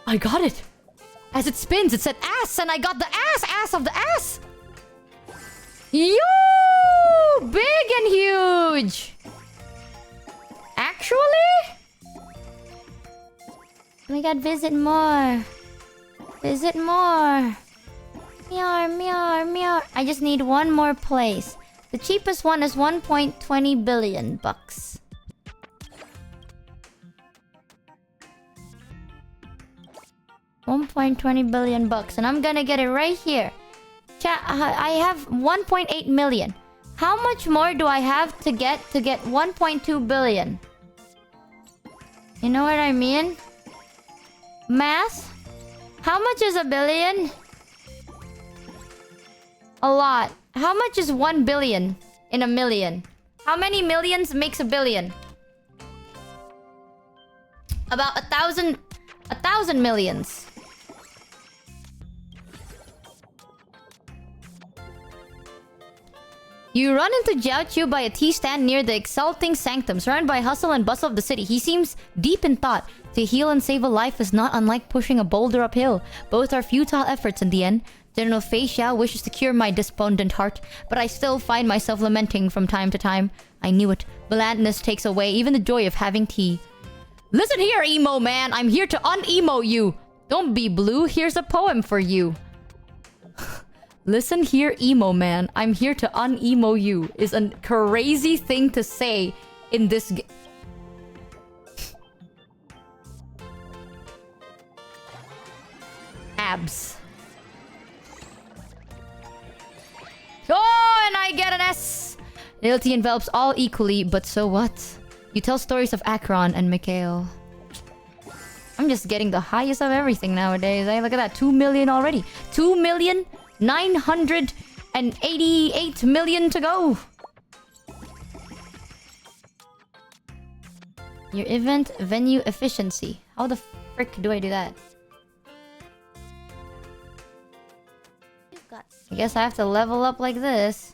I got it. As it spins, it said ass, and I got the ass of the ass. Yo! Big and huge. Actually? Oh my god, visit more. Visit more. Meow. I just need one more place. The cheapest one is 1.20 billion bucks. $1.20 billion, and I'm gonna get it right here. Chat, I have 1.8 million. How much more do I have to get 1.2 billion? You know what I mean? Math? How much is a billion? A lot. How much is 1 billion in a million? How many millions makes a billion? About 1,000 millions. You run into Jiaoqiu by a tea stand near the exulting sanctum, surrounded by hustle and bustle of the city. He seems deep in thought. To heal and save a life is not unlike pushing a boulder uphill. Both are futile efforts in the end. General Fei Xiao wishes to cure my despondent heart, but I still find myself lamenting from time to time. I knew it. Blandness takes away even the joy of having tea. Listen here, emo man. I'm here to un-emo you. Don't be blue. Here's a poem for you. Listen here, emo man. I'm here to un-emo you is a crazy thing to say in this game. Abs. Oh, and I get an S. Loyalty envelops all equally, but so what? You tell stories of Akron and Mikhail. I'm just getting the highest of everything nowadays. Hey, look at that. 2 million already. 2,988,000,000 to go. Your event venue efficiency. How the frick do I do that? I guess I have to level up like this.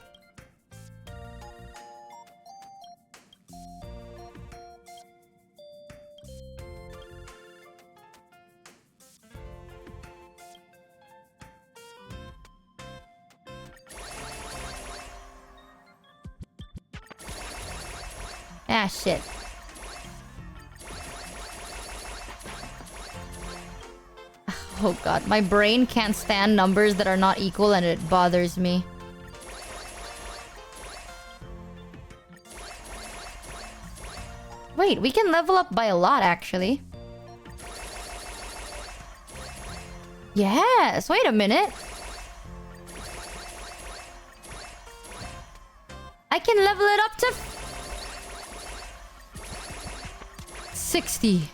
Ah, shit. Oh god, my brain can't stand numbers that are not equal and it bothers me. Wait, we can level up by a lot actually. Yes, wait a minute. I can level it up to 60.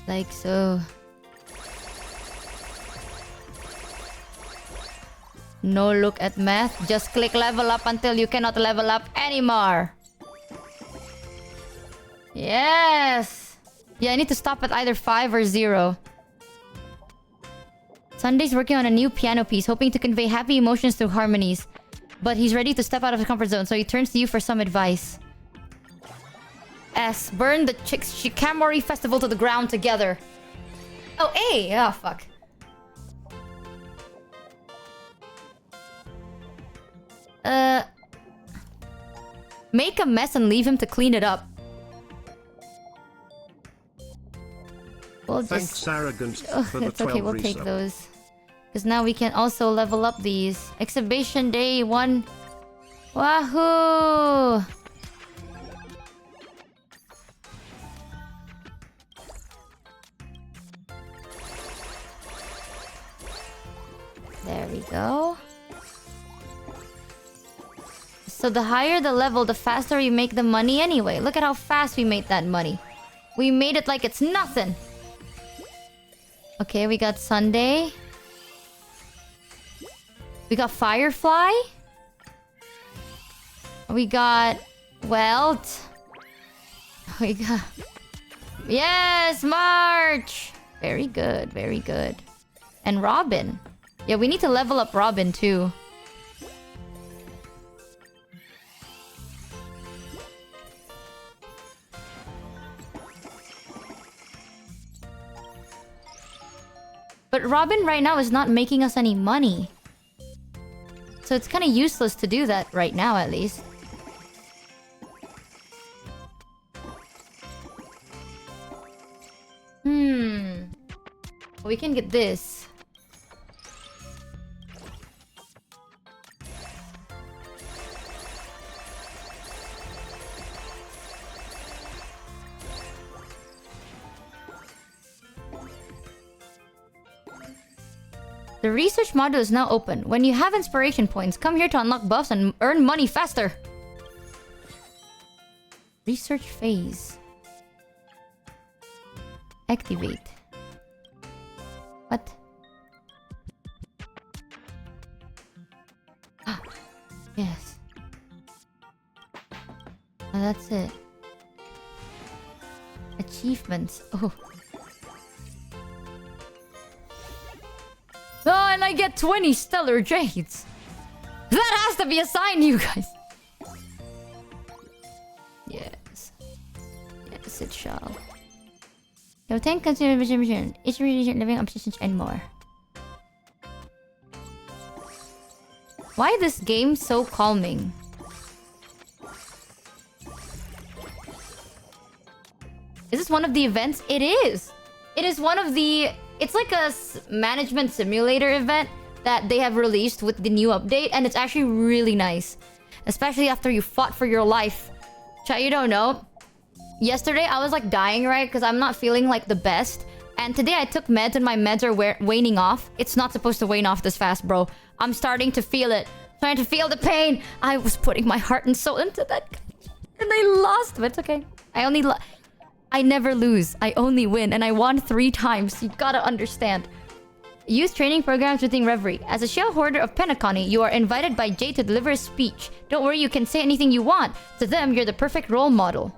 Like so. No look at math. Just click level up until you cannot level up anymore. Yes. Yeah, I need to stop at either 5 or 0. Sunday's working on a new piano piece, hoping to convey happy emotions through harmonies. But he's ready to step out of his comfort zone, so he turns to you for some advice. S. Burn the Shikamori festival to the ground together. Oh, A! Oh, fuck. Make a mess and leave him to clean it up. We'll Thanks, Arrogant, for the it's 12 okay, we'll take resub. those. Because now we can also level up these. Exhibition Day 1. Wahoo! There we go. So the higher the level, the faster we make the money anyway. Look at how fast we made that money. We made it like it's nothing. Okay, we got Sunday. We got Firefly. We got Welt. We got... Yes, March! Very good, very good. And Robin. Yeah, we need to level up Robin too. But Robin right now is not making us any money. So it's kind of useless to do that right now, at least. We can get this. The research module is now open. When you have inspiration points, come here to unlock buffs and earn money faster. Research phase. Activate. What? Yes. Oh, that's it. Achievements. Oh. Oh, and I get 20 stellar jades. That has to be a sign, you guys. Yes. Yes, it shall. You'll take consideration. Each religion living obsessions and more. Why this game so calming? Is this one of the events? It is! It is one of the... It's like a management simulator event that they have released with the new update, and it's actually really nice. Especially after you fought for your life. Chat, you don't know. Yesterday, I was like dying, right? Because I'm not feeling like the best. And today I took meds and my meds are waning off. It's not supposed to wane off this fast, bro. I'm starting to feel it. Trying to feel the pain. I was putting my heart and soul into that. And I lost, but it's okay. I never lose. I only win. And I won 3 times. You gotta understand. Youth training programs within Reverie. As a shell hoarder of Penacony, you are invited by Jay to deliver a speech. Don't worry, you can say anything you want. To them, you're the perfect role model.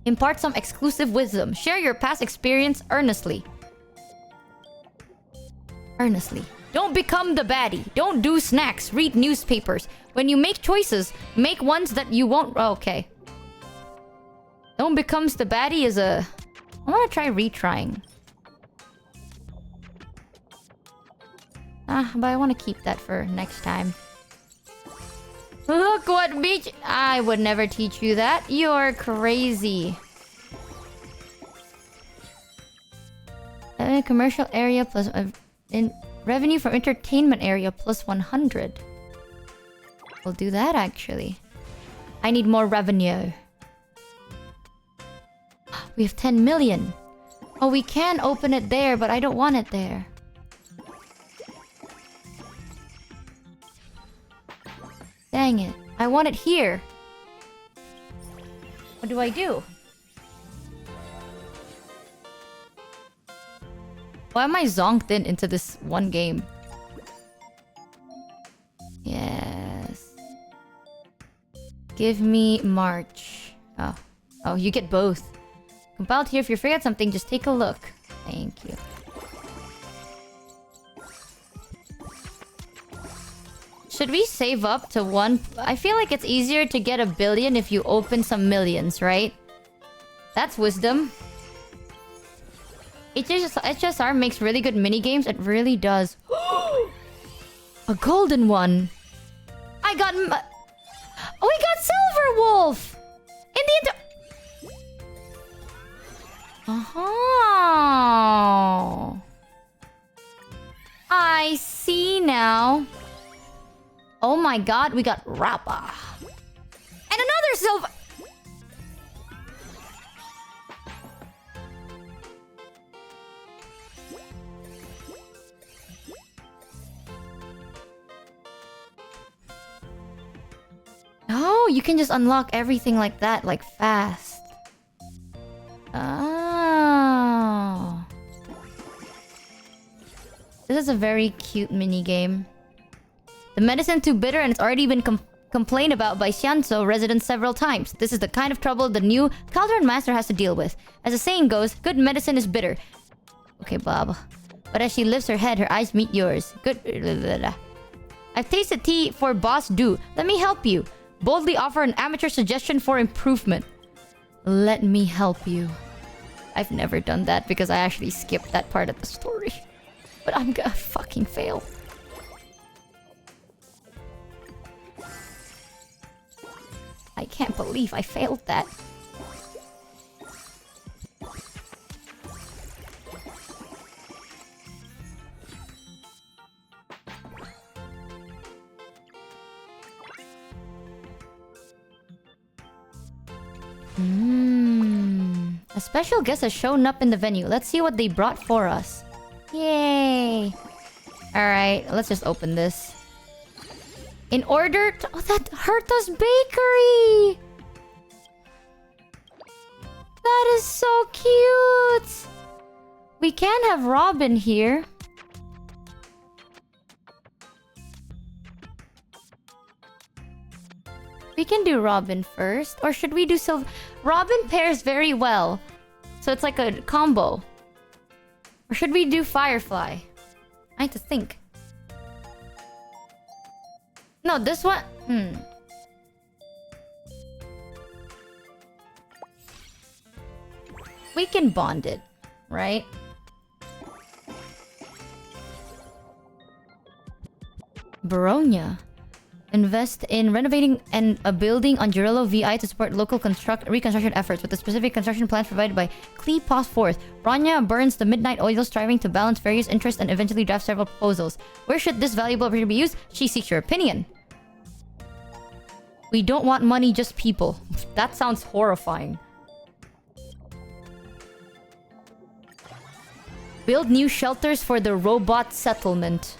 Impart some exclusive wisdom. Share your past experience earnestly. Earnestly. Don't become the baddie. Don't do snacks. Read newspapers. When you make choices, make ones that you won't... Oh, okay. Don't becomes the baddie is a... I want to try retrying. But I want to keep that for next time. Look what beach... I would never teach you that. You're crazy. Commercial area plus... in revenue from entertainment area plus 100. We'll do that, actually. I need more revenue. We have 10 million. Oh, we can open it there, but I don't want it there. Dang it. I want it here. What do I do? Why am I zonked into this one game? Yes. Give me March. Oh. Oh, you get both. Compiled here. If you forget something, just take a look. Thank you. Should we save up to 1? I feel like it's easier to get 1 billion if you open some millions, right? That's wisdom. HSR makes really good mini games. It really does. A golden one. I got... Oh, we got Silver Wolf! In the... Oh. I see now. Oh my god, we got Rappa. And another silver... Oh, you can just unlock everything like that, like fast. Oh. This is a very cute mini game. The medicine too bitter and it's already been complained about by Xianzhou residents several times. This is the kind of trouble the new Cauldron Master has to deal with. As the saying goes, good medicine is bitter. Okay, Bob. But as she lifts her head, her eyes meet yours. Good... I've tasted tea for Boss Du. Let me help you. Boldly offer an amateur suggestion for improvement. Let me help you. I've never done that because I actually skipped that part of the story. But I'm gonna fucking fail. I can't believe I failed that. A special guest has shown up in the venue. Let's see what they brought for us. Yay! Alright, let's just open this. In order to... Oh, that Herta's Bakery! That is so cute! We can have Robin here. We can do Robin first. Or should we do Robin pairs very well So it's like a combo. Or should we do Firefly? I need to think. No, this one... We can bond it, right? Baronia. Invest in renovating a building on Jirilo VI to support local reconstruction efforts with the specific construction plans provided by Clepos IV. Bronya burns the midnight oil, striving to balance various interests and eventually drafts several proposals. Where should this valuable opportunity be used? She seeks your opinion. We don't want money, just people. That sounds horrifying. Build new shelters for the robot settlement.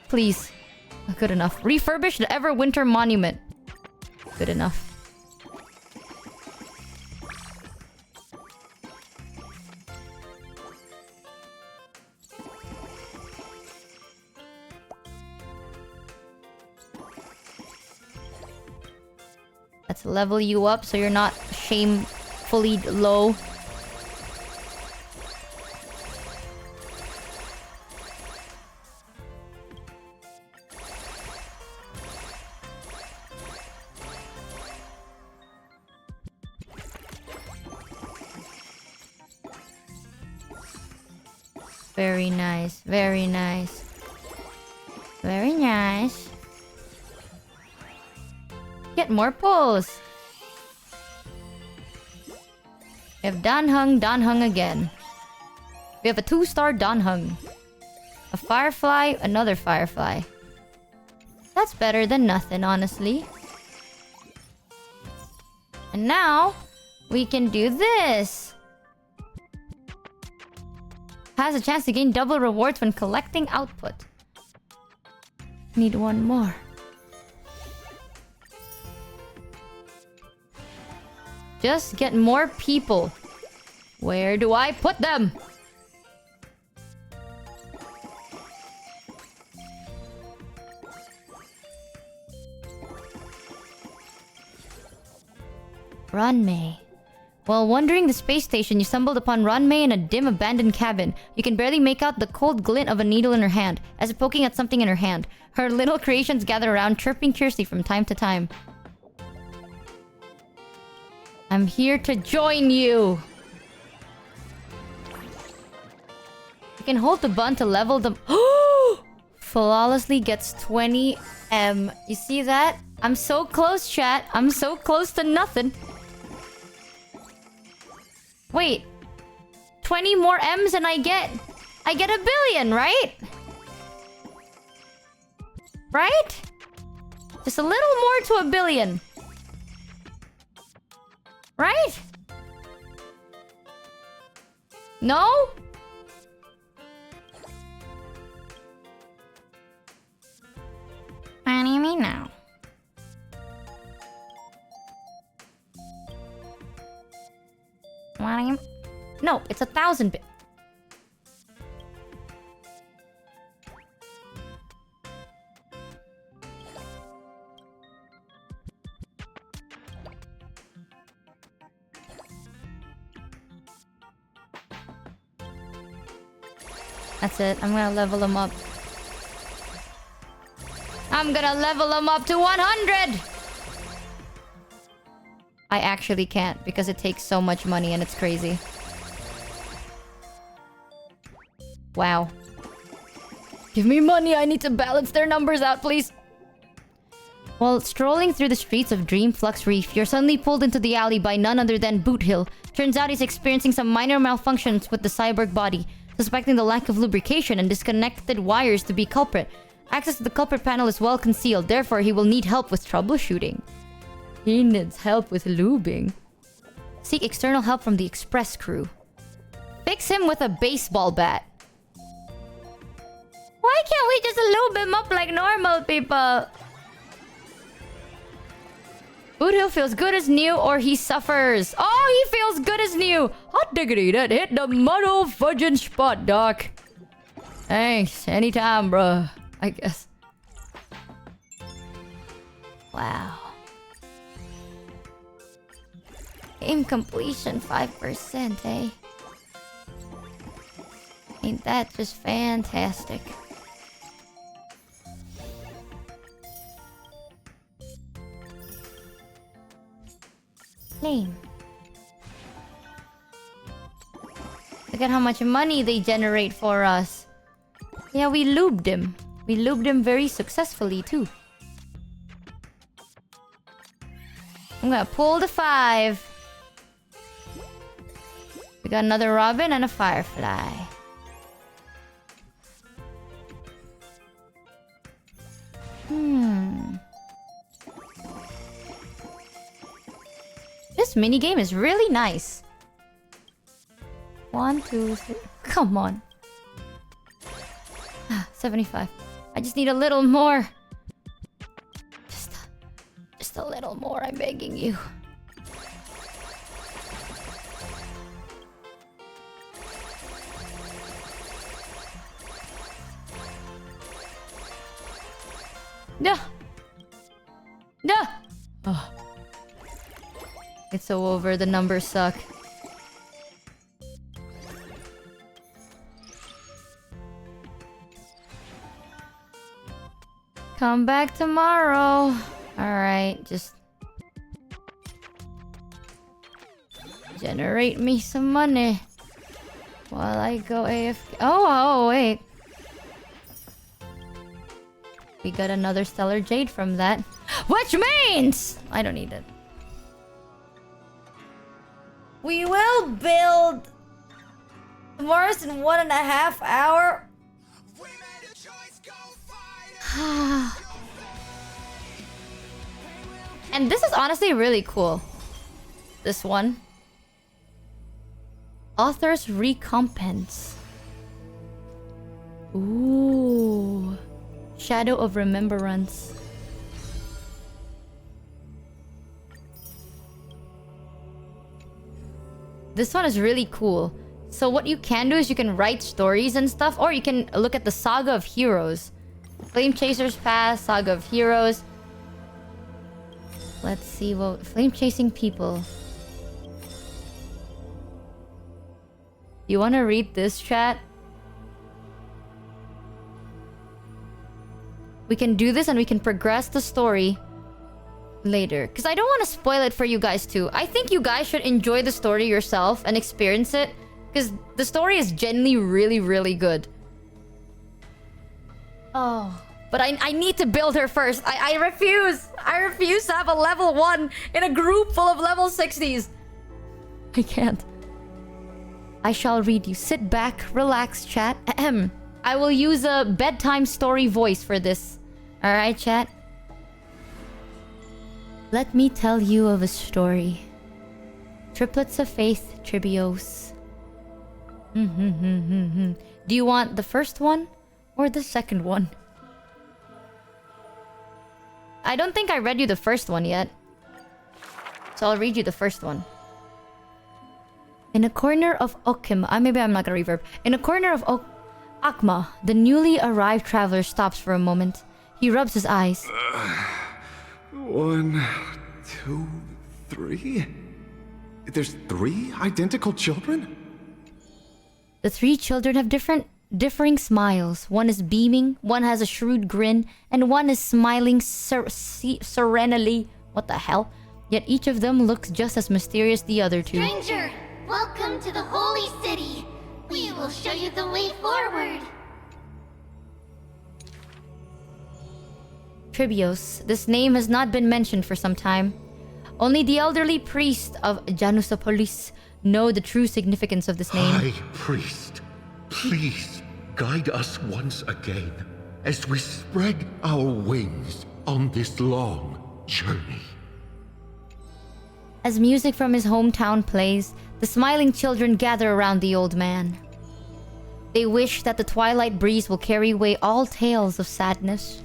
Please. Good enough. Refurbish the Everwinter Monument. Good enough. Let's level you up so you're not shamefully low. Very nice. Very nice. Very nice. Get more pulls. We have Danhung again. We have a 2-star Danhung. A Firefly, another Firefly. That's better than nothing, honestly. And now, we can do this. Has a chance to gain double rewards when collecting output. Need one more. Just get more people. Where do I put them? Ranmei. While wandering the space station, you stumbled upon Ranmei in a dim, abandoned cabin. You can barely make out the cold glint of a needle in her hand, as if poking at something in her hand. Her little creations gather around, chirping curiously from time to time. I'm here to join you! You can hold the button to level them. Flawlessly gets 20 M. You see that? I'm so close, chat. I'm so close to nothing. Wait. 20 more M's and I get a billion, right? Right? Just a little more to a billion. Right? No? What do you mean now? What do you... No, it's 1,000 bit. That's it. I'm gonna level them up. I'm gonna level them up to 100! I actually can't because it takes so much money and it's crazy. Wow. Give me money, I need to balance their numbers out, please. While strolling through the streets of Dreamflux Reef, you're suddenly pulled into the alley by none other than Boot Hill. Turns out he's experiencing some minor malfunctions with the cyborg body, suspecting the lack of lubrication and disconnected wires to be culprit. Access to the culprit panel is well concealed, therefore he will need help with troubleshooting. He needs help with lubing. Seek external help from the express crew. Fix him with a baseball bat. Why can't we just lube him up like normal people? Boothill feels good as new or he suffers. Oh, he feels good as new. Hot diggity, that hit the motto fudging spot, Doc. Thanks, anytime, bruh. I guess. Wow. Game completion 5%, eh? Ain't that just fantastic? Name. Look at how much money they generate for us. Yeah, we lubed him. We lubed him very successfully too. I'm gonna pull the 5. We got another robin and a firefly. This minigame is really nice. 1, 2, 3. Come on. 75. I just need a little more. Just a little more, I'm begging you. No. No. Oh. It's so over. The numbers suck. Come back tomorrow. Alright, just generate me some money while I go AFK. Oh, wait. We got another Stellar Jade from that. Which means I don't need it. We will build Mars in 1.5 hours. And this is honestly really cool. This one. Author's Recompense. Ooh. Shadow of Remembrance. This one is really cool. So what you can do is you can write stories and stuff, or you can look at the Saga of Heroes. Flame Chasers Pass, Saga of Heroes. Let's see what... Flame Chasing People. You want to read this, chat? We can do this and we can progress the story later. Because I don't want to spoil it for you guys too. I think you guys should enjoy the story yourself and experience it. Because the story is genuinely really, really good. Oh. But I need to build her first. I refuse. I refuse to have a level 1 in a group full of level 60s. I can't. I shall read you. Sit back, relax, chat. Ahem. I will use a bedtime story voice for this. Alright, chat? Let me tell you of a story. Triplets of Faith, Tribios. Do you want the first one or the second one? I don't think I read you the first one yet. So I'll read you the first one. In a corner of Okim... maybe I'm not gonna reverb. In a corner of Akma, the newly arrived traveler stops for a moment. He rubs his eyes. 1, 2, 3? There's 3 identical children? The 3 children have differing smiles. One is beaming, one has a shrewd grin, and one is smiling serenely. What the hell? Yet each of them looks just as mysterious as the other 2. Stranger, welcome to the Holy City. We will show you the way forward. Tribios. This name has not been mentioned for some time. Only the elderly priest of Janusopolis know the true significance of this name. High Priest, please guide us once again as we spread our wings on this long journey. As music from his hometown plays, the smiling children gather around the old man. They wish that the twilight breeze will carry away all tales of sadness.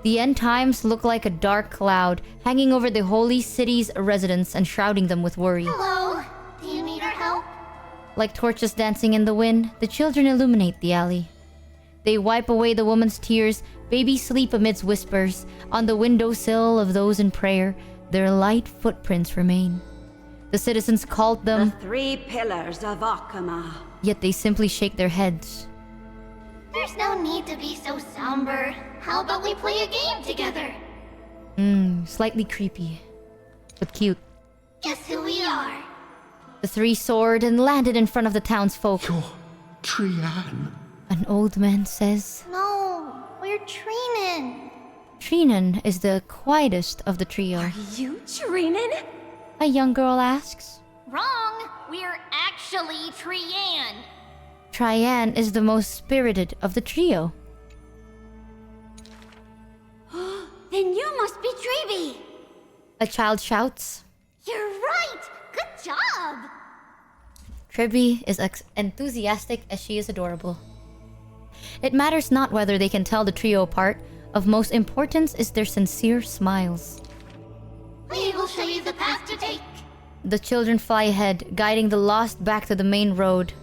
The end times look like a dark cloud hanging over the holy city's residents and shrouding them with worry. Hello, do you need our help? Like torches dancing in the wind, the children illuminate the alley. They wipe away the woman's tears, babies sleep amidst whispers. On the windowsill of those in prayer, their light footprints remain. The citizens called them... The 3 pillars of Akama. Yet they simply shake their heads. There's no need to be so somber. How about we play a game together? Slightly creepy, but cute. Guess who we are? The 3 soared and landed in front of the townsfolk. You're Trian. An old man says. No, we're Treenan. Treenan is the quietest of the trio. Are you Treenan? A young girl asks. Wrong! We're actually Trian. Trian is the most spirited of the trio. Then you must be Treeby. A child shouts. You're right! Good job! Tribby is enthusiastic as she is adorable. It matters not whether they can tell the trio apart. Of most importance is their sincere smiles. We will show you the path to take. The children fly ahead, guiding the lost back to the main road.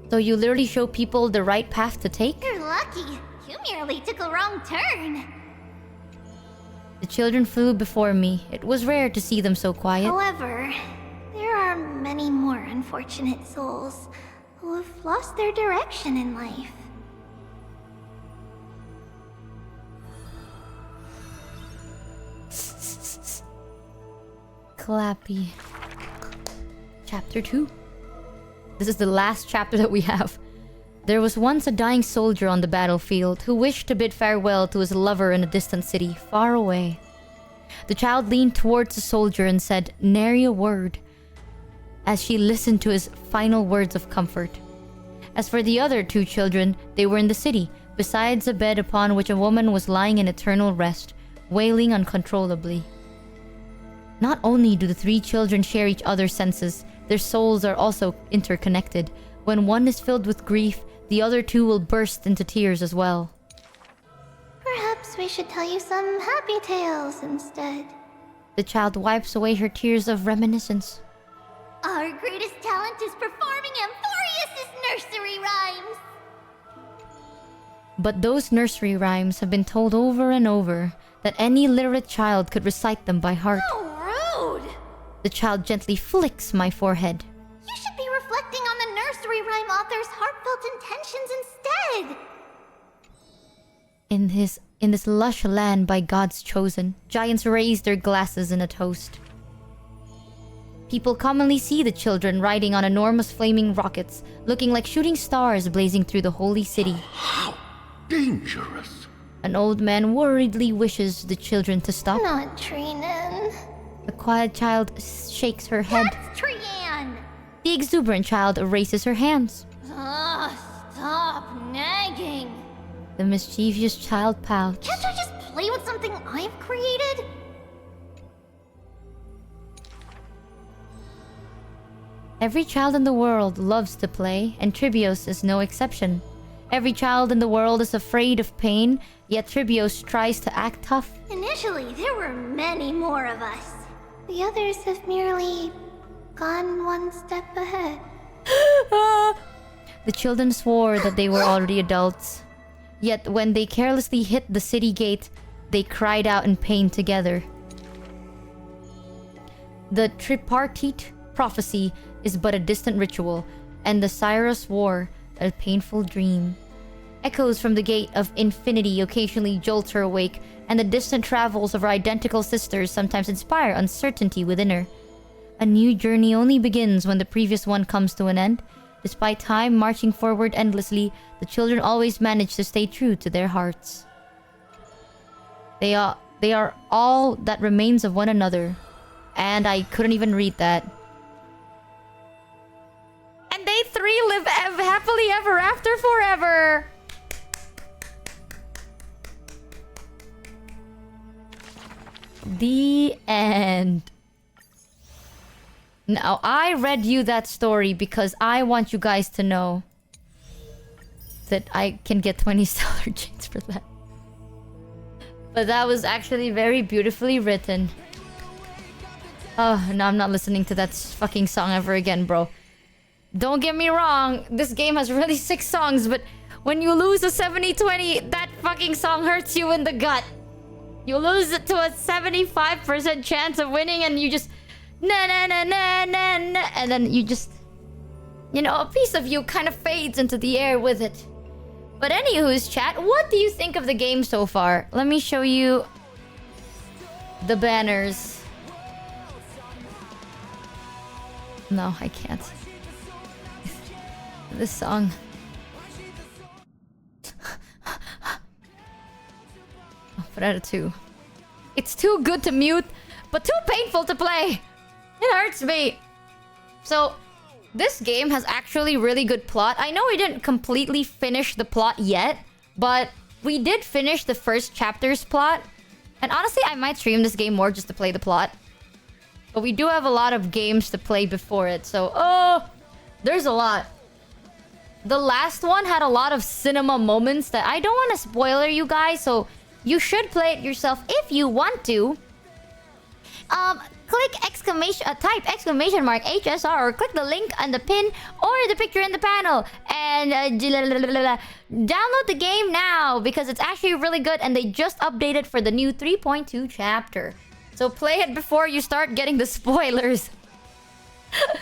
So you literally show people the right path to take? You're lucky. You merely took a wrong turn. The children flew before me. It was rare to see them so quiet. However, there are many more unfortunate souls who have lost their direction in life. Clappy. Chapter 2. This is the last chapter that we have. There was once a dying soldier on the battlefield who wished to bid farewell to his lover in a distant city, far away. The child leaned towards the soldier and said nary a word as she listened to his final words of comfort. As for the other 2 children, they were in the city, besides a bed upon which a woman was lying in eternal rest, wailing uncontrollably. Not only do the 3 children share each other's senses, their souls are also interconnected. When one is filled with grief, the other 2 will burst into tears as well. Perhaps we should tell you some happy tales instead. The child wipes away her tears of reminiscence. Our greatest talent is performing Amphorious's nursery rhymes. But those nursery rhymes have been told over and over that any literate child could recite them by heart. How rude! The child gently flicks my forehead. You should be reflecting on the nursery rhyme author's heartfelt intentions instead. In this lush land by God's chosen, giants raise their glasses in a toast. People commonly see the children riding on enormous flaming rockets, looking like shooting stars blazing through the holy city. How dangerous! An old man worriedly wishes the children to stop. Not Treenan. The quiet child shakes her head. That's Trian! The exuberant child raises her hands. Stop nagging. The mischievous child pouts. Can't I just play with something I've created? Every child in the world loves to play, and Tribios is no exception. Every child in the world is afraid of pain, yet Tribios tries to act tough. Initially, there were many more of us. The others have merely gone one step ahead. The children swore that they were already adults. Yet when they carelessly hit the city gate, they cried out in pain together. The tripartite prophecy is but a distant ritual, and the Cyrus War a painful dream. Echoes from the gate of infinity occasionally jolt her awake, and the distant travels of her identical sisters sometimes inspire uncertainty within her. A new journey only begins when the previous one comes to an end. Despite time marching forward endlessly, the children always manage to stay true to their hearts. They are all that remains of one another. And I couldn't even read that. And they 3 live happily ever after forever! The end. Now, I read you that story because I want you guys to know that I can get 20 stellar chains for that. But that was actually very beautifully written. Oh, no, I'm not listening to that fucking song ever again, bro. Don't get me wrong, this game has really 6 songs, but when you lose a 70-20, that fucking song hurts you in the gut. You lose it to a 75% chance of winning, and you just na na na na na na, and then you just, you know, a piece of you kind of fades into the air with it. But anywho's chat, what do you think of the game so far? Let me show you the banners. No, I can't. This song. I'll put it at 2. It's too good to mute, but too painful to play. It hurts me. So, this game has actually really good plot. I know we didn't completely finish the plot yet, but we did finish the first chapter's plot. And honestly, I might stream this game more just to play the plot. But we do have a lot of games to play before it, so... Oh! There's a lot. The last one had a lot of cinema moments that I don't want to spoiler you guys, so you should play it yourself if you want to. Click type exclamation mark HSR or click the link on the pin or the picture in the panel and download the game now because it's actually really good and they just updated for the new 3.2 chapter. So play it before you start getting the spoilers.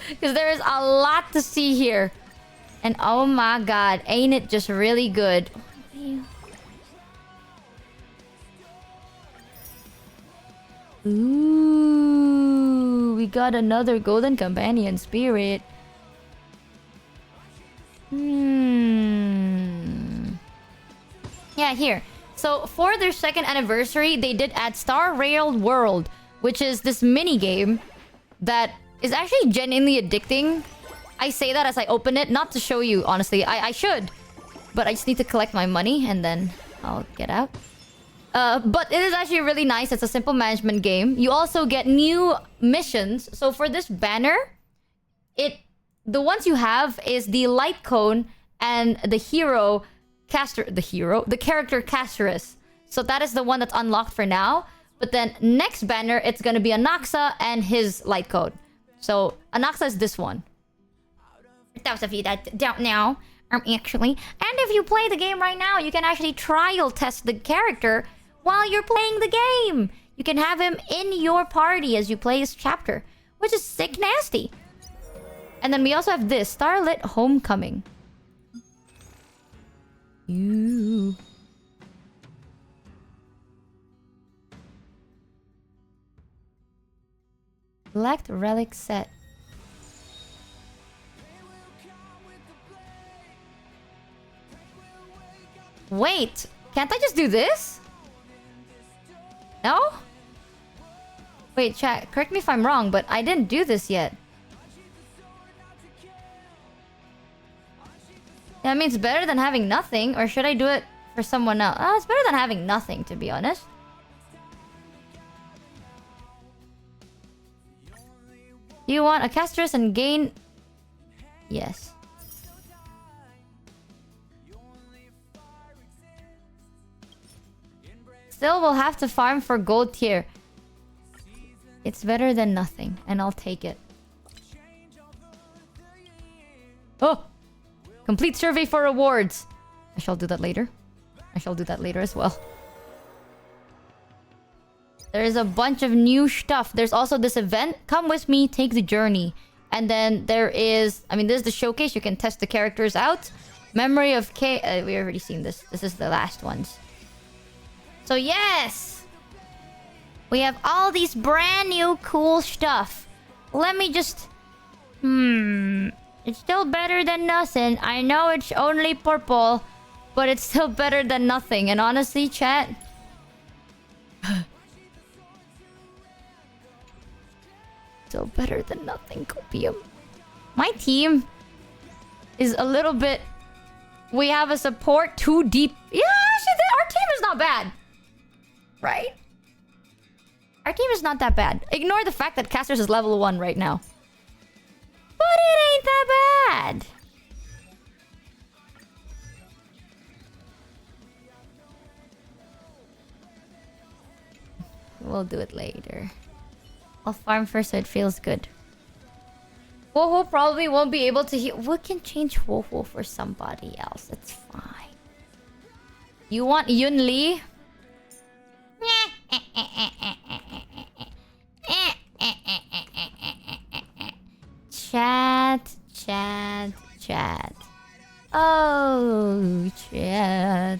Because there is a lot to see here. And oh my god, ain't it just really good? Ooh, we got another golden companion spirit. Yeah, here. So for their 2nd anniversary, they did add Star Railed World, which is this mini game that is actually genuinely addicting. I say that as I open it, not to show you, honestly. I should, but I just need to collect my money and then I'll get out. But it is actually really nice. It's a simple management game. You also get new missions. So for this banner, the ones you have is the light cone and the character Casterus. So that is the one that's unlocked for now. But then next banner, it's gonna be Anaxa and his light cone. So Anaxa is this one. For those of you that don't know, actually. And if you play the game right now, you can actually trial test the character while you're playing the game. You can have him in your party as you play his chapter, which is sick nasty. And then we also have this, Starlit Homecoming. You. Select relic set. Wait, can't I just do this? No? Wait, chat, correct me if I'm wrong, but I didn't do this yet. That means better than having nothing, or should I do it for someone else? Oh, it's better than having nothing, to be honest. Do you want a Casterus and gain... Yes. Still, we'll have to farm for gold tier. It's better than nothing, and I'll take it. Oh! Complete survey for rewards. I shall do that later. I shall do that later as well. There's a bunch of new stuff. There's also this event. Come with me, take the journey. And then there is... I mean, this is the showcase. You can test the characters out. Memory of K... we already seen this. This is the last ones. So yes! We have all these brand new cool stuff. Let me just... It's still better than nothing. I know it's only purple, but it's still better than nothing. And honestly, chat... still better than nothing, Copium. My team is a little bit... We have a support too deep. Yeah, actually, our team is not bad. Right? Our team is not that bad. Ignore the fact that Casterus is level 1 right now. But it ain't that bad. We'll do it later. I'll farm first so it feels good. Woho probably won't be able to heal. We can change Woho for somebody else. It's fine. You want Yun Li? Chat, chat, chat. Oh, chat.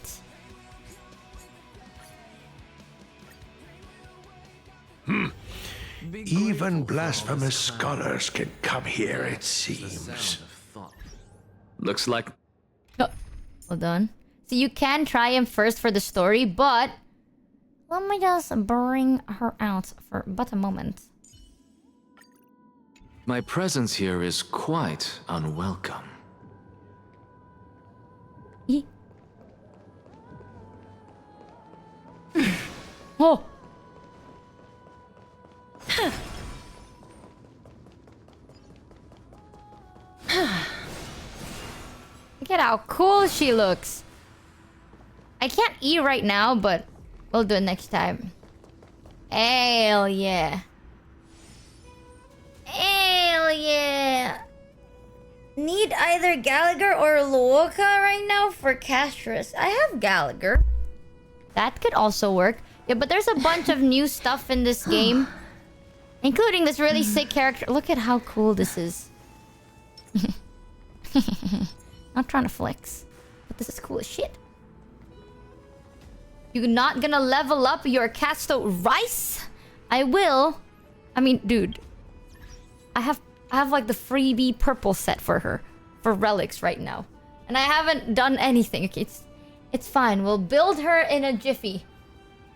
Even blasphemous scholars can come here, it seems. Looks like... Oh, hold on. So you can try him first for the story, but... Let me just bring her out for but a moment. My presence here is quite unwelcome. Oh! Look at how cool she looks. I can't eat right now, but we'll do it next time. Hell yeah. Hell yeah. Need either Gallagher or Luoka right now for Castris. I have Gallagher. That could also work. Yeah, but there's a bunch of new stuff in this game. Including this really sick character. Look at how cool this is. Not trying to flex. But this is cool as shit. You're not gonna level up your Casto Rice? I will. I mean, dude. I have like the freebie purple set for her. For relics right now. And I haven't done anything. Okay, it's fine. We'll build her in a jiffy.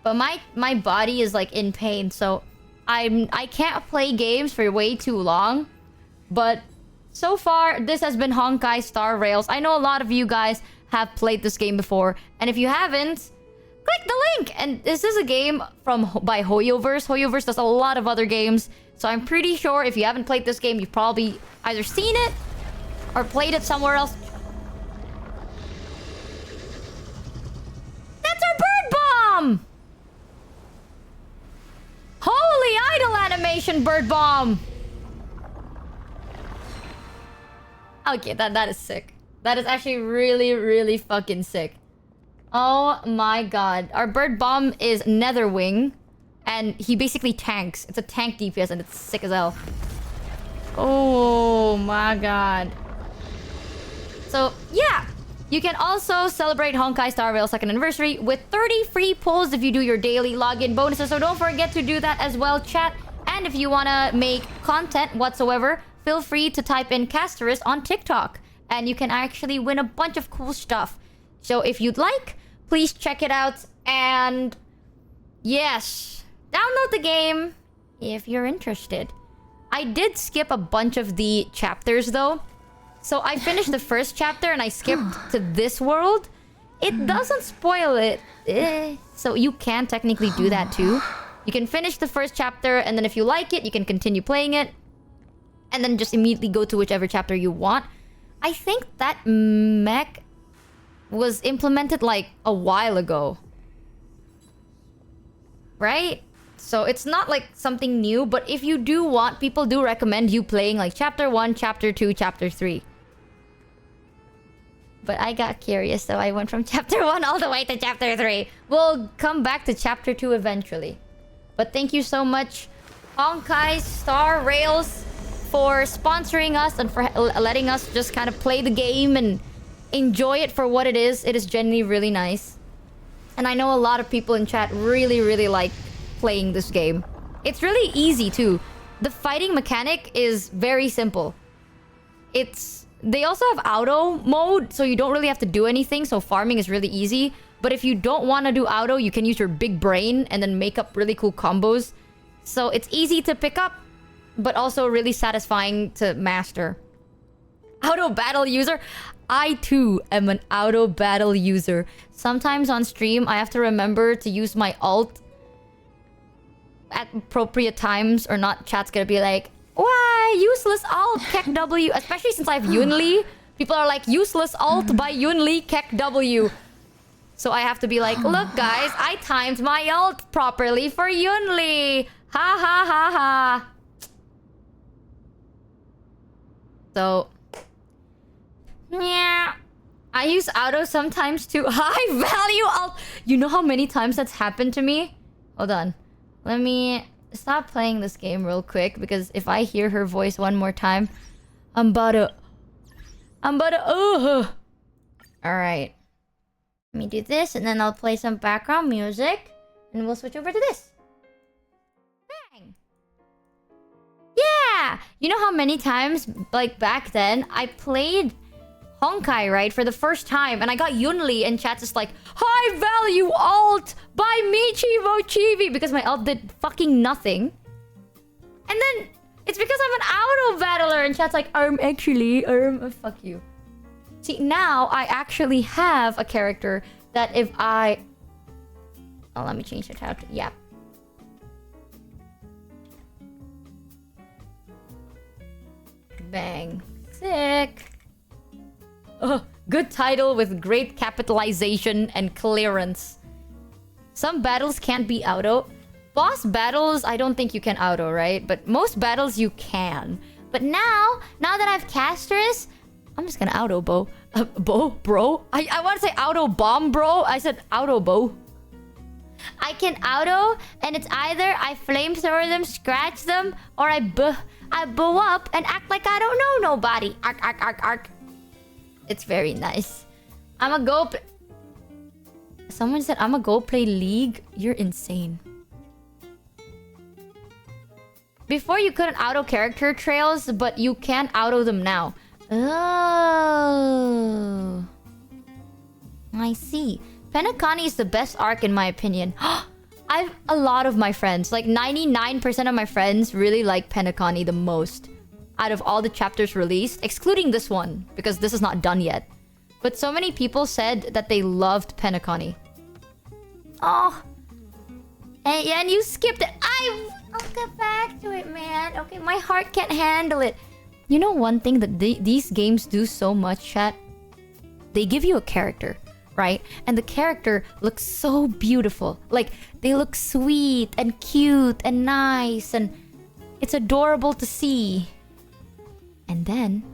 But my body is like in pain, so I can't play games for way too long. But so far, this has been Honkai Star Rails. I know a lot of you guys have played this game before. And if you haven't, click the link! And this is a game by Hoyoverse. Hoyoverse does a lot of other games. So I'm pretty sure if you haven't played this game, you've probably either seen it or played it somewhere else. That's our bird bomb! Holy idol animation bird bomb! Okay, that is sick. That is actually really, really fucking sick. Oh my god. Our bird bomb is Netherwing. And he basically tanks. It's a tank DPS and it's sick as hell. Oh my god. So, yeah. You can also celebrate Honkai Star Rail 2nd anniversary with 30 free pulls if you do your daily login bonuses. So don't forget to do that as well, chat. And if you want to make content whatsoever, feel free to type in Casterus on TikTok. And you can actually win a bunch of cool stuff. So if you'd like, please check it out. And yes, download the game if you're interested. I did skip a bunch of the chapters though. So I finished the first chapter and I skipped to this world. It doesn't spoil it. So you can technically do that too. You can finish the first chapter and then if you like it, you can continue playing it. And then just immediately go to whichever chapter you want. I think that mech was implemented like a while ago. Right? So it's not like something new, but if you do want, people do recommend you playing like chapter 1, chapter 2, chapter 3. But I got curious, so I went from chapter 1 all the way to chapter 3. We'll come back to chapter 2 eventually. But thank you so much, Honkai Star Rails, for sponsoring us and for letting us just kind of play the game and enjoy it for what it is. It is genuinely really nice. And I know a lot of people in chat really, really like playing this game. It's really easy too. The fighting mechanic is very simple. They also have auto mode, so you don't really have to do anything, so farming is really easy. But if you don't want to do auto, you can use your big brain and then make up really cool combos. So it's easy to pick up, but also really satisfying to master. Auto battle user? I too am an auto battle user. Sometimes on stream, I have to remember to use my ult at appropriate times, or not. Chat's gonna be like, why useless ult Kek W, especially since I have Yunli. People are like, useless ult by Yunli Kek W. So I have to be like, look guys, I timed my ult properly for Yunli. Ha ha ha ha. So yeah, I use auto sometimes too. High value ult. You know how many times that's happened to me? Hold on. Let me stop playing this game real quick, because if I hear her voice one more time, I'm about to... Alright. Let me do this, and then I'll play some background music. And we'll switch over to this. Bang! Yeah! You know how many times, like back then, I played Honkai, right? For the first time. And I got Yunli in chat just like, high value alt by michimochievee, because my alt did fucking nothing. And then it's because I'm an auto battler, and chat's like, actually, fuck you. See, now I actually have a character that if I... Oh, let me change it out. Yeah. Bang. Sick. Oh, good title with great capitalization and clearance. Some battles can't be auto. Boss battles, I don't think you can auto, right? But most battles you can. But now that I've Castris, I'm just gonna auto bow. Bro? I want to say auto bomb, bro. I said auto bow. I can auto, and it's either I flamethrower them, scratch them, or I bow up and act like I don't know nobody. Arc. It's very nice. I'ma go... Someone said, I'ma go play League. You're insane. Before you couldn't auto character trails, but you can auto them now. Oh. I see. Penacony is the best arc in my opinion. I've a lot of my friends, like 99% of my friends really like Penacony the most out of all the chapters released, excluding this one, because this is not done yet. But so many people said that they loved Penacony. Oh. And you skipped it. I'll get back to it, man. Okay, my heart can't handle it. You know one thing that these games do so much, chat? They give you a character, right? And the character looks so beautiful. Like, they look sweet and cute and nice, and it's adorable to see. And then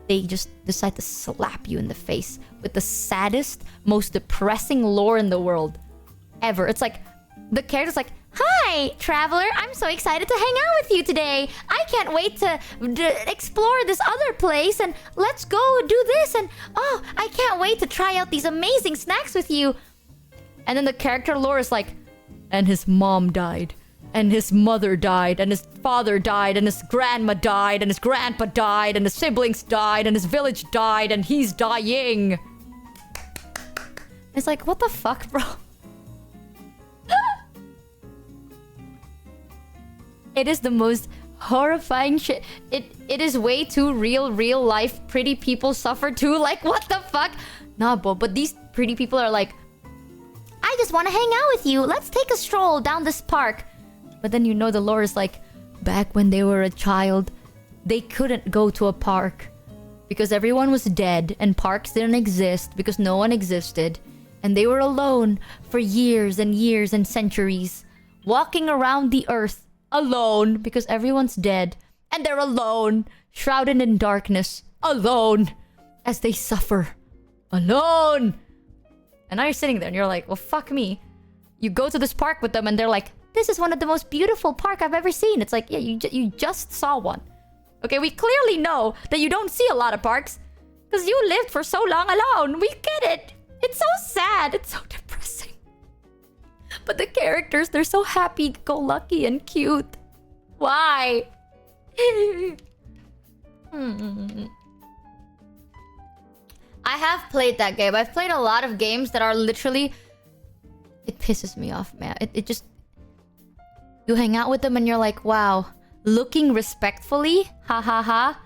they just decide to slap you in the face with the saddest, most depressing lore in the world ever. It's like, the character's like, hi, traveler. I'm so excited to hang out with you today. I can't wait to explore this other place, and let's go do this, and oh, I can't wait to try out these amazing snacks with you. And then the character lore is like, and his mom died, and his mother died, and his father died, and his grandma died, and his grandpa died, and his siblings died, and his village died, and he's dying. It's like, what the fuck, bro? It is the most horrifying shit. It is way too real life. Pretty people suffer too. Like, what the fuck? Nah, but these pretty people are like, I just want to hang out with you. Let's take a stroll down this park. But then you know the lore is like, back when they were a child, they couldn't go to a park because everyone was dead and parks didn't exist because no one existed. And they were alone for years and years and centuries, walking around the earth alone because everyone's dead. And they're alone, shrouded in darkness, alone, as they suffer. Alone! And now you're sitting there and you're like, well, fuck me. You go to this park with them and they're like, this is one of the most beautiful park I've ever seen. It's like, yeah, you just saw one. Okay, we clearly know that you don't see a lot of parks because you lived for so long alone. We get it. It's so sad. It's so depressing. But the characters, they're so happy-go-lucky and cute. Why? I have played that game. I've played a lot of games that are literally... It pisses me off, man. It just... You hang out with them and you're like, wow, looking respectfully, ha ha ha.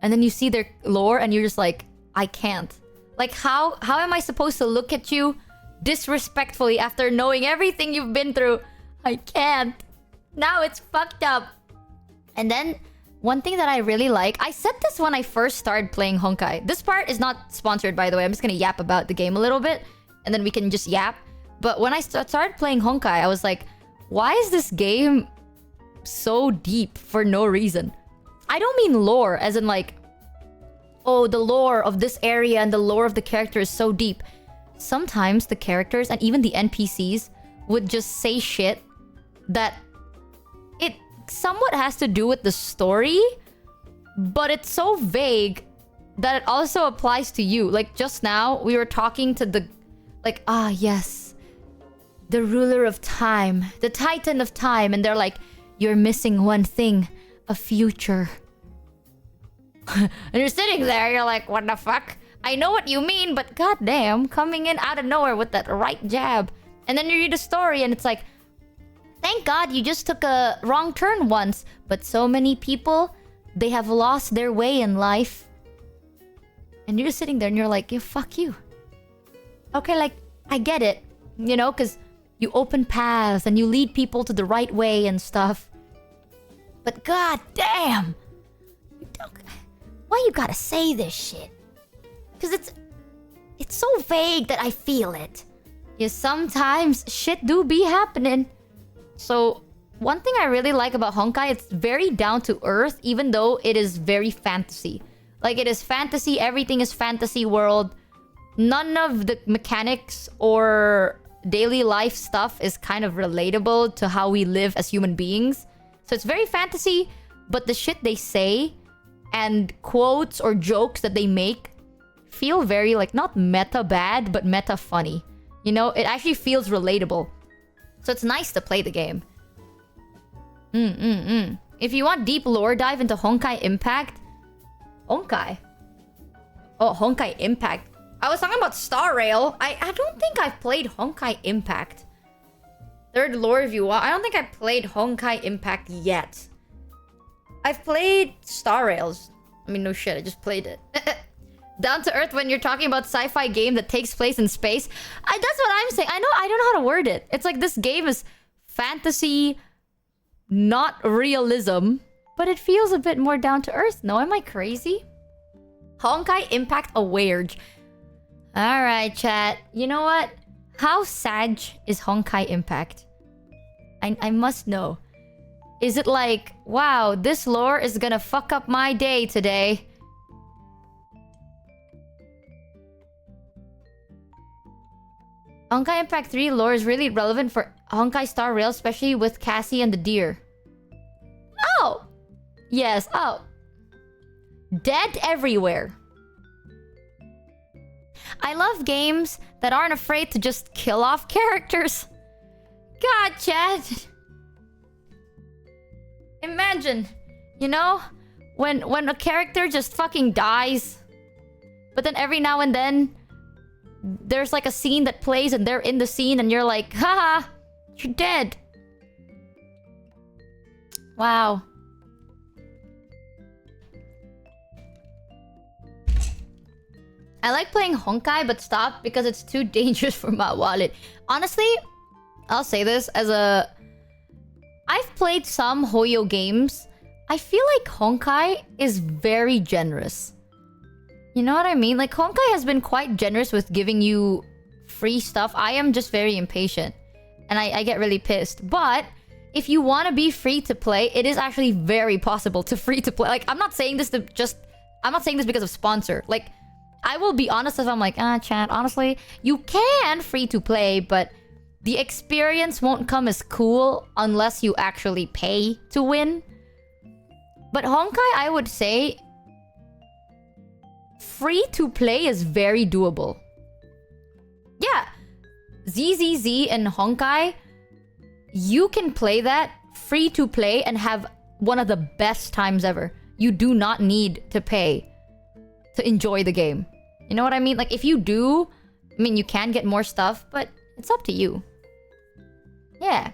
And then you see their lore and you're just like, I can't. Like, how am I supposed to look at you disrespectfully after knowing everything you've been through? I can't. Now it's fucked up. And then, one thing that I really like... I said this when I first started playing Honkai. This part is not sponsored, by the way. I'm just gonna yap about the game a little bit. And then we can just yap. But when I started playing Honkai, I was like, why is this game so deep for no reason? I don't mean lore, as in like, oh, the lore of this area and the lore of the character is so deep. Sometimes the characters and even the NPCs would just say shit that it somewhat has to do with the story, but it's so vague that it also applies to you. Like just now, we were talking to the... Like, yes, the ruler of time, the titan of time. And they're like, you're missing one thing, a future. And you're sitting there, you're like, what the fuck? I know what you mean, but goddamn, coming in out of nowhere with that right jab. And then you read a story and it's like, thank God you just took a wrong turn once. But so many people, they have lost their way in life. And you're just sitting there and you're like, yeah, fuck you. Okay, like, I get it. You know, because you open paths and you lead people to the right way and stuff. But goddamn, why you gotta say this shit? Because it's so vague that I feel it. Yeah, sometimes shit do be happening. So one thing I really like about Honkai, it's very down to earth, even though it is very fantasy. Like, it is fantasy, everything is fantasy world. None of the mechanics or daily life stuff is kind of relatable to how we live as human beings. So it's very fantasy, but the shit they say and quotes or jokes that they make feel very, like, not meta bad, but meta funny. You know, it actually feels relatable. So it's nice to play the game. If you want deep lore dive into Honkai Impact... Honkai? Oh, Honkai Impact. I was talking about Star Rail. I don't think I've played Honkai Impact. Third lore review. I don't think I've played Honkai Impact yet. I've played Star Rails. I mean, no shit, I just played it. Down to earth when you're talking about sci-fi game that takes place in space. That's what I'm saying. I don't know how to word it. It's like this game is fantasy, not realism, but it feels a bit more down to earth. No, am I crazy? Honkai Impact Aware. Alright, chat. You know what? How sad is Honkai Impact? I must know. Is it like, wow, this lore is gonna fuck up my day today? Honkai Impact 3 lore is really relevant for Honkai Star Rail, especially with Cassie and the deer. Oh! Yes, oh. Dead everywhere. I love games that aren't afraid to just kill off characters. God, chat. Imagine, you know, when a character just fucking dies, but then every now and then there's like a scene that plays and they're in the scene and you're like, haha, you're dead. Wow. I like playing Honkai, but stopped because it's too dangerous for my wallet. Honestly, I'll say this as a... I've played some Hoyo games. I feel like Honkai is very generous. You know what I mean? Like, Honkai has been quite generous with giving you free stuff. I am just very impatient. And I get really pissed. But if you want to be free to play, it is actually very possible to free to play. Like, I'm not saying this to just... I'm not saying this because of sponsor. Like, I will be honest if I'm like, chat, honestly, you can free to play, but the experience won't come as cool unless you actually pay to win. But Honkai, I would say, free to play is very doable. Yeah, ZZZ and Honkai, you can play that free to play and have one of the best times ever. You do not need to pay to enjoy the game. You know what I mean? Like, if you do, I mean, you can get more stuff, but it's up to you. Yeah.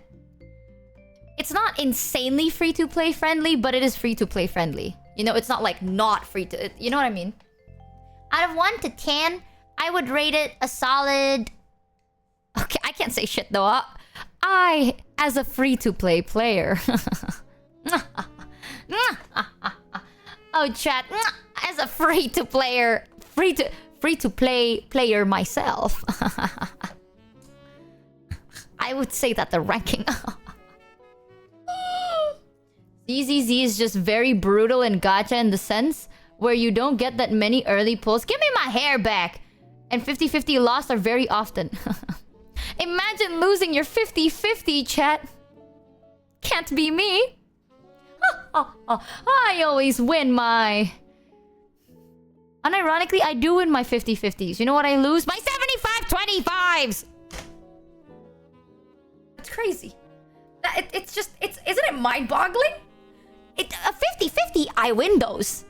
It's not insanely free-to-play friendly, but it is free-to-play friendly. You know, it's not like not free to... You know what I mean? Out of 1 to 10, I would rate it a solid... Okay, I can't say shit though. I, as a free-to-play player... Oh, chat. As a free-to-player... Free-to-play player myself. I would say that the ranking... ZZZ is just very brutal and gacha in the sense where you don't get that many early pulls. Give me my hair back! And 50-50 lost are very often. Imagine losing your 50-50, chat. Can't be me. I always win my... Unironically, I do win my 50-50s. You know what I lose? My 75-25s! It's crazy. It's just... Isn't it mind-boggling? A 50-50, I win those.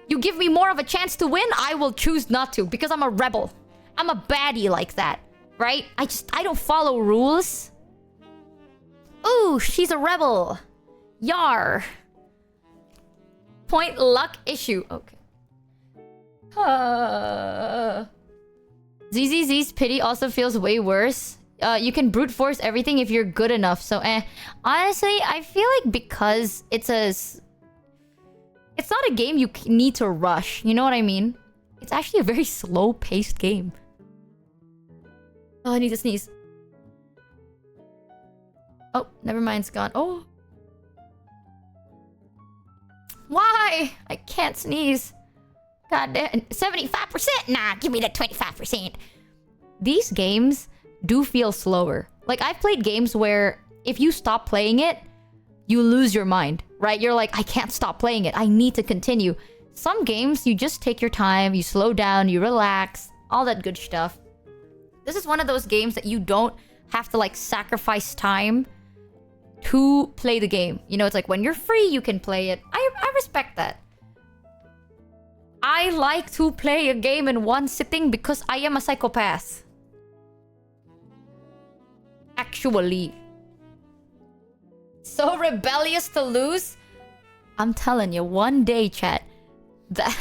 You give me more of a chance to win, I will choose not to. Because I'm a rebel. I'm a baddie like that. Right? I don't follow rules. Ooh, she's a rebel. Yar. Point luck issue. Okay. ZZZ's pity also feels way worse. You can brute force everything if you're good enough. So, honestly, I feel like because it's not a game you need to rush. You know what I mean? It's actually a very slow-paced game. Oh, I need to sneeze. Oh, never mind, it's gone. Oh. Why? I can't sneeze. God damn. 75%? Nah, give me the 25%. These games do feel slower. Like, I've played games where if you stop playing it, you lose your mind, right? You're like, I can't stop playing it. I need to continue. Some games, you just take your time, you slow down, you relax, all that good stuff. This is one of those games that you don't have to, like, sacrifice time to play the game. You know, it's like when you're free, you can play it. I respect that. I like to play a game in one sitting because I am a psychopath. Actually. So rebellious to lose. I'm telling you, one day, chat, that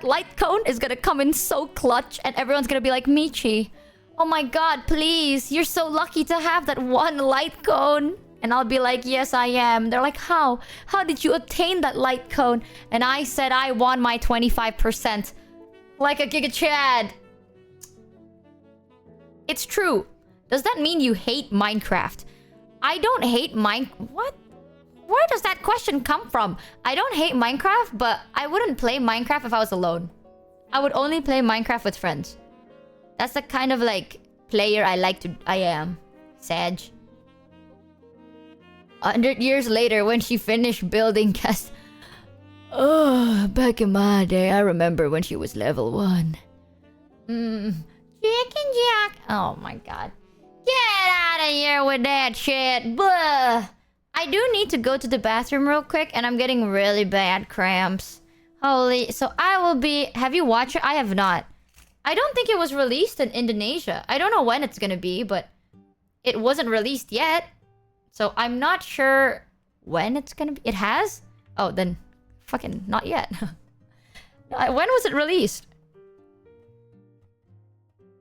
light cone is gonna come in so clutch and everyone's gonna be like, Michi, oh my god, please, you're so lucky to have that one light cone. And I'll be like, yes, I am. They're like, how? How did you attain that light cone? And I said I won my 25%. Like a Giga Chad. It's true. Does that mean you hate Minecraft? I don't hate What? Where does that question come from? I don't hate Minecraft, but I wouldn't play Minecraft if I was alone. I would only play Minecraft with friends. That's the kind of, like, player I am. Sag. 100 years later, when she finished building cast... Oh, back in my day, I remember when she was level 1. Chicken Jack. Oh my god. Get out of here with that shit. Blah. I do need to go to the bathroom real quick, and I'm getting really bad cramps. Holy... So I will be... Have you watched it? I have not. I don't think it was released in Indonesia. I don't know when it's gonna be, but... It wasn't released yet. So I'm not sure when it's gonna be. It has? Oh, then fucking not yet. When was it released?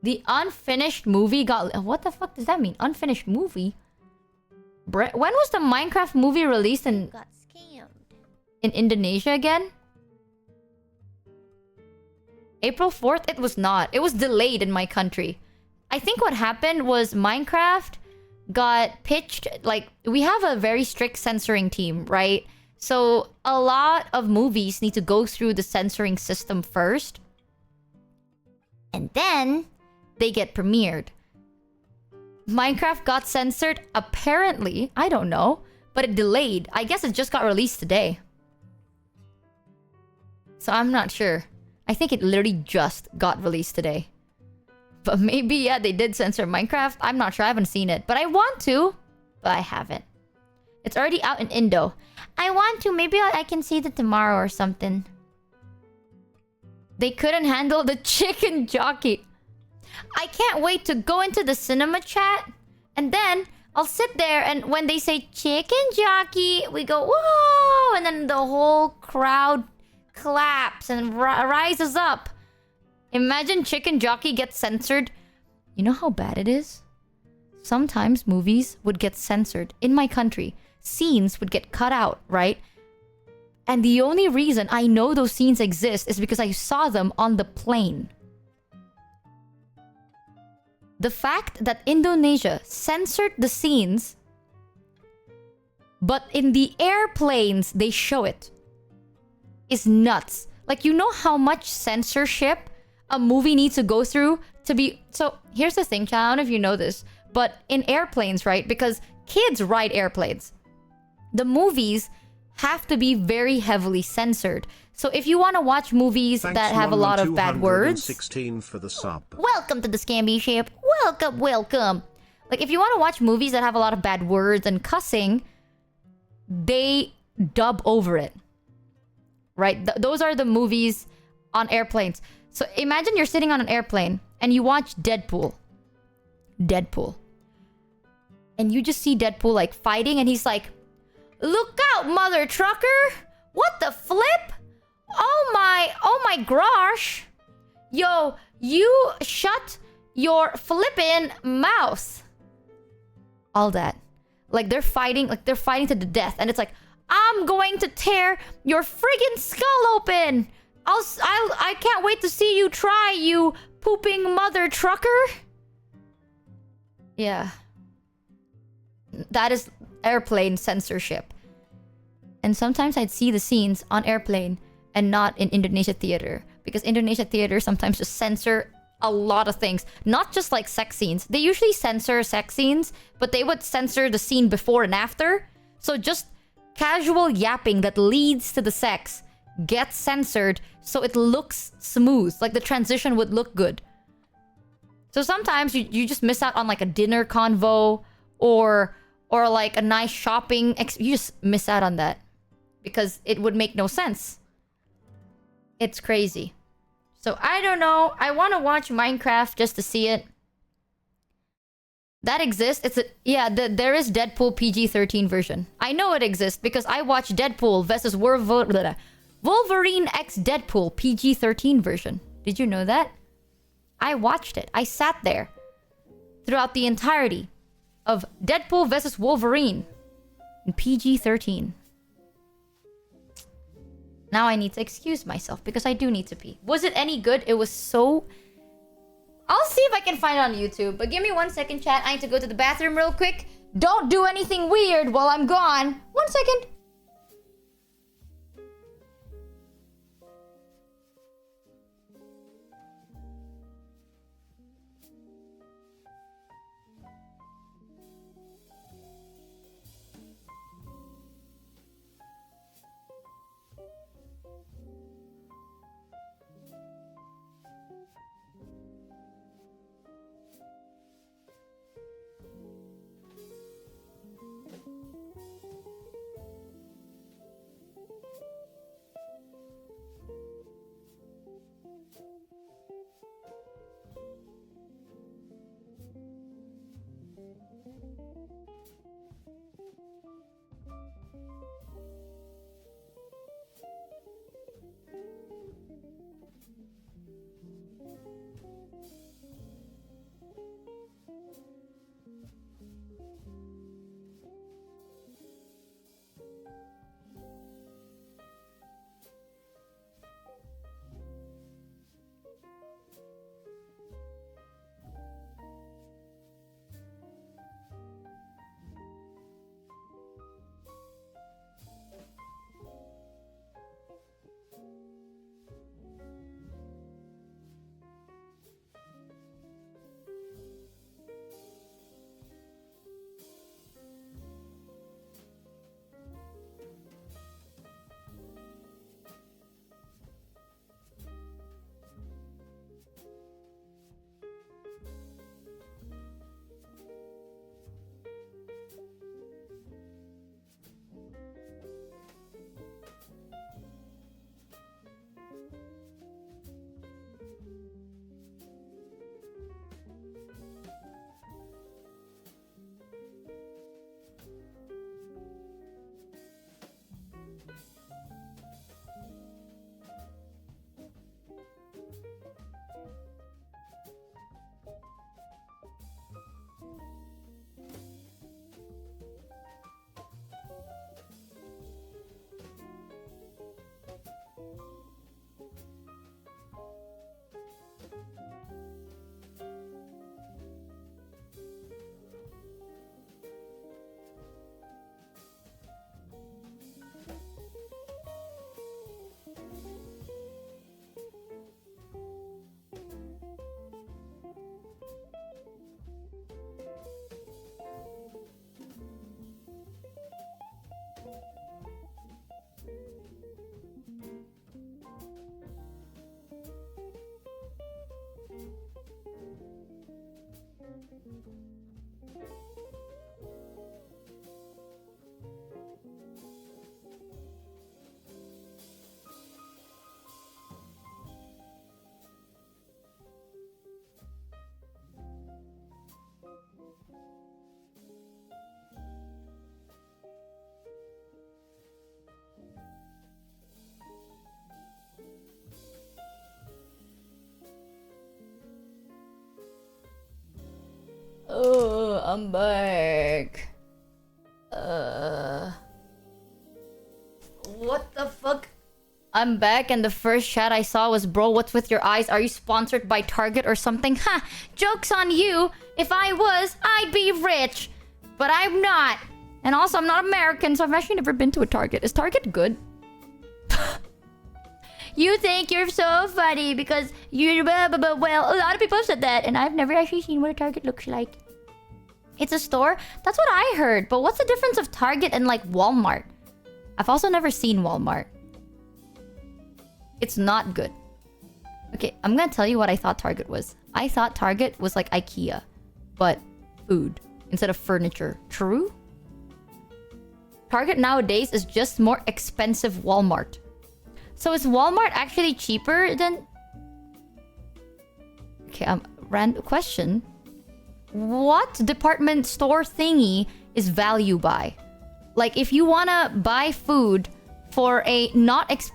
The unfinished movie got... What the fuck does that mean? Unfinished movie? When was the Minecraft movie released in... Got scammed. In Indonesia again? April 4th? It was not. It was delayed in my country. I think what happened was Minecraft got pitched, like, we have a very strict censoring team, right? So a lot of movies need to go through the censoring system first, and then they get premiered. Minecraft got censored, apparently. I don't know, but it delayed. I guess it just got released today. So I'm not sure. I think it literally just got released today. But maybe, yeah, they did censor Minecraft. I'm not sure. I haven't seen it. But I want to. But I haven't. It's already out in Indo. I want to. Maybe I can see it tomorrow or something. They couldn't handle the chicken jockey. I can't wait to go into the cinema chat. And then I'll sit there and when they say chicken jockey, we go, whoa! And then the whole crowd claps and rises up. Imagine Chicken Jockey gets censored. You know how bad it is? Sometimes movies would get censored in my country. Scenes would get cut out, right? And the only reason I know those scenes exist is because I saw them on the plane. The fact that Indonesia censored the scenes, but in the airplanes they show it, is nuts. Like, you know how much censorship a movie needs to go through to be... So, here's the thing, Chad, I don't know if you know this, but in airplanes, right? Because kids ride airplanes. The movies have to be very heavily censored. So if you want to watch movies that have a lot of bad words... 16 for the sub. Welcome to the Scamby Ship. Welcome, welcome. Like, if you want to watch movies that have a lot of bad words and cussing, they dub over it. Right? Those are the movies on airplanes. So imagine you're sitting on an airplane and you watch Deadpool. Deadpool. And you just see Deadpool, like, fighting, and he's like, "Look out, mother trucker! What the flip? Oh my gosh! Yo, you shut your flippin' mouth." All that. Like, they're fighting to the death, and it's like, "I'm going to tear your friggin' skull open! I can't wait to see you try, you pooping mother trucker!" Yeah. That is airplane censorship. And sometimes I'd see the scenes on airplane and not in Indonesia theater. Because Indonesia theater sometimes just censor a lot of things. Not just like sex scenes. They usually censor sex scenes, but they would censor the scene before and after. So just casual yapping that leads to the sex gets censored so it looks smooth. Like the transition would look good. So sometimes you just miss out on like a dinner convo or like a nice shopping. You just miss out on that. Because it would make no sense. It's crazy. So I don't know. I want to watch Minecraft just to see it. That exists. There is Deadpool PG-13 version. I know it exists because I watched Deadpool versus Wolverine x Deadpool PG-13 version. Did you know that? I watched it. I sat there throughout the entirety of Deadpool versus Wolverine in PG-13. Now I need to excuse myself because I do need to pee. Was it any good? It was so... I'll see if I can find it on YouTube. But give me 1 second, chat. I need to go to the bathroom real quick. Don't do anything weird while I'm gone. 1 second. I'm back. What the fuck? I'm back and the first chat I saw was, bro, what's with your eyes? Are you sponsored by Target or something? Ha! Joke's on you! If I was, I'd be rich! But I'm not! And also, I'm not American, so I've actually never been to a Target. Is Target good? You think you're so funny because you... Well, a lot of people have said that, and I've never actually seen what a Target looks like. It's a store? That's what I heard. But what's the difference of Target and, like, Walmart? I've also never seen Walmart. It's not good. Okay, I'm gonna tell you what I thought Target was. I thought Target was like IKEA, but food instead of furniture. True? Target nowadays is just more expensive Walmart. So is Walmart actually cheaper than... Okay, random question. What department store thingy is value buy? Like, if you wanna buy food for a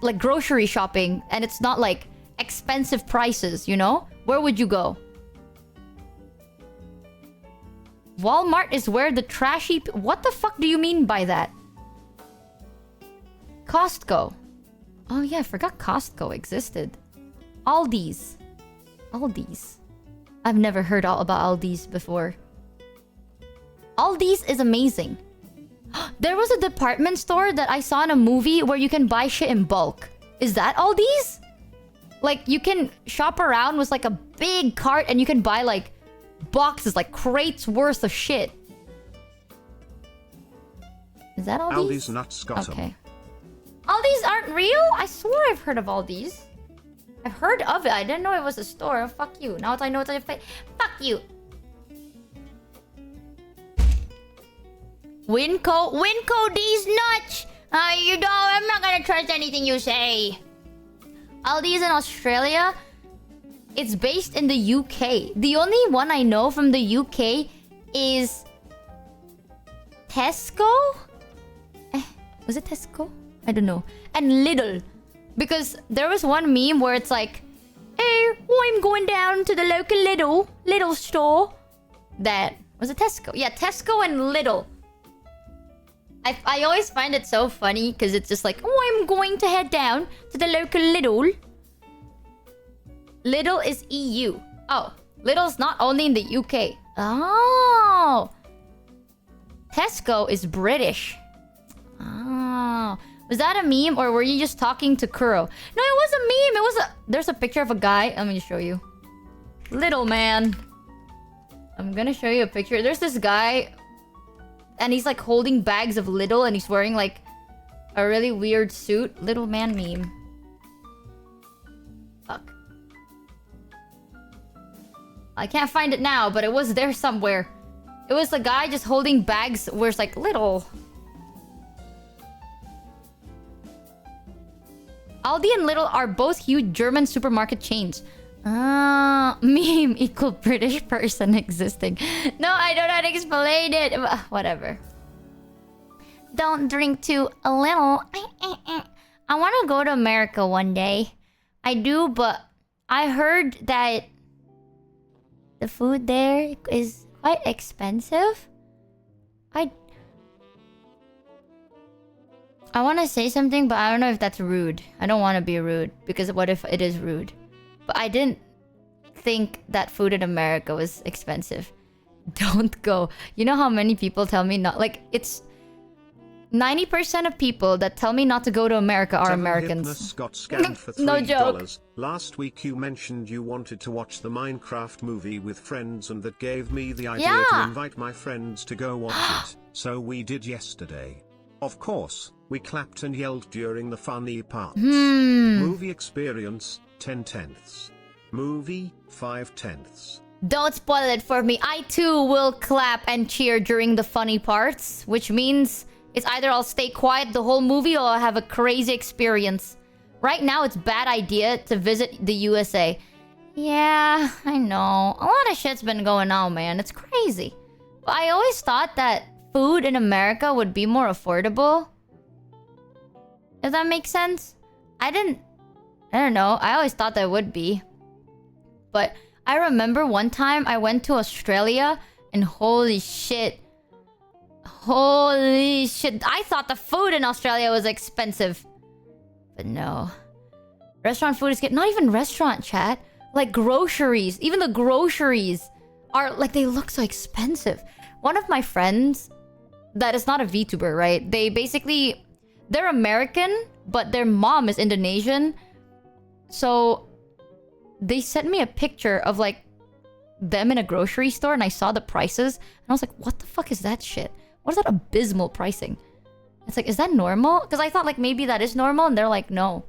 like grocery shopping and it's not like expensive prices, you know? Where would you go? Walmart is where the trashy... What the fuck do you mean by that? Costco. Oh yeah, I forgot Costco existed. Aldi's. Aldi's. I've never heard all about Aldi's before. Aldi's is amazing. There was a department store that I saw in a movie where you can buy shit in bulk. Is that Aldi's? Like, you can shop around with like a big cart and you can buy like boxes, like crates worth of shit. Is that Aldi's? Aldi's nuts got 'em. Okay. Aldi's aren't real? I swore I've heard of Aldi's. I've heard of it. I didn't know it was a store. Fuck you. Now I know it's a Fuck you. Winco these nuts. You know, I'm not gonna trust anything you say. Aldi's in Australia. It's based in the UK. The only one I know from the UK is Tesco? Was it Tesco? I don't know. And Lidl. Because there was one meme where it's like, hey, I'm going down to the local Lidl store. That was it Tesco? Yeah, Tesco and Lidl. I always find it so funny because it's just like, oh, I'm going to head down to the local Lidl. Lidl is EU. Oh, Lidl's not only in the UK. Oh. Tesco is British. Oh. Was that a meme or were you just talking to Kuro? No, it was a meme. It was a... There's a picture of a guy. Let me show you. Little man. I'm gonna show you a picture. There's this guy... And he's like holding bags of Lidl and he's wearing like a really weird suit. Little man meme. Fuck. I can't find it now, but it was there somewhere. It was a guy just holding bags where it's like little. Aldi and Lidl are both huge German supermarket chains. Meme equal British person existing. No, I don't know how to explain it. Whatever. Don't drink too a little. I want to go to America one day. I do, but I heard that the food there is quite expensive. I want to say something, but I don't know if that's rude. I don't want to be rude, because what if it is rude? But I didn't think that food in America was expensive. Don't go. You know how many people tell me not... Like, it's... 90% of people that tell me not to go to America are Americans. Got scammed for $3. No joke. Last week you mentioned you wanted to watch the Minecraft movie with friends, and that gave me the idea to invite my friends to go watch it. So we did yesterday. Of course, we clapped and yelled during the funny parts. Movie experience, 10/10. Movie, 5/10. Don't spoil it for me. I too will clap and cheer during the funny parts, which means it's either I'll stay quiet the whole movie or I'll have a crazy experience. Right now, it's a bad idea to visit the USA. Yeah, I know. A lot of shit's been going on, man. It's crazy. But I always thought that food in America would be more affordable. Does that make sense? I don't know. I always thought that it would be. But I remember one time I went to Australia And holy shit. Holy shit. I thought the food in Australia was expensive. But no. Restaurant food is not even restaurant, chat. Like groceries. Even the groceries are like, they look so expensive. One of my friends that is not a VTuber, right? They're American, but their mom is Indonesian. So they sent me a picture of like them in a grocery store, and I saw the prices, and I was like, what the fuck is that shit? What is that abysmal pricing? It's like, is that normal? Because I thought like maybe that is normal, and they're like, no.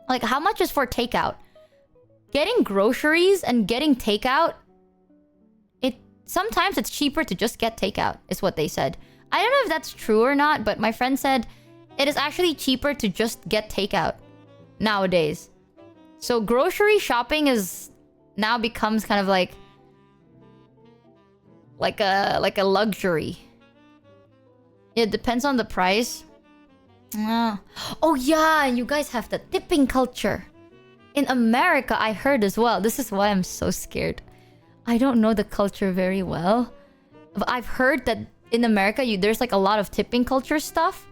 Like, how much is for takeout? Getting groceries and getting takeout, sometimes it's cheaper to just get takeout, is what they said. I don't know if that's true or not, but my friend said it is actually cheaper to just get takeout nowadays. So grocery shopping is now becomes kind of like a luxury. It depends on the price. Oh yeah, and you guys have the tipping culture. In America, I heard as well. This is why I'm so scared. I don't know the culture very well. But I've heard that in America, there's like a lot of tipping culture stuff.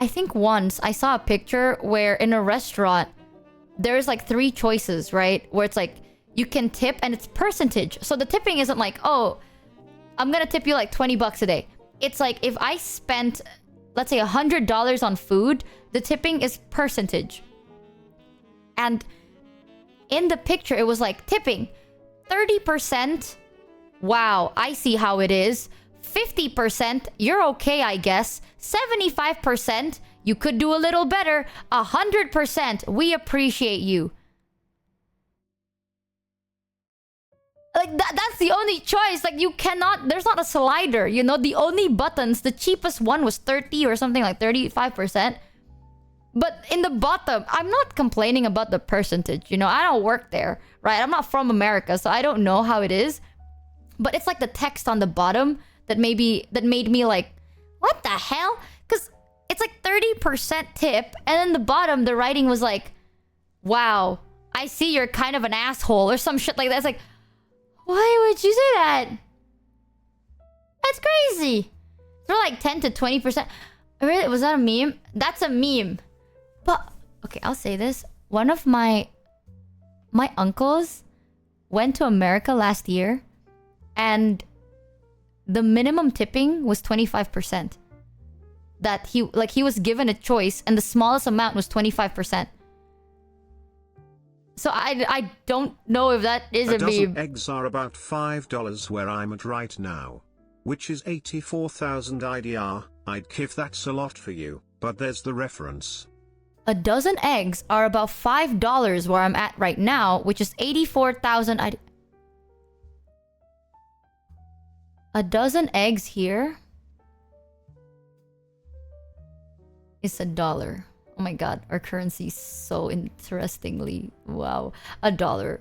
I think once I saw a picture where in a restaurant, there's like 3 choices, right? Where it's like, you can tip and it's percentage. So the tipping isn't like, oh, I'm gonna tip you like 20 bucks a day. It's like, if I spent, let's say $100 on food, the tipping is percentage. And in the picture, it was like tipping 30%. Wow, I see how it is. 50%, you're okay, I guess. 75%, you could do a little better. 100%, we appreciate you. Like, that's the only choice. Like, you cannot... There's not a slider, you know? The only buttons, the cheapest one was 30 or something like 35%. But in the bottom, I'm not complaining about the percentage, you know? I don't work there, right? I'm not from America, so I don't know how it is. But it's like the text on the bottom that made me like, what the hell? Because it's like 30% tip, and then the bottom, the writing was like, wow, I see you're kind of an asshole, or some shit like that. It's like, why would you say that? That's crazy. They're like 10 to 20%. Really? Was that a meme? That's a meme. But, okay, I'll say this. One of my uncles went to America last year, and the minimum tipping was 25%. That he was given a choice, and the smallest amount was 25%. So I don't know if that is a dozen meme. eggs are about $5 where I'm at right now, which is 84,000 IDR. I'd give that's a lot for you, but there's the reference. A dozen eggs are about $5 where I'm at right now, which is 84,000 IDR. A dozen eggs here is $1. Oh my god, our currency is so interestingly... Wow. $1.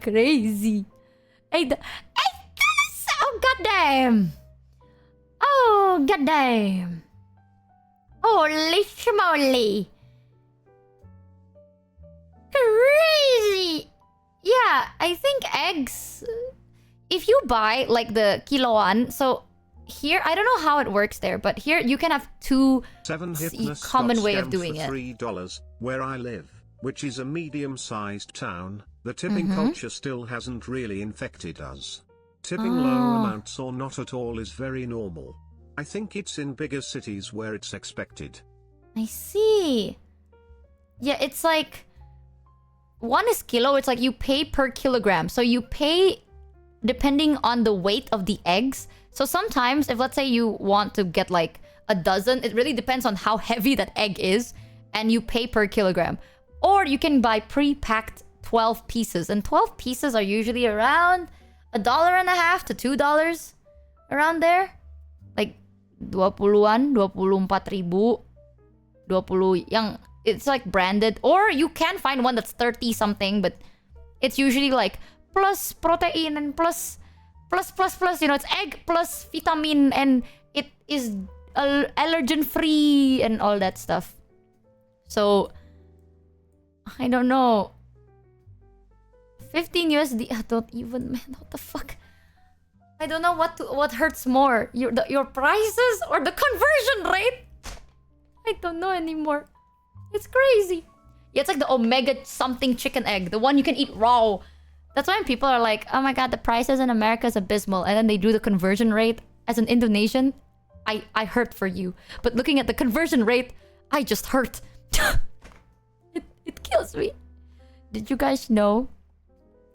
Crazy. Hey, oh goddamn! Oh goddamn! Holy schmoly! Crazy! Yeah, I think eggs... If you buy like the kiloan, so here, I don't know how it works there, but here you can have 2 common way of doing it. $3 where I live, which is a medium-sized town. The tipping culture still hasn't really infected us. Tipping low amounts or not at all is very normal. I think it's in bigger cities where it's expected. I see. Yeah, it's like... One is kilo, it's like you pay per kilogram. So you pay depending on the weight of the eggs. So sometimes, if let's say you want to get like a dozen, it really depends on how heavy that egg is, and you pay per kilogram. Or you can buy pre-packed 12 pieces, and 12 pieces are usually around $1.50 to $2, around there. Like 20-an, 24,000, 20 yang it's like branded, or you can find one that's 30 something, but it's usually like plus protein and plus, you know, it's egg plus vitamin, and it is allergen free and all that stuff. So I don't know. 15 USD. Don't even, man. What the fuck? I don't know what hurts more. Your prices or the conversion rate? I don't know anymore. It's crazy. Yeah, it's like the omega something chicken egg. The one you can eat raw. That's why people are like, oh my god, the prices in America is abysmal. And then they do the conversion rate. As an Indonesian, I hurt for you. But looking at the conversion rate, I just hurt. It kills me. Did you guys know?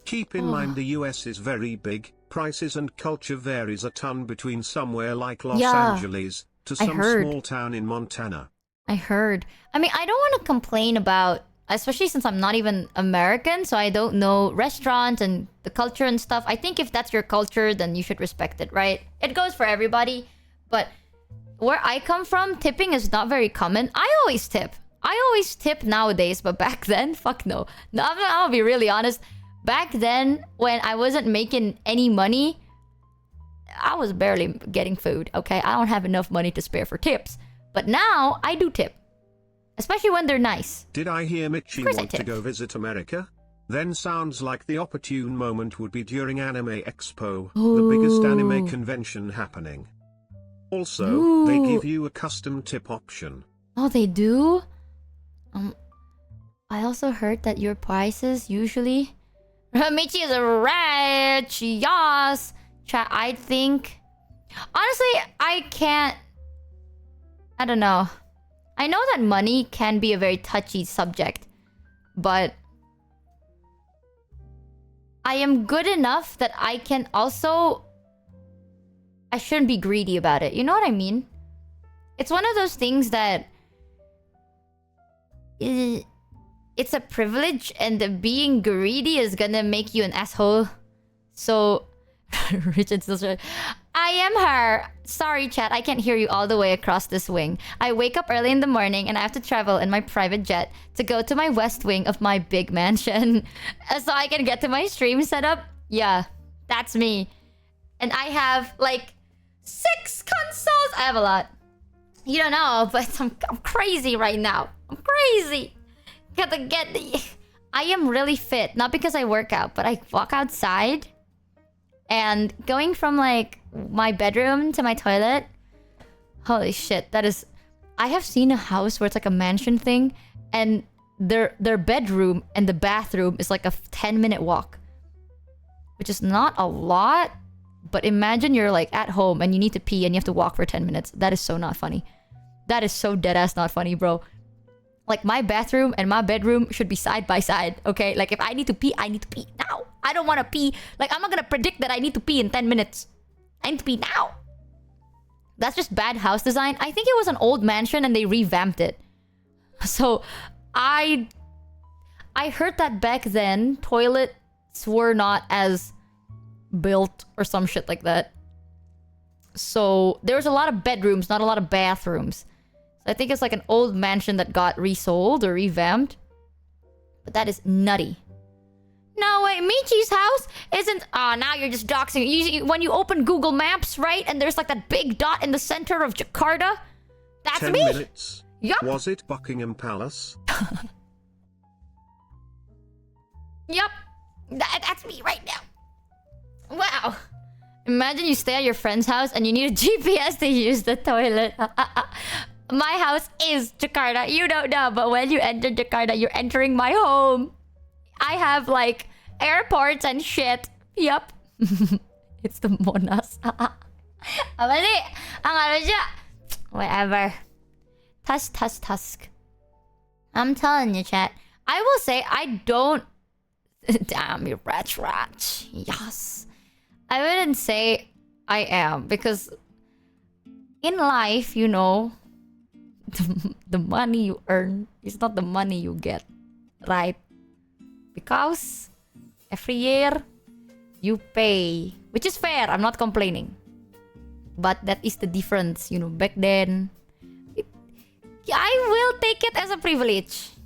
Keep in mind the US is very big. Prices and culture varies a ton between somewhere like Los Angeles to some small town in Montana. I heard. I mean, I don't want to complain about, especially since I'm not even American, so I don't know restaurants and the culture and stuff. I think if that's your culture, then you should respect it, right? It goes for everybody. But where I come from, tipping is not very common. I always tip nowadays, but back then, fuck no. No, I'll be really honest. Back then, when I wasn't making any money, I was barely getting food, okay? I don't have enough money to spare for tips. But now, I do tip. Especially when they're nice. Did I hear Michi want to go visit America? Then sounds like the opportune moment would be during Anime Expo, the biggest anime convention happening. Also, they give you a custom tip option. Oh, they do? I also heard that your prices usually... Michi is rich, yes. I think... Honestly, I can't... I don't know. I know that money can be a very touchy subject. But... I am good enough that I can also... I shouldn't be greedy about it. You know what I mean? It's one of those things that... It's a privilege, and being greedy is gonna make you an asshole. So, Richard still said, I am her. Sorry, chat, I can't hear you all the way across this wing. I wake up early in the morning and I have to travel in my private jet to go to my west wing of my big mansion so I can get to my stream setup. Yeah, that's me. And I have like 6 consoles. I have a lot. You don't know, but I'm crazy right now. I'm crazy. Gotta get the... I am really fit. Not because I work out, but I walk outside. And going from like my bedroom to my toilet. Holy shit, that is... I have seen a house where it's like a mansion thing. And their bedroom and the bathroom is like a 10-minute walk. Which is not a lot. But imagine you're like at home and you need to pee and you have to walk for 10 minutes. That is so not funny. That is so deadass not funny, bro. Like, my bathroom and my bedroom should be side by side, okay? Like, if I need to pee, I need to pee now. I don't want to pee. Like, I'm not gonna predict that I need to pee in 10 minutes. I need to pee now. That's just bad house design. I think it was an old mansion and they revamped it. So, I heard that back then, toilets were not as built or some shit like that. So, there was a lot of bedrooms, not a lot of bathrooms. So I think it's like an old mansion that got resold or revamped. But that is nutty. No, wait, Michi's house isn't... Oh, now you're just doxing. When you open Google Maps, right? And there's like that big dot in the center of Jakarta. That's 10 me. minutes. Yup. Was it Buckingham Palace? Yup. That's me right now. Wow. Imagine you stay at your friend's house and you need a GPS to use the toilet. My house is Jakarta. You don't know, but when you enter Jakarta, you're entering my home. I have, like, airports and shit. Yup. It's the Monas. Apa sih? Ang aja. Whatever. Tusk. I'm telling you, chat. I will say, I don't... Damn, you rat. Yes. I wouldn't say I am, because... in life, you know... the money you earn is not the money you get, right? Because every year you pay, which is fair, I'm not complaining. But that is the difference, you know, back then. I will take it as a privilege.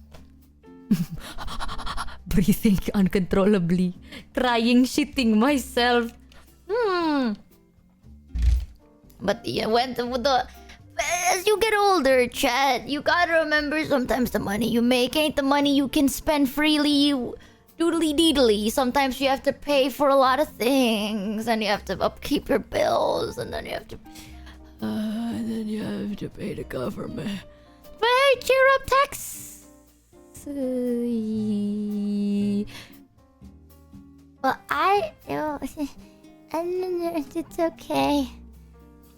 Breathing uncontrollably, crying, shitting myself. But yeah, as you get older, chat, you gotta remember sometimes the money you make ain't the money you can spend freely. doodly deedly. Sometimes you have to pay for a lot of things, and you have to upkeep your bills, and then you have to pay the government. But hey, cheer up, tax. Well, it's okay.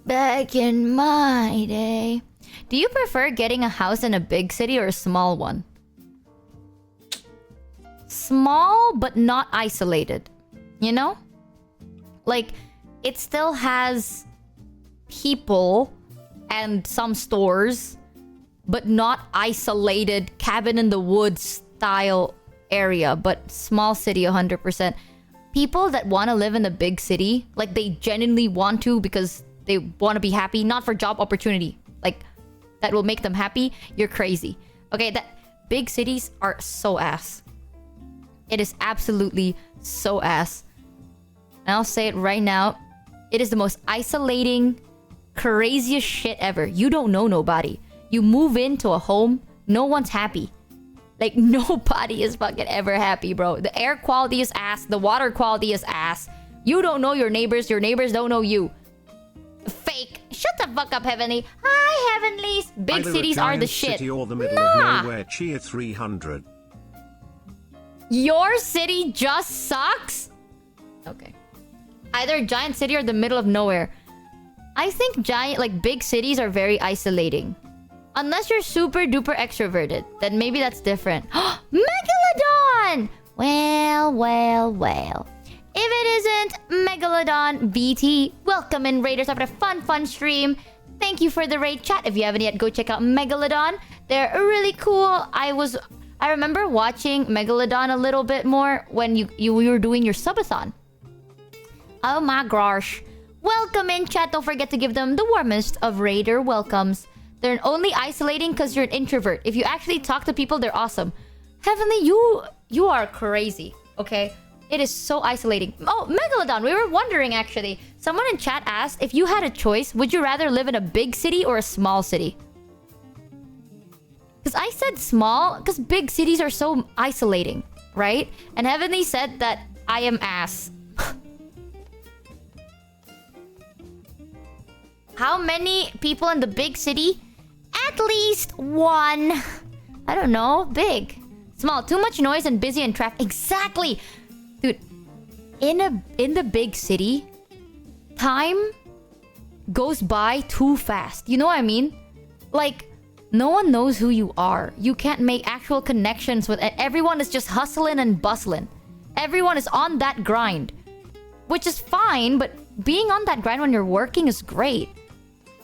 Back in my day. Do you prefer getting a house in a big city or a small one? Small, but not isolated. You know? Like, it still has people and some stores, but not isolated cabin in the woods style area, but small city 100%. People that want to live in a big city, like they genuinely want to because they want to be happy, not for job opportunity, like that will make them happy, you're crazy. Okay, that big cities are so ass. It is absolutely so ass. And I'll say it right now, it is the most isolating, craziest shit ever. You don't know nobody. You move into a home, no one's happy. Like, nobody is fucking ever happy, bro. The air quality is ass. The water quality is ass. You don't know your neighbors. Your neighbors don't know you. Fake. Shut the fuck up, Heavenly. Hi, Heavenlies. Big cities are the shit. City or the middle of nowhere, cheer 300. Your city just sucks? Okay. Either a giant city or the middle of nowhere. I think big cities are very isolating. Unless you're super duper extroverted, then maybe that's different. Megalodon! Well. If it isn't Megalodon VT, welcome in, Raiders, after a fun stream. Thank you for the raid chat. If you haven't yet, go check out Megalodon. They're really cool. I remember watching Megalodon a little bit more when you were doing your subathon. Oh my gosh. Welcome in, chat. Don't forget to give them the warmest of Raider welcomes. They're only isolating because you're an introvert. If you actually talk to people, they're awesome. Heavenly, you are crazy, okay? It is so isolating. Oh, Megalodon, we were wondering actually. Someone in chat asked, if you had a choice, would you rather live in a big city or a small city? Because I said small, because big cities are so isolating, right? And Heavenly said that I am ass. How many people in the big city? At least one. I don't know. Big. Small. Too much noise and busy and traffic. Exactly. Dude, in the big city, time goes by too fast. You know what I mean? Like, no one knows who you are. You can't make actual connections with... Everyone is just hustling and bustling. Everyone is on that grind. Which is fine, but being on that grind when you're working is great.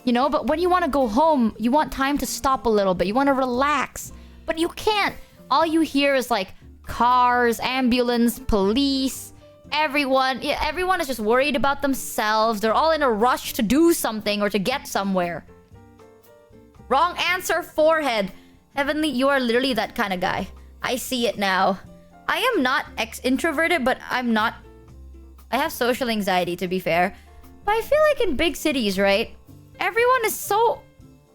You know, but when you want to go home, you want time to stop a little bit. You want to relax. But you can't. All you hear is like cars, ambulance, police, everyone. Yeah, everyone is just worried about themselves. They're all in a rush to do something or to get somewhere. Wrong answer, forehead. Heavenly, you are literally that kind of guy. I see it now. I am not introverted, but I have social anxiety, to be fair. But I feel like in big cities, right? Everyone is so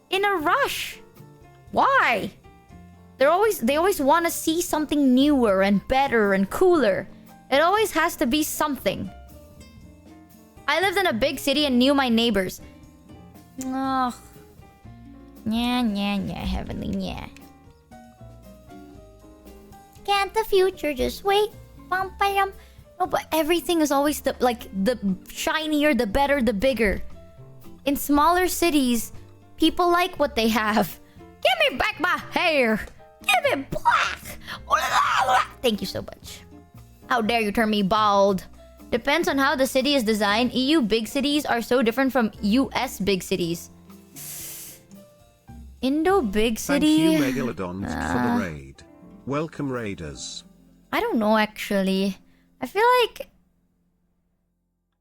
in a rush. Why? They always want to see something newer and better and cooler. It always has to be something. I lived in a big city and knew my neighbors. Oh. Yeah, Heavenly, yeah. Can't the future just wait? No, but everything is always the shinier, the better, the bigger. In smaller cities, people like what they have. Give me back my hair. Give it black. Thank you so much. How dare you turn me bald? Depends on how the city is designed. EU big cities are so different from US big cities. Indo big city. Thank you, Megalodon, for the raid. Welcome, Raiders. I don't know, actually. I feel like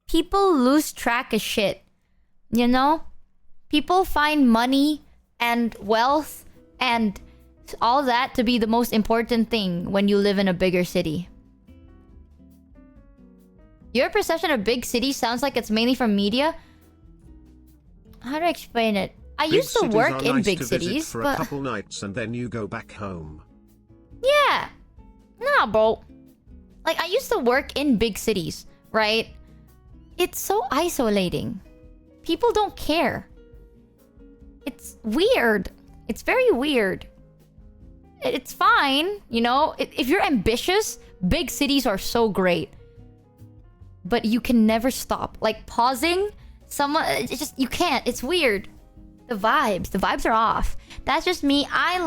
people lose track of shit. You know? People find money and wealth and all that to be the most important thing when you live in a bigger city. Your perception of big cities sounds like it's mainly from media. How do I explain it? I used to work in big cities, for a couple nights and then you go back home. Yeah. Nah, bro. Like, I used to work in big cities, right? It's so isolating. People don't care. It's weird. It's very weird. It's fine, you know? If you're ambitious, big cities are so great. But you can never stop. Like, pausing, it's just, you can't. It's weird. The vibes are off. That's just me. I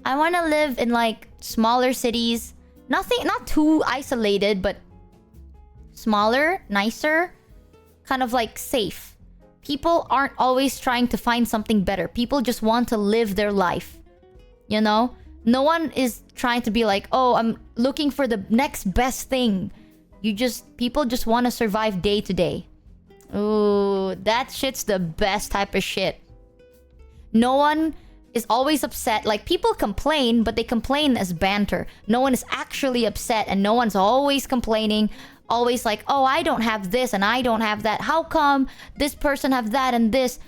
want to live in, like, smaller cities. Not too isolated, but smaller, nicer, kind of, like, safe. People aren't always trying to find something better. People just want to live their life. You know? No one is trying to be like, oh, I'm looking for the next best thing. People just want to survive day to day. Ooh, that shit's the best type of shit. No one is always upset. Like, people complain, but they complain as banter. No one is actually upset, and no one's always complaining. Always like, oh, I don't have this and I don't have that. How come this person have that and this?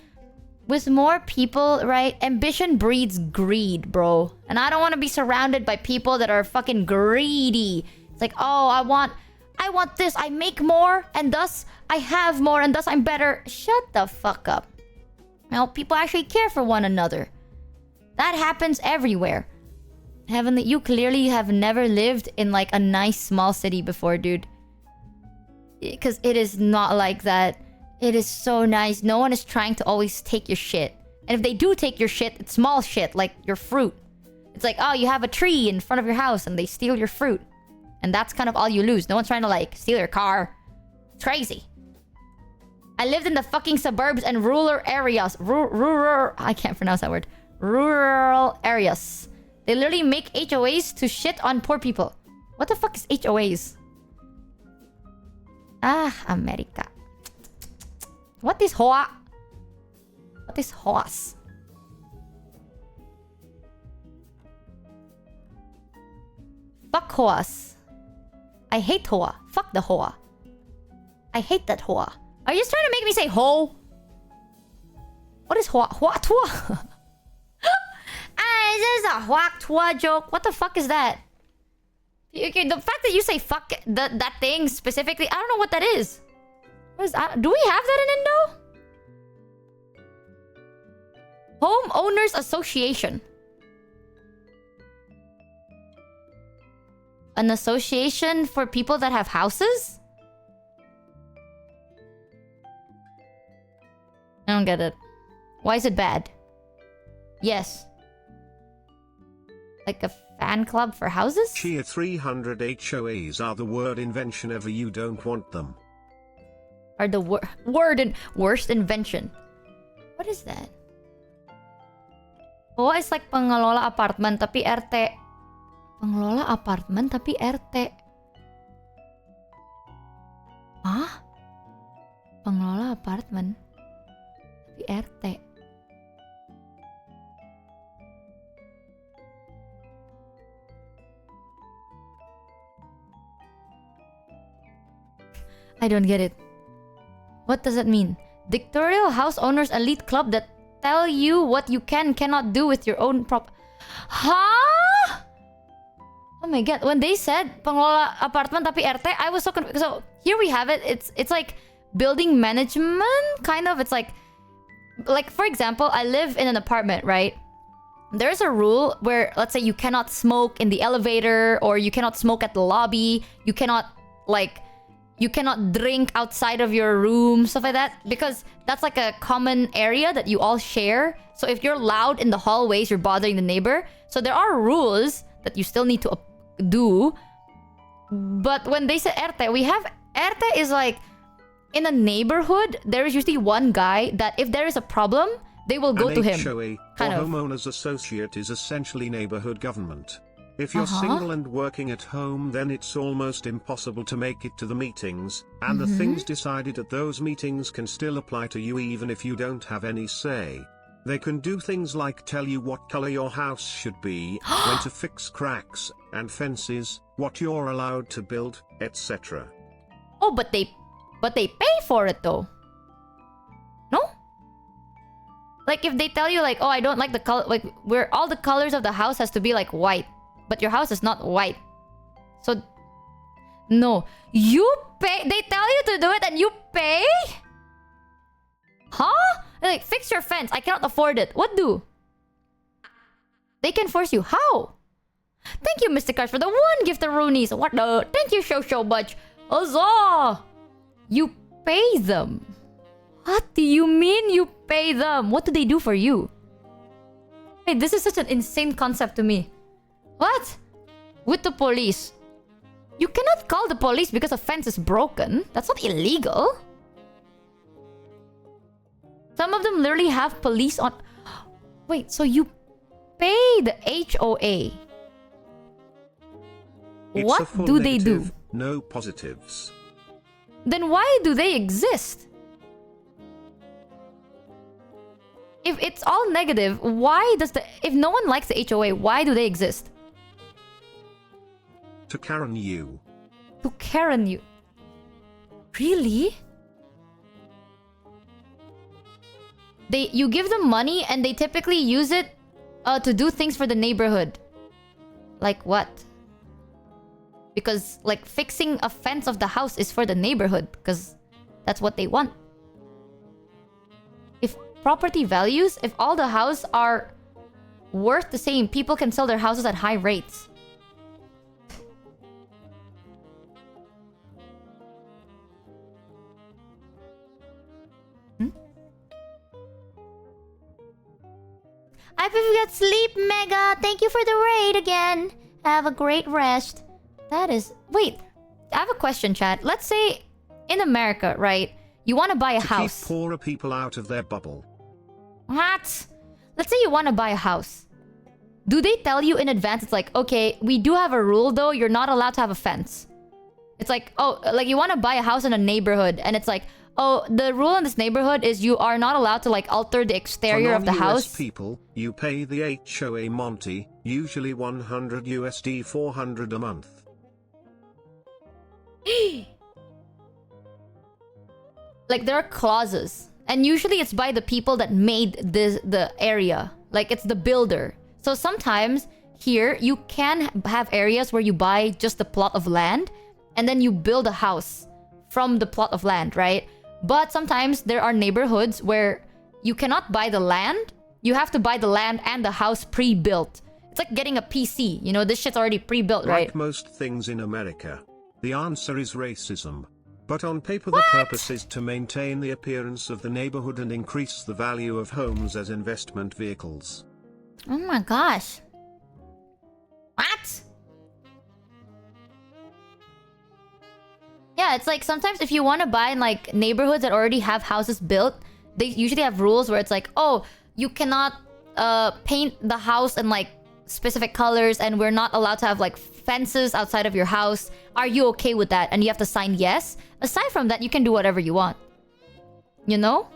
With more people, right? Ambition breeds greed, bro. And I don't want to be surrounded by people that are fucking greedy. It's like, oh, I want this. I make more, and thus I have more, and thus I'm better. Shut the fuck up. Now, people actually care for one another. That happens everywhere. Heavenly, you clearly have never lived in, like, a nice small city before, dude. Because it is not like that. It is so nice. No one is trying to always take your shit. And if they do take your shit, it's small shit, like your fruit. It's like, oh, you have a tree in front of your house and they steal your fruit. And that's kind of all you lose. No one's trying to, like, steal your car. It's crazy. I lived in the fucking suburbs and rural areas. Rural... I can't pronounce that word. Rural areas. They literally make HOAs to shit on poor people. What the fuck is HOAs? Ah, America. What is hoa? What is hoas? Fuck hoas. I hate hoa. Fuck the hoa. I hate that hoa. Are you just trying to make me say ho? What is hoa? Hoa tua? Ah, is this a hoa tua joke? What the fuck is that? Okay, the fact that you say fuck that thing specifically, I don't know what that is. What is that? Do we have that in Indo? Homeowners Association. An association for people that have houses? I don't get it. Why is it bad? Yes. Like a fan club for houses? Cheer 300 HOAs are the word invention ever you don't want them. Are the worst invention. What is that? Oh, it's like pengelola apartemen tapi RT. Pengelola apartemen tapi RT. Hah? Pengelola apartemen tapi RT. I don't get it. What does that mean? Dictatorial house owners elite club that tell you what you cannot do with your own Huh? Oh my god. When they said pengelola apartemen tapi RT, I was so confused. So here we have it. It's like building management, kind of. It's like for example, I live in an apartment, right? There's a rule where, let's say, you cannot smoke in the elevator, or you cannot smoke at the lobby. You cannot drink outside of your room, stuff like that, because that's like a common area that you all share. So if you're loud in the hallways, you're bothering the neighbor. So there are rules that you still need to do. But when they say ERTE, we have ERTE is like, in a neighborhood, there is usually one guy that if there is a problem, they will go to him. HOA, kind of. homeowners associate, is essentially neighborhood government. If you're single and working at home, then it's almost impossible to make it to the meetings, and the things decided at those meetings can still apply to you even if you don't have any say. They can do things like tell you what color your house should be, when to fix cracks and fences, what you're allowed to build, etc. Oh, but they pay for it though. No? Like if they tell you like, oh, I don't like the color, like where all the colors of the house has to be like white, but your house is not white. So No. You pay? They tell you to do it and you pay? Huh? Like, fix your fence. I cannot afford it. What do? They can force you. How? Thank you, Mr. Cars, for the 1 gift to Roonies. What the? Thank you so much. Huzzah! You pay them. What do you mean you pay them? What do they do for you? Hey, this is such an insane concept to me. What? With the police. You cannot call the police because a fence is broken. That's not illegal. Some of them literally have police on... Wait, so you pay the HOA. It's What a full do they negative, do? No positives. Then why do they exist? If it's all negative, why does the... If no one likes the HOA, why do they exist? To Karen you. To Karen you. Really? You give them money and they typically use it to do things for the neighborhood. Like what? Because like fixing a fence of the house is for the neighborhood because that's what they want. If property values, if all the houses are worth the same, people can sell their houses at high rates. I forgot sleep, Mega. Thank you for the raid again. Have a great rest. That is... Wait, I have a question, chat. Let's say in America, right? You want to buy a house. Keep poorer people out of their bubble. What? Let's say you want to buy a house. Do they tell you in advance? It's like, okay, we do have a rule though. You're not allowed to have a fence. It's like, oh, like you want to buy a house in a neighborhood. And it's like, oh, the rule in this neighborhood is you are not allowed to like alter the exterior of the house. people, you pay the HOA Monty, usually 100 USD 400 a month. Like there are clauses. And usually it's by the people that made the area. Like it's the builder. So sometimes here you can have areas where you buy just the plot of land and then you build a house from the plot of land, right? But sometimes there are neighborhoods where you cannot buy the land. You have to buy the land and the house pre-built. It's like getting a PC. You know, this shit's already pre-built, right? Like most things in America, the answer is racism. But on paper the purpose is to maintain the appearance of the neighborhood and increase the value of homes as investment vehicles. Oh my gosh. What? Yeah, it's like sometimes if you want to buy in like neighborhoods that already have houses built, they usually have rules where it's like, oh, you cannot paint the house in like specific colors and we're not allowed to have like fences outside of your house. Are you okay with that? And you have to sign yes. Aside from that, you can do whatever you want. You know?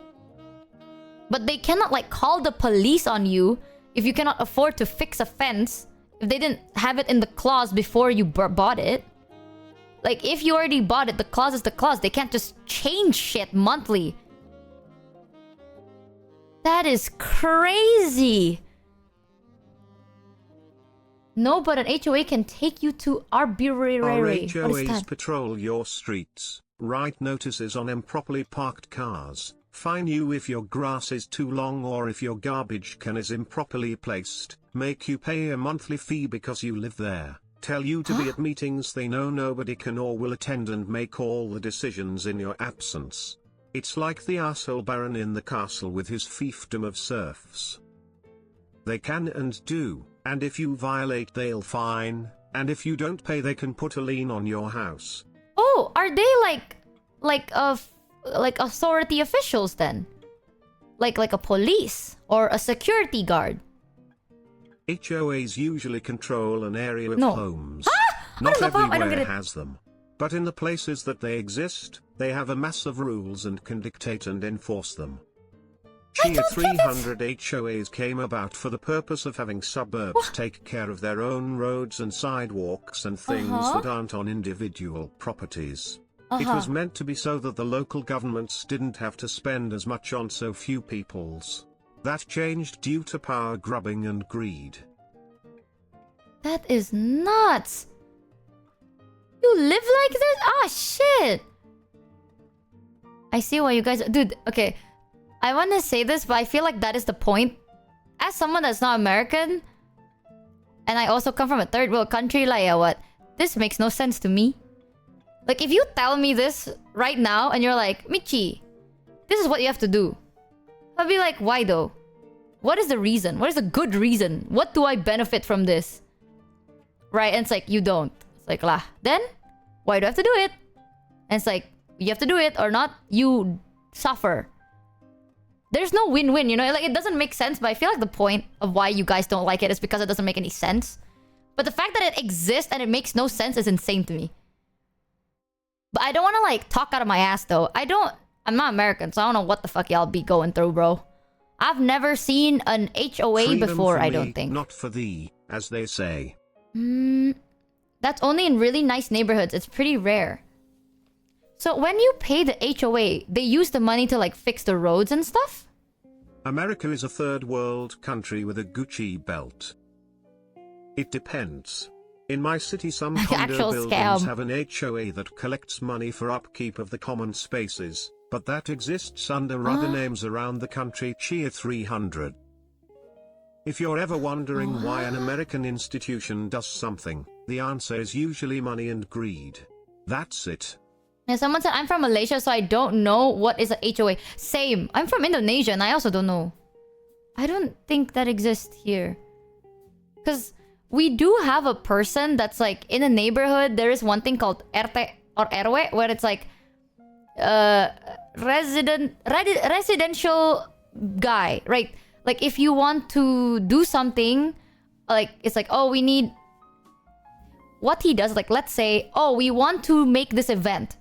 But they cannot like call the police on you if you cannot afford to fix a fence if they didn't have it in the clause before you bought it. Like, if you already bought it, the clause is the clause. They can't just change shit monthly. That is crazy. No, but an HOA can take you to arbitrary. Our What is HOAs that? patrol your streets, write notices on improperly parked cars, fine you if your grass is too long or if your garbage can is improperly placed, make you pay a monthly fee because you live there, tell you to be at meetings they know nobody can or will attend and make all the decisions in your absence. It's like the asshole baron in the castle with his fiefdom of serfs. They can and do, and if you violate they'll fine, and if you don't pay they can put a lien on your house. Oh, are they like authority officials then? Like a police or a security guard? HOAs usually control an area of No. homes. I Not don't know, I don't everywhere get it. has them. But in the places that they exist, they have a mass of rules and can dictate and enforce them. Chia 300 HOAs came about for the purpose of having suburbs take care of their own roads and sidewalks and things that aren't on individual properties. It was meant to be so that the local governments didn't have to spend as much on so few peoples. That changed due to power grubbing and greed. That is nuts. You live like this? Ah, shit. I see why you guys... Dude, okay. I want to say this, but I feel like that is the point. As someone that's not American, and I also come from a third world country, like, yeah, what? This makes no sense to me. Like, if you tell me this right now, and you're like, Michi, this is what you have to do. I'll be like, why though? What is the reason? What is the good reason? What do I benefit from this? Right? And it's like, you don't. It's like, lah. Then, why do I have to do it? And it's like, you have to do it or not, you suffer. There's no win-win, you know? Like, it doesn't make sense, but I feel like the point of why you guys don't like it is because it doesn't make any sense. But the fact that it exists and it makes no sense is insane to me. But I don't want to, like, talk out of my ass, though. I'm not American, so I don't know what the fuck y'all be going through, bro. I've never seen an HOA Freedom before, for I me, don't think. not for thee, as they say. That's only in really nice neighborhoods. It's pretty rare. So when you pay the HOA, they use the money to, like, fix the roads and stuff? America is a third world country with a Gucci belt. It depends. In my city, some condo buildings have an HOA that collects money for upkeep of the common spaces, but that exists under other names around the country. Cheer 300. If you're ever wondering why an American institution does something, the answer is usually money and greed. That's it. And someone said, I'm from Malaysia, so I don't know what is a HOA. Same. I'm from Indonesia, and I also don't know. I don't think that exists here. Because we do have a person that's like, in a neighborhood, there is one thing called RT or RW, where it's like, residential guy, right? Like, if you want to do something, like, it's like, oh, we need... What he does, like, let's say, oh, we want to make this event.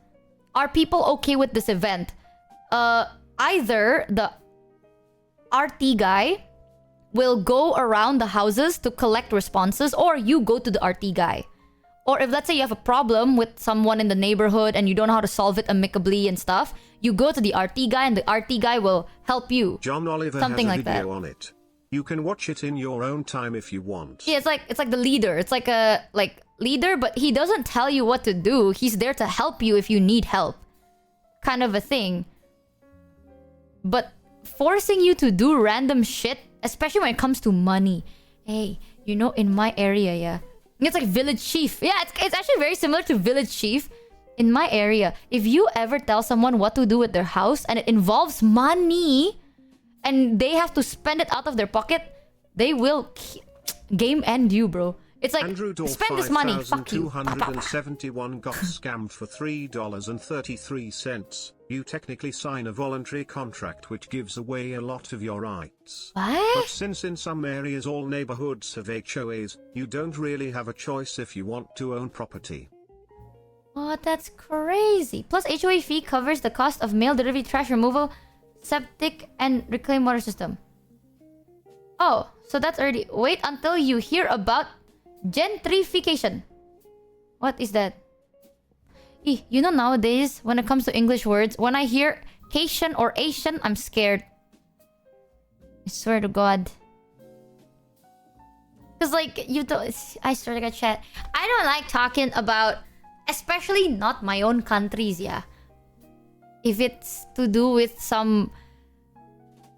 Are people okay with this event? Either the RT guy will go around the houses to collect responses, or you go to the RT guy. Or if, let's say, you have a problem with someone in the neighborhood and you don't know how to solve it amicably and stuff, you go to the RT guy and the RT guy will help you. John Oliver Something has a like video that. on it. You can watch it in your own time if you want. Yeah, it's like the leader. It's like a leader, but he doesn't tell you what to do. He's there to help you if you need help. Kind of a thing. But forcing you to do random shit, especially when it comes to money. Hey, you know, in my area, yeah. It's like village chief. Yeah, it's actually very similar to village chief. In my area, if you ever tell someone what to do with their house and it involves money and they have to spend it out of their pocket, they will game end you, bro. It's like, spend this money, fuck you. 271 got scammed for $3.33. You technically sign a voluntary contract which gives away a lot of your rights. What? But since in some areas all neighborhoods have HOAs, you don't really have a choice if you want to own property. Oh, that's crazy. Plus, HOA fee covers the cost of mail delivery, trash removal, septic, and reclaimed water system. Oh, so that's already... Wait until you hear about gentrification. What is that? You know, nowadays, when it comes to English words, when I hear Haitian or Asian, I'm scared. I swear to God. Because, like, you don't... I swear to God, chat. I don't like talking about... Especially not my own countries, yeah. If it's to do with some...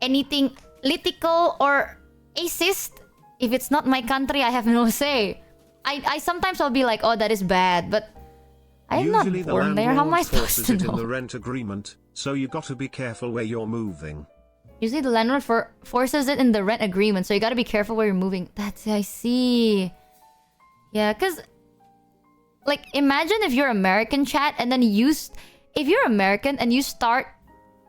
anything political or racist, if it's not my country, I have no say. I sometimes I'll be like, oh, that is bad, but... I'm not born there. How am I supposed to know? In the rent agreement, so you got to be careful where you're moving. Usually the landlord forces it in the rent agreement, so you got to be careful where you're moving. That's... I see. Yeah, because... Like, imagine if you're American, chat, and then if you're American and you start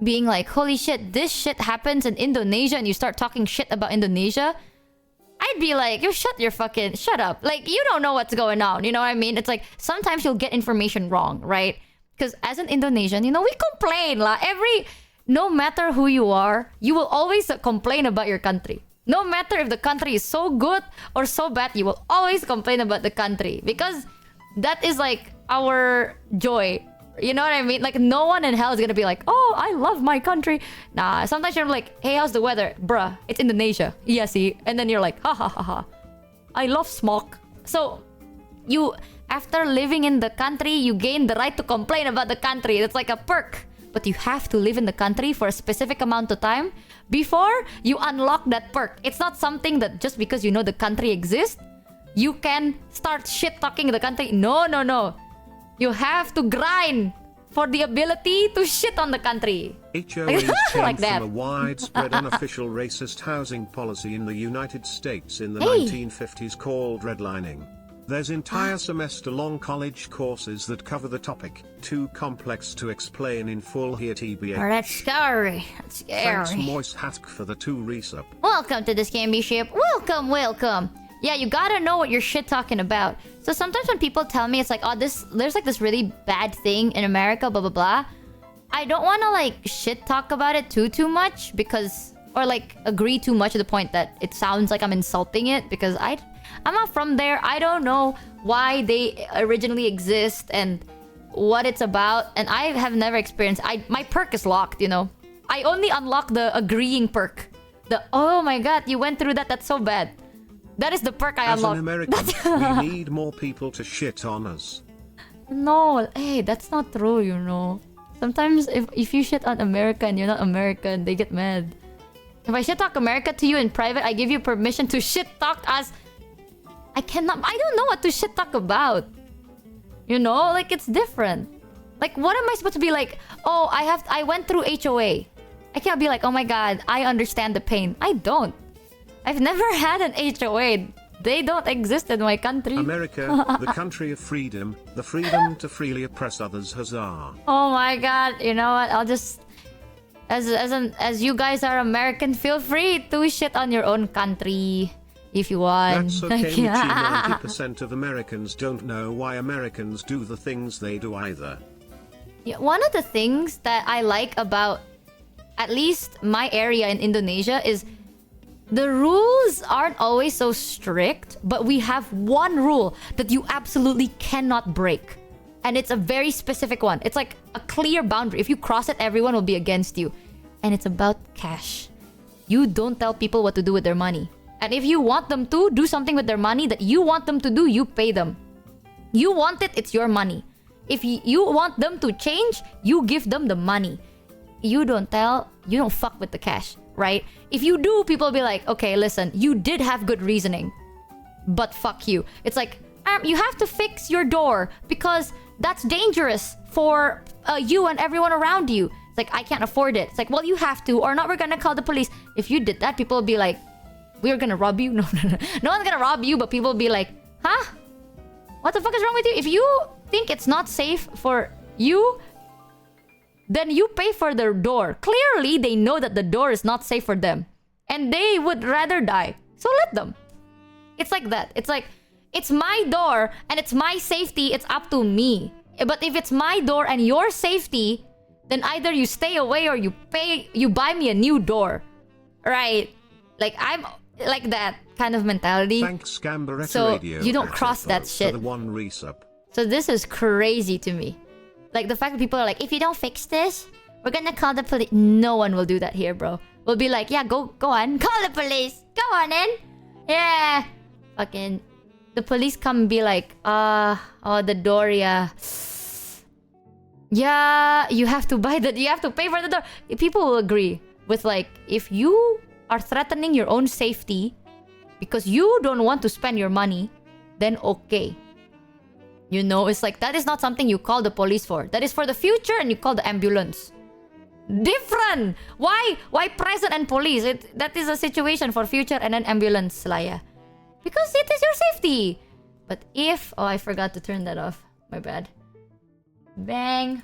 being like, holy shit, this shit happens in Indonesia, and you start talking shit about Indonesia, I'd be like, you shut up. Like, you don't know what's going on, you know what I mean? It's like, sometimes you'll get information wrong, right? Because as an Indonesian, you know, we complain lah. No matter who you are, you will always complain about your country. No matter if the country is so good or so bad, you will always complain about the country. Because that is like our joy. You know what I mean? Like, no one in hell is gonna be like, oh, I love my country. Nah, sometimes you're like, hey, how's the weather? Bruh, it's Indonesia. Yeah, see? And then you're like, ha ha ha ha. I love smog. So, After living in the country, you gain the right to complain about the country. It's like a perk. But you have to live in the country for a specific amount of time before you unlock that perk. It's not something that just because you know the country exists, you can start shit-talking the country. No, no, no. You have to grind for the ability to shit on the country. HOAs came Like that. from a widespread unofficial racist housing policy in the United States in the Hey. 1950s called redlining. There's entire semester-long college courses that cover the topic, too complex to explain in full here TBH. Oh, that's scary. That's Thanks scary. Moist Hatk for the 2 resub. Welcome to the Scamby Ship. Welcome, welcome. Yeah, you gotta know what you're shit talking about. So sometimes when people tell me it's like, oh, there's like this really bad thing in America, blah blah blah. I don't want to like shit talk about it too much because, or like agree too much to the point that it sounds like I'm insulting it because I'm not from there. I don't know why they originally exist and what it's about, and I have never experienced. My perk is locked, you know. I only unlock the agreeing perk. The oh my god, you went through that. That's so bad. That is the perk I As unlocked. an American, we need more people to shit on us. No, hey, that's not true, you know. Sometimes if you shit on America and you're not American, they get mad. If I shit talk America to you in private, I give you permission to shit talk us. I don't know what to shit talk about. You know, like it's different. Like what am I supposed to be like? Oh, I went through HOA. I can't be like, oh my god, I understand the pain. I don't. I've never had an HOA. They don't exist in my country. America, the country of freedom, the freedom to freely oppress others, huzzah. Oh my god, you know what? I'll just as you guys are American, feel free to shit on your own country if you want. That's okay, Michi. 90% of Americans don't know why Americans do the things they do either. Yeah, one of the things that I like about at least my area in Indonesia is the rules aren't always so strict, but we have one rule that you absolutely cannot break. And it's a very specific one. It's like a clear boundary. If you cross it, everyone will be against you. And it's about cash. You don't tell people what to do with their money. And if you want them to do something with their money that you want them to do, you pay them. You want it, it's your money. If you want them to change, you give them the money. You don't fuck with the cash, right? If you do, people will be like, okay, listen, you did have good reasoning, but fuck you. It's like, you have to fix your door because that's dangerous for you and everyone around you. It's like, I can't afford it. It's like, well, you have to, or not, we're gonna call the police. If you did that, people will be like, we're gonna rob you? No. No one's gonna rob you, but people will be like, huh? What the fuck is wrong with you? If you think it's not safe for you, then you pay for their door. Clearly, they know that the door is not safe for them. And they would rather die. So let them. It's like that. It's like, it's my door and it's my safety. It's up to me. But if it's my door and your safety, then either you stay away or you buy me a new door. Right? Like, I'm like that kind of mentality. Thanks, Scamberetta So Radio. you don't cross that shit. For the 1 resub. So this is crazy to me. Like the fact that people are like, if you don't fix this, we're gonna call the police. No one will do that here, bro. We'll be like, yeah, go on. Call the police. Go on in. Yeah. Fucking. The police come and be like, oh, the door, yeah. Yeah, you have to pay for the door. People will agree with like, if you are threatening your own safety because you don't want to spend your money, then okay. You know, it's like, that is not something you call the police for. That is for the future and you call the ambulance. Different! Why present and police? That is a situation for future and then ambulance, Laya. Because it is your safety. But if... Oh, I forgot to turn that off. My bad. Bang.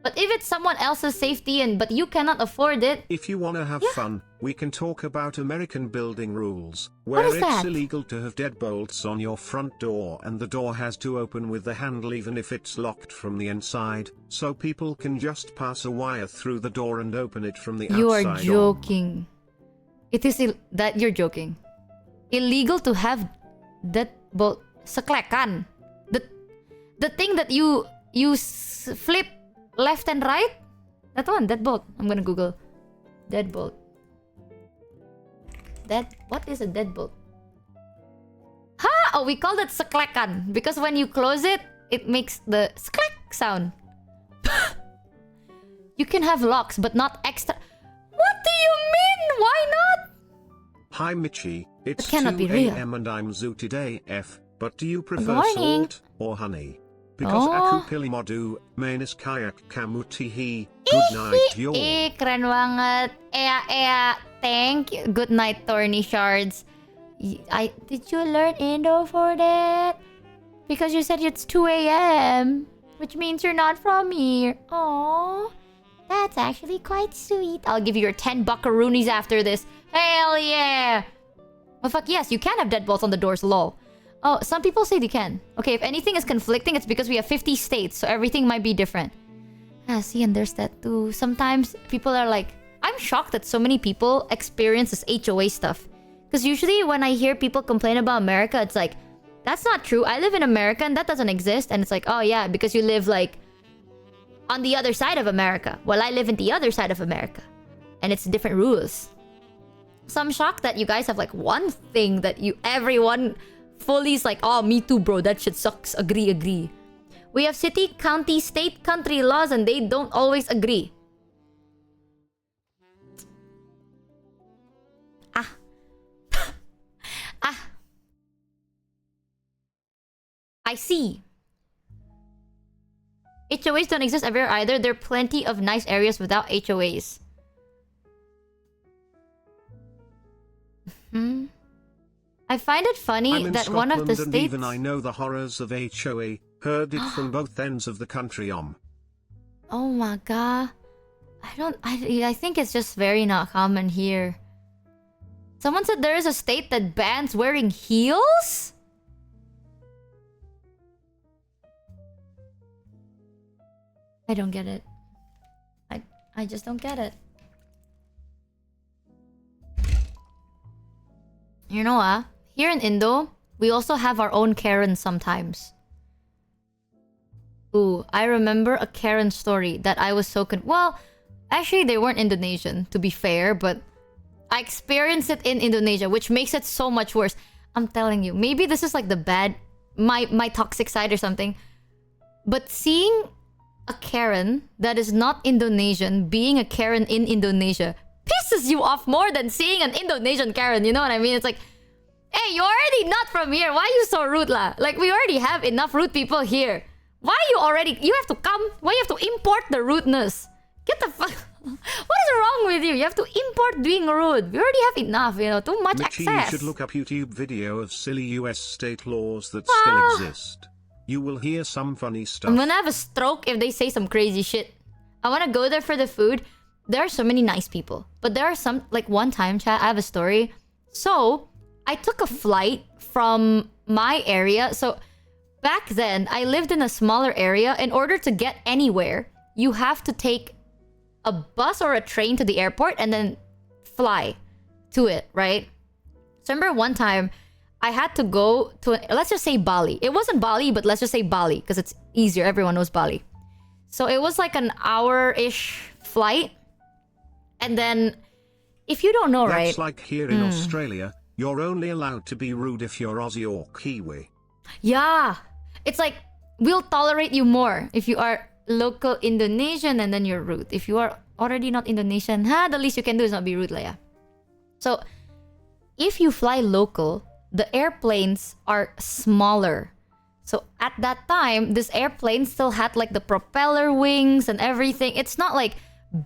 But if it's someone else's safety but you cannot afford it... If you want to have fun, we can talk about American building rules, What where is it's that? illegal to have deadbolts on your front door and the door has to open with the handle even if it's locked from the inside, so people can just pass a wire through the door and open it from the outside. You are joking. It is that you're joking. Illegal to have deadbolt seklekan. The thing that you flip left and right? That one, deadbolt. I'm gonna Google. Deadbolt. What is a deadbolt? Huh? Oh, we called it saklekan because when you close it, it makes the sklek sound. You can have locks, but not extra. What do you mean? Why not? Hi Michi, it's It cannot 2 be real. a.m. and I'm zooted AF, but do you prefer morning. salt or honey? Because Oh. aku pilih madu, manis kayak kamu tihi. Good night, yo. Keren banget. Ea. Thank you. Good night, Thorny Shards. Did you learn Indo for that? Because you said it's 2 a.m. Which means you're not from here. Aww. That's actually quite sweet. I'll give you your 10 buckaroonies after this. Hell yeah! Well, fuck yes, you can have deadbolts on the doors, lol. Oh, some people say they can. Okay, if anything is conflicting, it's because we have 50 states, so everything might be different. Ah, see, and there's that too. Sometimes people are like... I'm shocked that so many people experience this HOA stuff. Because usually when I hear people complain about America, it's like, that's not true. I live in America and that doesn't exist. And it's like, oh yeah, because you live like on the other side of America. Well, I live in the other side of America. And it's different rules. So I'm shocked that you guys have like one thing that everyone fully is like, oh, me too, bro. That shit sucks. Agree. We have city, county, state, country laws and they don't always agree. I see. HOAs don't exist everywhere either. There are plenty of nice areas without HOAs. I find it funny that one of the states... and even I know the horrors of HOA. Heard it from both ends of the country. Oh my god. I think it's just very not common here. Someone said there is a state that bans wearing heels? I don't get it. I just don't get it. You know what? Here in Indo, we also have our own Karen sometimes. Ooh, I remember a Karen story that I was so well, actually they weren't Indonesian, to be fair, but I experienced it in Indonesia, which makes it so much worse. I'm telling you, maybe this is like the bad, my toxic side or something. But seeing a Karen that is not Indonesian being a Karen in Indonesia pisses you off more than seeing an Indonesian Karen, you know what I mean? It's like, hey, you're already not from here. Why are you so rude lah? Like, we already have enough rude people here. Why you have to come? Why you have to import the rudeness? Get the fuck... What is wrong with you? You have to import being rude. We already have enough, you know, too much Michi, access. you should look up YouTube video of silly US state laws that still exist. You will hear some funny stuff. I'm gonna have a stroke if they say some crazy shit. I wanna go there for the food. There are so many nice people. But there are some... Like, one time, chat, I have a story. So, I took a flight from my area. So, back then, I lived in a smaller area. In order to get anywhere, you have to take a bus or a train to the airport and then fly to it, right? So, remember one time, I had to go to, let's just say Bali. It wasn't Bali, but let's just say Bali, because it's easier. Everyone knows Bali. So it was like an hour-ish flight. And then, if you don't know, right? That's like here in Australia. You're only allowed to be rude if you're Aussie or Kiwi. Yeah. It's like, we'll tolerate you more if you are local Indonesian and then you're rude. If you are already not Indonesian, the least you can do is not be rude, lah, yeah. So, if you fly local, the airplanes are smaller. So at that time, this airplane still had like the propeller wings and everything. It's not like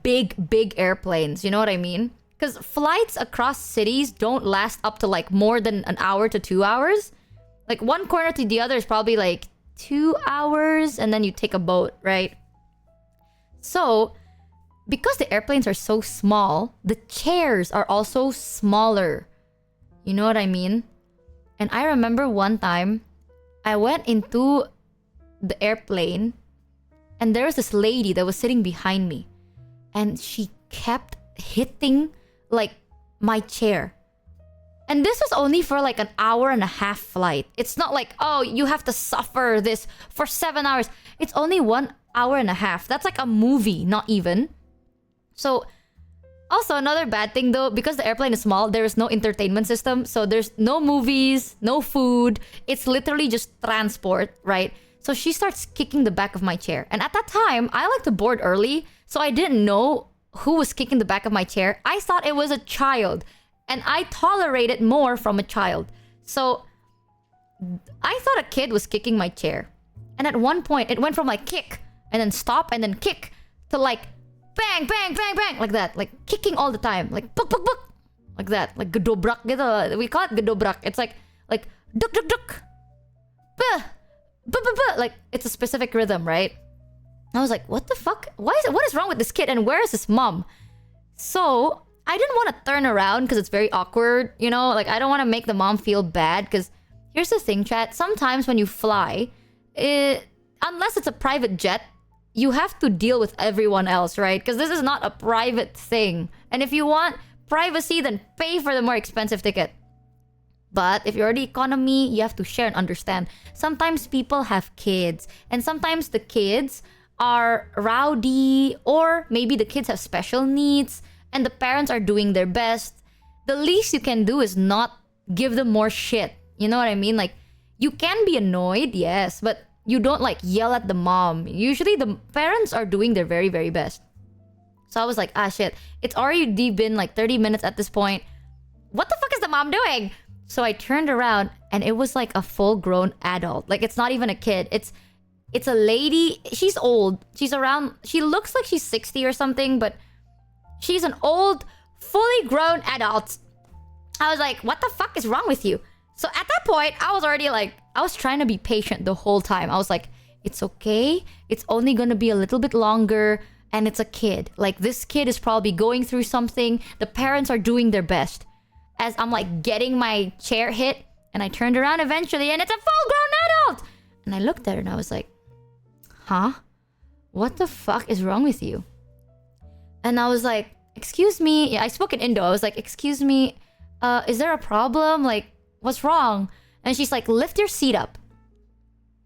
big airplanes, you know what I mean? Because flights across cities don't last up to like more than an hour to 2 hours. Like one corner to the other is probably like 2 hours and then you take a boat, right? So, because the airplanes are so small, the chairs are also smaller. You know what I mean? And I remember one time, I went into the airplane and there was this lady that was sitting behind me. And she kept hitting, like, my chair. And this was only for like an hour and a half flight. It's not like, oh, you have to suffer this for 7 hours. It's only 1 hour and a half. That's like a movie, not even. So, Also, another bad thing though, because the airplane is small, there is no entertainment system. So there's no movies, no food. It's literally just transport, right? So she starts kicking the back of my chair. And at that time, I like to board early. So I didn't know who was kicking the back of my chair. I thought it was a child. And I tolerated more from a child. So I thought a kid was kicking my chair. And at one point, it went from like kick, and then stop, and then kick, to like bang, bang, bang, bang, like that. Like kicking all the time. Like buk, buk, buk. Like that. Like gedobrak gitu. We call it gedobrak. It's like duk, duk, duk. Buh, buh, buh, buh. Like it's a specific rhythm, right? I was like, what the fuck? What is wrong with this kid? And where is his mom? So I didn't want to turn around because it's very awkward, you know? Like I don't want to make the mom feel bad because here's the thing, chat. Sometimes when you fly, unless it's a private jet, you have to deal with everyone else, right? Because this is not a private thing. And if you want privacy, then pay for the more expensive ticket. But if you're the economy, you have to share and understand. Sometimes people have kids. And sometimes the kids are rowdy. Or maybe the kids have special needs. And the parents are doing their best. The least you can do is not give them more shit. You know what I mean? Like, you can be annoyed, yes, but you don't like yell at the mom. Usually the parents are doing their very, very best. So I was like, ah shit, it's already been like 30 minutes at this point. What the fuck is the mom doing? So I turned around and it was like a full-grown adult. Like it's not even a kid. It's a lady. She's old. She looks like she's 60 or something, but she's an old, fully grown adult. I was like, what the fuck is wrong with you? So at that point, I was already like, I was trying to be patient the whole time. I was like, it's okay. It's only gonna be a little bit longer. And it's a kid. Like, this kid is probably going through something. The parents are doing their best. As I'm like getting my chair hit. And I turned around eventually and it's a full-grown adult! And I looked at her and I was like, huh? What the fuck is wrong with you? And I was like, excuse me. Yeah, I spoke in Indo. I was like, excuse me. Is there a problem? Like, what's wrong? And she's like, lift your seat up.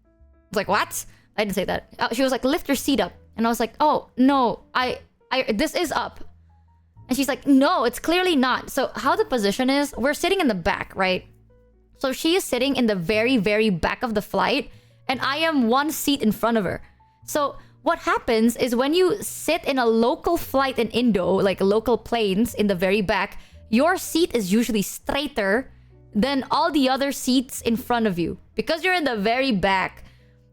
I was like, what? I didn't say that. She was like, lift your seat up. And I was like, oh, no, this is up. And she's like, no, it's clearly not. So how the position is, we're sitting in the back, right? So she is sitting in the very, very back of the flight. And I am one seat in front of her. So what happens is when you sit in a local flight in Indo, like local planes in the very back, your seat is usually straighter than all the other seats in front of you. Because you're in the very back.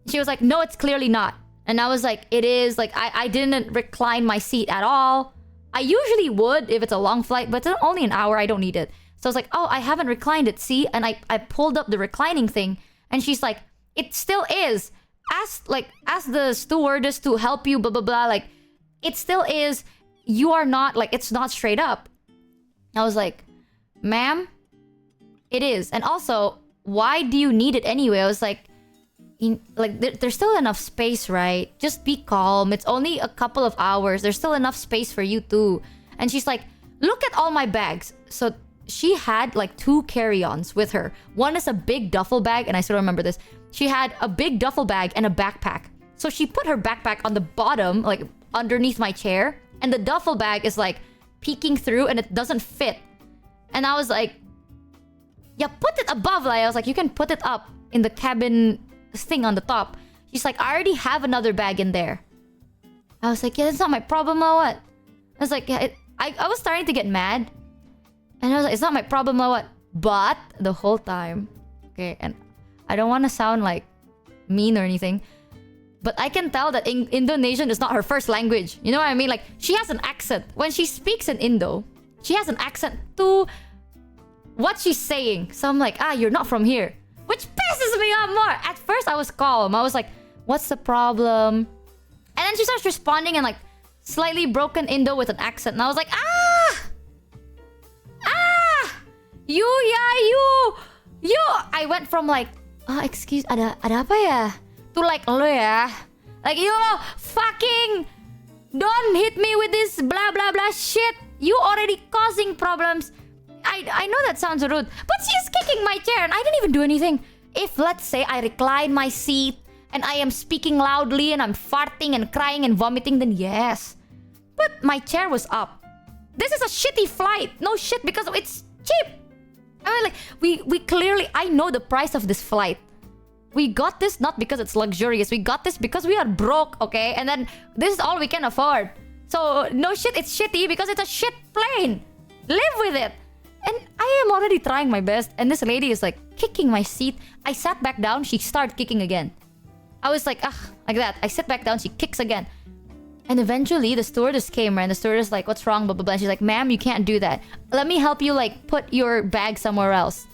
She was like, no, it's clearly not. And I was like, it is. Like, I didn't recline my seat at all. I usually would if it's a long flight, but it's only an hour. I don't need it. So I was like, oh, I haven't reclined it. See? And I pulled up the reclining thing. And she's like, it still is. Ask the stewardess to help you, blah, blah, blah. Like, it still is. You are not, like, it's not straight up. I was like, ma'am, it is. And also, why do you need it anyway? I was like, there's still enough space, right? Just be calm. It's only a couple of hours. There's still enough space for you too. And she's like, look at all my bags. So she had like 2 carry-ons with her. One is a big duffel bag, and I still remember this. She had a big duffel bag and a backpack. So she put her backpack on the bottom, like underneath my chair, and the duffel bag is like peeking through and it doesn't fit. And I was like, yeah, put it above. Like, I was like, you can put it up in the cabin thing on the top. She's like, I already have another bag in there. I was like, yeah, that's not my problem or what? I was like, yeah, I was starting to get mad. And I was like, it's not my problem or what? But the whole time, okay, and I don't want to sound like mean or anything, but I can tell that Indonesian is not her first language. You know what I mean? Like, she has an accent. When she speaks in Indo, she has an accent to what she's saying. So I'm like, you're not from here. Which pisses me off more. At first, I was calm. I was like, what's the problem? And then she starts responding in like slightly broken Indo with an accent. And I was like, you. I went from like, excuse, ada apa ya? To like, lo ya. Like, you fucking don't hit me with this blah, blah, blah shit. You already causing problems. I know that sounds rude, but she's kicking my chair and I didn't even do anything. If, let's say, I recline my seat and I am speaking loudly and I'm farting and crying and vomiting, then yes. But my chair was up. This is a shitty flight. No shit, because it's cheap. I mean, like, we clearly... I know the price of this flight. We got this not because it's luxurious. We got this because we are broke, okay? And then this is all we can afford. So, no shit, it's shitty because it's a shit plane. Live with it. And I am already trying my best. And this lady is like kicking my seat. I sat back down. She started kicking again. I was like, like that. I sit back down. She kicks again. And eventually, the stewardess came, and the stewardess like, what's wrong, blah, blah, blah. And she's like, ma'am, you can't do that. Let me help you, like, put your bag somewhere else.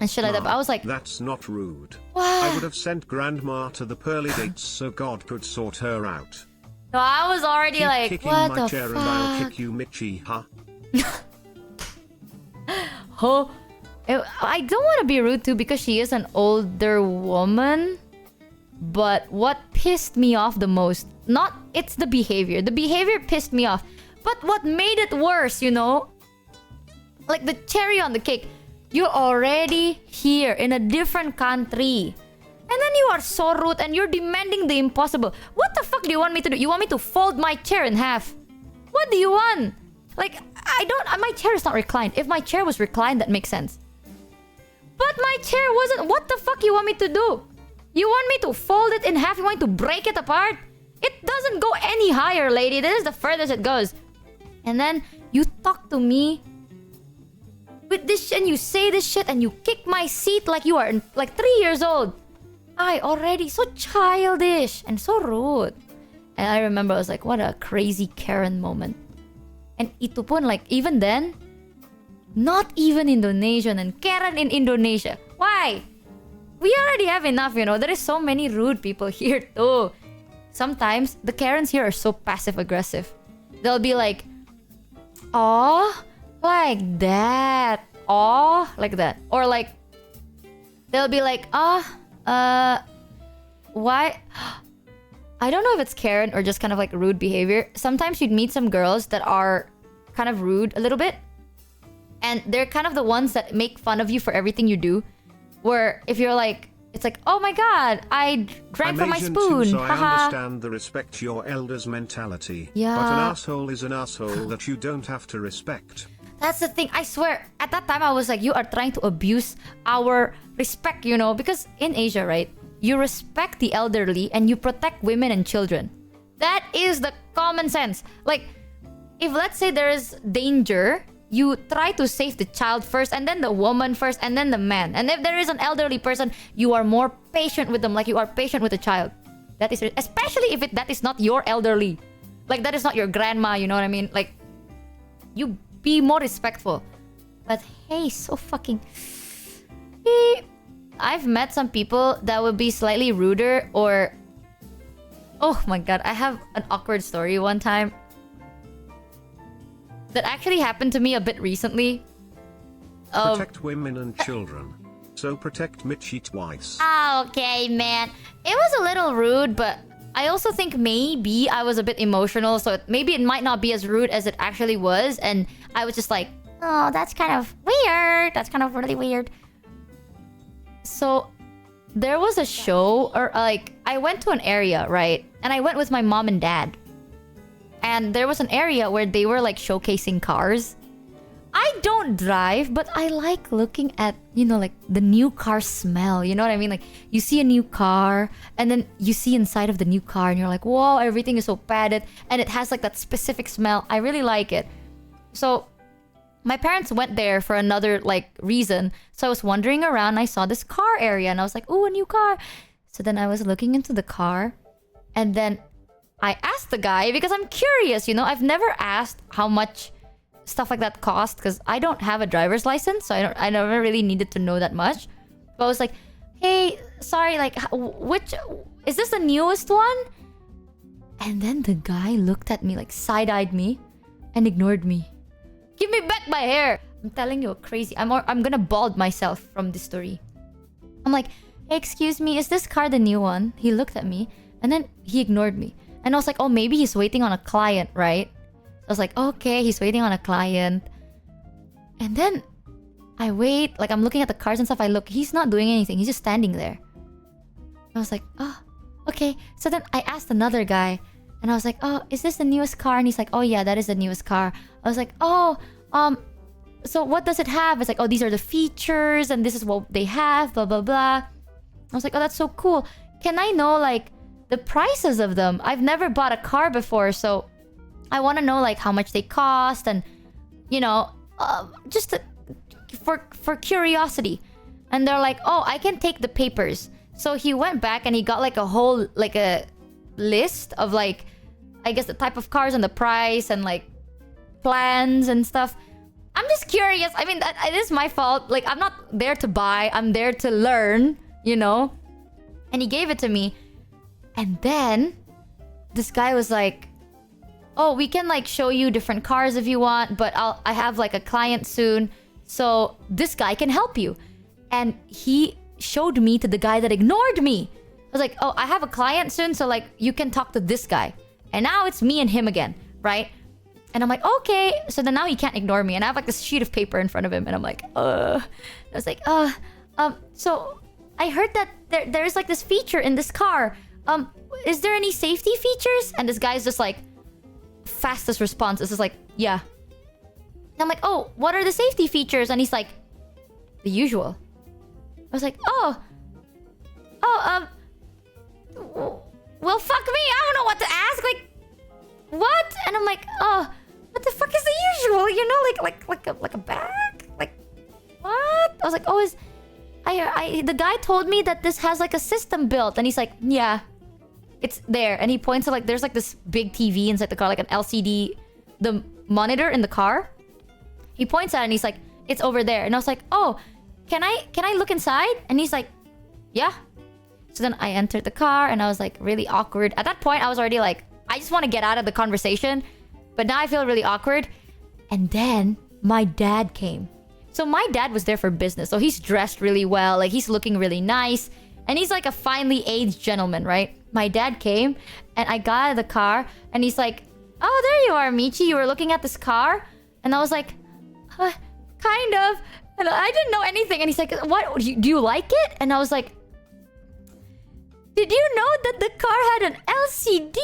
And shit like that. But I was like... That's not rude. What? I would have sent Grandma to the pearly gates so God could sort her out. No, I was already Keep like, kicking what my the chair fuck? and I'll kick you, Michi, huh? Oh, I don't want to be rude too because she is an older woman. But what pissed me off the most, it's the behavior. The behavior pissed me off. But what made it worse, you know? Like the cherry on the cake. You're already here in a different country. And then you are so rude and you're demanding the impossible. What the fuck do you want me to do? You want me to fold my chair in half? What do you want? Like, my chair is not reclined. If my chair was reclined, that makes sense. But my chair wasn't. What the fuck you want me to do? You want me to fold it in half? You want me to break it apart? It doesn't go any higher, lady. This is the furthest it goes. And then you talk to me with this and you say this shit and you kick my seat like you are like 3 years old. I already so childish and so rude. And I remember I was like, what a crazy Karen moment. And itu pun like even then, not even Indonesian and Karen in Indonesia. Why? We already have enough, you know. There is so many rude people here too. Sometimes the Karens here are so passive aggressive. They'll be like, "Oh, like that. Oh, like that." Or like they'll be like, why? I don't know if it's Karen or just kind of like rude behavior. Sometimes you'd meet some girls that are kind of rude a little bit. And they're kind of the ones that make fun of you for everything you do. Where if you're like, it's like, oh my god, I drank from my Asian spoon. too, so I Haha. understand the respect your elders mentality. Yeah. But an asshole is an asshole that you don't have to respect. That's the thing. I swear, at that time I was like, you are trying to abuse our respect, you know? Because in Asia, right? You respect the elderly and you protect women and children. That is the common sense. Like, if let's say there is danger, you try to save the child first, and then the woman first, and then the man. And if there is an elderly person, you are more patient with them, like you are patient with a child. That is, especially if that is not your elderly. Like, that is not your grandma, you know what I mean? Like, you be more respectful. But hey, so fucking... I've met some people that would be slightly ruder or... Oh my god, I have an awkward story one time. That actually happened to me a bit recently. Protect women and children. So protect Michi twice. Okay, man. It was a little rude, but I also think maybe I was a bit emotional, so maybe it might not be as rude as it actually was, and I was just like, oh, that's kind of weird. That's kind of really weird. So, there was a show, or like, I went to an area, right? And I went with my mom and dad. And there was an area where they were like showcasing cars. I don't drive, but I like looking at, you know, like the new car smell. You know what I mean? Like you see a new car and then you see inside of the new car and you're like, whoa, everything is so padded. And it has like that specific smell. I really like it. So my parents went there for another like reason. So I was wandering around. I saw this car area and I was like, oh, a new car. So then I was looking into the car and then I asked the guy because I'm curious, you know. I've never asked how much stuff like that cost because I don't have a driver's license, so I never really needed to know that much. But I was like, hey, sorry, like, which is this the newest one? And then the guy looked at me, like side-eyed me, and ignored me. Give me back my hair! I'm telling you, crazy. I'm gonna bald myself from this story. I'm like, hey, excuse me, is this car the new one? He looked at me, and then he ignored me. And I was like, oh, maybe he's waiting on a client, right? So I was like, okay, he's waiting on a client. And then I wait, like I'm looking at the cars and stuff. I look, he's not doing anything. He's just standing there. I was like, oh, okay. So then I asked another guy, And I was like, oh, is this the newest car? And he's like, oh yeah, that is the newest car. I was like, oh, so what does it have? It's like, oh, these are the features and this is what they have, blah, blah, blah. I was like, oh, that's so cool. Can I know like the prices of them? I've never bought a car before, so I want to know like how much they cost and, you know, just for curiosity. And they're like, oh, I can take the papers. So he went back and he got like a whole, like a list of like, I guess the type of cars and the price and like plans and stuff. I'm just curious. I mean, it is my fault. Like, I'm not there to buy. I'm there to learn, you know? And he gave it to me. And then this guy was like, oh, we can like show you different cars if you want, but I have like a client soon. So this guy can help you. And he showed me to the guy that ignored me. I was like, oh, I have a client soon, so like you can talk to this guy. And now it's me and him again, right? And I'm like, okay. So then now he can't ignore me. And I have like this sheet of paper in front of him. And I'm like, I was like, so I heard that there's like this feature in this car. Is there any safety features? And this guy's just like, fastest response is just like, yeah. And I'm like, oh, what are the safety features? And he's like, the usual. I was like, well, fuck me. I don't know what to ask. Like, what? And I'm like, oh, what the fuck is the usual? You know, like a bag? Like, what? I was like, oh, the guy told me that this has like a system built. And he's like, yeah, it's there. And he points to like, there's like this big TV inside the car, like an LCD, the monitor in the car. He points at it and he's like, it's over there. And I was like, oh, can I look inside? And he's like, yeah. So then I entered the car and I was like really awkward. At that point, I was already like, I just want to get out of the conversation. But now I feel really awkward. And then my dad came. So my dad was there for business. So he's dressed really well. Like he's looking really nice. And he's like a finely aged gentleman, right? My dad came and I got out of the car and he's like, oh, there you are, Michi. You were looking at this car? And I was like, kind of. And I didn't know anything. And he's like, what? Do you like it? And I was like, did you know that the car had an LCD?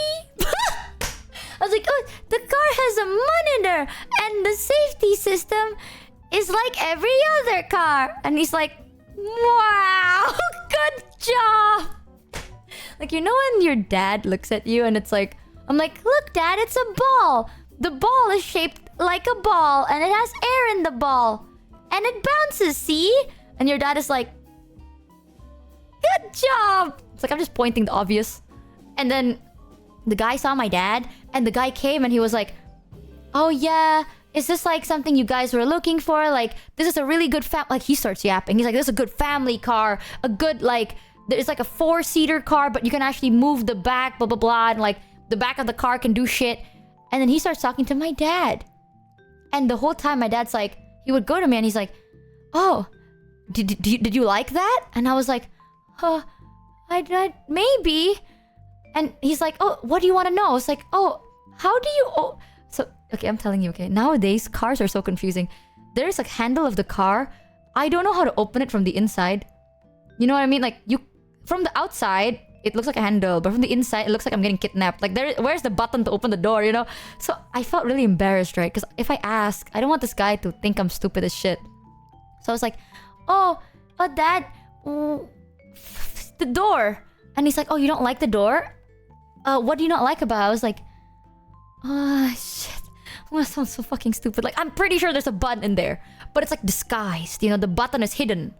I was like, oh, the car has a monitor and the safety system is like every other car. And he's like, wow, good job. Like, you know when your dad looks at you and it's like, I'm like, look, Dad, it's a ball. The ball is shaped like a ball and it has air in the ball. And it bounces, see? And your dad is like, good job. It's like, I'm just pointing the obvious. And then the guy saw my dad and the guy came and he was like, oh yeah, is this like something you guys were looking for? Like, this is a really good like he starts yapping. He's like, this is a good family car. A good like, there's like a 4-seater car, but you can actually move the back, blah, blah, blah. And like the back of the car can do shit. And then he starts talking to my dad. And the whole time my dad's like, he would go to me and he's like, oh, did you like that? And I was like, I maybe. And he's like, oh, what do you want to know? I was like, oh, how do you... Oh. So, okay, I'm telling you, okay. Nowadays, cars are so confusing. There's a handle of the car. I don't know how to open it from the inside. You know what I mean? Like, from the outside, it looks like a handle. But from the inside, it looks like I'm getting kidnapped. Like, where's the button to open the door, you know? So, I felt really embarrassed, right? Because if I ask, I don't want this guy to think I'm stupid as shit. So, I was like, oh, Dad, the door. And he's like, oh, you don't like the door? What do you not like about it? I was like, shit. I'm gonna sound so fucking stupid. Like, I'm pretty sure there's a button in there. But it's like disguised. You know, the button is hidden.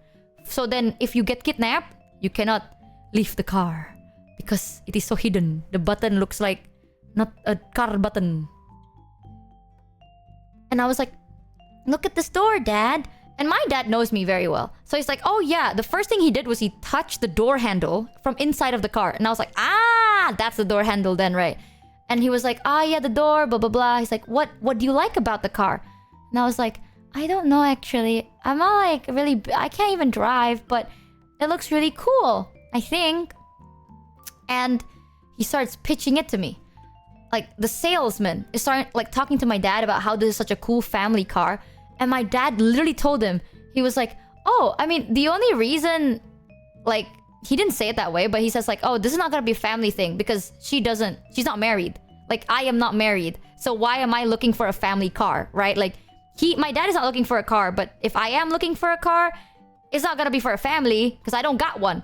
So then, if you get kidnapped, you cannot leave the car. Because it is so hidden. The button looks like not a car button. And I was like, look at this door, Dad. And my dad knows me very well. So he's like, oh yeah, the first thing he did was he touched the door handle from inside of the car. And I was like, that's the door handle then, right? And he was like, yeah, the door, blah, blah, blah. He's like, what do you like about the car? And I was like, I don't know, actually. I'm not like really... I can't even drive, but it looks really cool, I think. And he starts pitching it to me. Like, the salesman is starting, like, talking to my dad about how this is such a cool family car. And my dad literally told him, he was like, oh, I mean, the only reason, like, he didn't say it that way, but he says like, oh, this is not gonna be a family thing because she's not married. Like, I am not married. So why am I looking for a family car, right? Like, my dad is not looking for a car, but if I am looking for a car, it's not gonna be for a family because I don't got one.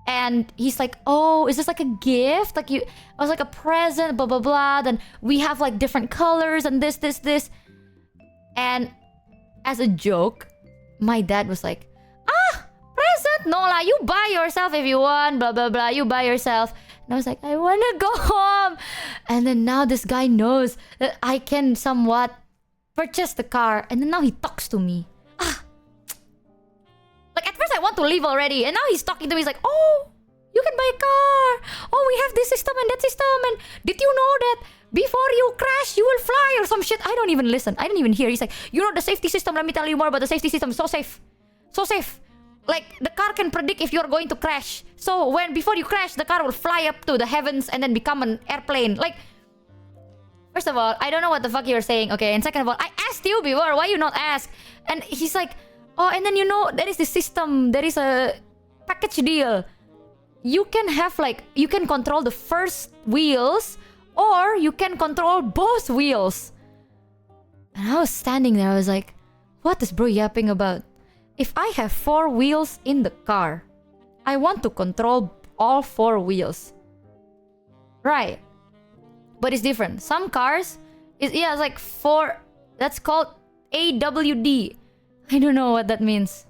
And he's like, oh, is this like a gift? Like, I was like, a present, blah, blah, blah. Then we have like different colors and this. And as a joke, my dad was like, present? No lah, you buy yourself if you want, blah, blah, blah. You buy yourself. And I was like, I want to go home. And then now this guy knows that I can somewhat purchase the car. And then now he talks to me. Like, at first I want to leave already. And now he's talking to me. He's like, oh, you can buy a car. Oh, we have this system and that system. And did you know that before you crash, you will fly or some shit? I don't even listen. I didn't even hear. He's like, you know the safety system. Let me tell you more about the safety system. So safe. So safe. Like, the car can predict if you're going to crash. So before you crash, the car will fly up to the heavens and then become an airplane. Like, first of all, I don't know what the fuck you're saying, okay? And second of all, I asked you before. Why you not ask? And he's like, oh, and then you know, there is this system. There is a package deal. You can have like, you can control the first wheels or you can control both wheels. And I was standing there. I was like, what is bro yapping about? If I have 4 wheels in the car, I want to control all 4 wheels. Right. But it's different. Some cars, it's like 4. That's called AWD. I don't know what that means.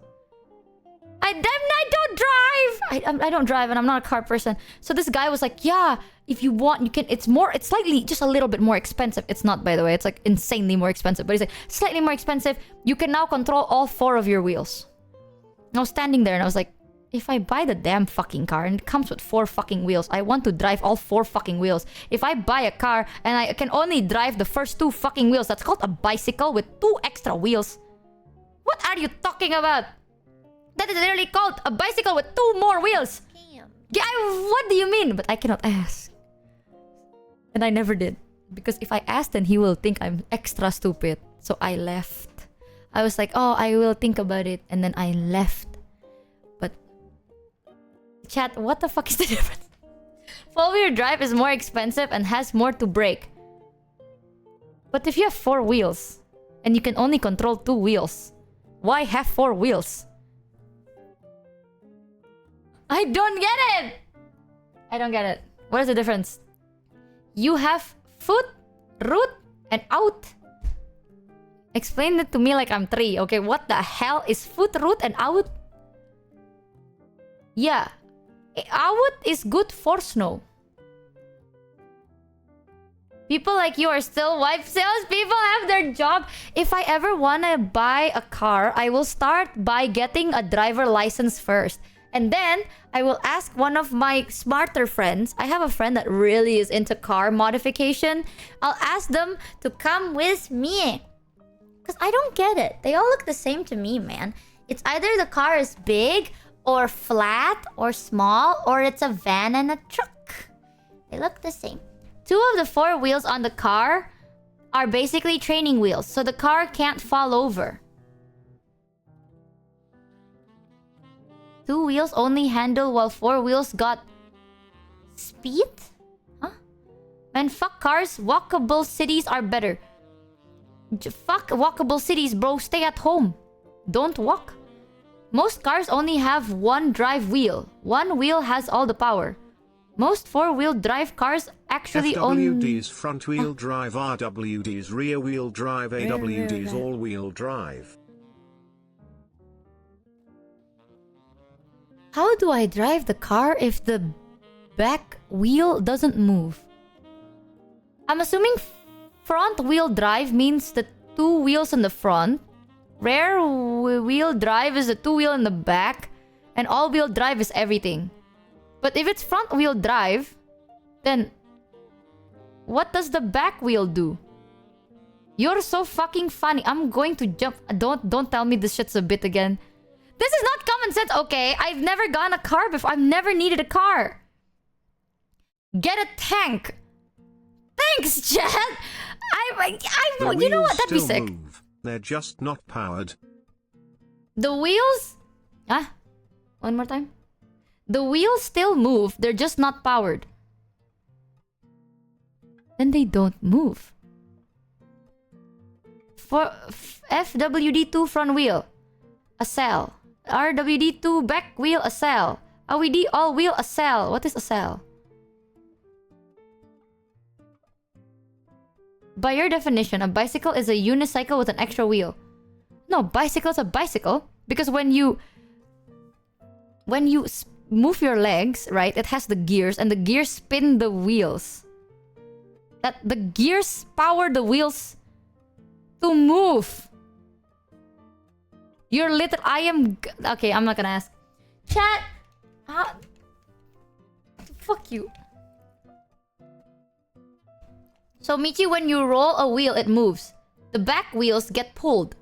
I don't drive. I don't drive and I'm not a car person. So this guy was like, yeah, if you want, you can. It's slightly, just a little bit more expensive. It's not, by the way. It's like insanely more expensive. But he's like, slightly more expensive. You can now control all 4 of your wheels. I was standing there and I was like, if I buy the damn fucking car and it comes with 4 fucking wheels, I want to drive all 4 fucking wheels. If I buy a car and I can only drive the first 2 fucking wheels, that's called a bicycle with 2 extra wheels. What are you talking about? That is literally called a bicycle with 2 more wheels. Damn. Yeah, what do you mean? But I cannot ask. And I never did. Because if I ask, then he will think I'm extra stupid. So I left. I was like, oh, I will think about it. And then I left. But chat, what the fuck is the difference? 4-wheel drive is more expensive and has more to brake. But if you have 4 wheels and you can only control 2 wheels, why have 4 wheels? I don't get it! I don't get it. What is the difference? You have foot, root, and out. Explain it to me like I'm 3. Okay, what the hell is foot, root, and out? Yeah. Out is good for snow. People like you are still wife sales. People have their job. If I ever want to buy a car, I will start by getting a driver license first. And then I will ask one of my smarter friends. I have a friend that really is into car modification. I'll ask them to come with me. Because I don't get it. They all look the same to me, man. It's either the car is big or flat or small or it's a van and a truck. They look the same. 2 of the 4 wheels on the car are basically training wheels. So the car can't fall over. 2 wheels only handle while 4 wheels got speed? Huh? Man, fuck cars. Walkable cities are better. Fuck walkable cities, bro. Stay at home. Don't walk. Most cars only have 1 drive wheel. 1 wheel has all the power. Most 4-wheel drive cars actually only... FWD's front-wheel drive, RWD's rear-wheel drive, AWD's all-wheel drive. How do I drive the car if the back wheel doesn't move? I'm assuming front wheel drive means the 2 wheels in the front. Rear wheel drive is the 2 wheel in the back. And all wheel drive is everything. But if it's front wheel drive, then what does the back wheel do? You're so fucking funny. I'm going to jump. Don't tell me this shit's a bit again. This is not common sense, okay? I've never gotten a car before. I've never needed a car. Get a tank. Thanks, Chad. You know what? That'd be sick. Move. They're just not powered. The wheels? Ah, one more time. The wheels still move. They're just not powered. then they don't move. For FWD2 front wheel, a cell. RWD2 back wheel, a cell. OED all wheel, a cell. What is a cell? By your definition, a bicycle is a unicycle with an extra wheel. No, bicycle is a bicycle because when you move your legs, right, it has the gears and the gears spin the wheels. That the gears power the wheels to move. You're little. Okay, I'm not gonna ask. Chat. Fuck you. So Michi, when you roll a wheel, it moves. The back wheels get pulled.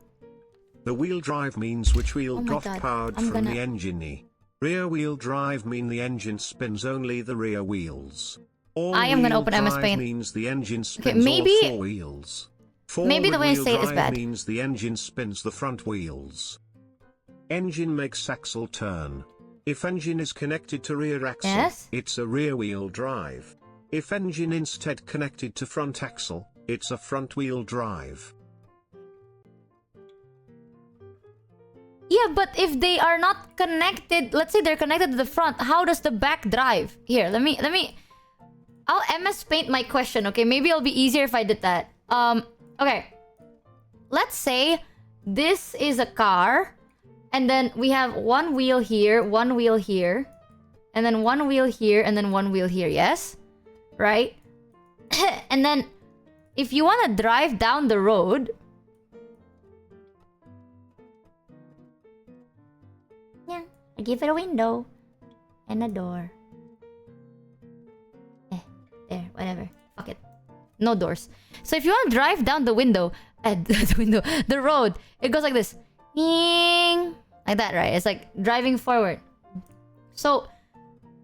The wheel drive means which wheel got God. powered from the engine. Rear wheel drive mean the engine spins only the rear wheels. I am gonna open MS Paint. Means the engine spins maybe all 4 wheels. Maybe the way I say it is bad. Means the engine spins the front wheels. Engine makes axle turn. If engine is connected to rear axle, yes? It's a rear wheel drive. If engine instead connected to front axle, it's a front wheel drive. Yeah, but if they are not connected, let's say they're connected to the front, how does the back drive? Here, let me I'll MS Paint my question, okay? Maybe it'll be easier if I did that. Okay. Let's say this is a car, and then we have one wheel here, and then one wheel here, and then one wheel here, yes? Right? And then if you want to drive down the road, Yeah, I give it a window and a door. there, whatever. Fuck it. No doors. So if you want to drive down the the road, it goes like this. Ding! Like that, right? It's like driving forward. So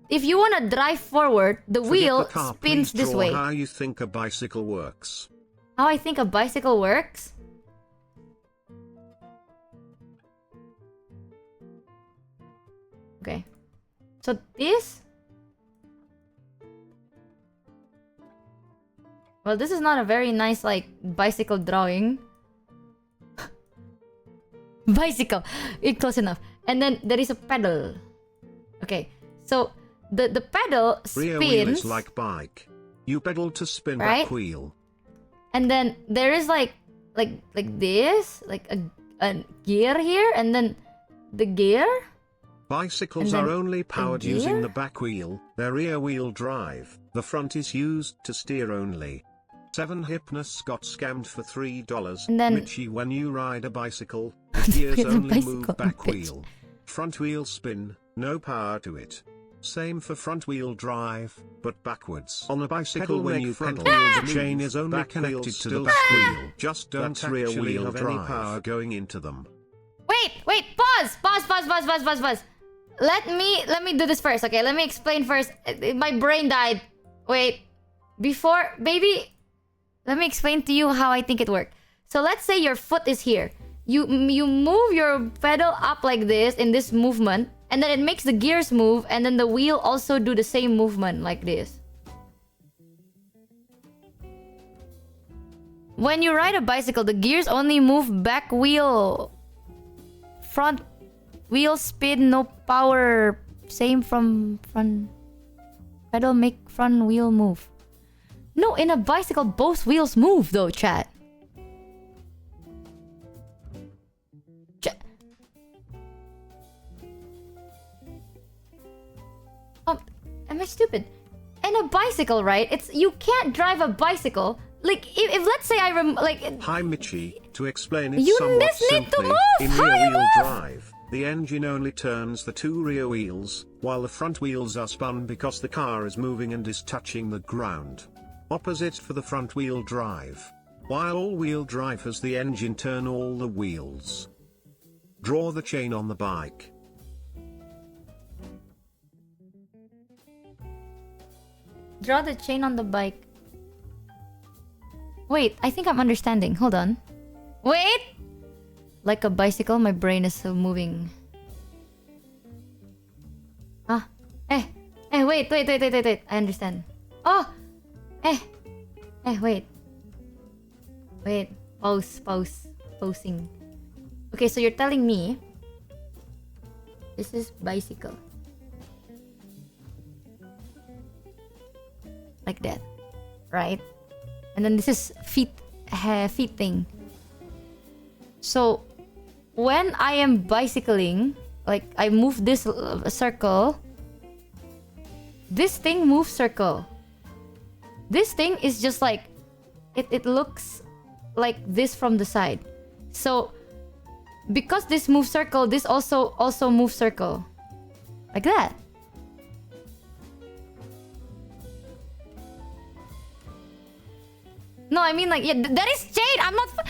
if you want to drive forward, the wheel spins this way. How you think a bicycle works. How I think a bicycle works? Okay. So this... Well, this is not a very nice, like, bicycle drawing. Bicycle! Close enough. And then there is a pedal. Okay. So, the pedal spins... Rear wheel is like bike. You pedal to spin right? back wheel. And then there is like this, like a gear here, and then the gear. Bicycles are only powered using the back wheel, their rear wheel drive. The front is used to steer only. 7 Hypnos got scammed for $3. And then Richie, when you ride a bicycle, the gears only move back wheel. Front wheel spin, no power to it. Same for front wheel drive, but backwards. On a bicycle when you pedal, the chain is only connected to the back wheel. Just don't rear wheel have any power going into them. Wait, pause. Let me do this first, okay? Let me explain first. My brain died. Wait. Before, baby, let me explain to you how I think it worked. So let's say your foot is here. You move your pedal up like this in this movement, and then it makes the gears move, and then the wheel also do the same movement like this. When you ride a bicycle, the gears only move back wheel. Front wheel spin, no power. Same from front. Pedal make front wheel move. No, in a bicycle, both wheels move though, chat. Am I stupid? In a bicycle, right? You can't drive a bicycle. Like, if let's say Hi, Michi. To explain it you somewhat need to simply, move! in rear wheel drive, the engine only turns the 2 rear wheels, while the front wheels are spun because the car is moving and is touching the ground. Opposite for the front wheel drive. While all-wheel drive has the engine turn all the wheels. Draw the chain on the bike. Draw the chain on the bike. Wait, I think I'm understanding. Hold on. Wait! Like a bicycle, my brain is still moving. Wait. I understand. Oh! Wait. Posing. Okay, so you're telling me this is bicycle. Like that, right? And then this is feet thing. So when I am bicycling, like I move this circle, this thing moves circle. This thing is just like it looks like this from the side. So because this moves circle, this also moves circle. Like that. No, I mean like, yeah, that is chain. I'm not...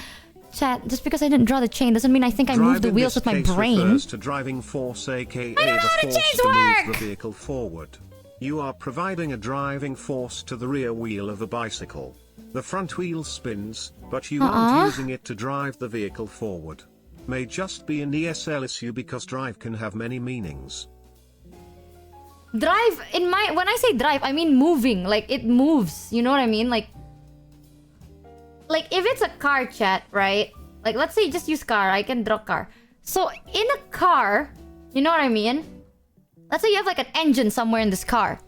Chat, just because I didn't draw the chain doesn't mean I think I moved the wheels with my brain. Refers to driving force, aka the force to move the vehicle forward. You are providing a driving force to the rear wheel of a bicycle. The front wheel spins, but you aren't using it to drive the vehicle forward. May just be an ESL issue because drive can have many meanings. Drive, when I say drive, I mean moving. Like, it moves. You know what I mean? Like if it's a car, chat, right? Like, let's say just use car. I can draw car. So, in a car, you know what I mean? Let's say you have like an engine somewhere in this car.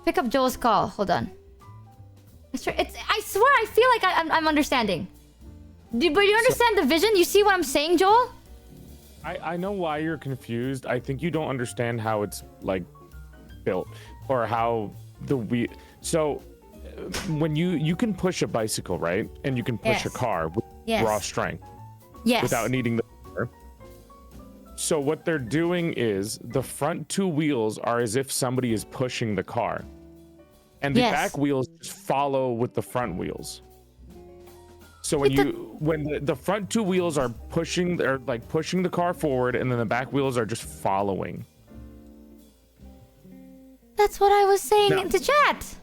Pick up Joel's call. Hold on. I swear I feel like I'm understanding. But you understand the vision? You see what I'm saying, Joel? I know why you're confused. I think you don't understand how it's like built or how the wheel. So when you can push a bicycle, right? And you can push a car with raw strength. Yes. Without needing the power. So what they're doing is the front two wheels are as if somebody is pushing the car. And the back wheels just follow with the front wheels. So when the front two wheels are pushing, they're like pushing the car forward, and then the back wheels are just following. That's what I was saying in the chat.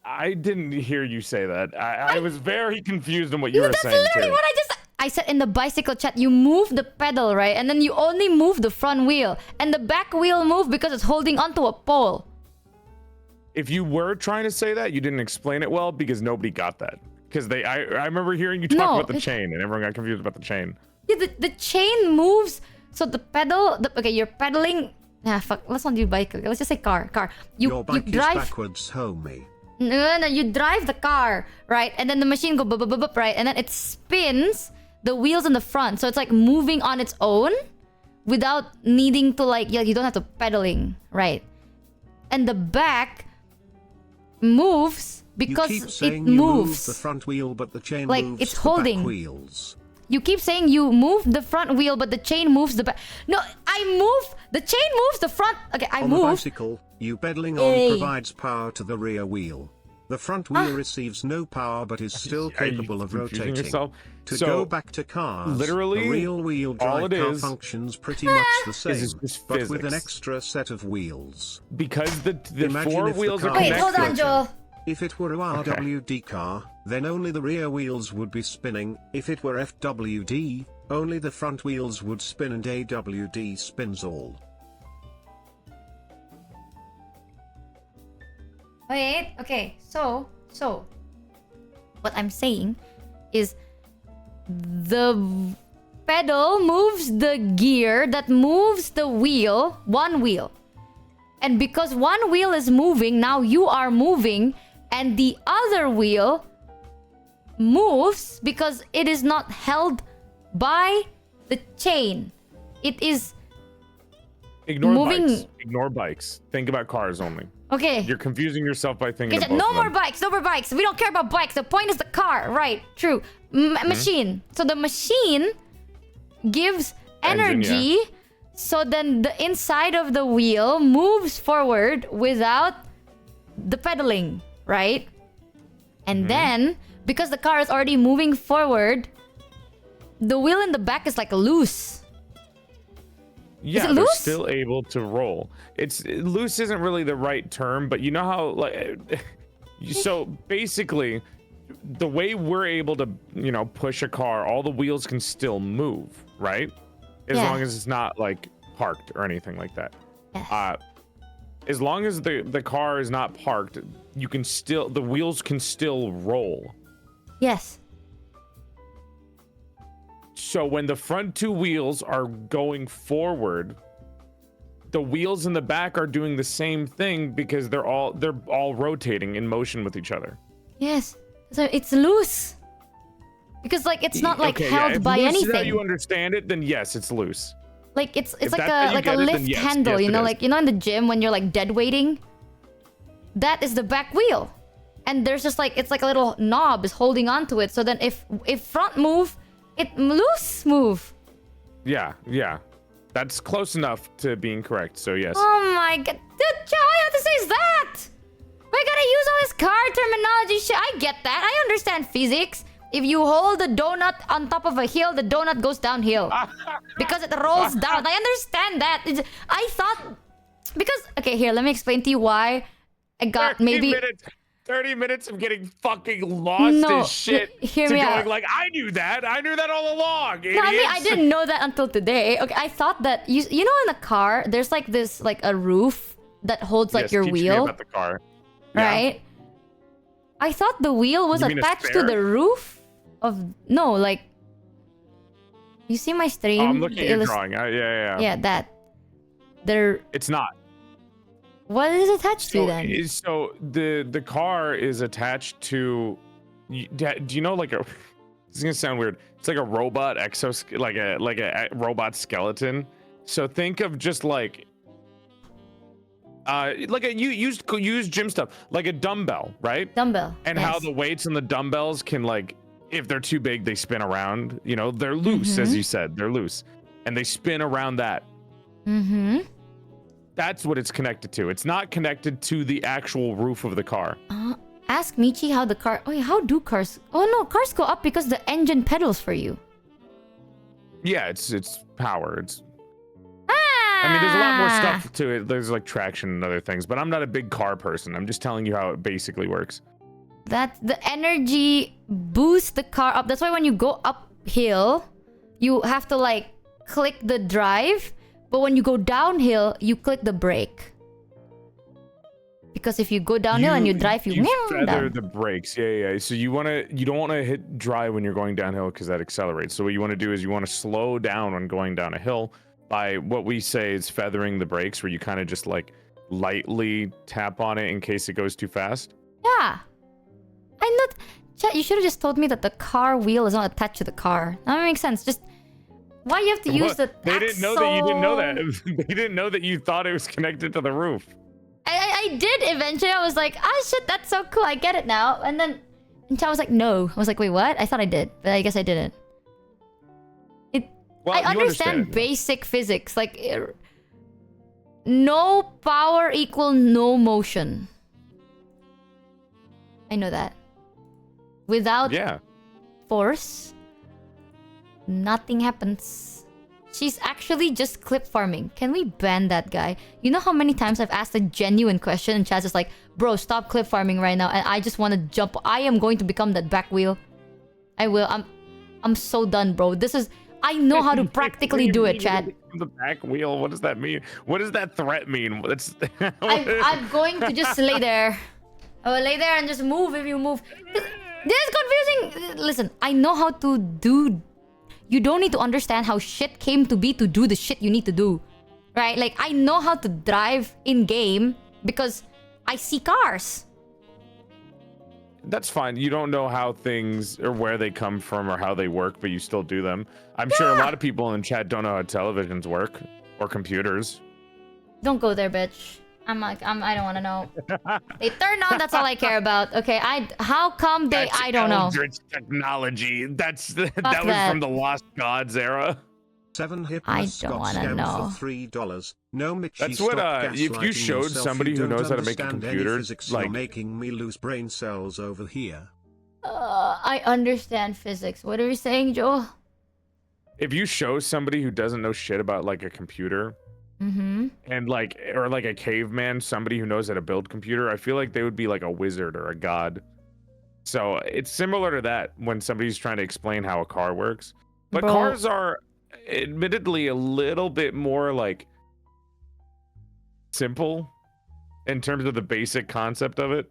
I didn't hear you say that. I was very confused on what you were saying. That's literally what I said in the bicycle chat. You move the pedal, right? And then you only move the front wheel. And the back wheel move because it's holding onto a pole. If you were trying to say that, you didn't explain it well because nobody got that. Because I remember hearing you talk about the chain and everyone got confused about the chain. Yeah, the chain moves. So the pedal, okay, you're pedaling. Fuck, let's not do bike. Let's just say car. Your bike you drive is backwards, homie. No, you drive the car, right? And then the machine go bup, right? And then it spins the wheels in the front. So it's like moving on its own without needing to like, you don't have to pedaling, right? And the back moves because you keep saying it moves. You move the front wheel, but the chain like moves it's the holding back wheels. You keep saying you move the front wheel, but the chain moves the back. No, I move. The chain moves the front. Okay, I move. On the bicycle, you pedaling on provides power to the rear wheel. The front wheel receives no power but is still capable of rotating. Yourself? To go back to cars, literally, a real-wheel drive car functions pretty much the same, but with an extra set of wheels. Because the four wheels are connected. Wait, hold on, Joel. If it were a RWD car, then only the rear wheels would be spinning. If it were FWD, only the front wheels would spin and AWD spins all. Wait, okay, so what I'm saying is the pedal moves the gear that moves the wheel, one wheel. And because one wheel is moving, now you are moving, and the other wheel moves because it is not held by the chain. It is moving. Bikes. Ignore bikes. Think about cars only. Okay. You're confusing yourself by thinking Okay, about no more bikes. We don't care about bikes. The point is the car. Right. True. Machine. So the machine gives energy. So then the inside of the wheel moves forward without the pedaling. Right. And then, because the car is already moving forward, the wheel in the back is like loose. Yeah, is it loose? They're still able to roll. Loose isn't really the right term, but you know how like so basically the way we're able to, push a car, all the wheels can still move, right? As long as it's not like parked or anything like that. Yes. As long as the car is not parked, you can still, the wheels can still roll. Yes. So when the front two wheels are going forward, the wheels in the back are doing the same thing because they're all rotating in motion with each other. Yes. So it's loose. Because like it's not like held by anything. If how you understand it, then yes, it's loose. Like it's If like that's a how you get it, lift then yes, handle, yes, you it know, is. like in the gym when you're like dead weighting. That is the back wheel. And there's just like it's like a little knob is holding onto it. So then if front move, it loose move. Yeah. That's close enough to being correct. So yes. Oh my god. Dude, all I have to say is that. We gotta use all this car terminology shit. I get that. I understand physics. If you hold the donut on top of a hill, the donut goes downhill. Because it rolls down. I understand that. I thought... Because... Okay, here, let me explain to you why I got 30 minutes of getting fucking lost as shit. Hear to me going out. like, I knew that all along, idiots. No, I mean, I didn't know that until today. Okay, I thought that... You know in a car, there's like this, like a roof that holds like your teach wheel. Me about the car. Yeah. Right? I thought the wheel was You mean a attached to spare? the roof of... No, like... You see my stream? Oh, I'm looking at your drawing. Yeah. Yeah, that. There... It's not. What is it attached to then? So the car is attached to... Do you know like a... This is gonna sound weird. It's like a robot like a robot skeleton. So think of just like a used gym stuff, like a dumbbell, right? Dumbbell. And how the weights and the dumbbells can, like, if they're too big, they spin around. You know, they're loose, as you said. They're loose, and they spin around that. Mm-hmm. That's what it's connected to. It's not connected to the actual roof of the car. Ask Michi how the car... Oh, yeah, how do cars... Oh, no, cars go up because the engine pedals for you. Yeah, it's power. It's... I mean, there's a lot more stuff to it. There's like traction and other things, but I'm not a big car person. I'm just telling you how it basically works. That the energy boosts the car up. That's why when you go uphill, you have to like click the drive, but when you go downhill, you click the brake. Because if you go downhill and you drive, you feather down. the brakes. Yeah. So you don't want to hit drive when you're going downhill because that accelerates. So what you want to do is you want to slow down when going down a hill by what we say is feathering the brakes, where you kind of just like lightly tap on it in case it goes too fast. Yeah. I'm not... Chat, you should have just told me that the car wheel is not attached to the car. That makes sense. Just... Why you have to use the They didn't know that you didn't know that. They didn't know that you thought it was connected to the roof. I did eventually. I was like, ah, shit, that's so cool. I get it now. And then... And Chat was like, no. I was like, wait, what? I thought I did, but I guess I didn't. Well, I understand basic physics. Like, no power equal no motion. I know that. Without force, nothing happens. She's actually just clip farming. Can we ban that guy? You know how many times I've asked a genuine question and Chaz is like, bro, stop clip farming right now. And I just want to jump. I am going to become that back wheel. I will. I'm so done, bro. This is... I know how to practically do it, Chad. The back wheel. What does that mean? What does that threat mean? It's... I'm going to just lay there. I will lay there and just move if you move. This is confusing. Listen, I know how to do... You don't need to understand how shit came to be to do the shit you need to do. Right? Like, I know how to drive in-game because I see cars. That's fine. You don't know how things or where they come from or how they work, but you still do them. I'm sure a lot of people in chat don't know how televisions work or computers. Don't go there, bitch. I don't want to know. They turn on, that's all I care about. Okay, how come they... I don't know. Eldritch technology. That was from the Lost Gods era. 7 hit I plus don't got wanna scammed know. for $3. No, Mitchie, That's what, stop if you gaslighting showed yourself. somebody You who don't knows how to make a understand any computer, physics. like... You're making me lose brain cells over here. I understand physics. What are you saying, Joel? If you show somebody who doesn't know shit about like a computer, and like, or like a caveman, somebody who knows how to build computer, I feel like they would be like a wizard or a god. So it's similar to that when somebody's trying to explain how a car works. But cars are admittedly a little bit more like simple in terms of the basic concept of it.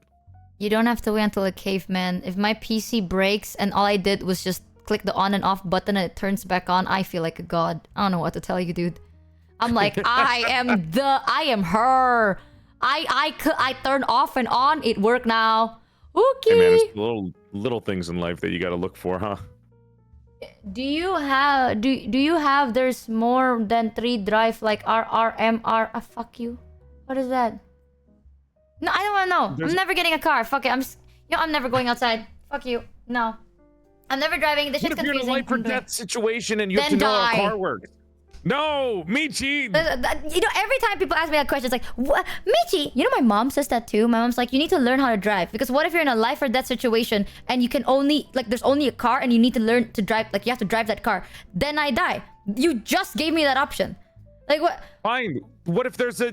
You don't have to wait until a caveman. If my PC breaks and all I did was just click the on and off button and it turns back on, I feel like a god. I don't know what to tell you, dude. I'm like, I am her. I turn off and on. It worked now. Okay. Hey man, it's little things in life that you gotta look for, huh? Do you have there's more than 3 drive like RRMR? Fuck you. What is that? No, I don't want to know. I'm never getting a car. Fuck it. I'm never going outside. Fuck you. No. I'm never driving. This shit's confusing. What if you're in a life or death situation and you have to know how a car works? No, Michi! You know, every time people ask me that question, it's like, what? Michi! You know, my mom says that too. My mom's like, you need to learn how to drive. Because what if you're in a life or death situation and you can only, like, there's only a car and you need to learn to drive, like, you have to drive that car. Then I die. You just gave me that option. Like, what? Fine. What if there's a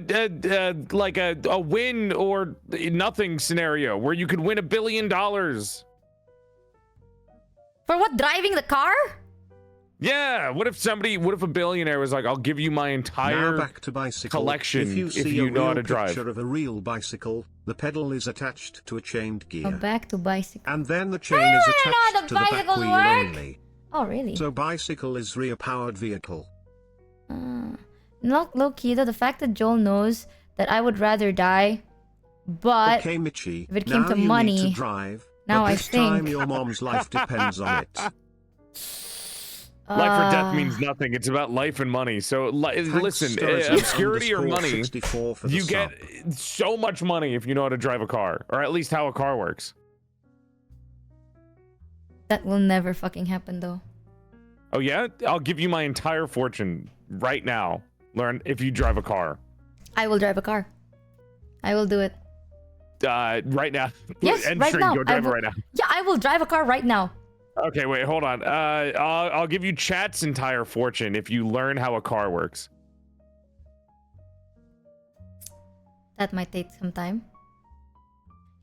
win or nothing scenario where you could win $1 billion? For what? Driving the car? Yeah, what if a billionaire was like, I'll give you my entire now back to bicycle. collection if you know how to drive. Picture of a real bicycle, the pedal is attached to a chained gear. Oh, back to bicycle. And then the chain is attached to the back wheel only. Oh, really? So bicycle is rear-powered vehicle. Low key though, the fact that Joel knows that I would rather die, but okay, Michi, if it came to you money, need to drive, now but I this think time your mom's life depends on it. Life or death means nothing. It's about life and money. So listen, obscurity or money, you get so much money if you know how to drive a car, or at least how a car works. That will never fucking happen though. Oh yeah? I'll give you my entire fortune right now. Learn if you drive a car. I will drive a car. I will do it. Right now. Yes, right now. Go drive it right now. Yeah, I will drive a car right now. Okay, wait, hold on. I'll give you Chat's entire fortune if you learn how a car works. That might take some time.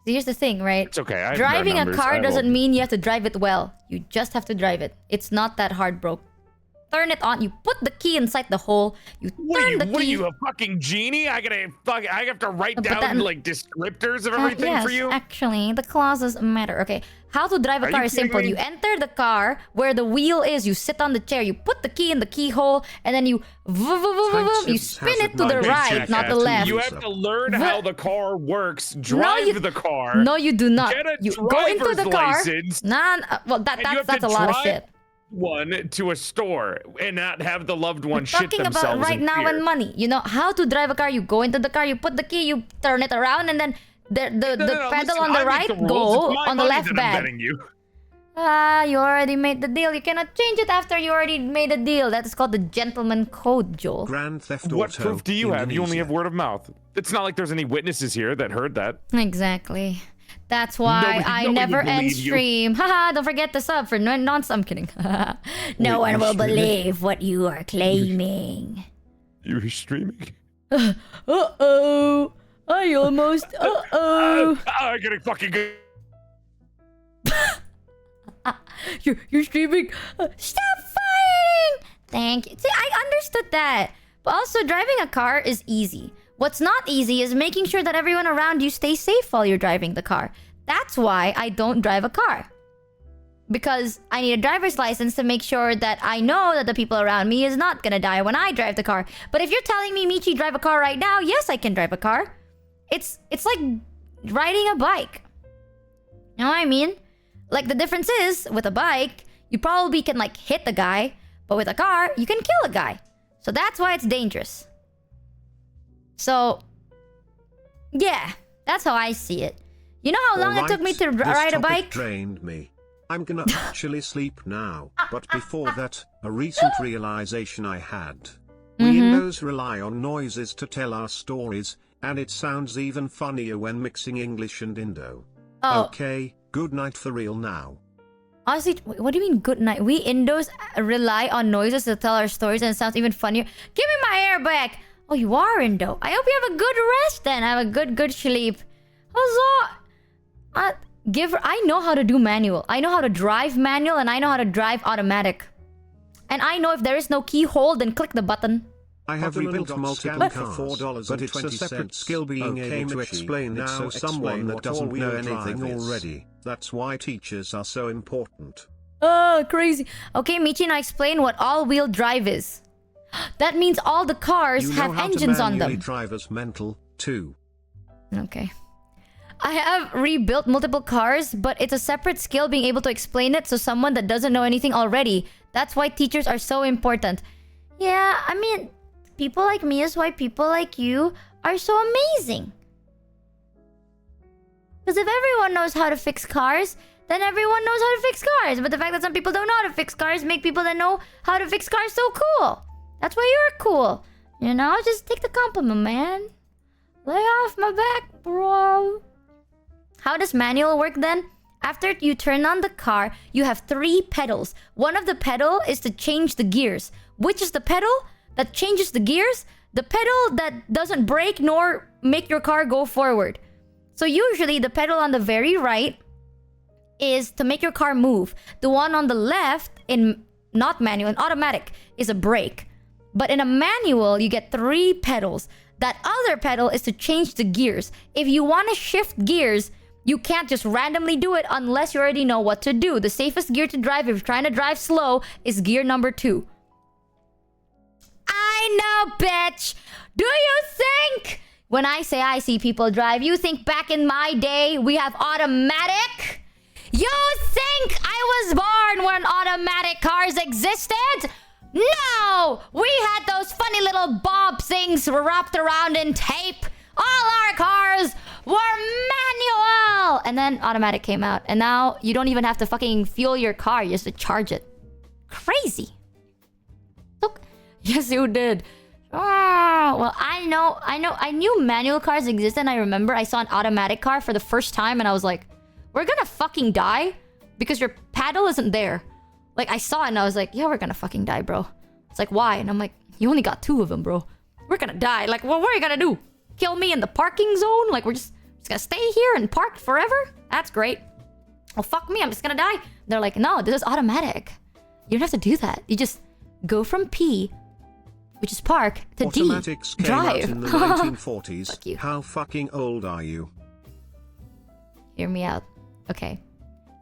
Here's the thing, right? It's okay. Driving a car doesn't mean you have to drive it well. You just have to drive it. It's not that hard, bro. Turn it on. You put the key inside the hole. You turn the key. What are you, a fucking genie? I have to write down like descriptors of everything yes, for you? Actually, the clauses matter. Okay, how to drive a car is simple. You enter the car where the wheel is. You sit on the chair. You put the key in the keyhole, and then you spin it to the right, not the left. You have to learn how the car works. Drive the car. No, you do not. Get a you go into the car. license. Well, that's a lot of shit. One to a store and not have the loved one shit themselves. Talking about right now and money. You know how to drive a car. You go into the car. You put the key. You turn it around, and then the pedal on the right go on the left back. You already made the deal. You cannot change it after you already made a deal. That is called the gentleman code, Joel. Grand Theft Auto. What proof do you have? You only have word of mouth. It's not like there's any witnesses here that heard that. Exactly. That's why I never end stream. Haha, don't forget to sub for non-stop. I'm kidding. No one will believe what you are claiming. You're streaming? Uh-oh. I almost... Uh-oh. I'm gonna fucking go. You're streaming. Stop fighting! Thank you. See, I understood that. But also, driving a car is easy. What's not easy is making sure that everyone around you stays safe while you're driving the car. That's why I don't drive a car. Because I need a driver's license to make sure that I know that the people around me is not gonna die when I drive the car. But if you're telling me, Michi, drive a car right now, yes, I can drive a car. It's like riding a bike. You know what I mean? Like, the difference is, with a bike, you probably can, like, hit the guy. But with a car, you can kill a guy. So that's why it's dangerous. So, yeah, that's how I see it. You know how long it took me to ride a bike? Drained me. I'm gonna actually sleep now. But before that, a recent realization I had. We Indos rely on noises to tell our stories, and it sounds even funnier when mixing English and Indo. Okay, good night for real now. Honestly, what do you mean good night? We Indos rely on noises to tell our stories, and it sounds even funnier. Give me my hair back! Oh, you are Indo. I hope you have a good rest then. Have a good sleep. Huzzah! I know how to do manual. I know how to drive manual, and I know how to drive automatic. And I know if there is no keyhole, then click the button. I have rebuilt multiple cars, but it's a separate skill being able to explain it so someone that doesn't know anything already. That's why teachers are so important. Oh, crazy. Okay, Michi, now explain what all-wheel drive is. That means all the cars have engines on them. Driver's mental too. Okay. I have rebuilt multiple cars, but it's a separate skill being able to explain it so someone that doesn't know anything already. That's why teachers are so important. Yeah, I mean, people like me is why people like you are so amazing. Because if everyone knows how to fix cars, then everyone knows how to fix cars. But the fact that some people don't know how to fix cars make people that know how to fix cars so cool. That's why you're cool. You know, just take the compliment, man. Lay off my back, bro. How does manual work then? After you turn on the car, you have 3 pedals. One of the pedal is to change the gears. Which is the pedal that changes the gears? The pedal that doesn't brake nor make your car go forward. So usually the pedal on the very right is to make your car move. The one on the left, in not manual, in automatic, is a brake. But in a manual, you get 3 pedals. That other pedal is to change the gears. If you want to shift gears, you can't just randomly do it unless you already know what to do. The safest gear to drive if you're trying to drive slow is gear number 2. I know, bitch! Do you think... When I say I see people drive, you think back in my day we have automatic? You think I was born when automatic cars existed? No! We had those funny little bob things wrapped around in tape. All our cars were manual! And then automatic came out. And now you don't even have to fucking fuel your car. You just have to charge it. Crazy. Look. Yes, you did. Oh, well, I knew manual cars existed. And I remember I saw an automatic car for the first time. And I was like, we're gonna fucking die. Because your paddle isn't there. Like, I saw it and I was like, yeah, we're gonna fucking die, bro. It's like, why? And I'm like, you only got 2 of them, bro. We're gonna die. Like, well, what are you gonna do? Kill me in the parking zone? Like, we're just gonna stay here and park forever? That's great. Well, fuck me, I'm just gonna die. They're like, no, this is automatic. You don't have to do that. You just go from P, which is park, to Automatics D, came drive. out in the 1940s. Fuck you. How fucking old are you? Hear me out. Okay.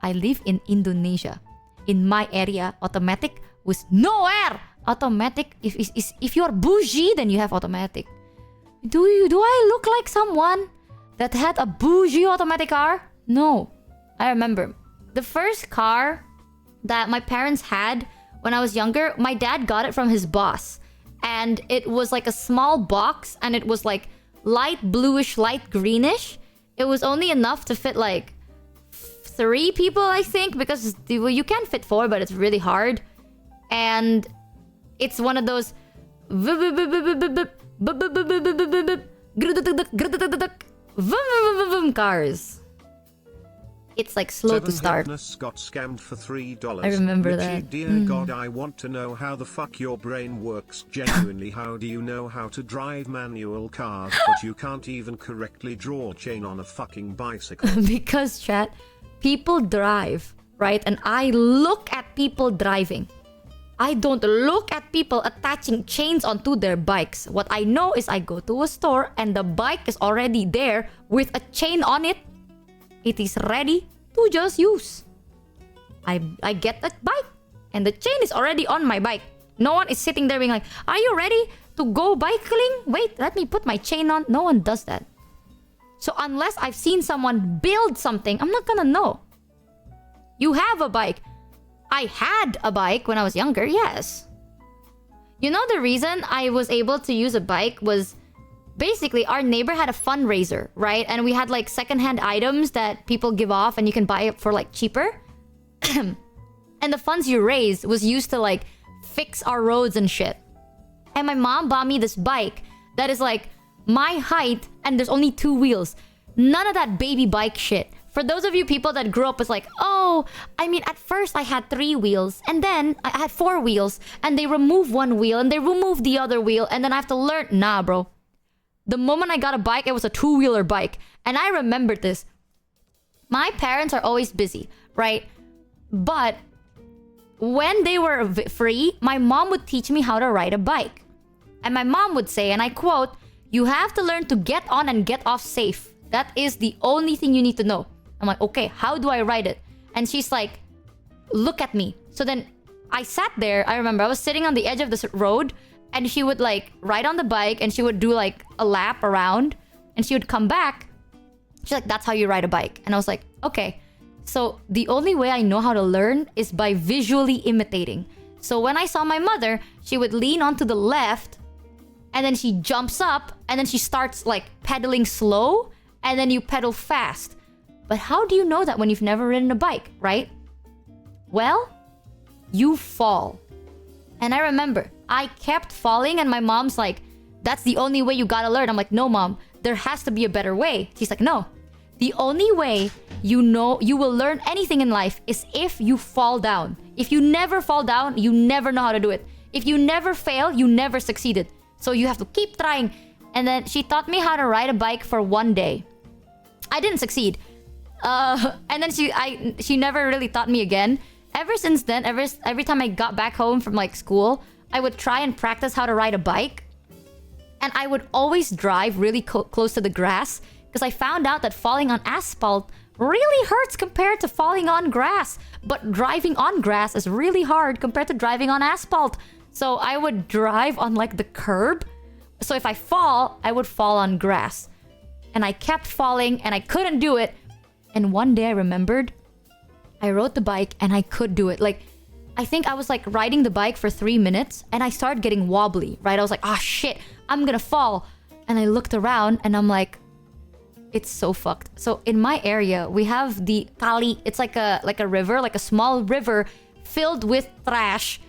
I live in Indonesia. In my area, automatic was nowhere. Automatic, if you're bougie, then you have automatic. Do I look like someone that had a bougie automatic car? No. I remember the first car that my parents had when I was younger, my dad got it from his boss. And it was like a small box and it was like light bluish, light greenish. It was only enough to fit like 3 people, I think, because you can fit 4, but it's really hard. And it's one of those cars. It's like slow to start. Got scammed for $3. I remember Richie, that. Dear God, I want to know how the fuck your brain works genuinely. How do you know how to drive manual cars, but you can't even correctly draw chain on a fucking bicycle? Because, chat, people drive, right? And I look at people driving. I don't look at people attaching chains onto their bikes. What I know is I go to a store and the bike is already there with a chain on it. It is ready to just use. I get that bike and the chain is already on my bike. No one is sitting there being like, are you ready to go bicycling? Wait, let me put my chain on. No one does that. So unless I've seen someone build something, I'm not gonna know. You have a bike. I had a bike when I was younger, yes. You know the reason I was able to use a bike was basically our neighbor had a fundraiser, right? And we had like secondhand items that people give off and you can buy it for like cheaper. And the funds you raised was used to like fix our roads and shit. And my mom bought me this bike that is like my height and there's only 2 wheels. None of that baby bike shit. For those of you people that grew up with like, oh, I mean, at first I had 3 wheels and then I had 4 wheels and they removed 1 wheel and they removed the other wheel and then I have to learn. Nah, bro. The moment I got a bike, it was a 2-wheeler bike. And I remembered this. My parents are always busy, right? But when they were free, my mom would teach me how to ride a bike. And my mom would say, and I quote, "You have to learn to get on and get off safe. That is the only thing you need to know." I'm like, okay, how do I ride it? And she's like, look at me. So then I sat there. I remember I was sitting on the edge of this road, and she would like ride on the bike and she would do like a lap around and she would come back. She's like, "That's how you ride a bike." And I was like, okay. So the only way I know how to learn is by visually imitating. So when I saw my mother, she would lean onto the left and then she jumps up and then she starts like pedaling slow and then you pedal fast. But how do you know that when you've never ridden a bike, right? Well, you fall. And I remember I kept falling and my mom's like, "That's the only way you gotta learn." I'm like, "No, Mom, there has to be a better way." She's like, "No. The only way you know you will learn anything in life is if you fall down. If you never fall down, you never know how to do it. If you never fail, you never succeeded. So you have to keep trying." And then she taught me how to ride a bike for one day. I didn't succeed. And then she never really taught me again. Ever since then, every time I got back home from like school, I would try and practice how to ride a bike. And I would always drive really close to the grass because I found out that falling on asphalt really hurts compared to falling on grass. But driving on grass is really hard compared to driving on asphalt. So I would drive on like the curb. So if I fall, I would fall on grass. And I kept falling and I couldn't do it. And one day I remembered, I rode the bike and I could do it. Like, I think I was like riding the bike for 3 minutes and I started getting wobbly, right? I was like, "Ah, shit, I'm gonna fall." And I looked around and I'm like, it's so fucked. So in my area, we have the Kali. It's like a river, like a small river filled with trash.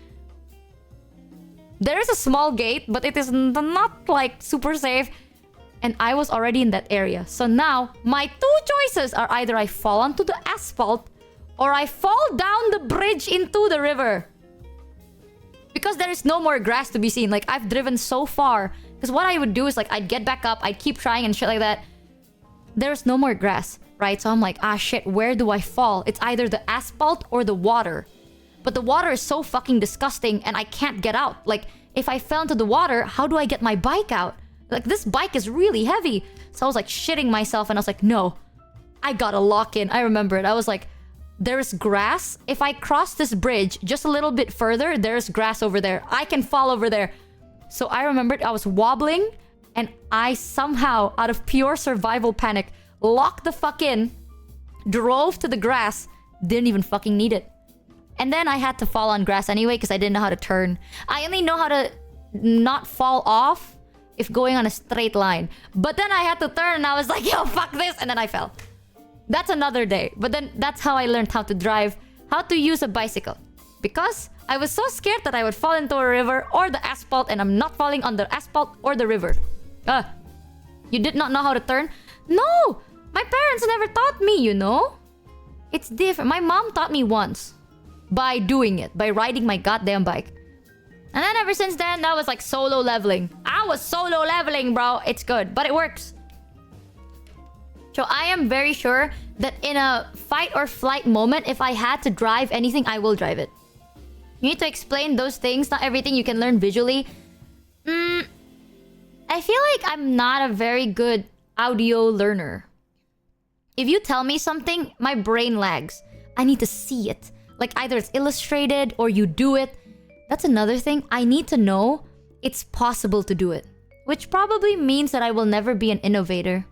There is a small gate, but it is not like super safe. And I was already in that area. So now my two choices are either I fall onto the asphalt or I fall down the bridge into the river. Because there is no more grass to be seen. Like, I've driven so far. Because what I would do is like, I'd get back up, I'd keep trying and shit like that. There's no more grass, right? So I'm like, ah shit, where do I fall? It's either the asphalt or the water. But the water is so fucking disgusting and I can't get out. Like, if I fell into the water, how do I get my bike out? Like, this bike is really heavy. So I was like shitting myself and I was like, no, I gotta lock in. I remember it. I was like, there's grass. If I cross this bridge just a little bit further, there's grass over there. I can fall over there. So I remembered I was wobbling and I somehow, out of pure survival panic, locked the fuck in, drove to the grass, didn't even fucking need it. And then I had to fall on grass anyway because I didn't know how to turn. I only know how to not fall off if going on a straight line. But then I had to turn and I was like, yo, fuck this. And then I fell. That's another day. But then that's how I learned how to drive, how to use a bicycle. Because I was so scared that I would fall into a river or the asphalt, and I'm not falling on the asphalt or the river. You did not know how to turn? No! My parents never taught me, you know? It's different. My mom taught me once. By doing it. By riding my goddamn bike. And then ever since then, that was like solo leveling. I was solo leveling, bro. It's good. But it works. So I am very sure that in a fight or flight moment, if I had to drive anything, I will drive it. You need to explain those things. Not everything you can learn visually. I feel like I'm not a very good audio learner. If you tell me something, my brain lags. I need to see it. Like either it's illustrated or you do it. That's another thing. I need to know it's possible to do it. Which probably means that I will never be an innovator.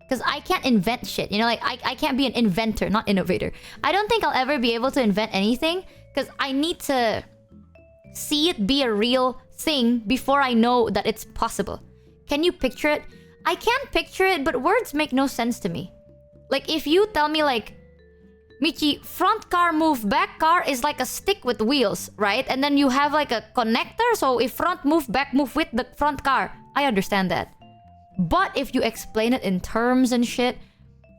Because I can't invent shit. You know, like I can't be an inventor, not innovator. I don't think I'll ever be able to invent anything. Because I need to see it be a real thing before I know that it's possible. Can you picture it? I can't picture it, but words make no sense to me. Like if you tell me like, Michi, front car move, back car is like a stick with wheels, right? And then you have like a connector. So if front move, back move with the front car. I understand that. But if you explain it in terms and shit,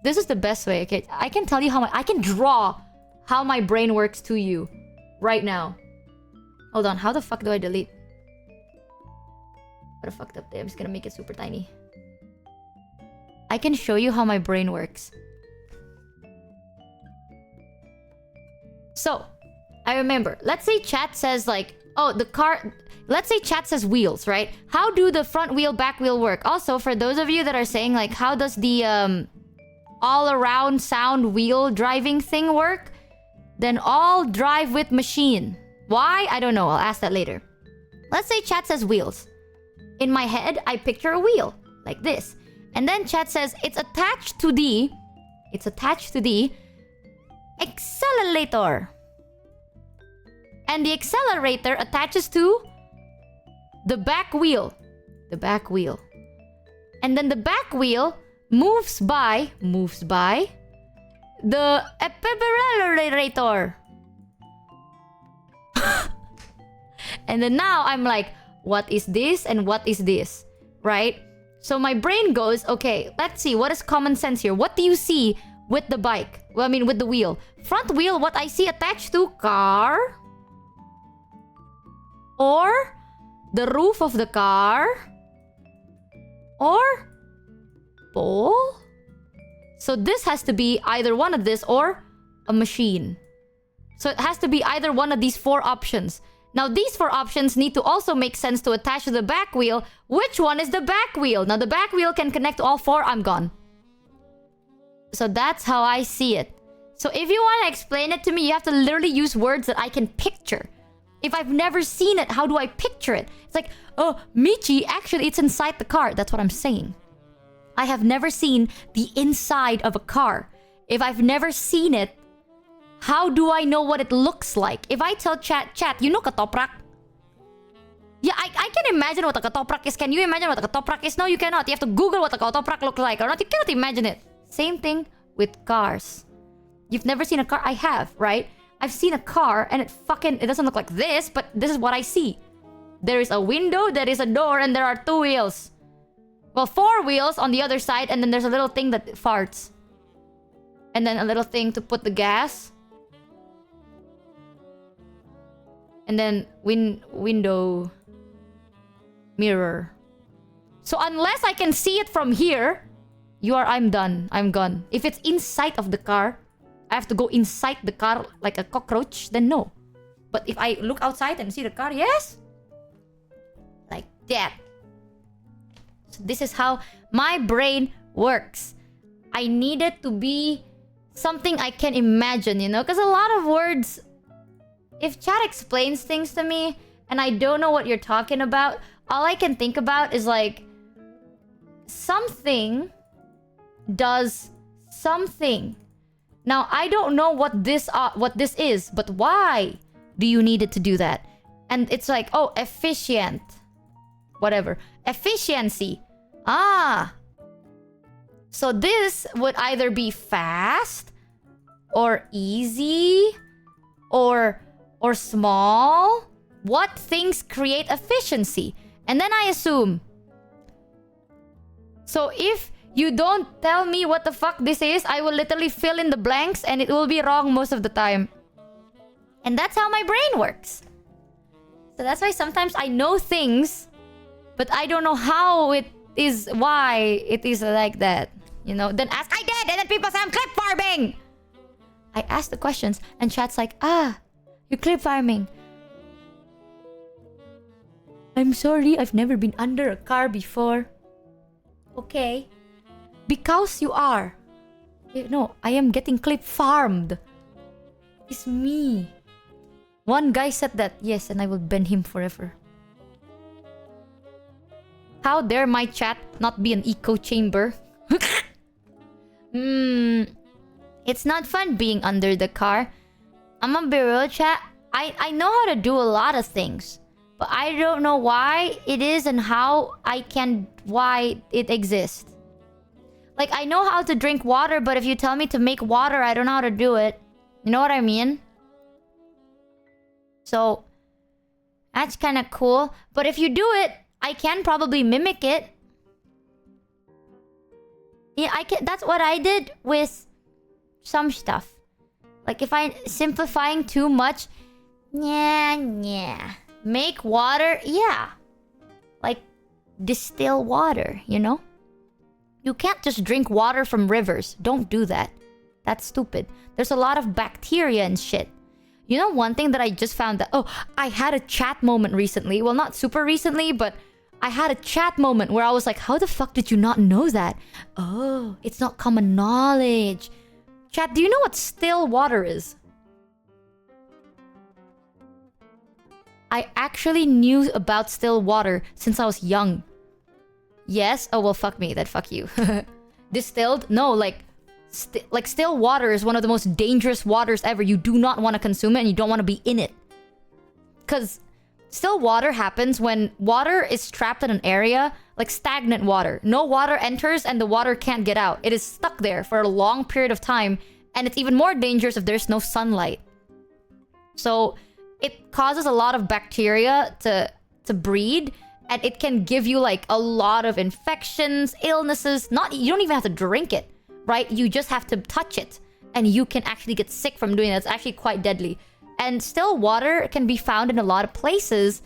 this is the best way, okay? I can tell you how I can draw how my brain works to you right now. Hold on, how the fuck do I delete? What a fucked up day. I'm just gonna make it super tiny. I can show you how my brain works. So, I remember, let's say chat says like, Oh, the car... Let's say chat says wheels, right? How do the front wheel, back wheel work? Also, for those of you that are saying, like, how does the all-around sound wheel driving thing work? Then all drive with machine. Why? I don't know. I'll ask that later. Let's say chat says wheels. In my head, I picture a wheel. Like this. And then chat says it's attached to the... It's attached to the... accelerator. And the accelerator attaches to... the back wheel. The back wheel. And then the back wheel moves by the accelerator. And then now I'm like, what is this and what is this? Right? So my brain goes, okay, let's see, what is common sense here? What do you see with the bike? Well, I mean, with the wheel. Front wheel, what I see attached to car. Or the roof of the car. Or pole. So this has to be either one of this or a machine. So it has to be either one of these 4 options. Now these 4 options need to also make sense to attach to the back wheel. Which one is the back wheel? Now the back wheel can connect to all 4. I'm gone. So that's how I see it. So if you want to explain it to me, you have to literally use words that I can picture. If I've never seen it, how do I picture it? It's like, oh, Michi, actually it's inside the car. That's what I'm saying. I have never seen the inside of a car. If I've never seen it, how do I know what it looks like? If I tell chat, you know katoprak? Yeah, I can imagine what a katoprak is. Can you imagine what a katoprak is? No, you cannot. You have to Google what a katoprak looks like or not. You cannot imagine it. Same thing with cars. You've never seen a car? I have, right? I've seen a car and it doesn't look like this, but this is what I see. There is a window, there is a door, and there are 2 wheels. Well, 4 wheels on the other side, and then there's a little thing that farts. And then a little thing to put the gas. And then window mirror. So unless I can see it from here, I'm done. I'm gone. If it's inside of the car, I have to go inside the car like a cockroach, then no. But if I look outside and see the car, yes. Like that. So this is how my brain works. I need it to be something I can imagine, you know? Because a lot of words... If chat explains things to me and I don't know what you're talking about, all I can think about is like... something does something. Now, I don't know what this is, but why do you need it to do that? And it's like, oh, efficient. Whatever. Efficiency. Ah. So this would either be fast or easy or small. What things create efficiency? And then I assume. So if you don't tell me what the fuck this is, I will literally fill in the blanks and it will be wrong most of the time. And that's how my brain works. So that's why sometimes I know things, but I don't know how it is, why it is like that. You know, then ask, I did! And then people say I'm clip farming! I ask the questions and chat's like, you're clip farming. I'm sorry, I've never been under a car before. Okay. Because you are. No, I am getting clip farmed. It's me. One guy said that. Yes, and I will ban him forever. How dare my chat not be an echo chamber? It's not fun being under the car. I'm a be real, chat. I know how to do a lot of things. But I don't know why it is and why it exists. Like, I know how to drink water, but if you tell me to make water, I don't know how to do it. You know what I mean? So, that's kind of cool. But if you do it, I can probably mimic it. Yeah, I can. That's what I did with some stuff. Like, if I'm simplifying too much, yeah. Make water, yeah. Like, distill water, you know? You can't just drink water from rivers. Don't do that. That's stupid. There's a lot of bacteria and shit. You know, one thing that I just found that, I had a chat moment recently. Well, not super recently, but I had a chat moment where I was like, how the fuck did you not know that? Oh, it's not common knowledge. Chat, do you know what still water is? I actually knew about still water since I was young. Yes? Oh, well, fuck me. Then fuck you. Distilled? No, like still water is one of the most dangerous waters ever. You do not want to consume it and you don't want to be in it. Because still water happens when water is trapped in an area, like stagnant water. No water enters and the water can't get out. It is stuck there for a long period of time. And it's even more dangerous if there's no sunlight. So it causes a lot of bacteria to breed. And it can give you like a lot of infections, illnesses. You don't even have to drink it, right? You just have to touch it. And you can actually get sick from doing that. It's actually quite deadly. And still water can be found in a lot of places.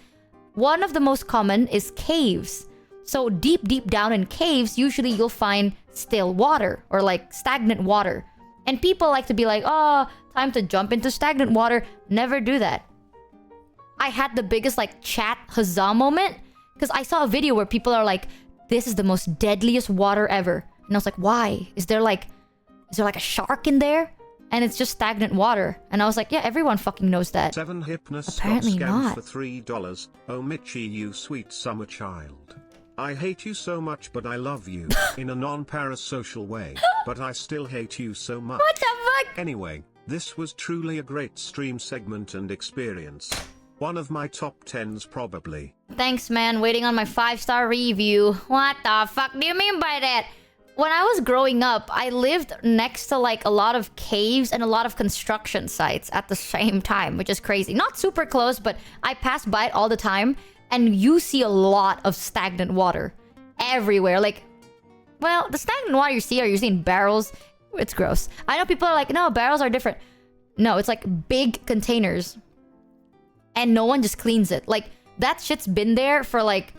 One of the most common is caves. So deep down in caves, usually you'll find still water or like stagnant water. And people like to be like, oh, time to jump into stagnant water. Never do that. I had the biggest like chat huzzah moment. Because I saw a video where people are like, this is the most deadliest water ever. And I was like, why? Is there like a shark in there? And it's just stagnant water. And I was like, yeah, everyone fucking knows that. 7 Hypnos Apparently not. for $3. Oh, Mitchie, you sweet summer child. I hate you so much, but I love you. In a non-parasocial way. But I still hate you so much. What the fuck? Anyway, this was truly a great stream segment and experience. One of my top 10s probably. Thanks, man. Waiting on my 5-star review. What the fuck do you mean by that? When I was growing up, I lived next to like a lot of caves and a lot of construction sites at the same time, which is crazy. Not super close, but I pass by it all the time. And you see a lot of stagnant water everywhere. Like, well, the stagnant water you see are usually in barrels. It's gross. I know people are like, no, barrels are different. No, it's like big containers. And no one just cleans it. Like, that shit's been there for like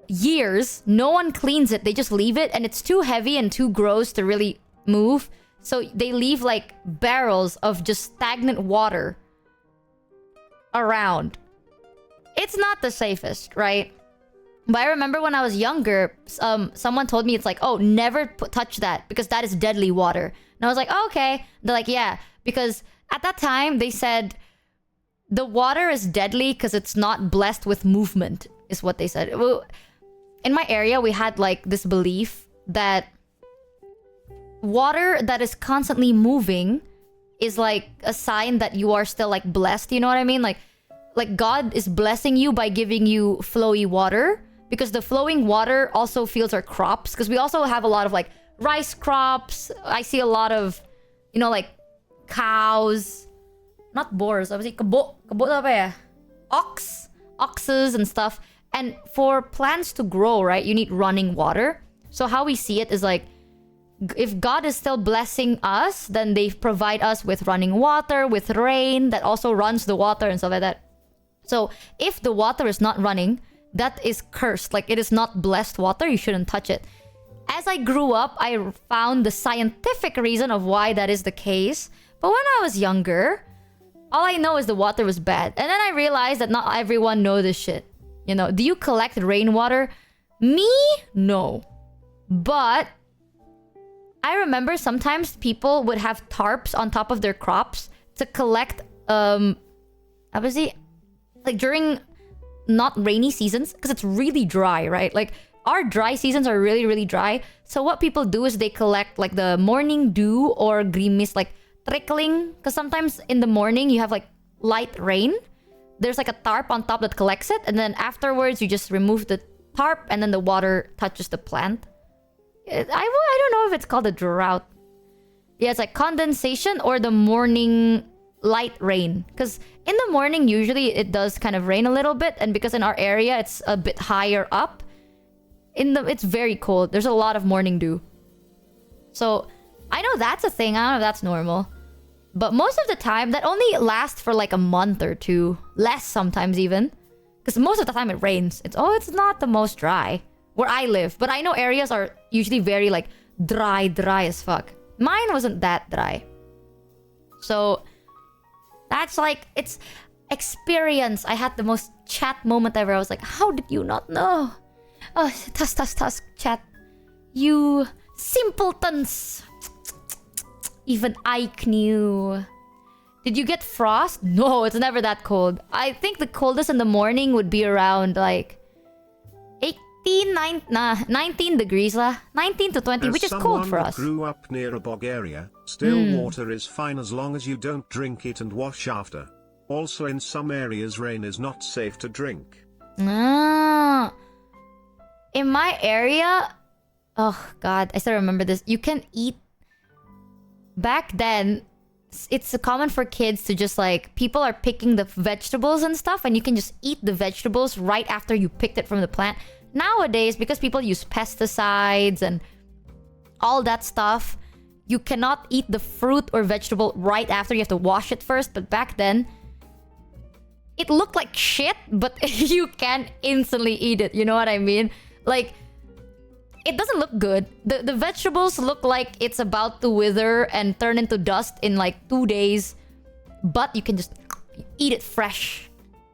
years. No one cleans it. They just leave it. And it's too heavy and too gross to really move. So they leave like barrels of just stagnant water around. It's not the safest, right? But I remember when I was younger, someone told me it's like, oh, never touch that because that is deadly water. And I was like, oh, okay. They're like, yeah. Because at that time, they said the water is deadly because it's not blessed with movement, is what they said. Well, in my area, we had like this belief that water that is constantly moving is like a sign that you are still like blessed. You know what I mean? Like God is blessing you by giving you flowy water, because the flowing water also feeds our crops. Because we also have a lot of like rice crops. I see a lot of, you know, like cows. Not boars, obviously. Oxes and stuff. And for plants to grow, right, you need running water. So how we see it is like, if God is still blessing us, then they provide us with running water, with rain that also runs the water and stuff like that. So if the water is not running, that is cursed. Like, it is not blessed water. You shouldn't touch it. As I grew up, I found the scientific reason of why that is the case. But when I was younger, all I know is the water was bad. And then I realized that not everyone knows this shit. You know, do you collect rainwater? Me? No. But I remember sometimes people would have tarps on top of their crops to collect, obviously, like during not rainy seasons, because it's really dry, right? Like, our dry seasons are really, really dry. So what people do is they collect like the morning dew or green mist, like trickling. Because sometimes in the morning you have like light rain. There's like a tarp on top that collects it. And then afterwards you just remove the tarp and then the water touches the plant. I don't know if it's called a drought. Yeah, it's like condensation or the morning light rain. Because in the morning, usually it does kind of rain a little bit. And because in our area, it's a bit higher up, it's very cold. There's a lot of morning dew. So I know that's a thing. I don't know if that's normal. But most of the time, that only lasts for like a month or two. Less sometimes even. Because most of the time it rains. It's not the most dry where I live. But I know areas are usually very like dry as fuck. Mine wasn't that dry. So That's like, it's experience. I had the most chat moment ever. I was like, how did you not know? Oh, tusk, chat. You simpletons. Even Ike knew. Did you get frost? No, it's never that cold. I think the coldest in the morning would be around like 19 degrees lah. 19 to 20, which is cold for us. Grew up near a bog area. Still water is fine as long as you don't drink it and wash after. Also in some areas rain is not safe to drink. Ah. In my area, oh god, I still remember this. You can eat. Back then, it's common for kids to just like, people are picking the vegetables and stuff, and you can just eat the vegetables right after you picked it from the plant. Nowadays, because people use pesticides and all that stuff, you cannot eat the fruit or vegetable right after. You have to wash it first. But back then, it looked like shit, but you can instantly eat it. You know what I mean? Like, it doesn't look good. The vegetables look like it's about to wither and turn into dust in like 2 days. But you can just eat it fresh.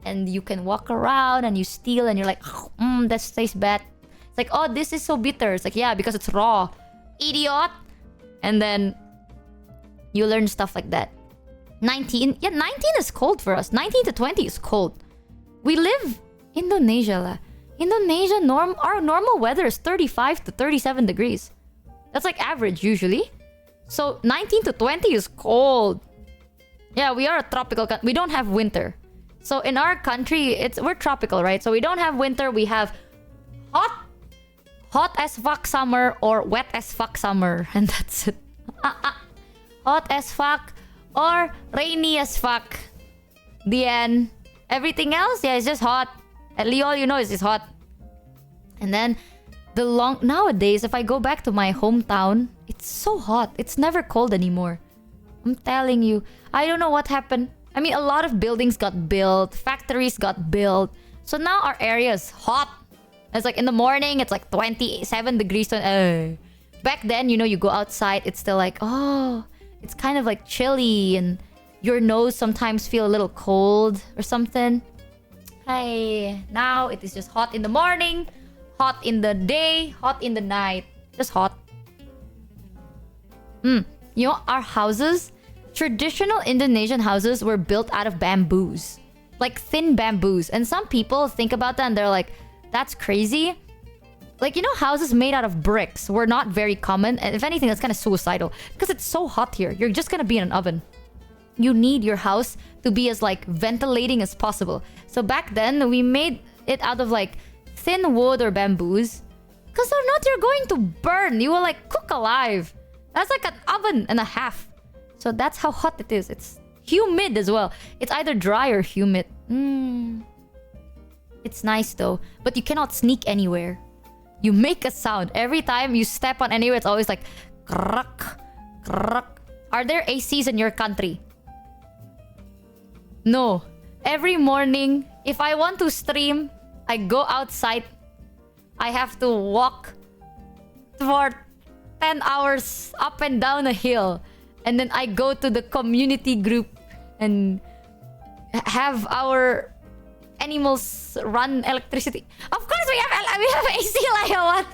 And you can walk around and you steal and you're like, that tastes bad. It's like, oh, this is so bitter. It's like, yeah, because it's raw. Idiot! And then you learn stuff like that. 19 is cold for us. 19 to 20 is cold. We live Indonesia lah. Indonesia, our normal weather is 35 to 37 degrees. That's like average usually. So 19 to 20 is cold. Yeah, we are a tropical country. We don't have winter. So in our country, we're tropical, right? So we don't have winter. We have hot as fuck summer or wet as fuck summer. And that's it. Hot as fuck or rainy as fuck. The end. Everything else, yeah, it's just hot. At least all you know is it's hot. And then nowadays, if I go back to my hometown, it's so hot. It's never cold anymore. I'm telling you. I don't know what happened. I mean, a lot of buildings got built. Factories got built. So now our area is hot. It's like in the morning, it's like 27 degrees. Back then, you know, you go outside, it's still like, oh, it's kind of like chilly. And your nose sometimes feel a little cold or something. Hey, now it is just hot in the morning, hot in the day, hot in the night. Just hot. You know, our houses, traditional Indonesian houses were built out of bamboos. Like thin bamboos. And some people think about that and they're like, that's crazy. Like, you know, houses made out of bricks were not very common. And if anything, that's kind of suicidal. Because it's so hot here. You're just gonna be in an oven. You need your house to be as like ventilating as possible. So back then, we made it out of like thin wood or bamboos. Because if not, you're going to burn. You will like cook alive. That's like an oven and a half. So that's how hot it is. It's humid as well. It's either dry or humid. It's nice though. But you cannot sneak anywhere. You make a sound. Every time you step on anywhere, it's always like... Kruk, kruk. Are there ACs in your country? No. Every morning, if I want to stream, I go outside. I have to walk for 10 hours up and down a hill. And then I go to the community group and have our animals run electricity. Of course we have AC, like what?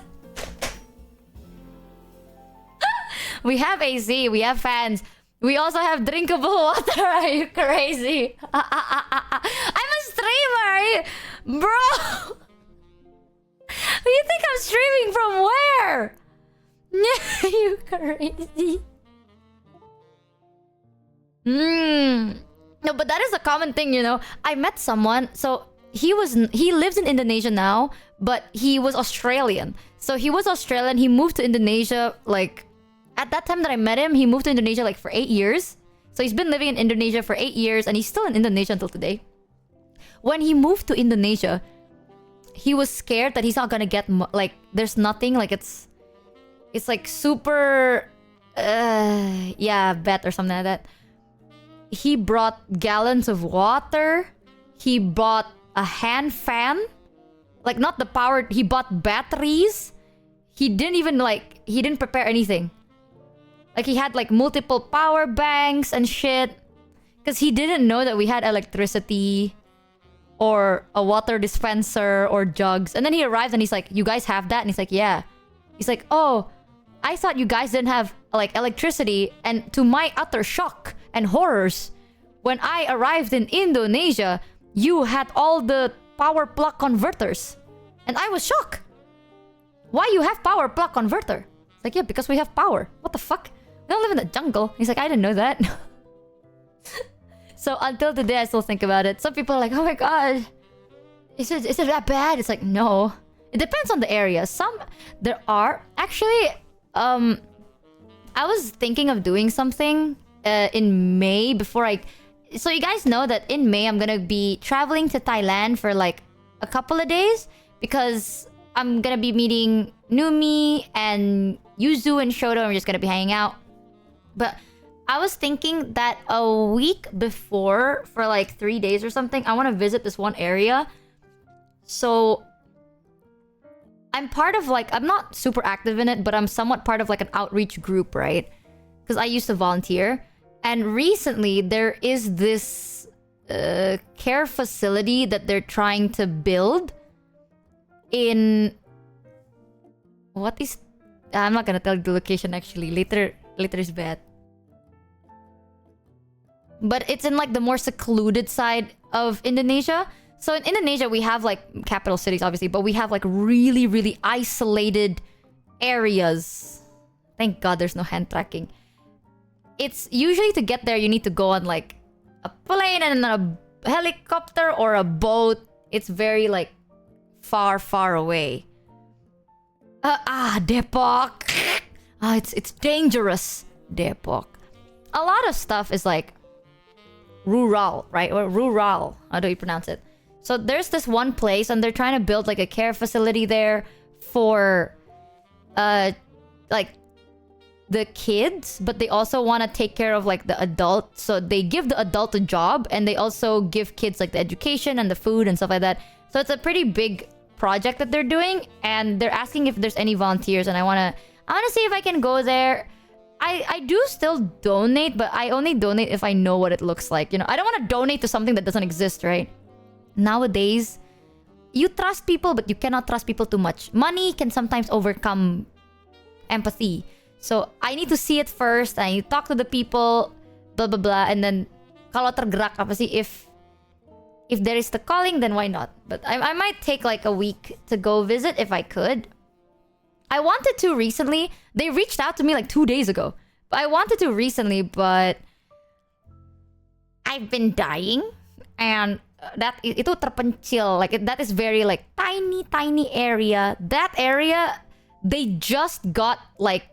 We have AC, we have fans. We also have drinkable water. Are you crazy? I'm a streamer. Bro! You think I'm streaming from where? You crazy. No, but that is a common thing, you know. I met someone, so he lives in Indonesia now, but he was Australian. So he was Australian, he moved to Indonesia, like, at that time that I met him, he moved to Indonesia like for 8 years. So he's been living in Indonesia for 8 years, and he's still in Indonesia until today. When he moved to Indonesia, he was scared that he's not gonna get, like, there's nothing, like, it's like super, bad or something like that. He brought gallons of water. He bought a hand fan. Like, not the power. He bought batteries. He didn't prepare anything. Like, he had, like, multiple power banks and shit. Because he didn't know that we had electricity or a water dispenser or jugs. And then he arrived and he's like, you guys have that? And he's like, yeah. He's like, oh, I thought you guys didn't have like electricity. And to my utter shock and horrors, when I arrived in Indonesia, you had all the power plug converters. And I was shocked. Why you have power plug converter? It's like, yeah, because we have power. What the fuck? We don't live in the jungle. He's like, I didn't know that. So until today, I still think about it. Some people are like, oh my god, is it that bad? It's like, no. It depends on the area. There are... Actually, I was thinking of doing something in May before I... So you guys know that in May, I'm gonna be traveling to Thailand for like a couple of days. Because I'm gonna be meeting Numi and Yuzu and Shoto. I'm just gonna be hanging out. But I was thinking that a week before, for like 3 days or something, I want to visit this one area. So I'm part of like... I'm not super active in it, but I'm somewhat part of like an outreach group, right? Because I used to volunteer. And recently, there is this care facility that they're trying to build in... What is... I'm not gonna tell you the location actually. Later is bad. But it's in like the more secluded side of Indonesia. So in Indonesia, we have like capital cities, obviously, but we have like really, really isolated areas. Thank God there's no hand tracking. It's usually to get there, you need to go on like a plane and then a helicopter or a boat. It's very like far, far away. Depok. It's dangerous. Depok. A lot of stuff is like rural, right? Or rural. How do you pronounce it? So there's this one place and they're trying to build like a care facility there for like the kids, but they also want to take care of like the adult. So they give the adult a job and they also give kids like the education and the food and stuff like that. So it's a pretty big project that they're doing and they're asking if there's any volunteers, and I want to see if I can go there. I do still donate, but I only donate if I know what it looks like. You know, I don't want to donate to something that doesn't exist, right? Nowadays, you trust people, but you cannot trust people too much. Money can sometimes overcome empathy. So I need to see it first. I need to talk to the people, blah, blah, blah. And then, kalau tergerak apa sih, if there is the calling, then why not? But I might take like a week to go visit if I could. I wanted to recently. They reached out to me like 2 days ago. I wanted to recently, but I've been dying. And itu terpencil. Like, that is very like tiny area. That area, they just got like...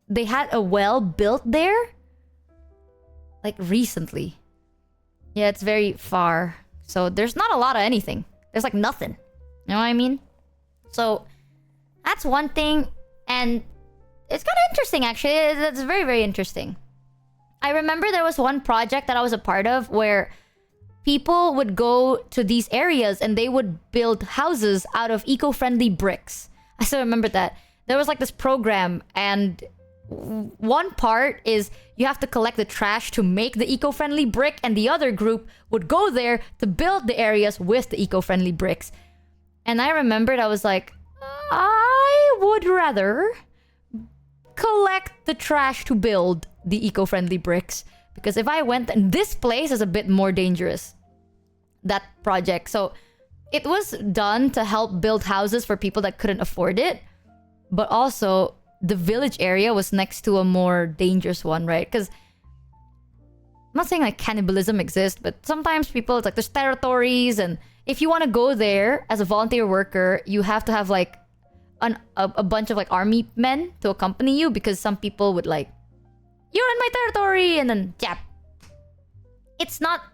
They had a well built there. Like recently. Yeah, it's very far. So there's not a lot of anything. There's like nothing. You know what I mean? So... That's one thing, and it's kind of interesting, actually. It's very, very interesting. I remember there was one project that I was a part of where people would go to these areas and they would build houses out of eco-friendly bricks. I still remember that. There was like this program, and one part is you have to collect the trash to make the eco-friendly brick, and the other group would go there to build the areas with the eco-friendly bricks. And I remembered, I was like... I would rather collect the trash to build the eco-friendly bricks. Because if I went... And this place is a bit more dangerous. That project. So it was done to help build houses for people that couldn't afford it. But also, the village area was next to a more dangerous one, right? Because... I'm not saying like cannibalism exists, but sometimes people... It's like there's territories, and if you want to go there as a volunteer worker, you have to have like... a bunch of like army men to accompany you, because some people would like, you're in my territory, and then yeah, it's not,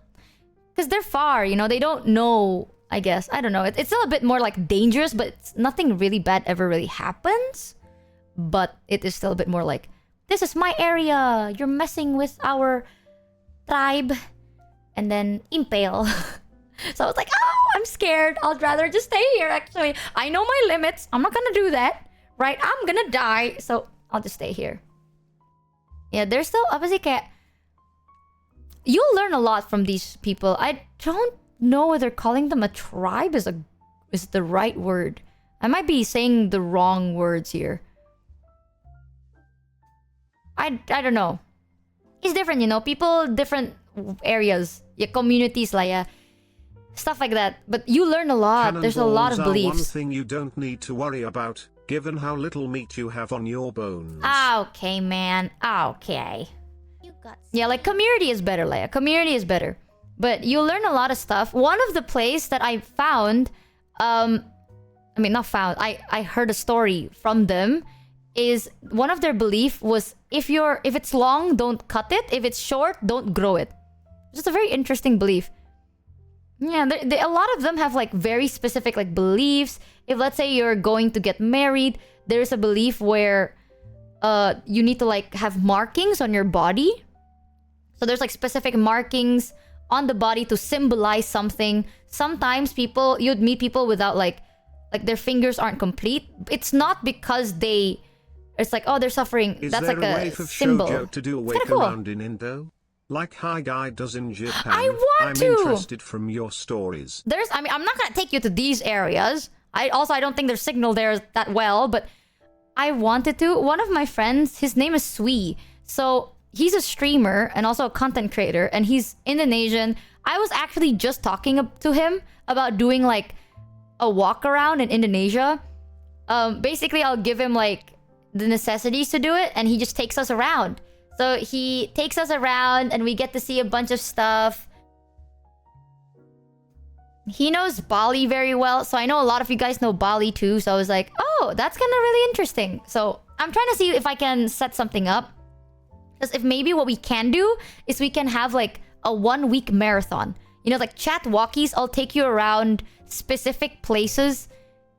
because they're far, you know, they don't know. I guess I don't know. It's still a bit more like dangerous, but nothing really bad ever really happens. But it is still a bit more like, this is my area, you're messing with our tribe, and then impale. So I was like, oh, I'm scared. I'd rather just stay here, actually. I know my limits. I'm not gonna do that. Right? I'm gonna die. So I'll just stay here. Yeah, there's still... Obviously, you'll learn a lot from these people. I don't know whether calling them a tribe is the right word. I might be saying the wrong words here. I don't know. It's different, you know. People, different areas, yeah, communities, like stuff like that. But you learn a lot. There's a lot of Cannonballs are beliefs. one thing you don't need to worry about, given how little meat you have on your bones. Okay, man. Okay. Yeah, like community is better, Leia. Community is better. But you learn a lot of stuff. One of the plays that I found, I mean, not found, I heard a story from them, is one of their belief was if it's long, don't cut it. If it's short, don't grow it. Just a very interesting belief. Yeah, a lot of them have like very specific like beliefs. If let's say you're going to get married, there's a belief where you need to like have markings on your body. So there's like specific markings on the body to symbolize something. Sometimes you'd meet people without like their fingers aren't complete. It's not because it's like, oh, they're suffering. Is That's there like a way for symbol. shoujo to do a wake cool. around in Indo? Like Honkai does in Japan. I'm interested from your stories. I'm not gonna take you to these areas. I don't think there's signal there that well, but I wanted to. One of my friends, his name is Sui. So he's a streamer and also a content creator, and he's Indonesian. I was actually just talking to him about doing like a walk around in Indonesia. Basically, I'll give him like the necessities to do it, and he just takes us around. So he takes us around, and we get to see a bunch of stuff. He knows Bali very well, so I know a lot of you guys know Bali too. So I was like, oh, that's kind of really interesting. So I'm trying to see if I can set something up. Because if maybe what we can do is we can have like a 1 week marathon. You know, like chat walkies, I'll take you around specific places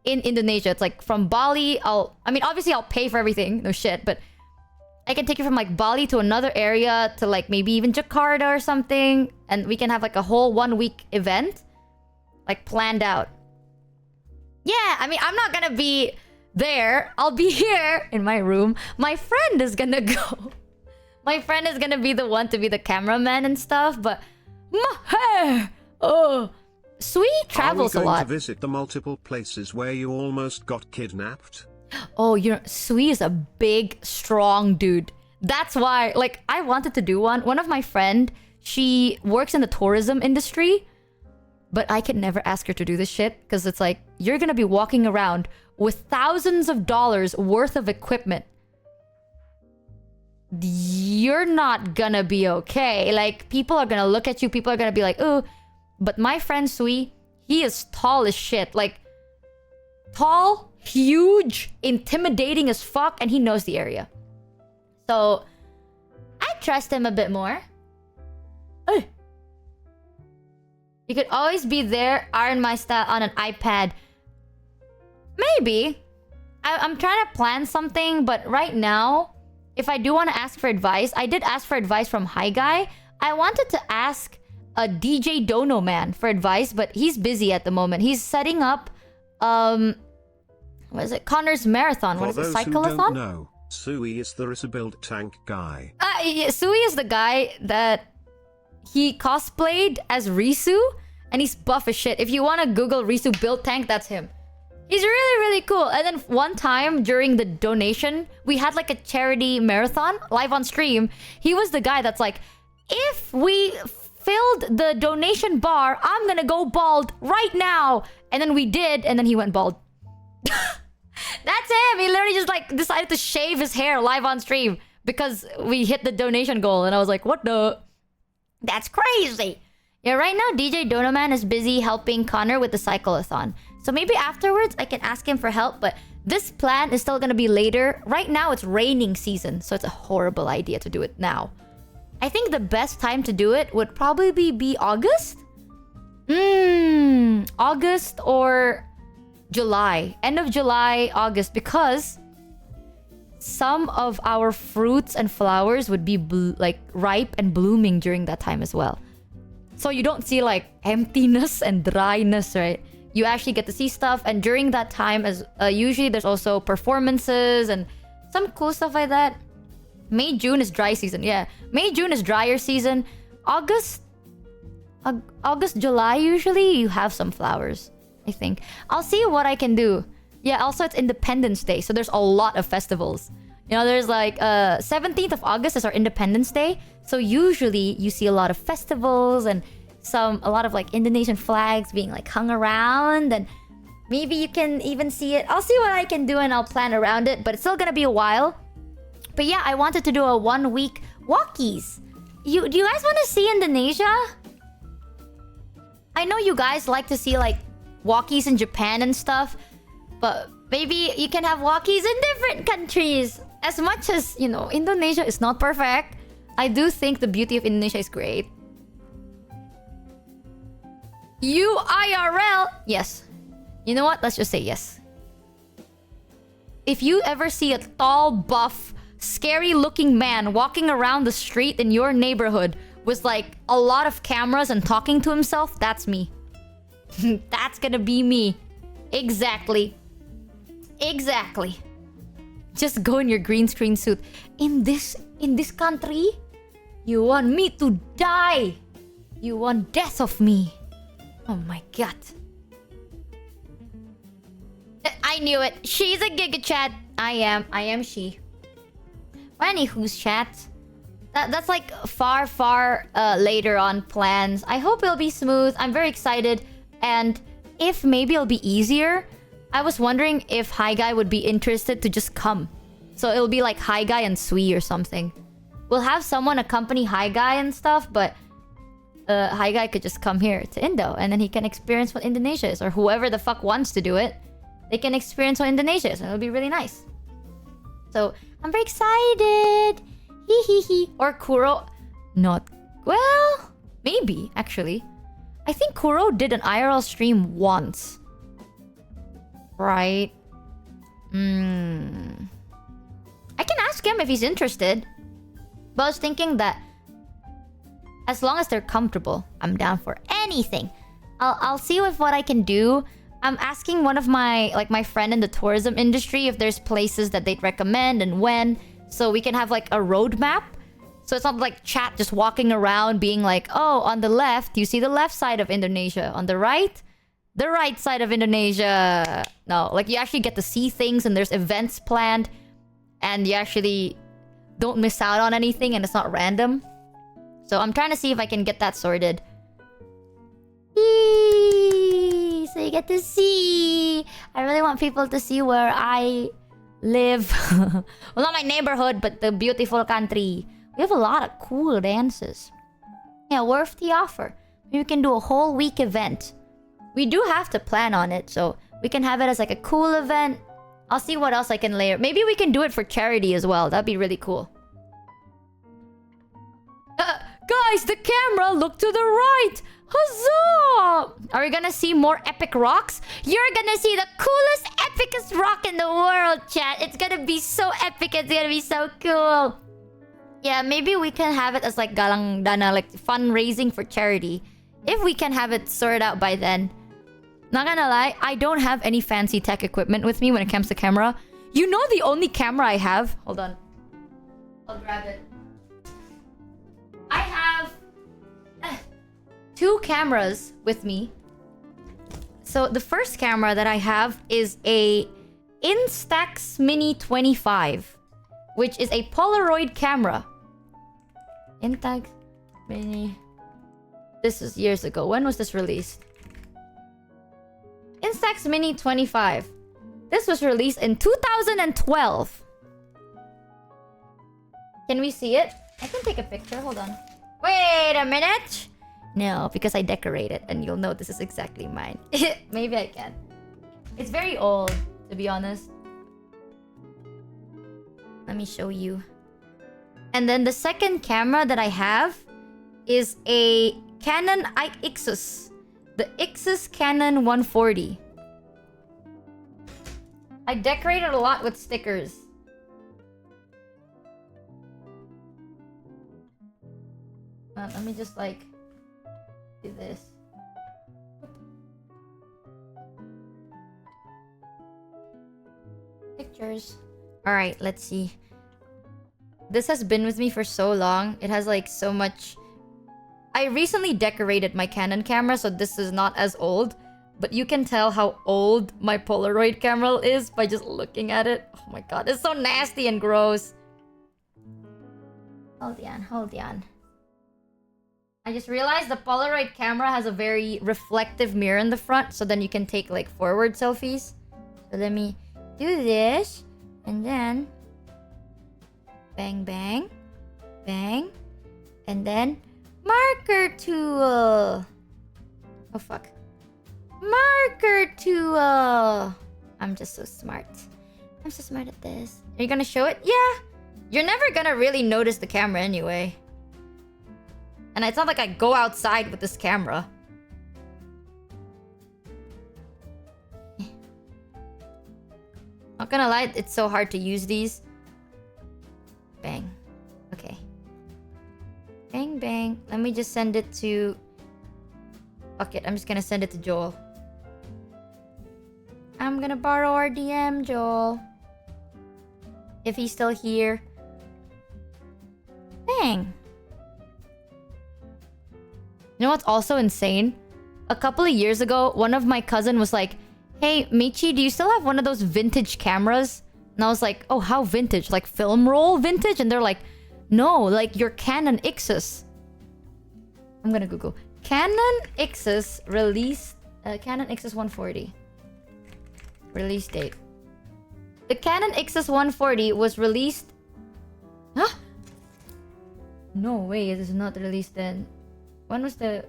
in Indonesia. It's like from Bali, obviously I'll pay for everything, no shit, but I can take you from like Bali to another area to like maybe even Jakarta or something, and we can have like a whole 1 week event like planned out. Yeah, I mean, I'm not gonna be there. I'll be here in my room. My friend is gonna go. My friend is gonna be the one to be the cameraman and stuff, but Sui travels a lot. Are we going to visit the multiple places where you almost got kidnapped? Oh, Sui is a big, strong dude. That's why, like, I wanted to do one. One of my friend, she works in the tourism industry, but I could never ask her to do this shit because it's like, you're gonna be walking around with thousands of dollars worth of equipment. You're not gonna be okay. Like, people are gonna look at you. People are gonna be like, ooh. But my friend Sui, he is tall as shit. Like, tall, huge, intimidating as fuck, and he knows the area. So, I trust him a bit more. Hey. You could always be there, iron my style on an iPad. Maybe. I'm trying to plan something, but right now, if I do want to ask for advice, I did ask for advice from Hi Guy. I wanted to ask a DJ Dono Man for advice, but he's busy at the moment. He's setting up, what is it? Connor's Marathon. What is it? Cyclothon? For those who don't know, Sui is the rebuild tank guy. Yeah, Sui is the guy that he cosplayed as Risu, and he's buff as shit. If you want to Google Risu build tank, that's him. He's really, really cool. And then one time during the donation, we had like a charity marathon live on stream. He was the guy that's like, if we filled the donation bar, I'm gonna go bald right now. And then we did, and then he went bald. That's him. He literally just like decided to shave his hair live on stream because we hit the donation goal. And I was like, what the? That's crazy. Yeah, right now DJ Donoman is busy helping Connor with the cyclothon. So maybe afterwards I can ask him for help, but this plan is still gonna be later. Right now it's raining season, so it's a horrible idea to do it now. I think the best time to do it would probably be August? August or July. End of July, August, because some of our fruits and flowers would be like ripe and blooming during that time as well. So you don't see like emptiness and dryness, right? You actually get to see stuff, and during that time, as usually there's also performances and some cool stuff like that. May, June is dry season. Yeah, May, June is drier season. August, August, July, usually you have some flowers, I think. I'll see what I can do. Yeah, also it's Independence Day, so there's a lot of festivals. You know, there's like 17th of August is our Independence Day. So usually you see a lot of festivals and a lot of like Indonesian flags being like hung around, and maybe you can even see it. I'll see what I can do and I'll plan around it, but it's still gonna be a while. But yeah, I wanted to do a 1 week walkies. Do you guys want to see Indonesia? I know you guys like to see like walkies in Japan and stuff, but maybe you can have walkies in different countries. As much as, you know, Indonesia is not perfect, I do think the beauty of Indonesia is great. You IRL? Yes. You know what? Let's just say yes. If you ever see a tall, buff, scary-looking man walking around the street in your neighborhood with like a lot of cameras and talking to himself, that's me. That's gonna be me. Exactly. Exactly. Just go in your green screen suit. In this country, you want me to die. You want death of me. Oh my god. I knew it. She's a Giga Chat. I am she. Anywho's chat. That's like far later on plans. I hope it'll be smooth. I'm very excited. And if maybe it'll be easier, I was wondering if Hi Guy would be interested to just come. So it'll be like Hi Guy and Sui or something. We'll have someone accompany Hi Guy and stuff, but Hi Guy could just come here to Indo and then he can experience what Indonesia is, or whoever the fuck wants to do it. They can experience what Indonesia is and it'll be really nice. So I'm very excited. Hee hee hee. Or Kuro. Not. Well, maybe actually. I think Kuro did an IRL stream once. Right? I can ask him if he's interested. But I was thinking that as long as they're comfortable, I'm down for anything. I'll see with what I can do. I'm asking one of my friend in the tourism industry if there's places that they'd recommend and when, so we can have like a roadmap. So it's not like chat just walking around being like, oh, on the left, you see the left side of Indonesia. On the right side of Indonesia. No, like you actually get to see things and there's events planned and you actually don't miss out on anything and it's not random. So I'm trying to see if I can get that sorted. Eee, so you get to see. I really want people to see where I live. Well, not my neighborhood, but the beautiful country. We have a lot of cool dances. Yeah, worth the offer. Maybe we can do a whole week event. We do have to plan on it, so we can have it as like a cool event. I'll see what else I can layer. Maybe we can do it for charity as well. That'd be really cool. Guys, the camera, look to the right. Huzzah! Are we gonna see more epic rocks? You're gonna see the coolest, epicest rock in the world, chat. It's gonna be so epic. It's gonna be so cool. Yeah, maybe we can have it as like galang dana, like fundraising for charity. If we can have it sorted out by then. Not gonna lie, I don't have any fancy tech equipment with me when it comes to camera. You know the only camera I have... Hold on. I'll grab it. I have... 2 cameras with me. So the first camera that I have is a Instax Mini 25, which is a Polaroid camera. Instax Mini. This is years ago. When was this released? Instax Mini 25. This was released in 2012. Can we see it? I can take a picture. Hold on. Wait a minute. No, because I decorate it and you'll know this is exactly mine. Maybe I can. It's very old, to be honest. Let me show you. And then the second camera that I have is a Canon Ixus. The Ixus Canon 140. I decorated a lot with stickers. Let me just like do this. Pictures. Alright, let's see. This has been with me for so long. It has like so much I recently decorated my Canon camera, so this is not as old. But you can tell how old my Polaroid camera is by just looking at it. Oh my god, it's so nasty and gross. Hold on. I just realized the Polaroid camera has a very reflective mirror in the front, so then you can take like forward selfies. So let me do this, and then bang, bang, bang, and then marker tool. Oh fuck. Marker tool. I'm just so smart. I'm so smart at this. Are you gonna show it? Yeah. You're never gonna really notice the camera anyway. And it's not like I go outside with this camera. Not gonna lie, it's so hard to use these. Bang. Okay. Bang, bang. Let me just send it to... Fuck it, I'm just gonna send it to Joel. I'm gonna borrow our DM, Joel. If he's still here. Bang. You know what's also insane? A couple of years ago, one of my cousin was like, "Hey, Michi, do you still have one of those vintage cameras?" And I was like, "Oh, how vintage? Like film roll vintage?" And they're like, "No, like your Canon Ixus." I'm gonna Google. Canon Ixus release... Canon Ixus 140. Release date. The Canon Ixus 140 was released... Huh? No way, it is not released then. When was the...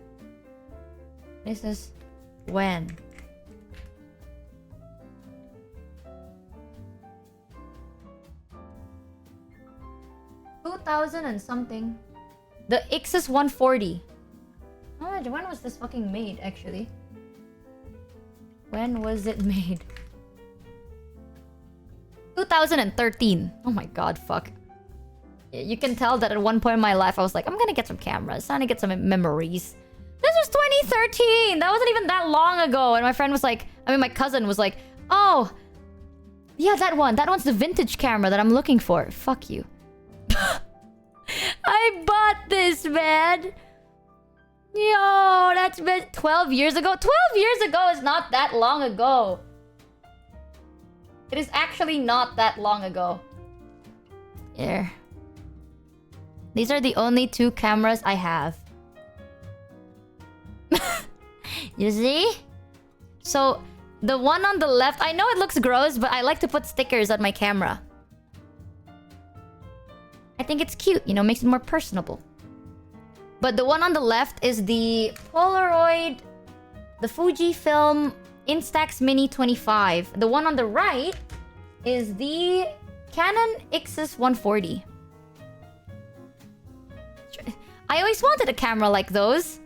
This is... When? $2,000 and something. The Ixus 140. Oh, when was this fucking made, actually? When was it made? 2013. Oh my god, fuck. You can tell that at one point in my life, I was like, I'm gonna get some cameras. I'm gonna get some memories. This was 2013! That wasn't even that long ago. And my friend was like... I mean, my cousin was like, "Oh, yeah, that one. That one's the vintage camera that I'm looking for." Fuck you. I bought this, man. Yo, that's been 12 years ago. 12 years ago is not that long ago. It is actually not that long ago. Here. These are the only two cameras I have. You see? So, the one on the left, I know it looks gross, but I like to put stickers on my camera. I think it's cute, you know, makes it more personable. But the one on the left is the Polaroid, the Fujifilm Instax Mini 25. The one on the right is the Canon Ixus 140. I always wanted a camera like those.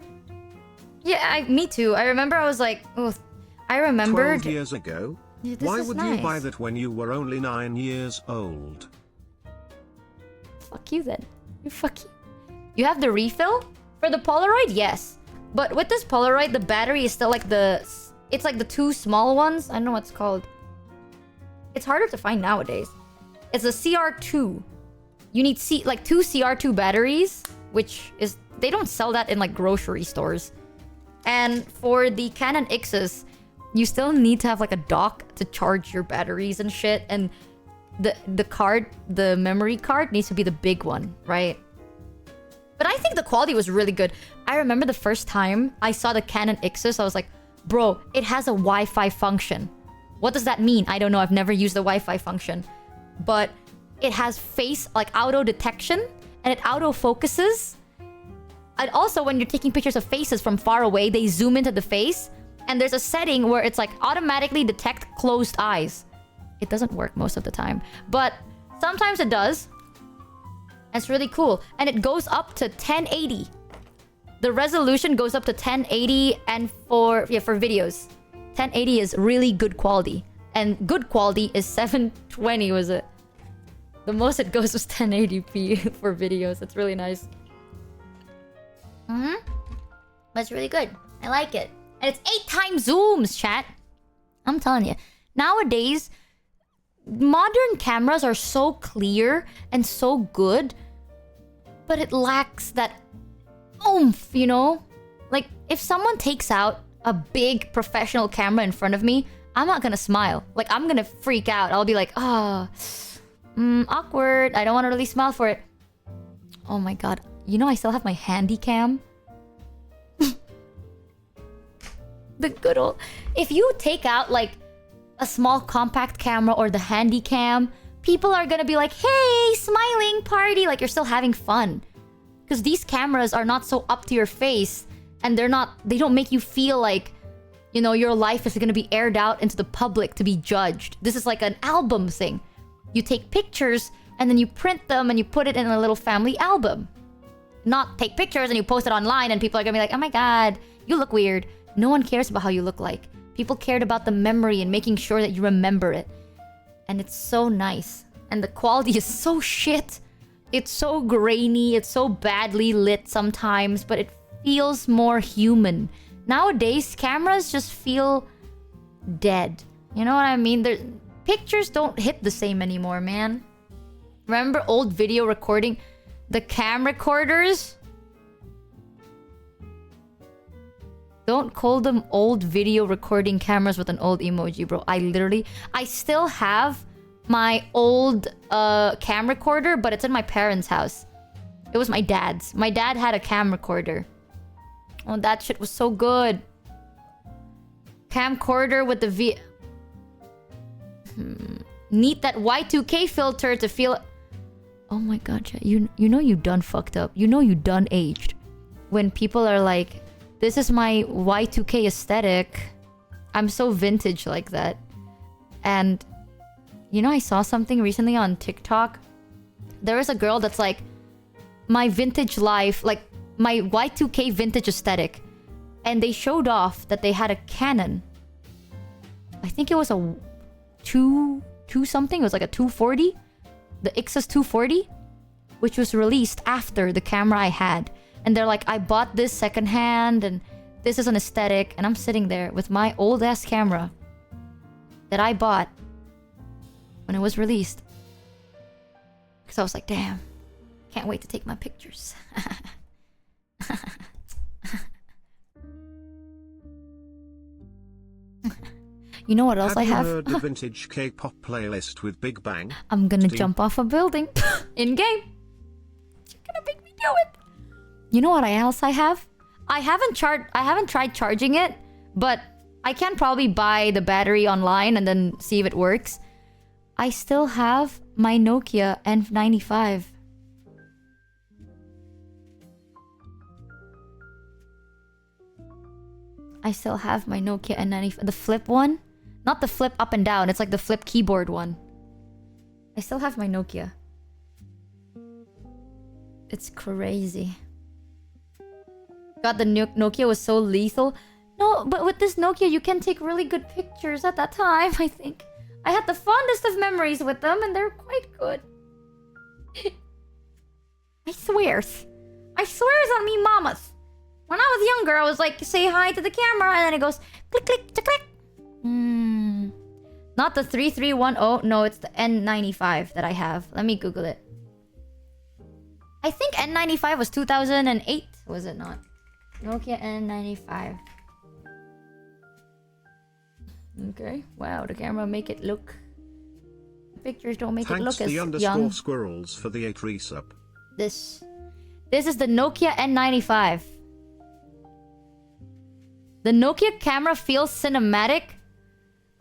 Yeah, me too. I remember I was like, oh, I remembered... 12 years ago? Yeah, why would nice. you buy that when you were only 9 years old? Fuck you then. Fuck you. You have the refill? For the Polaroid? Yes. But with this Polaroid, the battery is still like the... It's like the two small ones. I don't know what it's called. It's harder to find nowadays. It's a CR2. You need like two CR2 batteries, which is... They don't sell that in like grocery stores. And for the Canon Ixus, you still need to have like a dock to charge your batteries and shit. And the card, the memory card needs to be the big one, right? But I think the quality was really good. I remember the first time I saw the Canon Ixus, I was like, bro, it has a Wi-Fi function. What does that mean? I don't know. I've never used the Wi-Fi function. But it has face, like auto detection, and it auto focuses. And also, when you're taking pictures of faces from far away, they zoom into the face. And there's a setting where it's like automatically detect closed eyes. It doesn't work most of the time. But sometimes it does. It's really cool. And it goes up to 1080. The resolution goes up to 1080 and for videos. 1080 is really good quality. And good quality is 720, was it? The most it goes was 1080p for videos. It's really nice. But it's really good. I like it. And it's 8x zooms, chat. I'm telling you. Nowadays, modern cameras are so clear and so good, but it lacks that oomph, you know? Like, if someone takes out a big professional camera in front of me, I'm not gonna smile. Like, I'm gonna freak out. I'll be like, awkward. I don't want to really smile for it. Oh my god. You know I still have my handy cam? The good old... If you take out, like, a small compact camera or the handy cam, people are gonna be like, hey, smiling party. Like, you're still having fun. Because these cameras are not so up to your face. And they don't make you feel like, you know, your life is gonna be aired out into the public to be judged. This is like an album thing. You take pictures and then you print them and you put it in a little family album. Not take pictures and you post it online and people are gonna be like, oh my god, you look weird. No one cares about how you look like. People cared about the memory and making sure that you remember it. And it's so nice. And the quality is so shit. It's so grainy. It's so badly lit sometimes, but it feels more human. Nowadays, cameras just feel dead. You know what I mean? Pictures don't hit the same anymore, man. Remember old video recording? The cam recorders? Don't call them old video recording cameras with an old emoji, bro. I still have my old cam recorder, but it's in my parents' house. It was my dad's. My dad had a cam recorder. Oh, that shit was so good. Camcorder with the Need that Y2K filter to feel... Oh my god, chat. You know you done fucked up. You know you done aged. When people are like, this is my Y2K aesthetic. I'm so vintage like that. And, you know, I saw something recently on TikTok. There is a girl that's like, my vintage life, like, my Y2K vintage aesthetic. And they showed off that they had a Canon. I think it was a 2 something. It was like a 240. The Ixus 240. Which was released after the camera I had. And they're like, I bought this secondhand and this is an aesthetic. And I'm sitting there with my old ass camera that I bought when it was released. Because I was like, damn, can't wait to take my pictures. You know what else I have? You heard the vintage K-pop playlist with Big Bang? I'm gonna jump off a building in game. You're gonna make me do it. You know what else I have? I haven't tried charging it, but I can probably buy the battery online and then see if it works. I still have my Nokia N95. I still have my Nokia N95. The flip one? Not the flip up and down. It's like the flip keyboard one. I still have my Nokia. It's crazy. God, the Nokia was so lethal. No, but with this Nokia, you can take really good pictures at that time, I think. I had the fondest of memories with them, and they're quite good. I swears. I swears on me mamas. When I was younger, I was like, say hi to the camera, and then it goes, click, click, click, click. Not the 3310. No, it's the N95 that I have. Let me Google it. I think N95 was 2008, was it not? Nokia N95. Okay. Wow, the camera make it look... Pictures don't make it look as young. Thanks the _ squirrels for the 8 resub. This is the Nokia N95. The Nokia camera feels cinematic.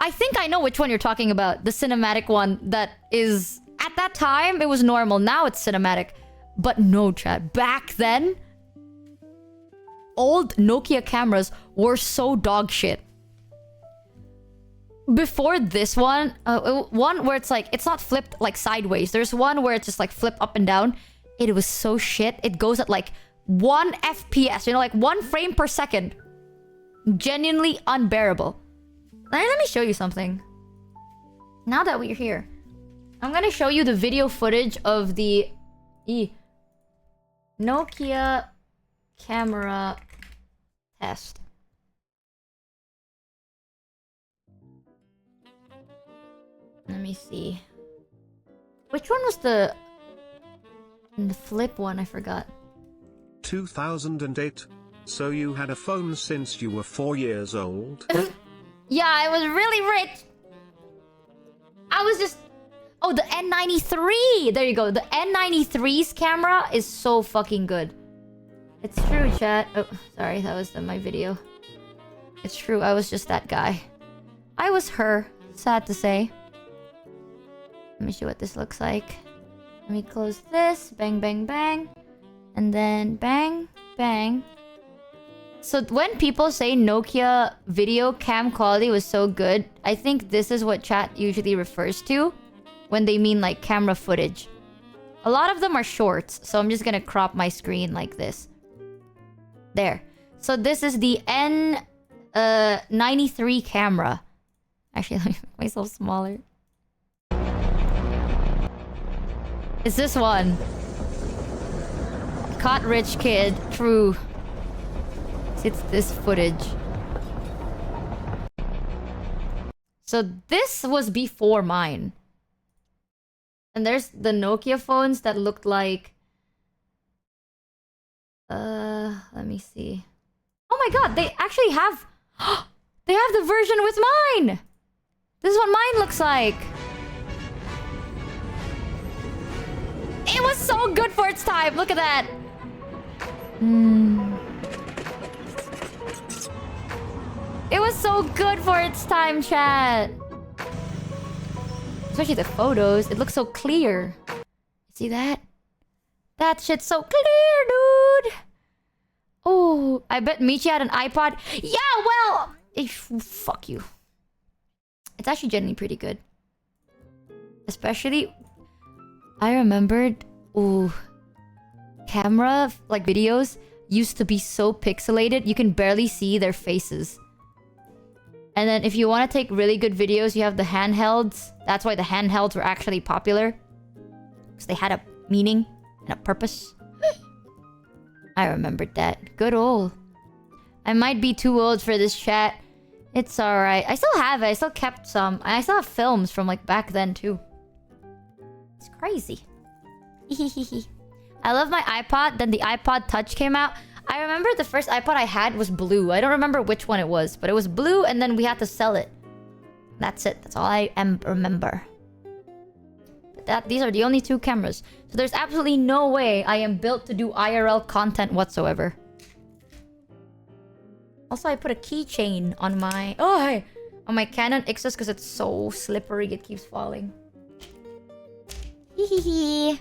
I think I know which one you're talking about. The cinematic one that is... At that time, it was normal. Now it's cinematic. But no, chat. Back then, old Nokia cameras were so dog shit. Before this one, one where it's like, it's not flipped like sideways. There's one where it's just like flip up and down. It was so shit. It goes at like 1 FPS, you know, like 1 frame per second. Genuinely unbearable. Let me show you something. Now that we're here, I'm gonna show you the video footage of the Nokia camera test. Let me see. Which one was the flip one? I forgot. 2008. So you had a phone since you were 4 years old? Yeah, I was really rich. I was just... Oh, the N93! There you go. The N93's camera is so fucking good. It's true, chat. Oh, sorry. That was my video. It's true. I was just that guy. I was her. Sad to say. Let me show what this looks like. Let me close this. Bang, bang, bang. And then bang, bang. So when people say Nokia video cam quality was so good, I think this is what chat usually refers to when they mean like camera footage. A lot of them are shorts, so I'm just gonna crop my screen like this. There. So this is the N93 camera. Actually, let me make myself smaller. It's this one. Caught rich kid. True. It's this footage. So this was before mine. And there's the Nokia phones that looked like... let me see. Oh my god, they actually have... They have the version with mine! This is what mine looks like. It was so good for its time. Look at that. It was so good for its time, chat. Especially the photos. It looks so clear. See that? That shit's so clear, dude. Oh, I bet Michi had an iPod. Yeah, well... fuck you. It's actually generally pretty good. Especially... I remembered... Ooh. Camera, like videos, used to be so pixelated, you can barely see their faces. And then if you want to take really good videos, you have the handhelds. That's why the handhelds were actually popular. Because they had a meaning and a purpose. I remembered that. Good old. I might be too old for this chat. It's alright. I still have it. I still kept some. I still have films from like back then too. It's crazy. I love my iPod. Then the iPod Touch came out. I remember the first iPod I had was blue. I don't remember which one it was, but it was blue and then we had to sell it. That's it. That's all I remember. But these are the only two cameras. So there's absolutely no way I am built to do IRL content whatsoever. Also, I put a keychain on my... Oh, hey! On my Canon Ixus because it's so slippery. It keeps falling. Hehehe.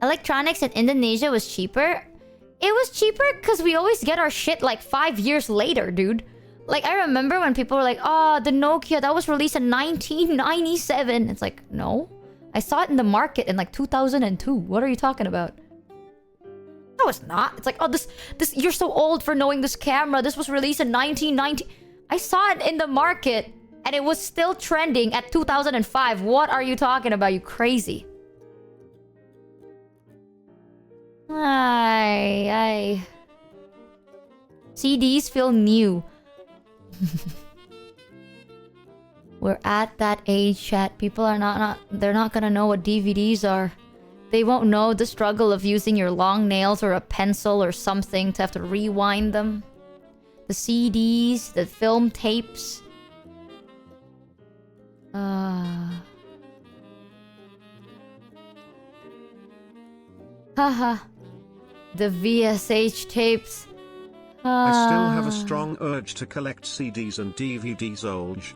Electronics in Indonesia was cheaper. It was cheaper because we always get our shit like 5 years later, dude. Like, I remember when people were like, oh, the Nokia, that was released in 1997. It's like, no. I saw it in the market in like 2002. What are you talking about? No, it's not. It's like, oh, this, you're so old for knowing this camera. This was released in 1990. I saw it in the market and it was still trending at 2005. What are you talking about, you crazy? CDs feel new. We're at that age, chat. People are they're not gonna know what DVDs are. They won't know the struggle of using your long nails or a pencil or something to have to rewind them. The CDs, the film tapes. Haha. The VSH tapes. I still have a strong urge to collect CDs and DVDs, Olge.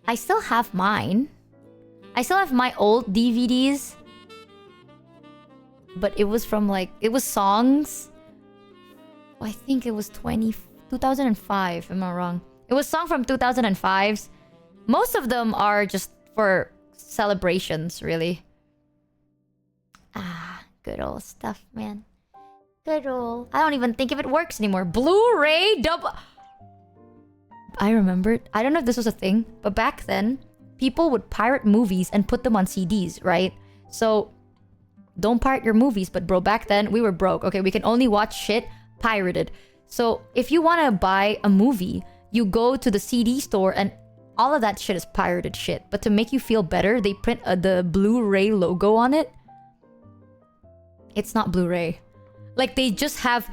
I still have mine. I still have my old DVDs. But it was from like... It was songs. Oh, I think it was 2005. Am I wrong? It was song from 2005's. Most of them are just for celebrations, really. Ah, good old stuff, man. Good old... I don't even think if it works anymore. Blu-ray double... I remembered. I don't know if this was a thing, but back then, people would pirate movies and put them on CDs, right? So, don't pirate your movies, but bro, back then, we were broke. Okay, we can only watch shit pirated. So, if you want to buy a movie, you go to the CD store and all of that shit is pirated shit. But to make you feel better, they print the Blu-ray logo on it. It's not Blu-ray. Like, they just have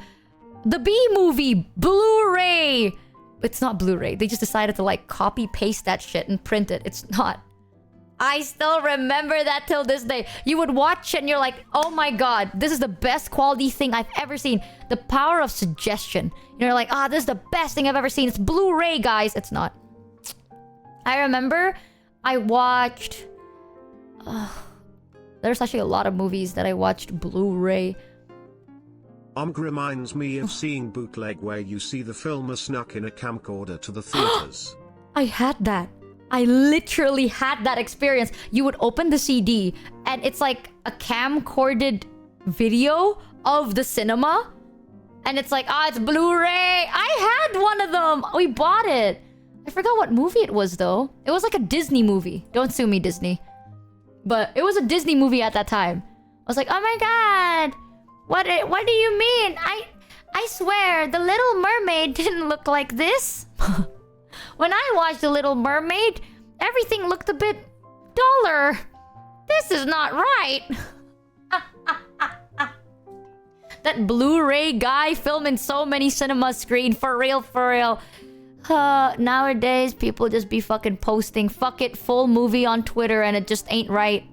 the B-movie Blu-ray. It's not Blu-ray. They just decided to like copy-paste that shit and print it. It's not. I still remember that till this day. You would watch it and you're like, oh my god, this is the best quality thing I've ever seen. The power of suggestion. You're like, this is the best thing I've ever seen. It's Blu-ray, guys. It's not. I remember I watched... there's actually a lot of movies that I watched Blu-ray. Reminds me of seeing bootleg where you see the film snuck in a camcorder to the theaters. I had that. I literally had that experience. You would open the CD and it's like a camcorded video of the cinema. And it's like, it's Blu-ray. I had one of them. We bought it. I forgot what movie it was though. It was like a Disney movie. Don't sue me, Disney. But it was a Disney movie at that time. I was like, oh my god. What do you mean? I swear, The Little Mermaid didn't look like this. When I watched The Little Mermaid, everything looked a bit duller. This is not right. That Blu-ray guy filming so many cinema screens, for real, for real. Nowadays, people just be fucking posting fuck it full movie on Twitter and it just ain't right.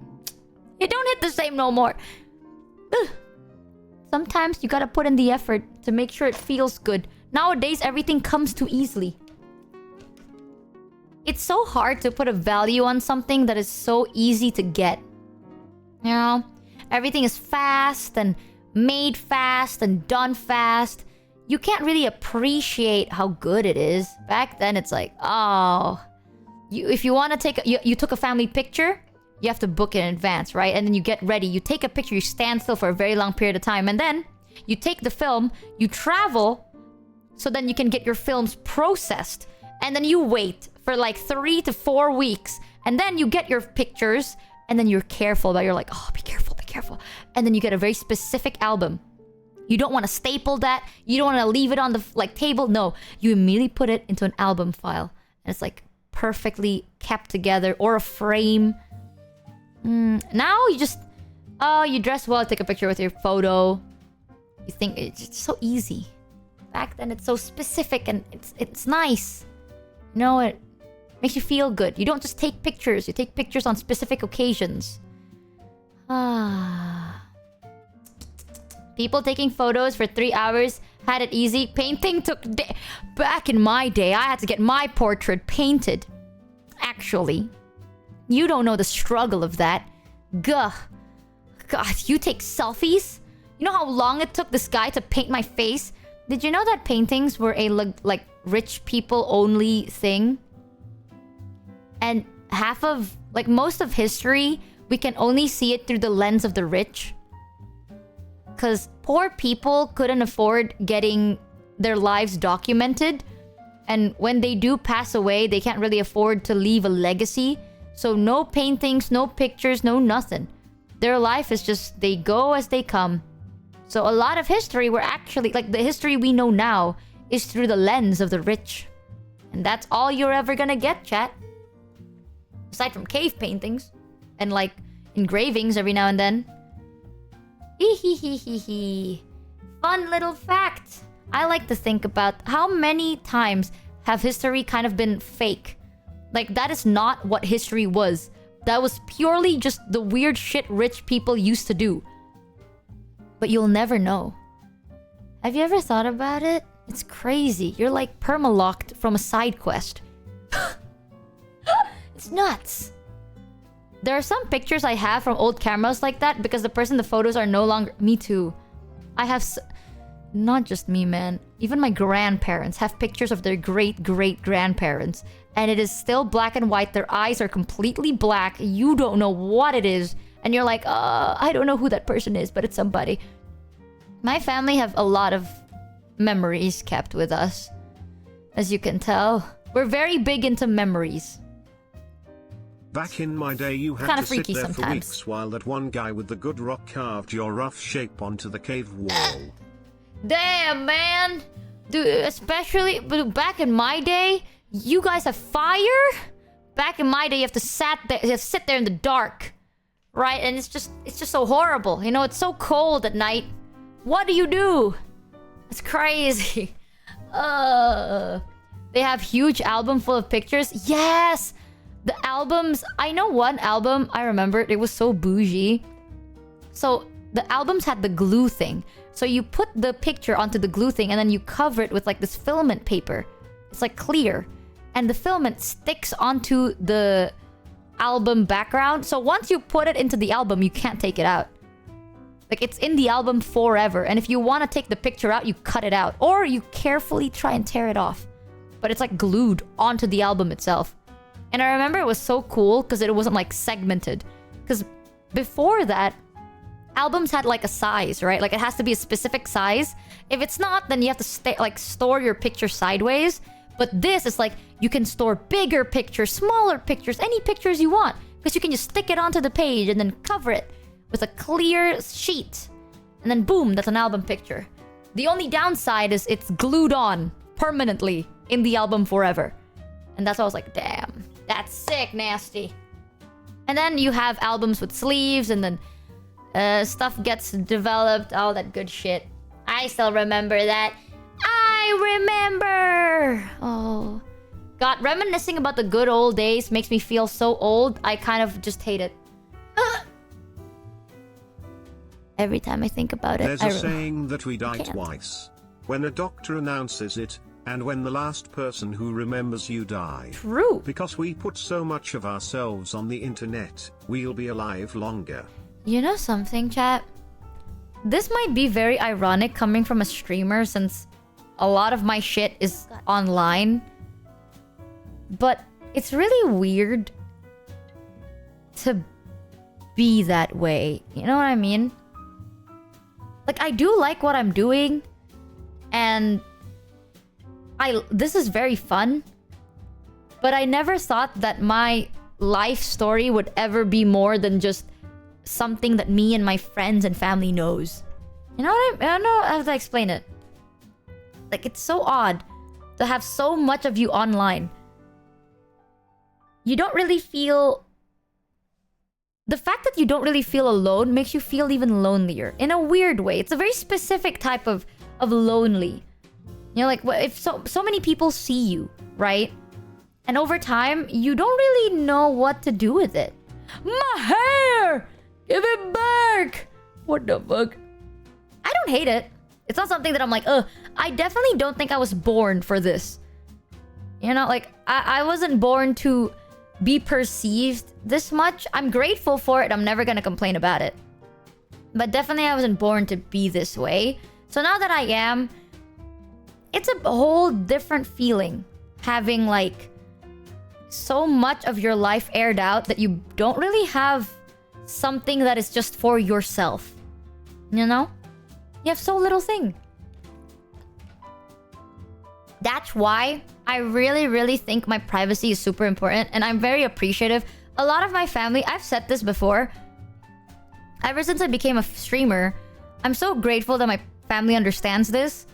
It don't hit the same no more. Ugh. Sometimes you gotta put in the effort to make sure it feels good. Nowadays, everything comes too easily. It's so hard to put a value on something that is so easy to get. You know? Everything is fast and made fast and done fast. You can't really appreciate how good it is. Back then, it's like, if you want to take... You took a family picture... You have to book it in advance, right? And then you get ready. You take a picture. You stand still for a very long period of time. And then you take the film. You travel. So then you can get your films processed. And then you wait for like 3 to 4 weeks. And then you get your pictures. And then you're careful about it. You're like, be careful, be careful. And then you get a very specific album. You don't want to staple that. You don't want to leave it on the table. No. You immediately put it into an album file. And it's like perfectly kept together. Or a frame. Now you just... you dress well, take a picture with your photo. You think it's just so easy. Back then, it's so specific and it's nice. You know, it makes you feel good. You don't just take pictures. You take pictures on specific occasions. People taking photos for 3 hours had it easy. Painting took... Back in my day, I had to get my portrait painted. Actually. You don't know the struggle of that. Gah. God, you take selfies? You know how long it took this guy to paint my face? Did you know that paintings were a like rich people only thing? And most of history, we can only see it through the lens of the rich. Because poor people couldn't afford getting their lives documented. And when they do pass away, they can't really afford to leave a legacy. So no paintings, no pictures, no nothing. Their life is just, they go as they come. So a lot of history were actually, the history we know now is through the lens of the rich. And that's all you're ever gonna get, chat. Aside from cave paintings. And engravings every now and then. Fun little fact. I like to think about how many times have history kind of been fake. That is not what history was. That was purely just the weird shit rich people used to do. But you'll never know. Have you ever thought about it? It's crazy. You're like perma-locked from a side quest. It's nuts. There are some pictures I have from old cameras like that because the person in the photos are no longer... Me too. I have... Not just me, man. Even my grandparents have pictures of their great-great-grandparents. And it is still black and white. Their eyes are completely black. You don't know what it is. And you're like, I don't know who that person is, but it's somebody. My family have a lot of memories kept with us. As you can tell. We're very big into memories. Back in my day, you had to sit there for weeks while that one guy with the good rock carved your rough shape onto the cave wall. Damn, man. Dude, especially back in my day... You guys have fire? Back in my day, you have to sit there in the dark. right? And it's just so horrible. You know, it's so cold at night. What do? It's crazy. They have huge album full of pictures. Yes! The albums, I know one album, I remember it was so bougie. So the albums had the glue thing. So you put the picture onto the glue thing and then you cover it with like this filament paper. It's like clear. And the filament sticks onto the album background. So once you put it into the album, you can't take it out. Like it's in the album forever. And if you want to take the picture out, you cut it out. Or you carefully try and tear it off. But it's like glued onto the album itself. And I remember it was so cool because it wasn't like segmented. Because before that, albums had like a size, right? Like it has to be a specific size. If it's not, then you have to store your picture sideways. But this is like you can store bigger pictures, smaller pictures, any pictures you want. Because you can just stick it onto the page and then cover it with a clear sheet. And then boom, that's an album picture. The only downside is it's glued on permanently in the album forever. And that's why I was like, damn. That's sick, nasty. And then you have albums with sleeves, and then stuff gets developed, all that good shit. I still remember that. I remember! Oh. God, reminiscing about the good old days makes me feel so old, I kind of just hate it. Every time I think about it, There's a saying that we die twice. When a doctor announces it, and when the last person who remembers you die. True. Because we put so much of ourselves on the internet, we'll be alive longer. You know something, chat? This might be very ironic coming from a streamer since a lot of my shit is online. But it's really weird to be that way. You know what I mean? Like, I do like what I'm doing. And this is very fun, but I never thought that my life story would ever be more than just something that me and my friends and family knows. You know what I don't know how to explain it. Like, it's so odd to have so much of you online. You don't really feel... The fact that you don't really feel alone makes you feel even lonelier. In a weird way. It's a very specific type of lonely. You know, like, if so many people see you, right? And over time, you don't really know what to do with it. My hair! Give it back! What the fuck? I don't hate it. It's not something that I'm like, ugh. I definitely don't think I was born for this. You know, like, I wasn't born to be perceived this much. I'm grateful for it. I'm never gonna complain about it. But definitely I wasn't born to be this way. So now that I am... It's a whole different feeling having like so much of your life aired out that you don't really have something that is just for yourself. You know? You have so little thing. That's why I really, really think my privacy is super important, and I'm very appreciative. A lot of my family, I've said this before, ever since I became a streamer, I'm so grateful that my family understands this.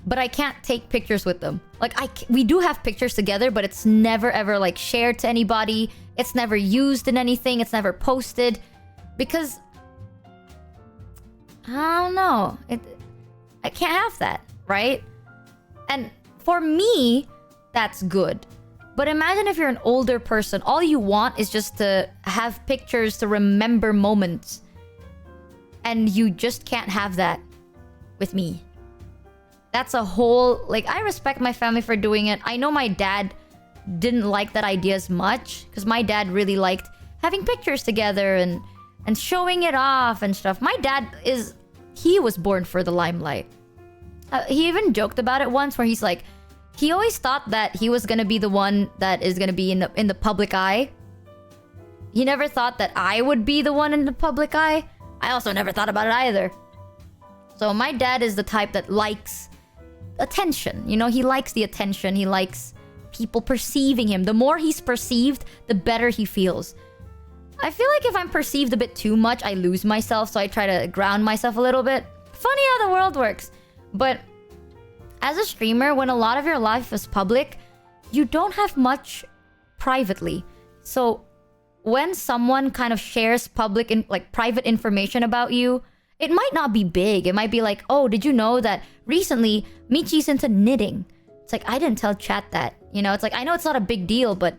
But I can't take pictures with them. Like, we do have pictures together, but it's never ever like shared to anybody. It's never used in anything. It's never posted. Because... I don't know. I can't have that, right? And for me, that's good. But imagine if you're an older person. All you want is just to have pictures to remember moments. And you just can't have that with me. That's a whole... Like, I respect my family for doing it. I know my dad didn't like that idea as much. Because my dad really liked having pictures together and showing it off and stuff. My dad is... He was born for the limelight. He even joked about it once where he's like... He always thought that he was gonna be the one that is gonna be in the public eye. He never thought that I would be the one in the public eye. I also never thought about it either. So my dad is the type that likes... attention. You know, he likes the attention. He likes people perceiving him. The more he's perceived, the better he feels. I feel like if I'm perceived a bit too much, I lose myself, so I try to ground myself a little bit. Funny how the world works. But as a streamer, when a lot of your life is public, you don't have much privately. So when someone kind of shares public and like private information about you, it might not be big. It might be like, oh, did you know that recently Michi's into knitting? It's like, I didn't tell chat that. You know, it's like, I know it's not a big deal, but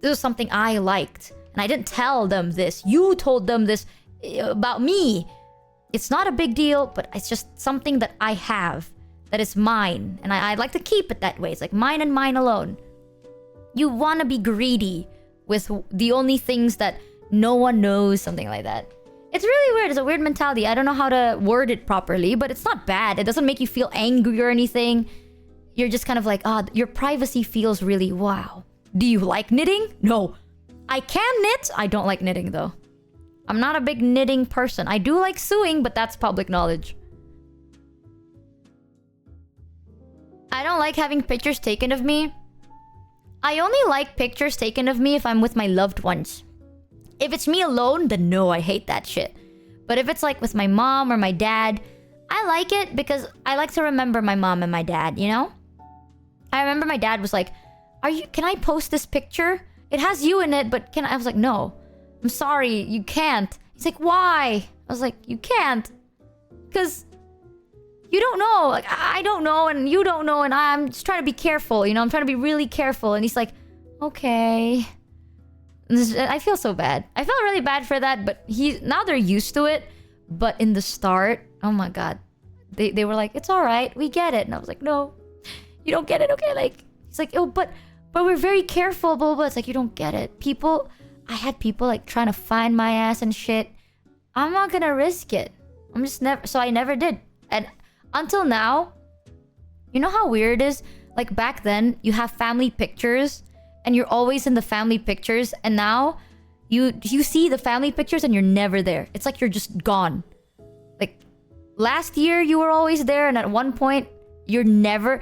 this was something I liked. And I didn't tell them this. You told them this about me. It's not a big deal, but it's just something that I have. That is mine. And I'd like to keep it that way. It's like mine and mine alone. You want to be greedy with the only things that no one knows. Something like that. It's really weird. It's a weird mentality. I don't know how to word it properly, but it's not bad. It doesn't make you feel angry or anything. You're just kind of like, your privacy feels really wow. Do you like knitting? No. I can knit. I don't like knitting though. I'm not a big knitting person. I do like sewing, but that's public knowledge. I don't like having pictures taken of me. I only like pictures taken of me if I'm with my loved ones. If it's me alone, then no, I hate that shit. But if it's like with my mom or my dad, I like it because I like to remember my mom and my dad, you know? I remember my dad was like, can I post this picture? It has you in it, but I was like, no. I'm sorry, you can't. He's like, why? I was like, you can't. Because you don't know. Like, I don't know, and you don't know, and I'm just trying to be careful, you know? I'm trying to be really careful. And he's like, okay. I feel so bad. I felt really bad for that, but now they're used to it. But in the start, oh my god. They were like, it's alright, we get it. And I was like, no, you don't get it, okay? Like, he's like, oh, but we're very careful, blah, blah, blah. It's like, you don't get it. I had people like trying to find my ass and shit. I'm not gonna risk it. So I never did. And until now, you know how weird it is? Like back then, you have family pictures and you're always in the family pictures, and now you see the family pictures and you're never there. It's like you're just gone. Like last year you were always there, and at one point you're never.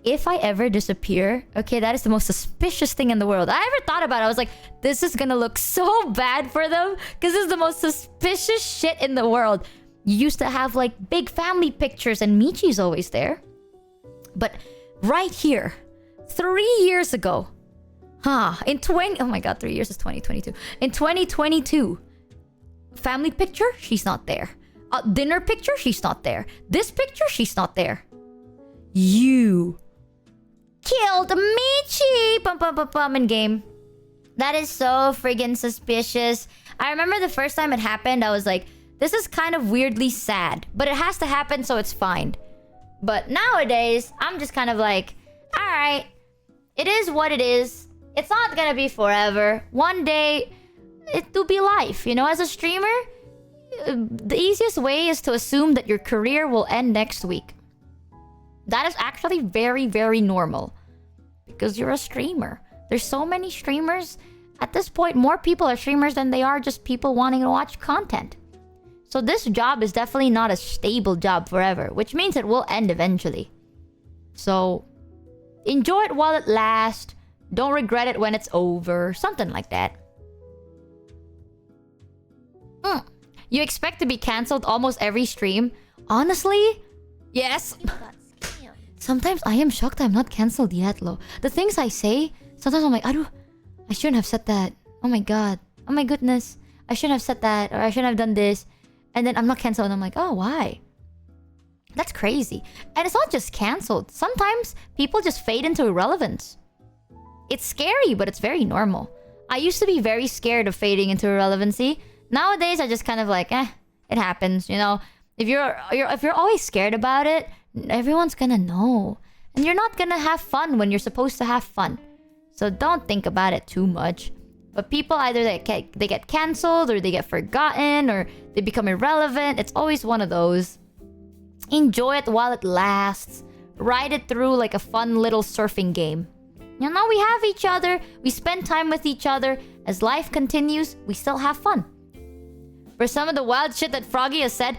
If I ever disappear, okay, that is the most suspicious thing in the world. I ever thought about it. I was like, this is gonna look so bad for them because this is the most suspicious shit in the world. You used to have like big family pictures and Michi's always there. But right here, 3 years ago, oh my god, 3 years is 2022. In 2022, family picture, she's not there. Dinner picture, she's not there. This picture, she's not there. You killed Michi! Bum bum bum bum in game. That is so friggin' suspicious. I remember the first time it happened, I was like, this is kind of weirdly sad. But it has to happen, so it's fine. But nowadays, I'm just kind of like, alright, it is what it is. It's not gonna be forever. One day, it will be life. You know, as a streamer, the easiest way is to assume that your career will end next week. That is actually very, very normal. Because you're a streamer. There's so many streamers. At this point, more people are streamers than they are just people wanting to watch content. So this job is definitely not a stable job forever, which means it will end eventually. So enjoy it while it lasts. Don't regret it when it's over. Something like that. You expect to be cancelled almost every stream? Honestly? Yes. Sometimes I am shocked I'm not cancelled yet, Lo. The things I say, sometimes I'm like, I shouldn't have said that. Oh my god. Oh my goodness. I shouldn't have said that, or I shouldn't have done this. And then I'm not cancelled and I'm like, oh, why? That's crazy. And it's not just cancelled. Sometimes people just fade into irrelevance. It's scary, but it's very normal. I used to be very scared of fading into irrelevancy. Nowadays, I just kind of like, it happens, you know? If you're always scared about it, everyone's gonna know. And you're not gonna have fun when you're supposed to have fun. So don't think about it too much. But people, either they get cancelled, or they get forgotten, or they become irrelevant. It's always one of those. Enjoy it while it lasts. Ride it through like a fun little surfing game. You know, we have each other. We spend time with each other. As life continues, we still have fun. For some of the wild shit that Froggy has said,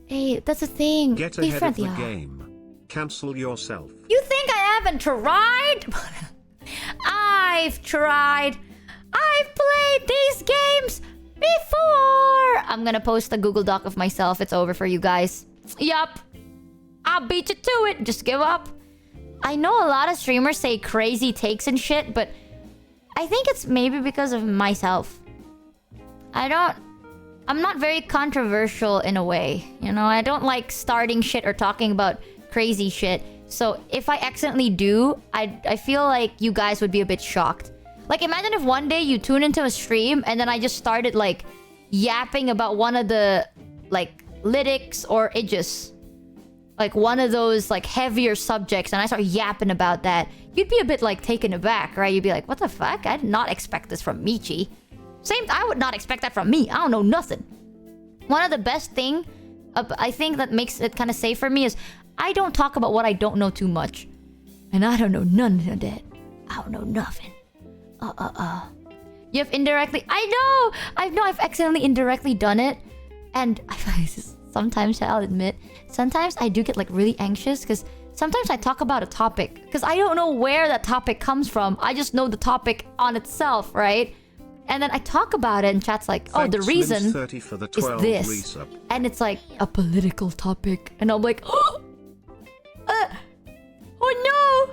hey, that's a thing. Get ahead of the game. Cancel yourself. You think I haven't tried? I've tried. I've played these games before. I'm gonna post a Google Doc of myself. It's over for you guys. Yup. I'll beat you to it. Just give up. I know a lot of streamers say crazy takes and shit, but I think it's maybe because of myself. I'm not very controversial in a way. You know, I don't like starting shit or talking about crazy shit. So if I accidentally do, I feel like you guys would be a bit shocked. Like, imagine if one day you tune into a stream and then I just started, like, yapping about one of the, like, lyrics or idges. Like, one of those, like, heavier subjects, and I start yapping about that. You'd be a bit, like, taken aback, right? You'd be like, what the fuck? I did not expect this from Michi. I would not expect that from me. I don't know nothing. One of the best thing, I think that makes it kind of safe for me is I don't talk about what I don't know too much. And I don't know none of that. I don't know nothing. You have indirectly... I've accidentally indirectly done it. And sometimes I'll admit, sometimes I do get like really anxious because sometimes I talk about a topic because I don't know where that topic comes from. I just know the topic on itself, right? And then I talk about it and chat's like, oh, the reason is this. And it's like a political topic. And I'm like, oh no!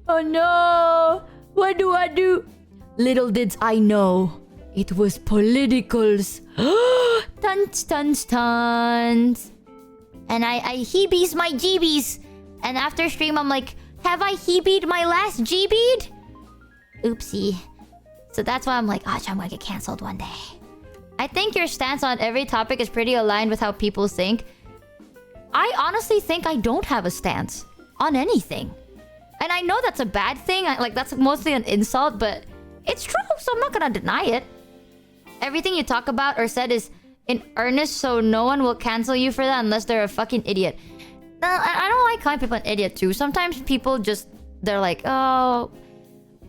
Oh no! What do I do? Little did I know, it was politicals. Tuns, tuns, tuns. And I heebies my jeebies. And after stream, I'm like, have I heebied my last G-bead? Oopsie. So that's why I'm like, gosh, I'm gonna get cancelled one day. I think your stance on every topic is pretty aligned with how people think. I honestly think I don't have a stance on anything. And I know that's a bad thing. Like, that's mostly an insult, but it's true, so I'm not gonna deny it. Everything you talk about or said is in earnest, so no one will cancel you for that unless they're a fucking idiot. I don't like calling people an idiot too. Sometimes people just, they're like, oh...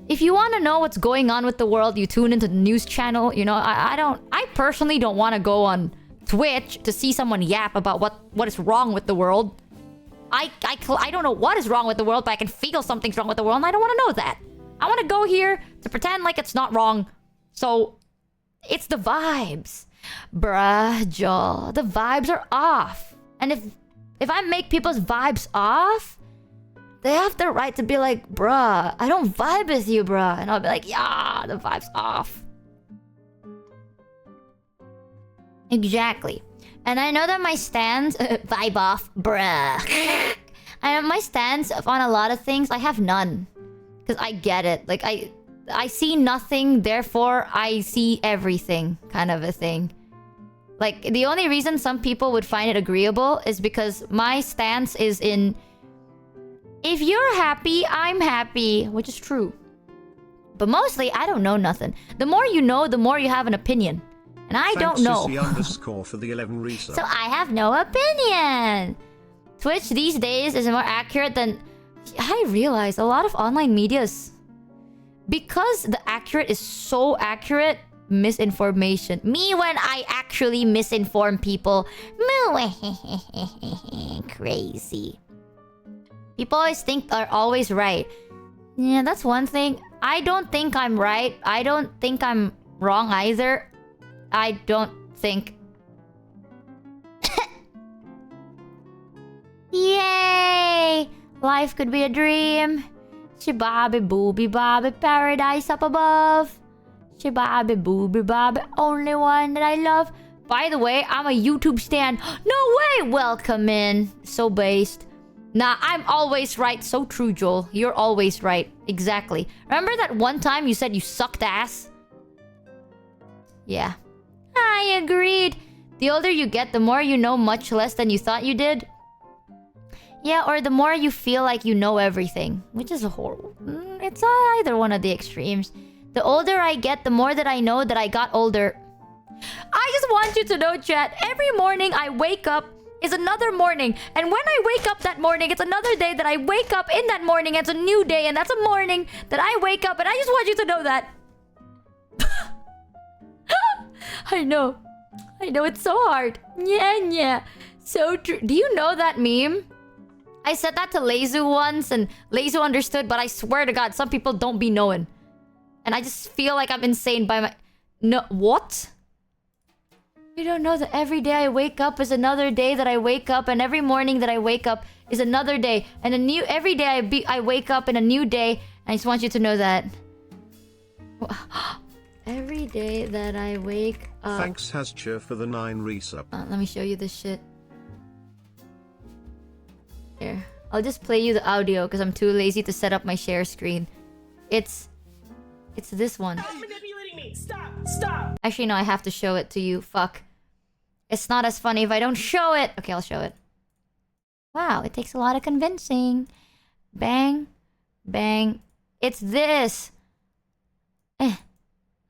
If you want to know what's going on with the world, you tune into the news channel. You know, I personally don't want to go on Twitch to see someone yap about what is wrong with the world. I don't know what is wrong with the world, but I can feel something's wrong with the world, and I don't want to know that. I want to go here to pretend like it's not wrong. So, it's the vibes. Bruh, Joel, the vibes are off. And if I make people's vibes off... They have the right to be like, bruh, I don't vibe with you, bruh. And I'll be like, yeah, the vibe's off. Exactly. And I know that my stance... vibe off, bruh. I know my stance on a lot of things, I have none. Because I get it. Like, I see nothing, therefore I see everything, kind of a thing. Like, the only reason some people would find it agreeable is because my stance is in... If you're happy, I'm happy. Which is true. But mostly, I don't know nothing. The more you know, the more you have an opinion. And I don't know. For the 11 resub. So I have no opinion. Twitch these days is more accurate than... I realize a lot of online media is... Because the accurate is so accurate, misinformation. Me when I actually misinform people. Crazy. People always think they're always right. Yeah, that's one thing. I don't think I'm right. I don't think I'm wrong either. I don't think... Yay! Life could be a dream. Shibabi booby bobby, paradise up above. Shibabi booby bobby, only one that I love. By the way, I'm a YouTube stan. No way! Welcome in. So based. Nah, I'm always right. So true, Joel. You're always right. Exactly. Remember that one time you said you sucked ass? Yeah. I agreed. The older you get, the more you know much less than you thought you did. Yeah, or the more you feel like you know everything. Which is a horrible... It's either one of the extremes. The older I get, the more that I know that I got older. I just want you to know, chat. Every morning I wake up is another morning. And when I wake up that morning, it's another day that I wake up in that morning. It's a new day, and that's a morning that I wake up. And I just want you to know that. I know. I know, it's so hard. Yeah. So true. Do you know that meme? I said that to Lezu once, and Lezu understood, but I swear to God, some people don't be knowing. And I just feel like I'm insane by my... No, what? You don't know that every day I wake up is another day that I wake up, and every morning that I wake up is another day, and every day I wake up in a new day. I just want you to know that. Every day that I wake up. Thanks Hascher for the 9 resub. Let me show you this shit. Here. I'll just play you the audio because I'm too lazy to set up my share screen. It's this one. Stop manipulating me! Stop! Stop! Actually, no, I have to show it to you. Fuck. It's not as funny if I don't show it. Okay, I'll show it. Wow, it takes a lot of convincing. Bang. Bang. It's this.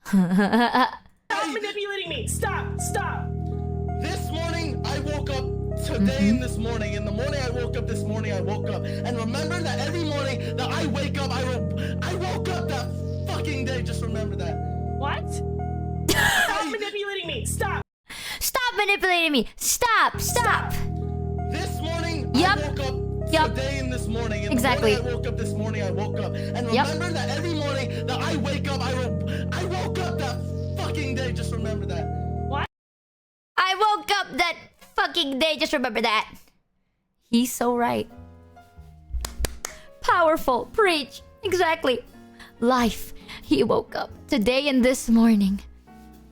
Stop manipulating me! Stop! Stop! This morning, I woke up today and this morning. In the morning, I woke up this morning, I woke up. And remember that every morning that I wake up, I woke up that fucking day. Just remember that. What? Stop manipulating me! Stop! Stop manipulating me! Stop! Stop! This morning, Yup. I woke up today and this morning. In Exactly. The morning I woke up this morning, I woke up. And remember that every morning that I wake up, I woke up that fucking day. Just remember that. What? I woke up that fucking day. Just remember that. He's so right. Powerful. Preach. Exactly. Life. He woke up today and this morning.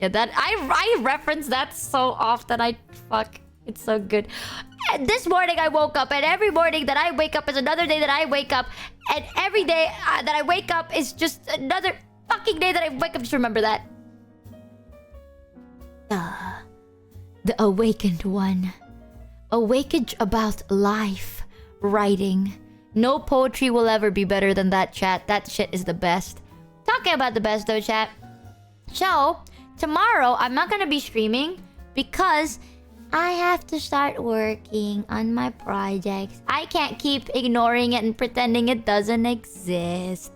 Yeah, that I reference that so often. It's so good. And this morning I woke up, and every morning that I wake up is another day that I wake up, and every day that I wake up is just another fucking day that I wake up. Just remember that. The awakened one. Awakened about life. Writing. No poetry will ever be better than that, chat. That shit is the best. Talking about the best though, chat. So, tomorrow I'm not gonna be streaming because I have to start working on my projects. I can't keep ignoring it and pretending it doesn't exist.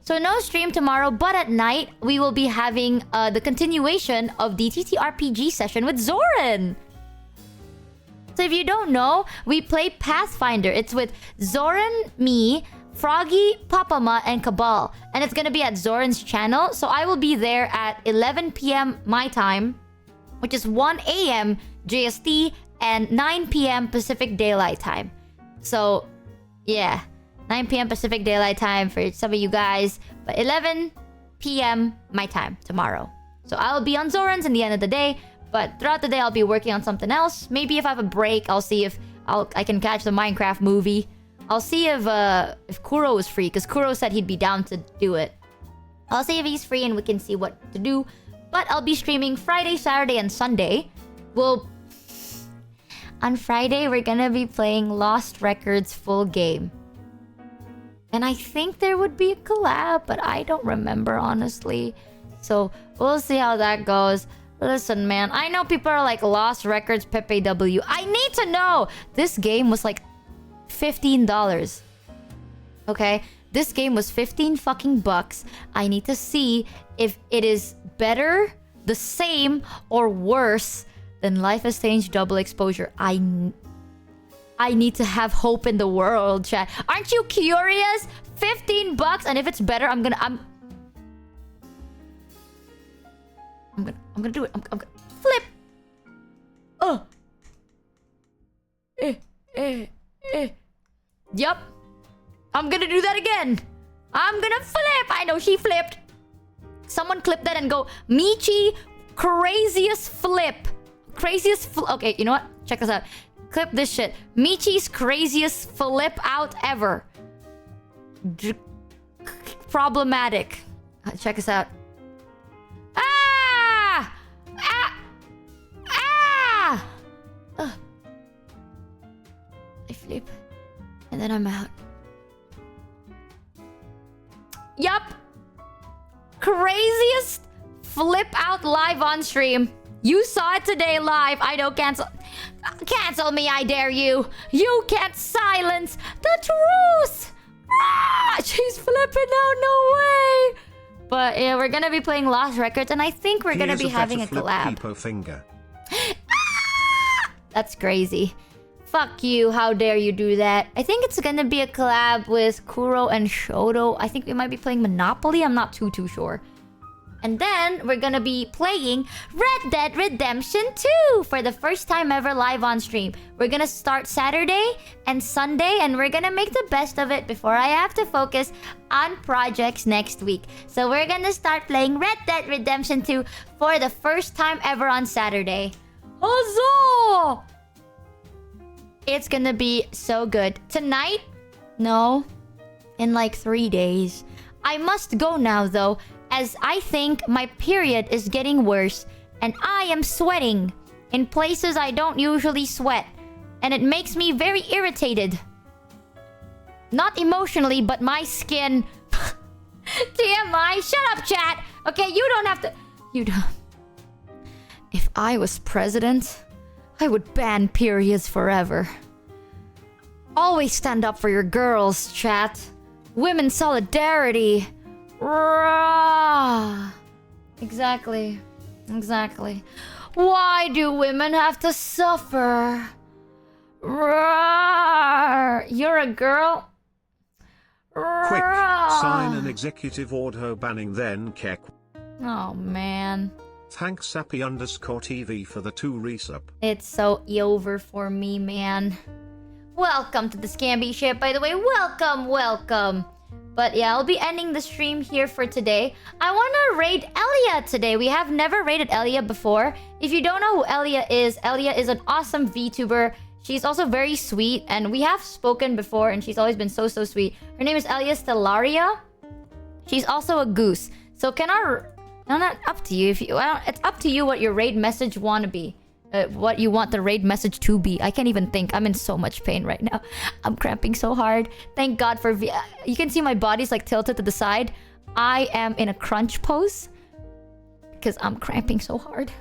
So no stream tomorrow, but at night we will be having the continuation of the TTRPG session with Zoran. So if you don't know, we play Pathfinder. It's with Zoran, me, Froggy, Papama, and Cabal. And it's gonna be at Zoran's channel. So I will be there at 11 p.m. my time, which is 1 a.m. JST and 9 p.m. Pacific Daylight Time. So, yeah. 9 p.m. Pacific Daylight Time for some of you guys. But 11 p.m. my time tomorrow. So I'll be on Zoran's in the end of the day. But throughout the day, I'll be working on something else. Maybe if I have a break, I'll see if I can catch the Minecraft movie. I'll see if Kuro is free, because Kuro said he'd be down to do it. I'll see if he's free and we can see what to do. But I'll be streaming Friday, Saturday, and Sunday. On Friday, we're gonna be playing Lost Records full game. And I think there would be a collab, but I don't remember, honestly. So, we'll see how that goes. Listen, man, I know people are like, Lost Records, Pepe W. I need to know! This game was like $15. Okay? This game was 15 fucking bucks. I need to see if it is better, the same, or worse than Life is Strange Double Exposure. I need to have hope in the world, chat. Aren't you curious? 15 bucks, and if it's better, I'm gonna do it. I'm gonna flip. Yup. I'm gonna do that again. I'm gonna flip. I know she flipped. Someone clip that and go, Michi, craziest flip. Okay, you know what? Check this out. Clip this shit. Michi's craziest flip out ever. Problematic. Check this out. Ah! Ah! Ah! I flip. And then I'm out. Yup. Craziest flip out live on stream. You saw it today live. I know, cancel me, I dare you. You can't silence the truth. Ah, she's flipping out, no way. But yeah, we're gonna be playing Lost Records, and I think we're gonna be having a collab. Finger. That's crazy. Fuck you, how dare you do that. I think it's gonna be a collab with Kuro and Shoto. I think we might be playing Monopoly. I'm not too sure. And then we're gonna be playing Red Dead Redemption 2 for the first time ever live on stream. We're gonna start Saturday and Sunday, and we're gonna make the best of it before I have to focus on projects next week. So we're gonna start playing Red Dead Redemption 2 for the first time ever on Saturday. Huzzah! It's gonna be so good. Tonight? No. In like 3 days. I must go now though, as I think my period is getting worse and I am sweating in places I don't usually sweat, and it makes me very irritated. Not emotionally, but my skin. TMI, shut up, chat. Okay, you don't have to. You don't. If I was president, I would ban periods forever. Always stand up for your girls, chat. Women solidarity. Rah. Exactly. Why do women have to suffer? Rah. You're a girl? Quick, sign an executive order banning then Kek. Oh man. Thanks Sappy_TV for the 2 resub. It's so over for me, man. Welcome to the Scamby ship, by the way. Welcome. But yeah, I'll be ending the stream here for today. I want to raid Elia today. We have never raided Elia before. If you don't know who Elia is an awesome VTuber. She's also very sweet, and we have spoken before, and she's always been so sweet. Her name is Elia Stellaria. She's also a goose. So can our... No, not up to you. It's up to you what your raid message want to be. What you want the raid message to be. I can't even think. I'm in so much pain right now. I'm cramping so hard. Thank God for... You can see my body's like tilted to the side. I am in a crunch pose because I'm cramping so hard.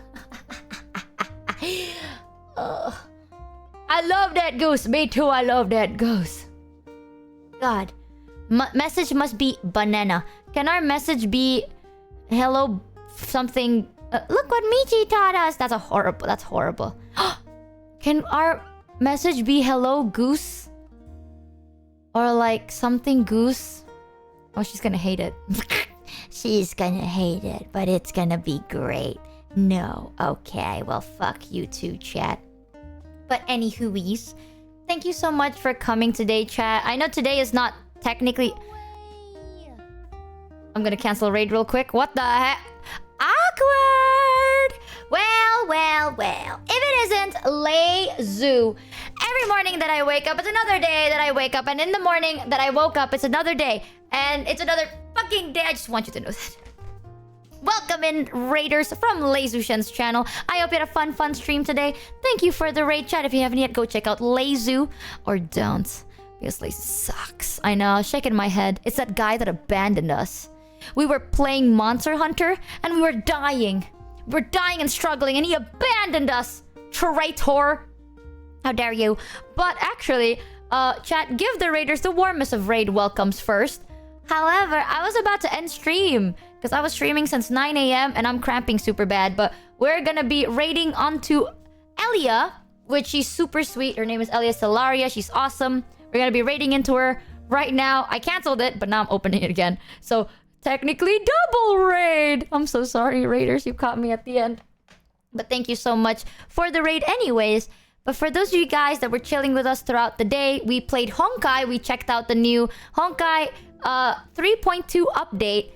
I love that goose. Me too, I love that goose. God. Message must be banana. Can our message be hello something... look what Michi taught us. That's horrible. Can our message be hello goose? Or like something goose? Oh, she's gonna hate it. She's gonna hate it, but it's gonna be great. No. Okay, well fuck you too, chat. But anywho's, thank you so much for coming today, chat. I know today is not technically... I'm gonna cancel raid real quick. What the heck? Awkward! Well. If it isn't Lay Zoo. Every morning that I wake up, it's another day that I wake up. And in the morning that I woke up, it's another day. And it's another fucking day. I just want you to know that. Welcome in, raiders from Lazushen's channel. I hope you had a fun stream today. Thank you for the raid, chat. If you haven't yet, go check out Lazu. Or don't. Because Lazu sucks. I know, shaking my head. It's that guy that abandoned us. We were playing Monster Hunter, and we were dying. We were dying and struggling, and he abandoned us. Traitor. How dare you. But actually, chat, give the raiders the warmest of raid welcomes first. However, I was about to end stream because I was streaming since 9 a.m. and I'm cramping super bad. But we're gonna be raiding onto Elia, which she's super sweet. Her name is Elia Stellaria. She's awesome. We're gonna be raiding into her right now. I canceled it, but now I'm opening it again. So technically double raid. I'm so sorry, raiders. You caught me at the end. But thank you so much for the raid anyways. But for those of you guys that were chilling with us throughout the day, we played Honkai. We checked out the new Honkai 3.2 update.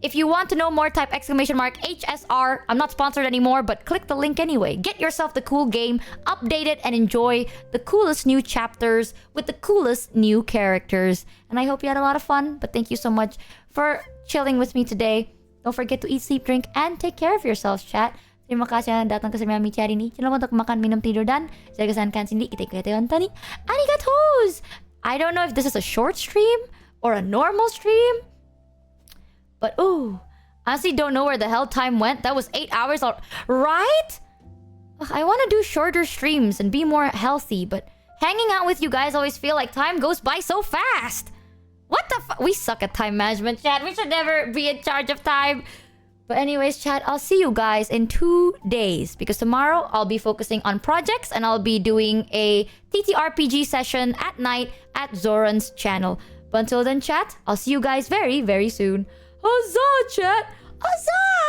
If you want to know more, type !HSR. I'm not sponsored anymore, but click the link anyway. Get yourself the cool game, update it, and enjoy the coolest new chapters with the coolest new characters. And I hope you had a lot of fun. But thank you so much for chilling with me today. Don't forget to eat, sleep, drink, and take care of yourselves, chat. Terima kasih yang datang ke Semia Michi hari ini. Jangan lupa untuk makan, minum, tidur, dan jaga kesehatan sendiri. Kita ikuti Antoni. Arigatos! I don't know if this is a short stream or a normal stream. But ooh, honestly don't know where the hell time went. That was 8 hours, right? I want to do shorter streams and be more healthy, but hanging out with you guys always feel like time goes by so fast. What the fuck? We suck at time management, chat. We should never be in charge of time. But anyways, chat, I'll see you guys in 2 days. Because tomorrow, I'll be focusing on projects. And I'll be doing a TTRPG session at night at Zoran's channel. But until then, chat, I'll see you guys very, very soon. Huzzah, chat! Huzzah!